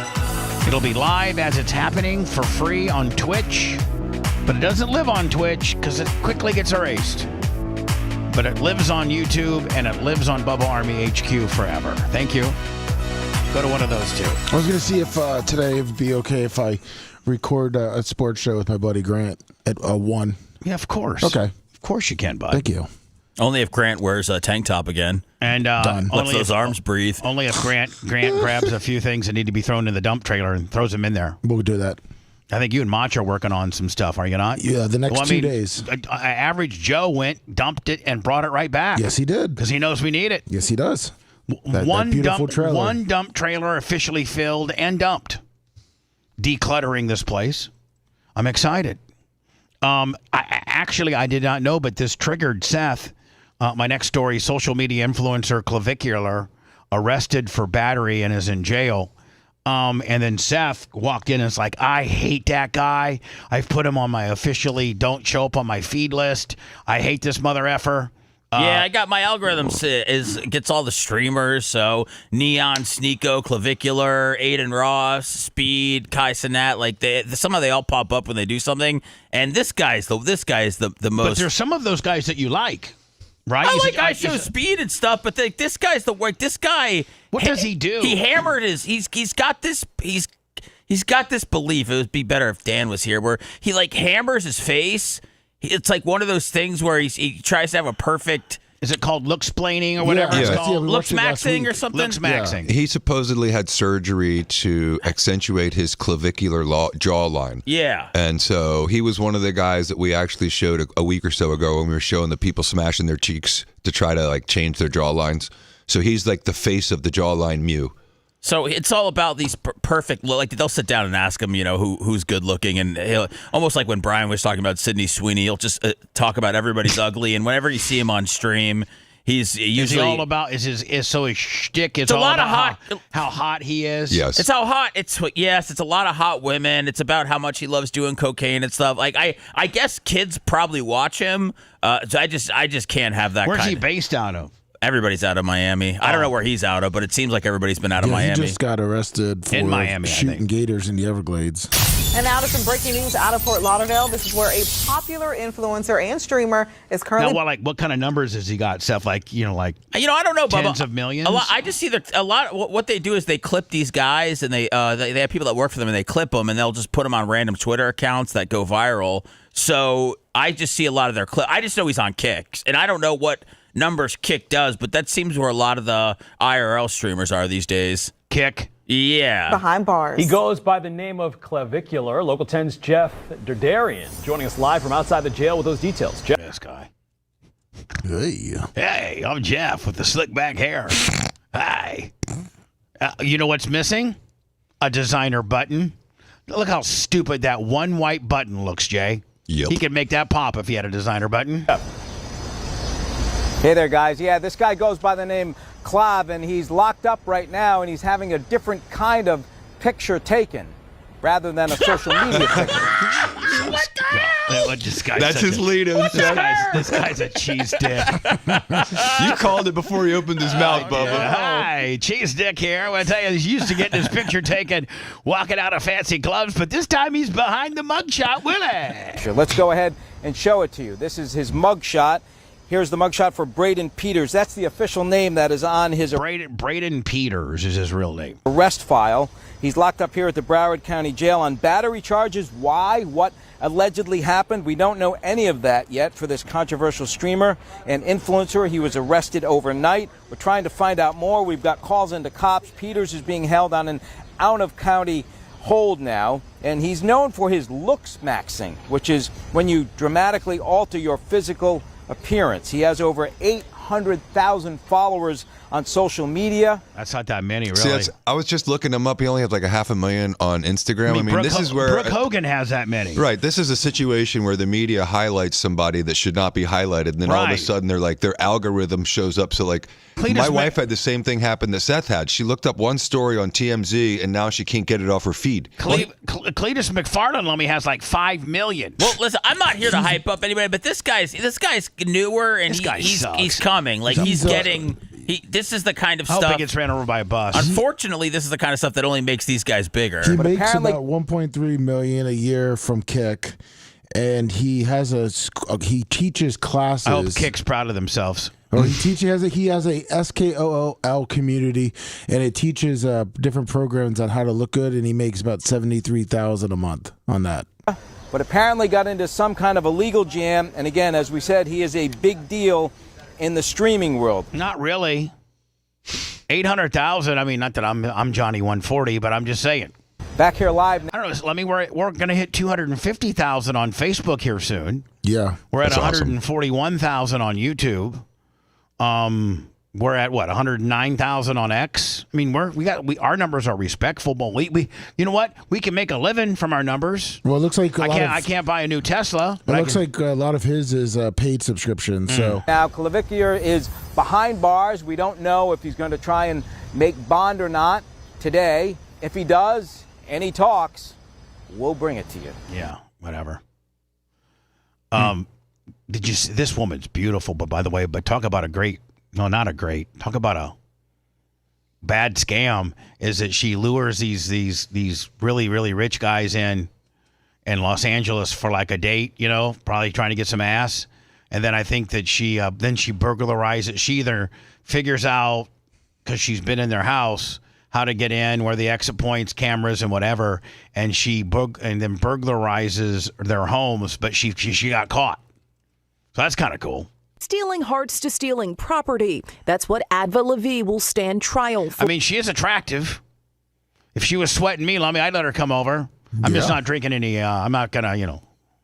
Speaker 6: It'll be live as it's happening for free on Twitch. But it doesn't live on Twitch because it quickly gets erased. But it lives on YouTube and it lives on Bubba Army HQ forever. Thank you. Go to one of those two.
Speaker 3: I was going to see if today it would be okay if I record a sports show with my buddy Grant at 1.
Speaker 6: Yeah, of course.
Speaker 3: Okay.
Speaker 6: Of course you can, bud.
Speaker 3: Thank you.
Speaker 7: Only if Grant wears a tank top again.
Speaker 6: And
Speaker 7: lets those arms breathe.
Speaker 6: Only if Grant grabs a few things that need to be thrown in the dump trailer and throws them in there.
Speaker 3: We'll do that.
Speaker 6: I think you and Mach are working on some stuff, are you not?
Speaker 3: Yeah, the next 2 days.
Speaker 6: Average Joe went, dumped it, and brought it right back.
Speaker 3: Yes, he did.
Speaker 6: Because he knows we need it.
Speaker 3: Yes, he does.
Speaker 6: One
Speaker 3: beautiful trailer.
Speaker 6: One dump trailer officially filled and dumped. Decluttering this place. I'm excited. I did not know, but this triggered Seth. My next story: social media influencer Clavicular arrested for battery and is in jail. And then Seth walked in and was like, I hate that guy. I've put him on my officially don't show up on my feed list. I hate this mother effer.
Speaker 7: Yeah, I got my algorithms gets all the streamers. So Neon, Sneeko, Clavicular, Aiden Ross, Speed, Kai Cenat, like they all pop up when they do something. And this guy's the most.
Speaker 6: But there's some of those guys that you like, right?
Speaker 7: I show Speed and stuff, but this guy's the work. This guy,
Speaker 6: what does he do?
Speaker 7: He hammered he's got this belief. It would be better if Dan was here, where he like hammers his face. It's like one of those things where he tries to have a perfect.
Speaker 6: Is it called looksplaining or whatever it's called?
Speaker 7: Looks maxing or something?
Speaker 6: Looks maxing.
Speaker 2: He supposedly had surgery to accentuate his clavicular jawline.
Speaker 7: Yeah.
Speaker 2: And so he was one of the guys that we actually showed a week or so ago when we were showing the people smashing their cheeks to try to like change their jawlines. So he's like the face of the jawline Mew.
Speaker 7: So it's all about these perfect, like they'll sit down and ask him, who's good looking, and he'll almost like when Brian was talking about Sydney Sweeney, he'll just talk about everybody's ugly, and whenever you see him on stream, he's usually
Speaker 6: is he all about his shtick. It's
Speaker 7: a
Speaker 6: all
Speaker 7: lot
Speaker 6: about
Speaker 7: of
Speaker 6: how hot he is.
Speaker 2: Yes,
Speaker 7: it's how hot. It's a lot of hot women. It's about how much he loves doing cocaine and stuff. Like I guess kids probably watch him. So I just can't have that.
Speaker 6: Where's he based out of?
Speaker 7: Everybody's out of Miami. I don't know where he's out of, but it seems like everybody's been out of Miami.
Speaker 3: He just got arrested for
Speaker 6: Miami,
Speaker 3: shooting gators in the Everglades.
Speaker 13: And now to some breaking news out of Fort Lauderdale. This is where a popular influencer and streamer is currently.
Speaker 6: Now, what kind of numbers has he got, Seth? I don't
Speaker 7: know, Bubba.
Speaker 6: Tens of millions.
Speaker 7: I just see that a lot. What they do is they clip these guys, and they have people that work for them, and they clip them, and they'll just put them on random Twitter accounts that go viral. So I just see a lot of their clips. I just know he's on Kicks, and I don't know what numbers Kick does, but that seems where a lot of the IRL streamers are these days.
Speaker 6: Kick?
Speaker 7: Yeah.
Speaker 13: Behind bars.
Speaker 18: He goes by the name of Clavicular. Local 10's Jeff Derdarian joining us live from outside the jail with those details. Jeff.
Speaker 6: This guy.
Speaker 3: Hey,
Speaker 6: I'm Jeff with the slick back hair. Hi. You know what's missing? A designer button. Look how stupid that one white button looks, Jay.
Speaker 2: Yep.
Speaker 6: He could make that pop if he had a designer button. Yep.
Speaker 22: Hey there, guys. Yeah, this guy goes by the name Clav, and he's locked up right now, and he's having a different kind of picture taken rather than a social media picture.
Speaker 2: That's his lead-in.
Speaker 6: This guy's a cheese dick.
Speaker 2: You called it before he opened his mouth, Bubba.
Speaker 6: Hi, cheese dick here. I want to tell you, he's used to getting his picture taken walking out of fancy clubs, but this time he's behind the mugshot, Willie.
Speaker 22: Sure, let's go ahead and show it to you. This is his mugshot. Here's the mugshot for Braden Peters. That's the official name that is on his
Speaker 6: Braden Peters is his real name.
Speaker 22: Arrest file. He's locked up here at the Broward County Jail on battery charges. Why? What allegedly happened? We don't know any of that yet for this controversial streamer and influencer. He was arrested overnight. We're trying to find out more. We've got calls into cops. Peters is being held on an out-of-county hold now, and he's known for his looks maxing, which is when you dramatically alter your physical appearance. He has over 800,000 followers on social media.
Speaker 6: That's not that many, really.
Speaker 2: See, I was just looking him up. He only has like 500,000 on Instagram. I mean, this is where
Speaker 6: Brooke Hogan has that many.
Speaker 2: Right. This is a situation where the media highlights somebody that should not be highlighted, and then all of a sudden they're like their algorithm shows up. So like my wife had the same thing happen that Seth had. She looked up one story on TMZ, and now she can't get it off her feed.
Speaker 6: Cletus McFarland only has like 5 million.
Speaker 7: Well, listen, I'm not here to hype up anybody, but this guy's newer, and he's coming. Like he's getting. This is the kind of stuff.
Speaker 6: I hope he gets ran over by a bus.
Speaker 7: Unfortunately, this is the kind of stuff that only makes these guys bigger.
Speaker 3: He makes about $1.3 million a year from Kick, and he he teaches classes.
Speaker 6: I hope Kick's proud of themselves.
Speaker 3: Or he has a SKOOL community, and it teaches different programs on how to look good, and he makes about $73,000 a month on that.
Speaker 22: But apparently got into some kind of a legal jam, and again, as we said, he is a big deal in the streaming world.
Speaker 6: Not really. 800,000. I mean, not that I'm Johnny 140, but I'm just saying.
Speaker 22: Back here live.
Speaker 6: I don't know. We're going to hit 250,000 on Facebook here soon.
Speaker 3: Yeah,
Speaker 6: we're at 141,000 on YouTube. We're at what 109,000 on X. I mean, our numbers are respectful, but we you know what? We can make a living from our numbers.
Speaker 3: Well, it looks like
Speaker 6: I can't buy a new Tesla.
Speaker 3: It looks like a lot of his is paid subscription. So
Speaker 22: Now, Clavicular is behind bars. We don't know if he's going to try and make bond or not today. If he does, and he talks, we'll bring it to you.
Speaker 6: Yeah, whatever. Did you see, this woman's beautiful, but by the way, talk about talk about a bad scam is that she lures these really, really rich guys in Los Angeles for like a date, probably trying to get some ass. And then I think that she burglarizes. She either figures out, because she's been in their house, how to get in, where the exit points, cameras, and whatever, and then burglarizes their homes, but she got caught. So that's kind of cool.
Speaker 4: Stealing hearts to stealing property. That's what Adva Levy will stand trial for.
Speaker 6: I mean, she is attractive. If she was sweating me, I'd let her come over. I'm just not drinking any, I'm not going to,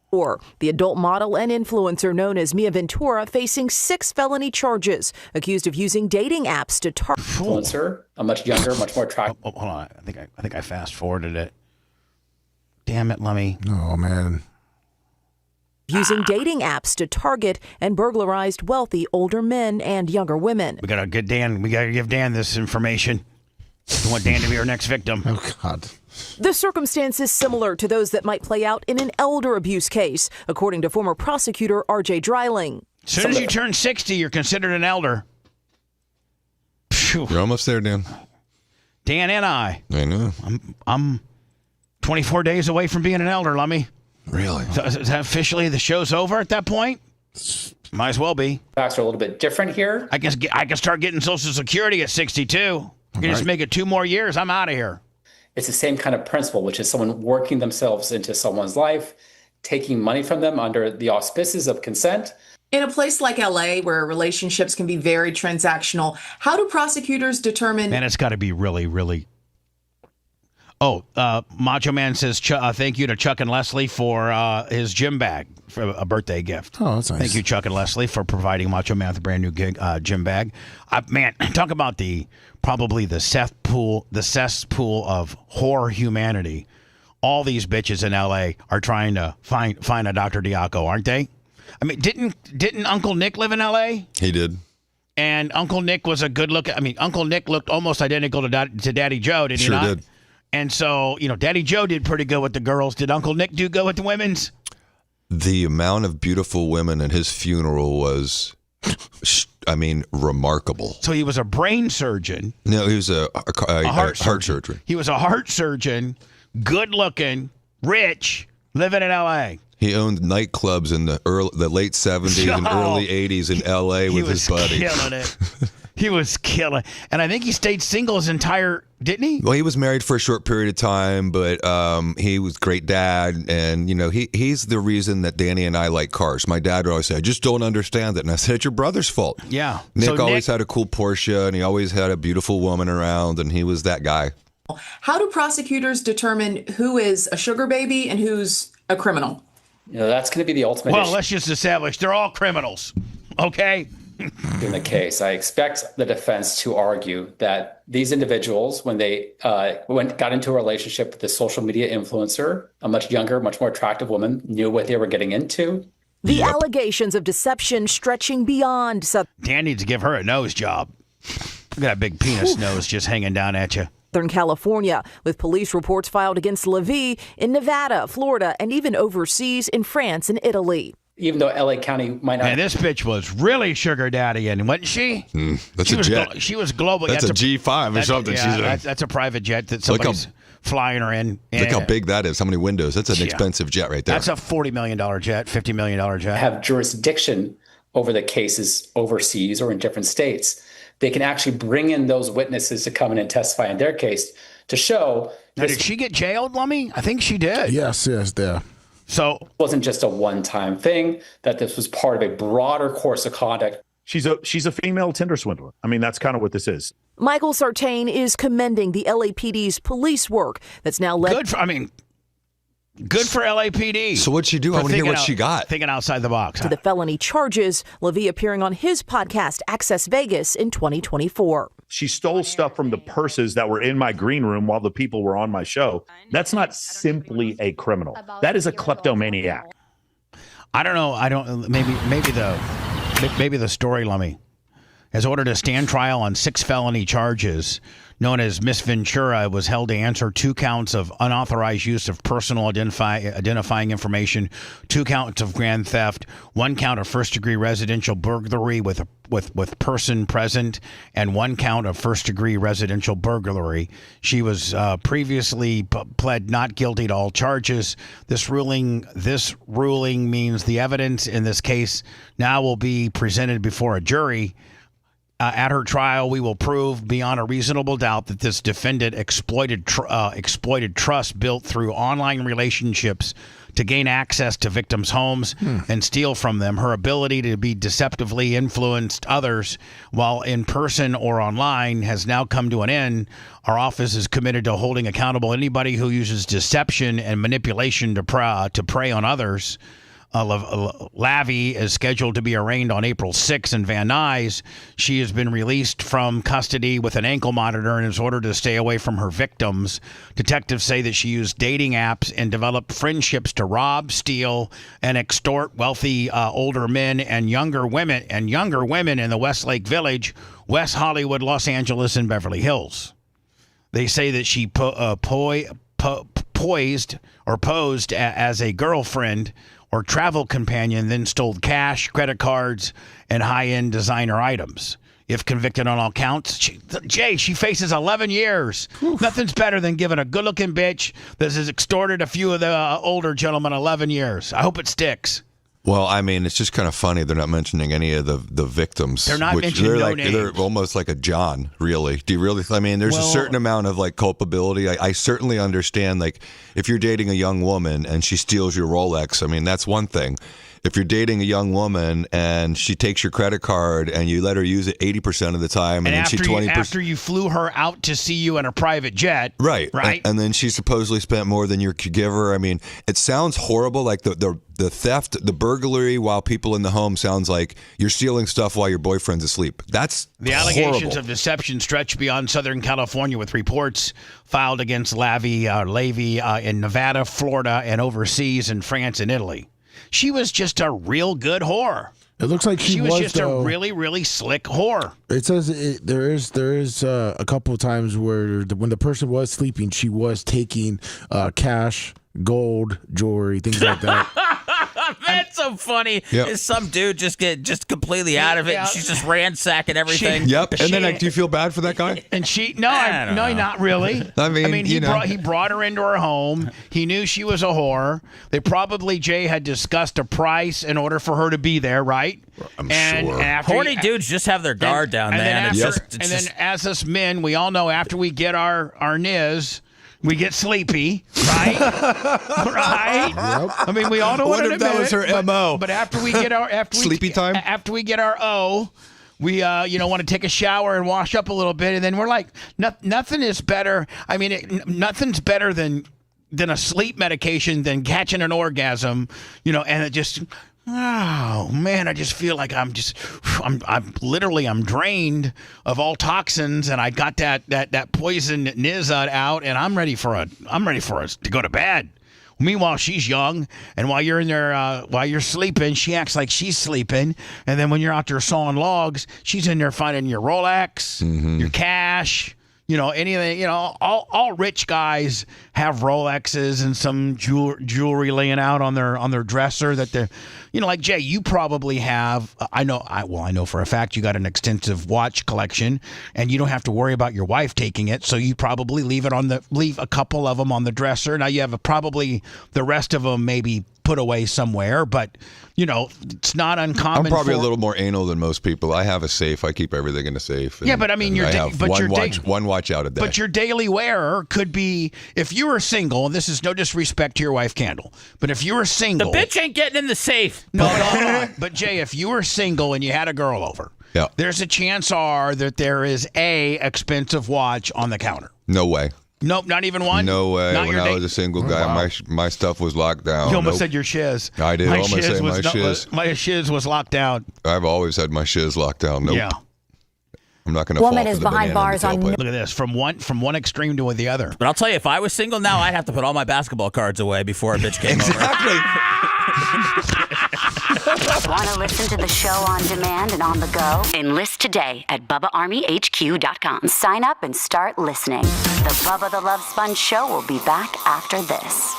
Speaker 4: Or the adult model and influencer known as Mia Ventura facing 6 felony charges, accused of using dating apps to target.
Speaker 12: Influencer, a much younger, much more attractive.
Speaker 6: Oh, hold on. I think I fast forwarded it. Damn it, Lummy.
Speaker 3: Oh, man.
Speaker 4: Using dating apps to target and burglarized wealthy older men and younger women.
Speaker 6: We gotta give Dan this information. We want Dan to be our next victim.
Speaker 3: Oh, God.
Speaker 4: The circumstances similar to those that might play out in an elder abuse case, according to former prosecutor R.J. Dreiling.
Speaker 6: As soon as you turn 60, you're considered an elder. Phew.
Speaker 2: You're almost there, Dan.
Speaker 6: Dan and I
Speaker 2: know.
Speaker 6: I'm 24 days away from being an elder, Lummy.
Speaker 2: Really?
Speaker 6: So is that officially the show's over at that point? Might as well be.
Speaker 12: Facts are a little bit different here.
Speaker 6: I guess I can start getting Social Security at 62. You can just make it 2 more years. I'm out of here.
Speaker 12: It's the same kind of principle, which is someone working themselves into someone's life, taking money from them under the auspices of consent.
Speaker 19: In a place like LA, where relationships can be very transactional, how do prosecutors determine?
Speaker 6: Man, it's got to be really, really. Oh, Macho Man says thank you to Chuck and Leslie for his gym bag for a birthday gift.
Speaker 3: Oh, that's nice.
Speaker 6: Thank you, Chuck and Leslie, for providing Macho Man with a brand new gym bag. Man, talk about probably the cesspool of whore humanity. All these bitches in LA are trying to find a Dr. Diaco, aren't they? I mean, didn't Uncle Nick live in LA?
Speaker 2: He did.
Speaker 6: And Uncle Nick was a good look. I mean, Uncle Nick looked almost identical to Daddy Joe, did he not?
Speaker 2: Sure did.
Speaker 6: And so, Daddy Joe did pretty good with the girls. Did Uncle Nick do good with the women's?
Speaker 2: The amount of beautiful women at his funeral was, remarkable.
Speaker 6: So he was a brain surgeon.
Speaker 2: No, he was a heart surgeon.
Speaker 6: He was a heart surgeon, good looking, rich, living in L.A.
Speaker 2: He owned nightclubs in the late 70s and early 80s in L.A. with his buddies.
Speaker 6: He was killing it. He was killing. And I think he stayed single his entire, didn't he?
Speaker 2: Well, he was married for a short period of time, but he was a great dad. And, he's the reason that Danny and I like cars. My dad would always say, I just don't understand it. And I said, it's your brother's fault.
Speaker 6: Yeah.
Speaker 2: Nick always had a cool Porsche, and he always had a beautiful woman around, and he was that guy.
Speaker 19: How do prosecutors determine who is a sugar baby and who's a criminal?
Speaker 12: That's going to be the ultimate
Speaker 6: Well,
Speaker 12: issue.
Speaker 6: let's just establish they're all criminals, okay?
Speaker 12: In the case, I expect the defense to argue that these individuals, when they got into a relationship with this social media influencer, a much younger, much more attractive woman, knew what they were getting into.
Speaker 4: The allegations of deception stretching beyond.
Speaker 6: Dan needs to give her a nose job. Look at that big penis nose just hanging down at you.
Speaker 4: Southern California, with police reports filed against Levy in Nevada, Florida, and even overseas in France and Italy.
Speaker 12: Even though LA County might not.
Speaker 6: And this bitch was really sugar daddying, wasn't she?
Speaker 2: That's a jet.
Speaker 6: She was global.
Speaker 2: That's a G5 or something.
Speaker 6: Yeah, that's a private jet that somebody's flying her in.
Speaker 2: Look how big that is. How many windows? That's an expensive jet right there.
Speaker 6: That's a $40 million jet, $50 million jet.
Speaker 12: Have jurisdiction over the cases overseas or in different states. They can actually bring in those witnesses to come in and testify in their case to show.
Speaker 6: Now, did she get jailed, Lummy? I think she did.
Speaker 3: Yes, there.
Speaker 12: So it wasn't just a one-time thing, that this was part of a broader course of conduct.
Speaker 23: She's a female Tinder swindler. I mean, that's kind of what this is.
Speaker 4: Michael Sartain is commending the LAPD's police work that's now led.
Speaker 6: Good for LAPD.
Speaker 2: So what'd she do? I want to hear what she got.
Speaker 6: Thinking outside the box.
Speaker 4: To the felony charges, LaVie appearing on his podcast, Access Vegas, in 2024.
Speaker 23: She stole stuff from the purses that were in my green room while the people were on my show. That's not simply a criminal. That is a kleptomaniac.
Speaker 6: I don't know. Maybe the story, Lummy, has ordered a stand trial on 6 felony charges. Known as Miss Ventura was held to answer 2 counts of unauthorized use of personal identifying information, 2 counts of grand theft, 1 count of first-degree residential burglary with person present, and 1 count of first-degree residential burglary. She was previously pled not guilty to all charges. This ruling means the evidence in this case now will be presented before a jury. At her trial, we will prove beyond a reasonable doubt that this defendant exploited trust built through online relationships to gain access to victims' homes and steal from them. Her ability to be deceptively influenced others while in person or online has now come to an end. Our office is committed to holding accountable anybody who uses deception and manipulation to prey on others. Lavie is scheduled to be arraigned on April 6 in Van Nuys. She has been released from custody with an ankle monitor and is ordered to stay away from her victims. Detectives say that she used dating apps and developed friendships to rob, steal, and extort wealthy older men and younger women in the Westlake Village, West Hollywood, Los Angeles, and Beverly Hills. They say that she posed as a girlfriend or travel companion, then stole cash, credit cards, and high-end designer items. If convicted on all counts, she faces 11 years. Oof. Nothing's better than giving a good-looking bitch that has extorted a few of the older gentlemen 11 years. I hope it sticks.
Speaker 2: Well, I mean, it's just kind of funny they're not mentioning any of the victims.
Speaker 6: They're not mentioning names.
Speaker 2: They're almost like a John, really. Do you really? I mean, there's a certain amount of like culpability. I certainly understand, like, if you're dating a young woman and she steals your Rolex, I mean, that's one thing. If you're dating a young woman and she takes your credit card and you let her use it 80% of the time, and then she 20%.
Speaker 6: After you flew her out to see you in a private jet,
Speaker 2: right?
Speaker 6: And
Speaker 2: then she supposedly spent more than you could give her. I mean, it sounds horrible. Like the theft, the burglary while people in the home sounds like you're stealing stuff while your boyfriend's asleep. That's
Speaker 6: the allegations of deception stretch beyond Southern California, with reports filed against Lavie in Nevada, Florida, and overseas in France and Italy. She was just a real good whore.
Speaker 3: It looks like she was
Speaker 6: just a really, really slick whore.
Speaker 3: It says there is a couple of times where when the person was sleeping, she was taking cash, gold, jewelry, things like that.
Speaker 7: That's so funny.
Speaker 2: Yep.
Speaker 7: Is some dude just completely out of it? And she's just ransacking everything.
Speaker 2: Yep. And then, like, do you feel bad for that guy?
Speaker 6: And not really.
Speaker 2: I mean,
Speaker 6: he brought her into her home. He knew she was a whore. They probably, Jay, had discussed a price in order for her to be there, right?
Speaker 2: I'm sure.
Speaker 7: Horny dudes just have their guard down, man.
Speaker 6: And then as us men, we all know after we get our niz, we get sleepy, right? Right? Yep. I mean, we all know what
Speaker 2: if that was her MO.
Speaker 6: But after we get our
Speaker 2: sleepy time,
Speaker 6: after we get our O, we want to take a shower and wash up a little bit, and then we're like, nothing is better. I mean, nothing's better than a sleep medication than catching an orgasm, and it just. Oh man, I just feel like I'm drained of all toxins, and I got that poison Nizza out, and I'm ready for us to go to bed. Meanwhile, she's young, and while you're in there, while you're sleeping, she acts like she's sleeping, and then when you're out there sawing logs, she's in there finding your Rolex, your cash. Anything, all rich guys have Rolexes and some jewelry laying out on their dresser that they're, like Jay, you probably have, I know for a fact you got an extensive watch collection and you don't have to worry about your wife taking it. So you probably leave a couple of them on the dresser. Now you have probably the rest of them maybe put away somewhere, but it's not uncommon.
Speaker 2: I'm probably a little more anal than most people. I have a safe. I keep everything in a safe.
Speaker 6: Yeah, but I mean,
Speaker 2: one watch out a day.
Speaker 6: But your daily wearer could be, if you were single, and this is no disrespect to your wife, Candle, but if you were single,
Speaker 7: the bitch ain't getting in the safe.
Speaker 6: No. But Jay, if you were single and you had a girl over, there's a chance that there is a expensive watch on the counter.
Speaker 2: No way.
Speaker 6: Nope, not even one.
Speaker 2: No way.
Speaker 6: Not
Speaker 2: When
Speaker 6: your
Speaker 2: I
Speaker 6: date?
Speaker 2: was a single guy, my stuff was locked down.
Speaker 6: You almost
Speaker 2: Nope.
Speaker 6: said your shiz.
Speaker 2: I did almost say my shiz.
Speaker 6: My shiz was locked down.
Speaker 2: I've always had my shiz locked down. Nope.
Speaker 6: Yeah.
Speaker 2: I'm not going to fall for the banana in the tailpipe.
Speaker 6: Look at this, from one extreme to the other.
Speaker 7: But I'll tell you, if I was single now, I'd have to put all my basketball cards away before a bitch came
Speaker 9: Exactly.
Speaker 8: Want to listen to the show on demand and on the go? Enlist today at BubbaArmyHQ.com. Sign up and start listening. The Bubba the Love Sponge Show will be back after this.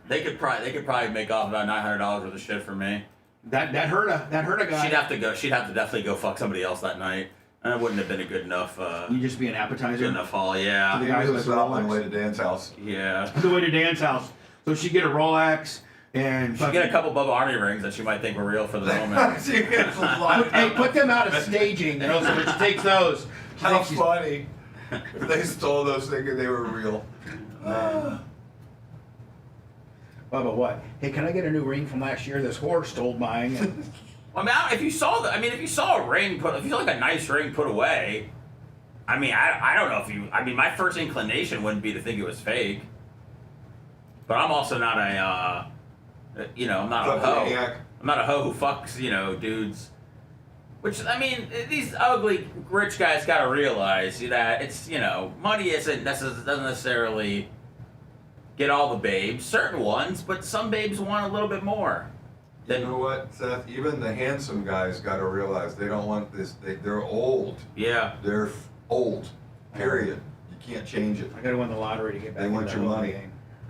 Speaker 7: They could probably make off about $900 worth of shit for me.
Speaker 16: That hurt a guy.
Speaker 7: She'd have to definitely go fuck somebody else that night. And it wouldn't have been a good enough.
Speaker 16: You just be an appetizer.
Speaker 7: Good enough haul, yeah.
Speaker 16: To the guy who was
Speaker 2: on the way to Dan's house.
Speaker 7: Yeah.
Speaker 16: On the way to Dan's house. So she'd get a Rolex and
Speaker 7: She'd get a couple Bubba Army rings that she might think were real for the moment.
Speaker 16: Hey, put them out of staging. So she takes those.
Speaker 2: How funny. If they stole those thinking they were real.
Speaker 16: Bubba, what? Hey, can I get a new ring from last year? This whore stole mine. And
Speaker 7: I mean, if you saw a ring if you saw like a nice ring put away, I mean, I don't know if you. I mean, my first inclination wouldn't be to think it was fake. But I'm also not I'm not a hoe. I'm not a hoe who fucks, dudes. Which, I mean, these ugly rich guys gotta realize that it's, money doesn't necessarily get all the babes. Certain ones, but some babes want a little bit more.
Speaker 2: You know what, Seth? Even the handsome guys got to realize they don't want this. They're old.
Speaker 7: Yeah.
Speaker 2: They're old. Period. You can't change it.
Speaker 16: I got to win the lottery to get back.
Speaker 2: They want your money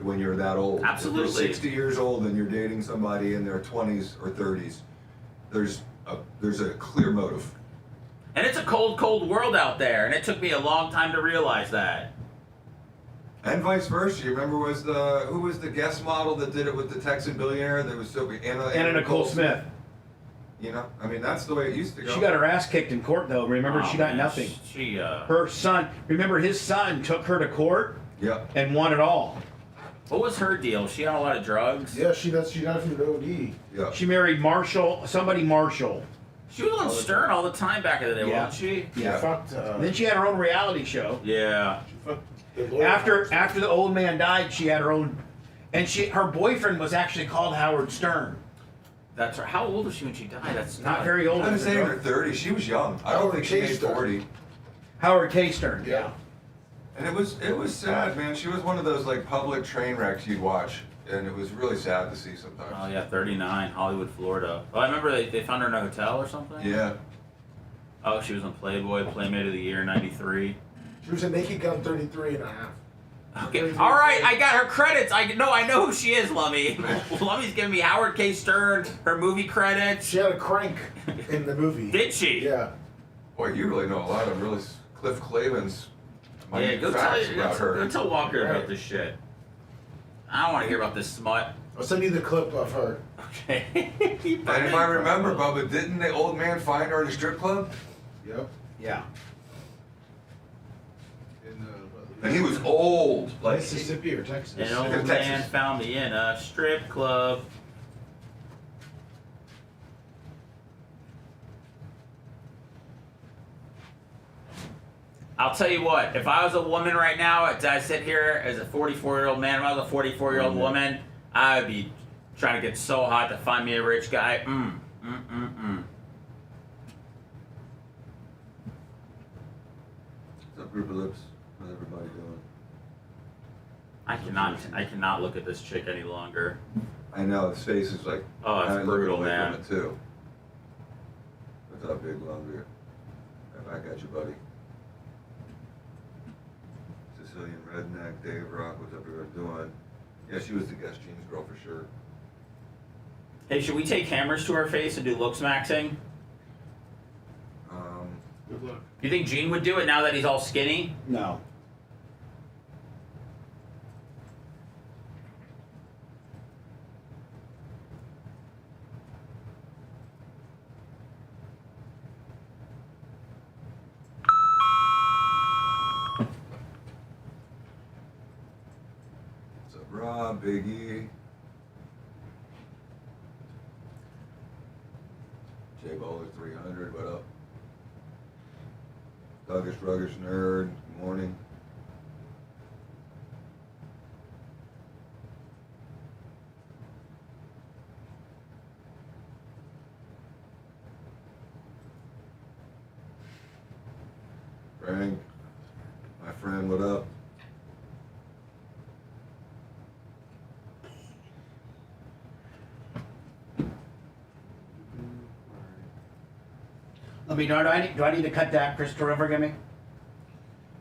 Speaker 2: when you're that old.
Speaker 7: Absolutely.
Speaker 2: If you're 60 years old and you're dating somebody in their 20s or 30s, there's a clear motive.
Speaker 7: And it's a cold, cold world out there, and it took me a long time to realize that.
Speaker 2: And vice versa. You remember who was the guest model that did it with the Texan billionaire that was so Anna
Speaker 16: Nicole Smith.
Speaker 2: I mean, that's the way it used to go.
Speaker 16: She got her ass kicked in court, though. Remember, she got nothing. Her son. Remember, his son took her to court.
Speaker 2: Yep.
Speaker 16: And won it all.
Speaker 7: What was her deal? She on a lot of drugs.
Speaker 3: Yeah, she got from the OD.
Speaker 2: Yeah.
Speaker 16: She married Marshall.
Speaker 7: She was on Stern all the time back in the day, wasn't she?
Speaker 16: Yeah. Fucked. Then she had her own reality show.
Speaker 7: Yeah.
Speaker 16: After the old man died, she had her own, and her boyfriend was actually called Howard Stern.
Speaker 7: That's right. How old was she when she died? That's
Speaker 16: not very old.
Speaker 2: I was saying in her 30s. She was young. I don't think she made 40.
Speaker 16: Howard K. Stern.
Speaker 2: Yeah. And it was sad, man. She was one of those like public train wrecks you'd watch, and it was really sad to see sometimes.
Speaker 7: Oh yeah, 39, Hollywood, Florida. Oh, I remember they found her in a hotel or something.
Speaker 2: Yeah.
Speaker 7: Oh, she was on Playboy, Playmate of the Year, '93.
Speaker 3: She was a Naked Gun 33 and a half.
Speaker 7: Okay. All right, I got her credits. I know who she is, Lummy. Lummy's giving me Howard K. Stern, her movie credits.
Speaker 3: She had a crank in the movie.
Speaker 7: Did she?
Speaker 3: Yeah.
Speaker 2: Boy, you really know a lot of really Cliff Clavin's
Speaker 7: go
Speaker 2: facts about her.
Speaker 7: Go tell Walker about this shit. I don't want to hear about this smut.
Speaker 3: I'll send you the clip of her.
Speaker 7: Okay.
Speaker 2: And if I remember, Bubba, didn't the old man find her at a strip club?
Speaker 3: Yep.
Speaker 16: Yeah.
Speaker 2: And he was old. Like
Speaker 3: Mississippi or Texas?
Speaker 7: An old man found me in a strip club. I'll tell you what, if I was a woman right now, I sit here as a 44-year-old man, if I was a 44-year-old woman, I would be trying to get so hot to find me a rich guy.
Speaker 2: What's up, Group of Lips? How's everybody doing?
Speaker 7: I cannot look at this chick any longer.
Speaker 2: I know, his face is like...
Speaker 7: Oh, it's brutal,
Speaker 2: away
Speaker 7: man.
Speaker 2: from it too. What's up, Big Longer? Right back at you, buddy. Sicilian Redneck, Dave Rock, what's up everybody doing? Yeah, she was the guest jeans girl for sure.
Speaker 7: Hey, should we take cameras to her face and do looks maxing?
Speaker 3: Good luck.
Speaker 7: You think Gene would do it now that he's all skinny?
Speaker 16: No.
Speaker 2: What's up, Rob, Biggie? Bowler 300, what up? Douglas Ruggish Nerd, good morning. Frank, my friend, what up?
Speaker 16: Let me know. Do I need to cut that Crystal River, give me?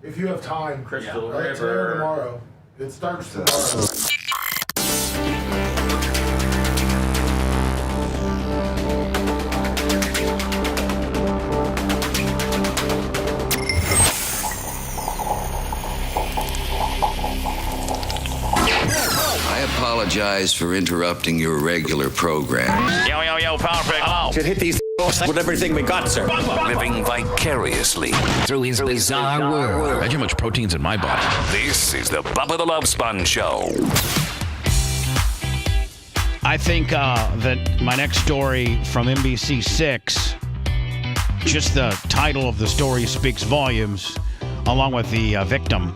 Speaker 3: If you have time,
Speaker 16: Crystal
Speaker 3: right, today or tomorrow. It starts tomorrow.
Speaker 1: I apologize for interrupting your regular program.
Speaker 25: Yo, Power Pick, hello.
Speaker 11: Should hit these with everything we got, sir.
Speaker 25: Living vicariously through his bizarre world.
Speaker 6: Imagine how much protein's in my body.
Speaker 25: This is the Bubba the Love Sponge Show.
Speaker 6: I think that my next story from NBC6, just the title of the story speaks volumes, along with the victim,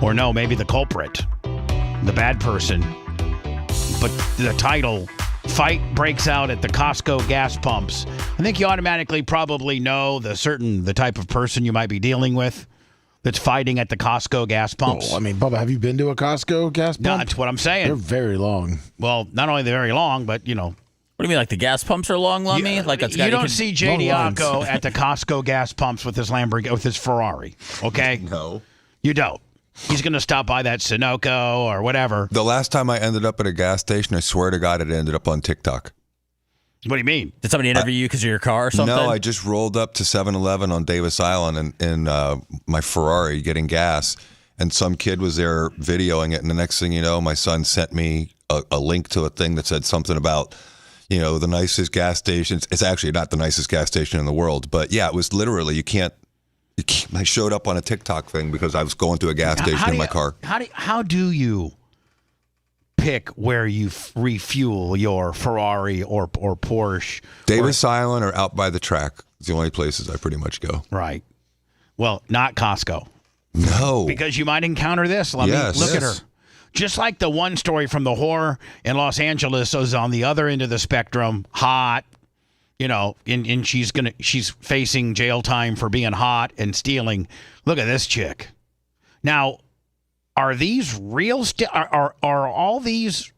Speaker 6: or no, maybe the culprit, the bad person. But the title, Fight Breaks Out at the Costco Gas Pumps. I think you automatically probably know the type of person you might be dealing with that's fighting at the Costco gas pumps.
Speaker 3: Oh, I mean, Bubba, have you been to a Costco gas pump?
Speaker 6: No, that's what I'm saying.
Speaker 3: They're very long.
Speaker 6: Well, not only they're very long, but, you know.
Speaker 7: What do you mean, like the gas pumps are long, Lummy?
Speaker 6: You,
Speaker 7: like
Speaker 6: you don't see J. Diaco at the Costco gas pumps with his Lamborghini, with his Ferrari, okay?
Speaker 2: No.
Speaker 6: You don't. He's going to stop by that Sunoco or whatever.
Speaker 2: The last time I ended up at a gas station, I swear to God, it ended up on TikTok.
Speaker 6: What do you mean?
Speaker 7: Did somebody interview you because of your car or something?
Speaker 2: No, I just rolled up to 7-Eleven on Davis Island in my Ferrari getting gas, and some kid was there videoing it, and the next thing you know, my son sent me a link to a thing that said something about, the nicest gas stations. It's actually not the nicest gas station in the world, but yeah, it was literally, I showed up on a TikTok thing because I was going to a gas station in my car.
Speaker 6: How do you pick where you refuel your Ferrari or Porsche?
Speaker 2: Davis Island or out by the track. It's the only places I pretty much go.
Speaker 6: Right. Well, not Costco.
Speaker 2: No.
Speaker 6: Because you might encounter this. Look at her. Just like the one story from the whore in Los Angeles is on the other end of the spectrum, hot, and she's facing jail time for being hot and stealing. Look at this chick. Now, are these real? Are all these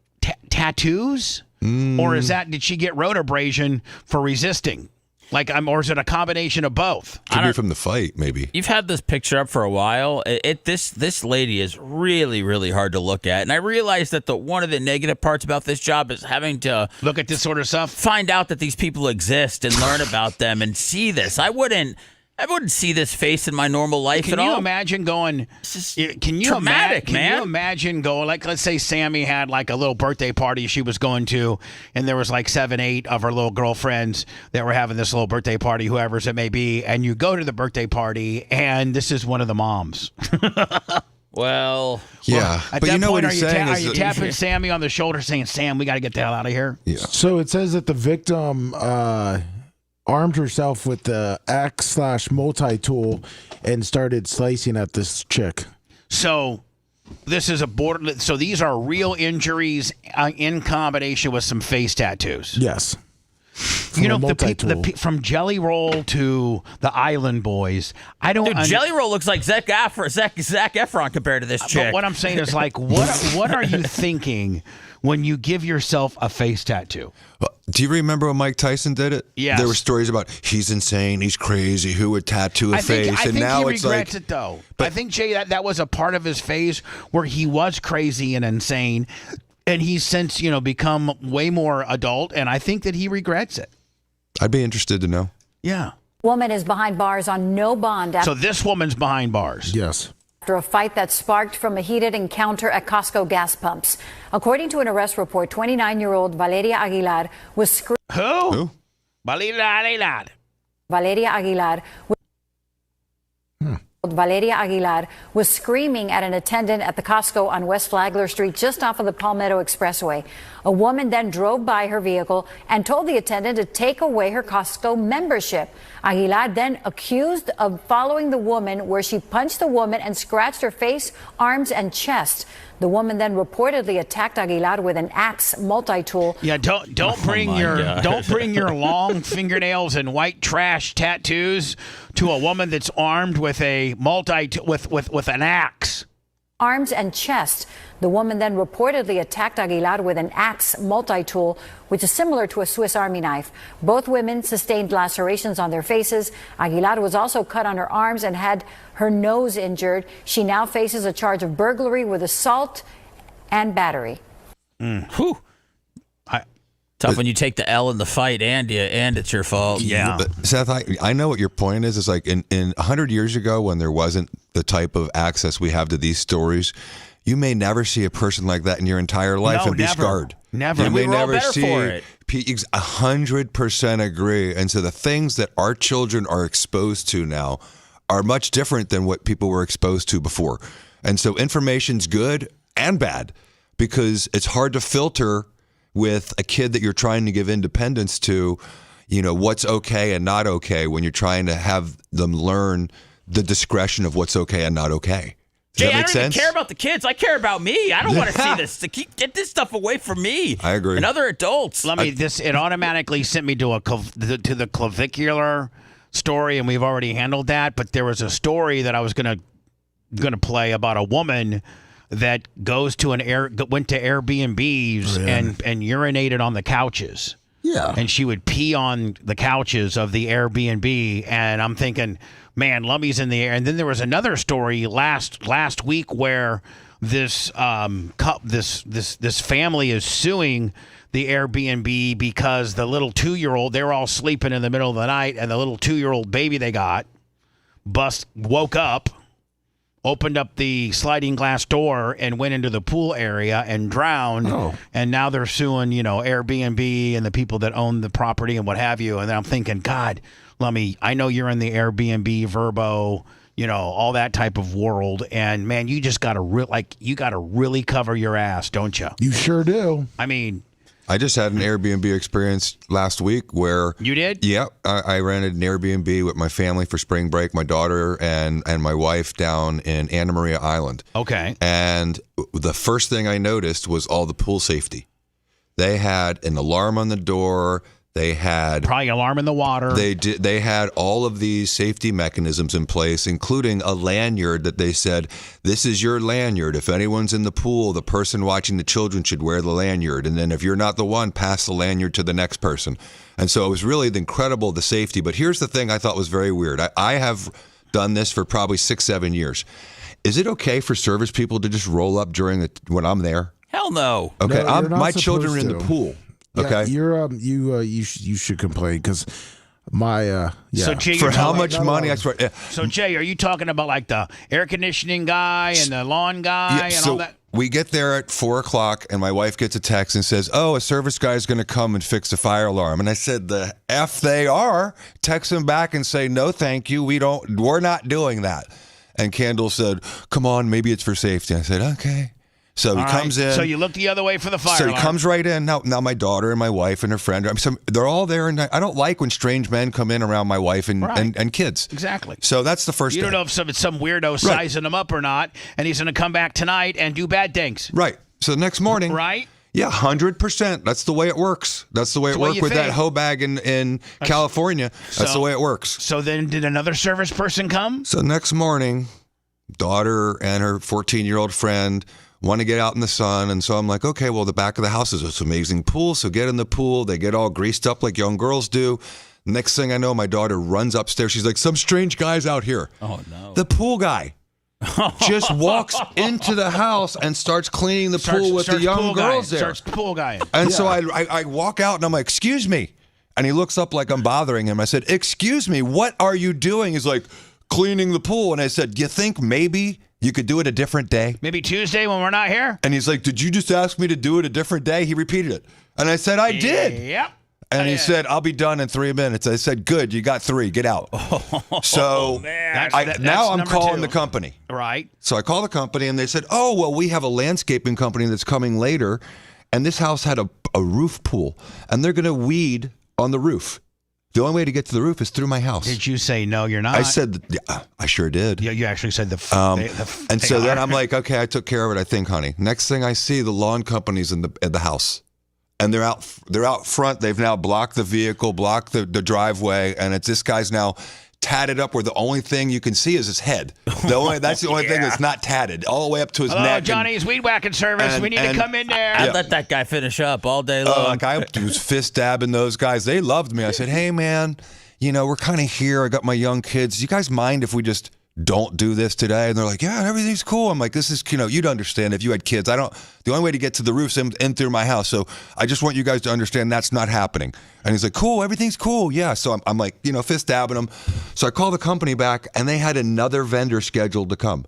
Speaker 6: tattoos, or did she get road abrasion for resisting? Or is it a combination of both?
Speaker 2: Could be from the fight, maybe.
Speaker 7: You've had this picture up for a while. This lady is really, really hard to look at, and I realize that one of the negative parts about this job is having to
Speaker 6: look at this sort of stuff,
Speaker 7: find out that these people exist, and learn about them, and see this. I wouldn't see this face in my normal life at all.
Speaker 6: Can you imagine going? Can you imagine going? Like, let's say Sammy had like a little birthday party she was going to, and there was like 7, 8 of her little girlfriends that were having this little birthday party, whoever's it may be, and you go to the birthday party, and this is one of the moms.
Speaker 7: Well,
Speaker 2: yeah,
Speaker 6: at
Speaker 2: but
Speaker 6: that
Speaker 2: you know
Speaker 6: point,
Speaker 2: what he's saying
Speaker 6: are you tapping Sammy on the shoulder, saying, "Sam, we got to get the hell out of here"?
Speaker 2: Yeah.
Speaker 3: So it says that the victim armed herself with the axe/multi-tool and started slicing at this chick.
Speaker 6: So this is so these are real injuries in combination with some face tattoos.
Speaker 3: Yes.
Speaker 6: From Jelly Roll to the Island Boys.
Speaker 7: Jelly Roll looks like Zac Efron compared to this chick.
Speaker 6: But what I'm saying is, like, what are you thinking when you give yourself a face tattoo?
Speaker 2: Do you remember when Mike Tyson did it?
Speaker 6: Yes.
Speaker 2: There were stories about he's insane, he's crazy, who would tattoo a face?
Speaker 6: I think
Speaker 2: now
Speaker 6: he
Speaker 2: it's
Speaker 6: regrets
Speaker 2: like,
Speaker 6: it, though. I think, Jay, that was a part of his phase where he was crazy and insane, and he's since, become way more adult, and I think that he regrets it.
Speaker 2: I'd be interested to know.
Speaker 6: Yeah.
Speaker 20: Woman is behind bars on no bond.
Speaker 6: So this woman's behind bars.
Speaker 3: Yes.
Speaker 20: After a fight that sparked from a heated encounter at Costco gas pumps. According to an arrest report, 29-year-old Valeria Aguilar was screaming.
Speaker 6: Who? Valeria Aguilar.
Speaker 20: Valeria Aguilar. Valeria Aguilar was screaming at an attendant at the Costco on West Flagler Street, just off of the Palmetto Expressway. A woman then drove by her vehicle and told the attendant to take away her Costco membership. Aguilar then accused of following the woman, where she punched the woman and scratched her face, arms, and chest. The woman then reportedly attacked Aguilar with an axe multi-tool.
Speaker 6: Yeah, don't bring your long fingernails and white trash tattoos to a woman that's armed with a with an axe.
Speaker 20: Arms and chest. The woman then reportedly attacked Aguilar with an axe multi-tool, which is similar to a Swiss Army knife. Both women sustained lacerations on their faces. Aguilar was also cut on her arms and had her nose injured. She now faces a charge of burglary with assault and battery.
Speaker 7: Whew. Tough when you take the L in the fight and it's your fault.
Speaker 6: Yeah.
Speaker 2: But Seth, I know what your point is. It's like in 100 years ago, when there wasn't the type of access we have to these stories, you may never see a person like that in your entire life and be scarred.
Speaker 6: Never.
Speaker 2: You
Speaker 7: And
Speaker 2: may
Speaker 7: we were all
Speaker 2: never
Speaker 7: better
Speaker 2: see.
Speaker 7: for it.
Speaker 2: 100% agree. And so the things that our children are exposed to now are much different than what people were exposed to before. And so information's good and bad, because it's hard to filter with a kid that you're trying to give independence to, what's okay and not okay, when you're trying to have them learn the discretion of what's okay and not okay. Does
Speaker 7: Jay,
Speaker 2: that
Speaker 7: I
Speaker 2: make
Speaker 7: don't
Speaker 2: sense?
Speaker 7: even care about the kids. I care about me. I don't want to see this. Get this stuff away from me.
Speaker 2: I agree.
Speaker 7: And other adults.
Speaker 6: It automatically sent me to to the clavicular story, and we've already handled that. But there was a story that I was gonna play about a woman that went to Airbnbs and urinated on the couches.
Speaker 3: Yeah.
Speaker 6: And she would pee on the couches of the Airbnb, and I'm thinking, man, Lummy's in the air. And then there was another story last week where this family is suing the Airbnb because the little 2-year-old, they were all sleeping in the middle of the night, and the little 2-year-old baby they got woke up, opened up the sliding glass door and went into the pool area and drowned.
Speaker 3: Oh.
Speaker 6: And now they're suing, Airbnb and the people that own the property and what have you. And then I'm thinking, God, Lummy, I know you're in the Airbnb, Verbo, all that type of world. And man, you just got to really cover your ass, don't you?
Speaker 3: You sure do.
Speaker 6: I mean,
Speaker 2: I just had an Airbnb experience last week where...
Speaker 6: You did?
Speaker 2: Yeah. I rented an Airbnb with my family for spring break, my daughter and my wife down in Anna Maria Island.
Speaker 6: Okay.
Speaker 2: And the first thing I noticed was all the pool safety. They had an alarm on the door. They had...
Speaker 6: Probably alarm in the water.
Speaker 2: They had all of these safety mechanisms in place, including a lanyard that they said, this is your lanyard. If anyone's in the pool, the person watching the children should wear the lanyard. And then if you're not the one, pass the lanyard to the next person. And so it was really incredible, the safety. But here's the thing I thought was very weird. I have done this for probably 6-7 years. Is it okay for service people to just roll up when I'm there?
Speaker 7: Hell no.
Speaker 2: Okay,
Speaker 3: No, you're not
Speaker 2: my children are in
Speaker 3: supposed
Speaker 2: the
Speaker 3: to.
Speaker 2: pool.
Speaker 3: Yeah,
Speaker 2: Okay,
Speaker 3: you should complain, because my
Speaker 6: So Jay,
Speaker 2: for
Speaker 6: you're
Speaker 2: how
Speaker 6: talking-
Speaker 2: much money? I swear.
Speaker 6: So Jay, are you talking about like the air conditioning guy and the lawn guy and all that?
Speaker 2: We get there at 4:00, and my wife gets a text and says, "Oh, a service guy is going to come and fix the fire alarm." And I said, "The F they are." Text them back and say, "No, thank you. We're not doing that." And Kendall said, "Come on, maybe it's for safety." I said, "Okay." So he comes in.
Speaker 6: So you look the other way for the fire
Speaker 2: So he
Speaker 6: alarm.
Speaker 2: comes right in. Now my daughter and my wife and her friend, they're all there. And I don't like when strange men come in around my wife and kids.
Speaker 6: Exactly.
Speaker 2: So that's the first
Speaker 6: You
Speaker 2: thing.
Speaker 6: don't know if it's some weirdo sizing him up or not, and he's going to come back tonight and do bad things.
Speaker 2: Right. So the next morning.
Speaker 6: Right?
Speaker 2: Yeah, 100%. That's the way it works. That's the way it
Speaker 6: what
Speaker 2: worked
Speaker 6: you
Speaker 2: with that
Speaker 6: think.
Speaker 2: hoe bag in California. That's the way it works.
Speaker 6: So then did another service person come?
Speaker 2: So next morning, daughter and her 14-year-old friend want to get out in the sun. And so I'm like, okay, well, the back of the house is this amazing pool. So get in the pool. They get all greased up like young girls do. Next thing I know, my daughter runs upstairs. She's like, some strange guy's out here.
Speaker 7: Oh, no.
Speaker 2: The pool guy just walks into the house and starts cleaning the pool with the young girls there.
Speaker 6: Starts pool guy.
Speaker 2: And so I walk out and I'm like, excuse me. And he looks up like I'm bothering him. I said, excuse me, what are you doing? He's like, cleaning the pool. And I said, you think maybe you could do it a different day?
Speaker 6: Maybe Tuesday when we're not here?
Speaker 2: And he's like, did you just ask me to do it a different day? He repeated it. And I said, I did.
Speaker 6: Yep.
Speaker 2: And he said, I'll be done in 3 minutes. I said, good, you got 3. Get out. So now I'm calling the company.
Speaker 6: Right.
Speaker 2: So I call the company, and they said, oh, well, we have a landscaping company that's coming later, and this house had a roof pool, and they're going to weed on the roof. The only way to get to the roof is through my house.
Speaker 6: Did you say, no, you're not?
Speaker 2: I said, yeah, I sure did.
Speaker 6: Yeah, you actually said
Speaker 2: and so then I'm like, okay, I took care of it, I think, honey. Next thing I see, the lawn company's in the house. And they're out front. They've now blocked the vehicle, blocked the driveway, and it's this guy's now tatted up where the only thing you can see is his head. That's the only thing that's not tatted, all the way up to his neck.
Speaker 6: Hello, Johnny's weed whacking service. We need to come in there.
Speaker 7: I'd let that guy finish up all day long.
Speaker 2: I was fist stabbing those guys. They loved me. I said, hey, man, we're kind of here. I got my young kids. Do you guys mind if we just don't do this today? And they're like, yeah, everything's cool. I'm like, this is, you'd understand if you had kids. The only way to get to the roof's in through my house. So I just want you guys to understand that's not happening. And he's like, cool, everything's cool. Yeah. So I'm like, fist stabbing him. So I call the company back, and they had another vendor scheduled to come.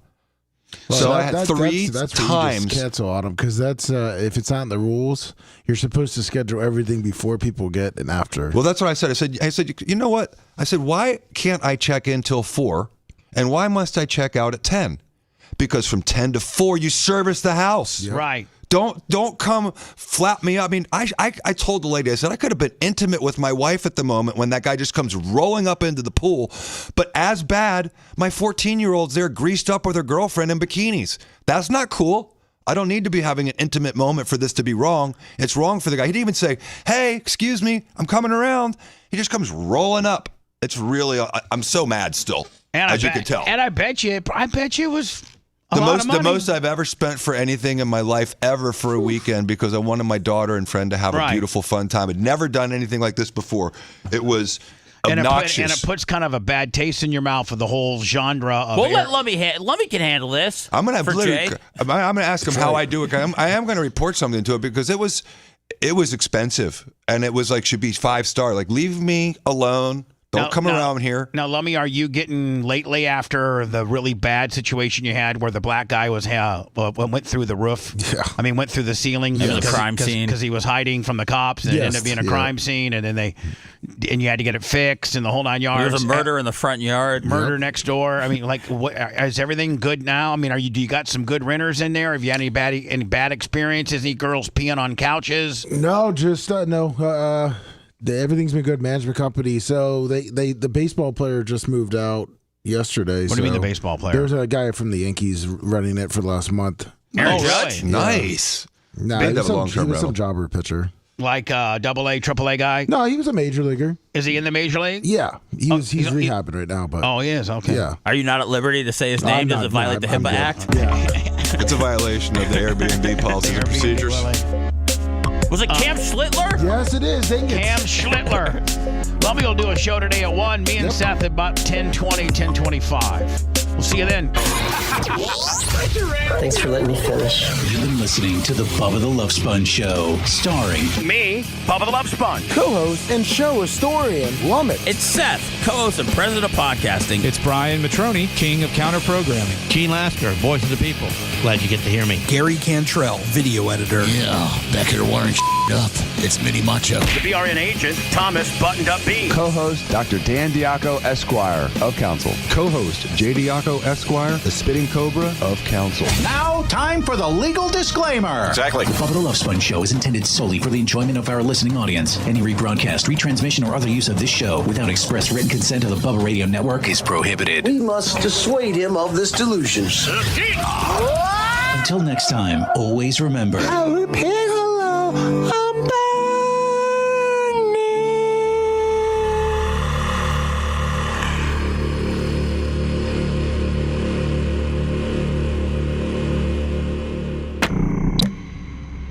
Speaker 2: Well, so I had 3
Speaker 3: that's
Speaker 2: times.
Speaker 3: You just cancel on them, because that's if it's not in the rules, you're supposed to schedule everything before people get and after.
Speaker 2: Well, that's what I said. I said, you know what? I said, why can't I check in till 4? And why must I check out at 10? Because from 10 to 4, you service the house.
Speaker 6: Yep. Right.
Speaker 2: Don't come flap me up. I mean, I told the lady, I said, I could have been intimate with my wife at the moment when that guy just comes rolling up into the pool. But as bad, my 14-year-old's there greased up with her girlfriend in bikinis. That's not cool. I don't need to be having an intimate moment for this to be wrong. It's wrong for the guy. He didn't even say, hey, excuse me, I'm coming around. He just comes rolling up. It's really, I'm so mad still. As you can tell.
Speaker 6: And I bet you it was
Speaker 2: the most I've ever spent for anything in my life ever for a weekend, because I wanted my daughter and friend to have a beautiful, fun time. I'd never done anything like this before. It was obnoxious.
Speaker 6: And it puts kind of a bad taste in your mouth for the whole genre of.
Speaker 7: Well, let Lummy can handle this.
Speaker 2: I'm gonna ask him how I do it. I am gonna report something to it, because it was expensive, and it was like should be 5-star. Like, leave me alone. Don't come around here.
Speaker 6: Now, Lummy, are you getting lately after the really bad situation you had where the black guy went through the roof?
Speaker 3: Yeah.
Speaker 6: I mean, went through the ceiling.
Speaker 7: The crime scene.
Speaker 6: Because he was hiding from the cops, and it ended up being a crime scene, and then you had to get it fixed, and the whole 9 yards.
Speaker 7: There was a murder in the front yard.
Speaker 6: Murder next door. I mean, like, is everything good now? I mean, do you got some good renters in there? Have you had any bad experiences? Any girls peeing on couches?
Speaker 3: No, just no. Everything's been good. Management company. So the baseball player just moved out yesterday.
Speaker 6: What do you mean the baseball player?
Speaker 3: There's a guy from the Yankees running it for the last month.
Speaker 6: Aaron Judge?
Speaker 2: Really? Nice.
Speaker 3: No, he was some jobber pitcher.
Speaker 6: Like a AA, AAA guy?
Speaker 3: No, he was a major leaguer.
Speaker 6: Is he in the major league?
Speaker 3: Yeah. He's rehabbing right now. But
Speaker 6: he is? Okay.
Speaker 3: Yeah.
Speaker 7: Are you not at liberty to say his name? Does it violate the HIPAA Act?
Speaker 3: Yeah.
Speaker 2: It's a violation of the Airbnb policies and procedures.
Speaker 7: Was it Cam Schlittler?
Speaker 3: Yes, it is.
Speaker 6: Cam Schlittler. Lummy will do a show today at 1. Me and Seth at about 10:20, 10:25. We'll see you then.
Speaker 14: Thanks for letting me finish.
Speaker 15: You've been listening to the Bubba the Love Sponge Show, starring
Speaker 6: me, Bubba the Love Sponge,
Speaker 3: co-host and show historian Lummit.
Speaker 7: It's Seth, co-host and president of podcasting.
Speaker 17: It's Brian Matroni, king of counter programming.
Speaker 21: Gene Lasker, voice of the people. Glad you get to hear me.
Speaker 15: Gary Cantrell, video editor.
Speaker 24: Yeah, back here wiring up. It's Mini Macho.
Speaker 6: The BRN agent, Thomas Buttoned Up B.
Speaker 26: Co-host, Dr. Dan Diaco, Esquire of Council.
Speaker 2: Co-host, J. Diaco, Esquire, the Spitting Cobra of Council.
Speaker 27: Now, time for the legal disclaimer.
Speaker 15: Exactly. The Bubba the Love Sponge Show is intended solely for the enjoyment of our listening audience. Any rebroadcast, retransmission, or other use of this show without express written consent of the Bubba Radio Network is prohibited.
Speaker 14: We must dissuade him of this delusion.
Speaker 15: Until next time, always remember.
Speaker 14: I'll repeat hello.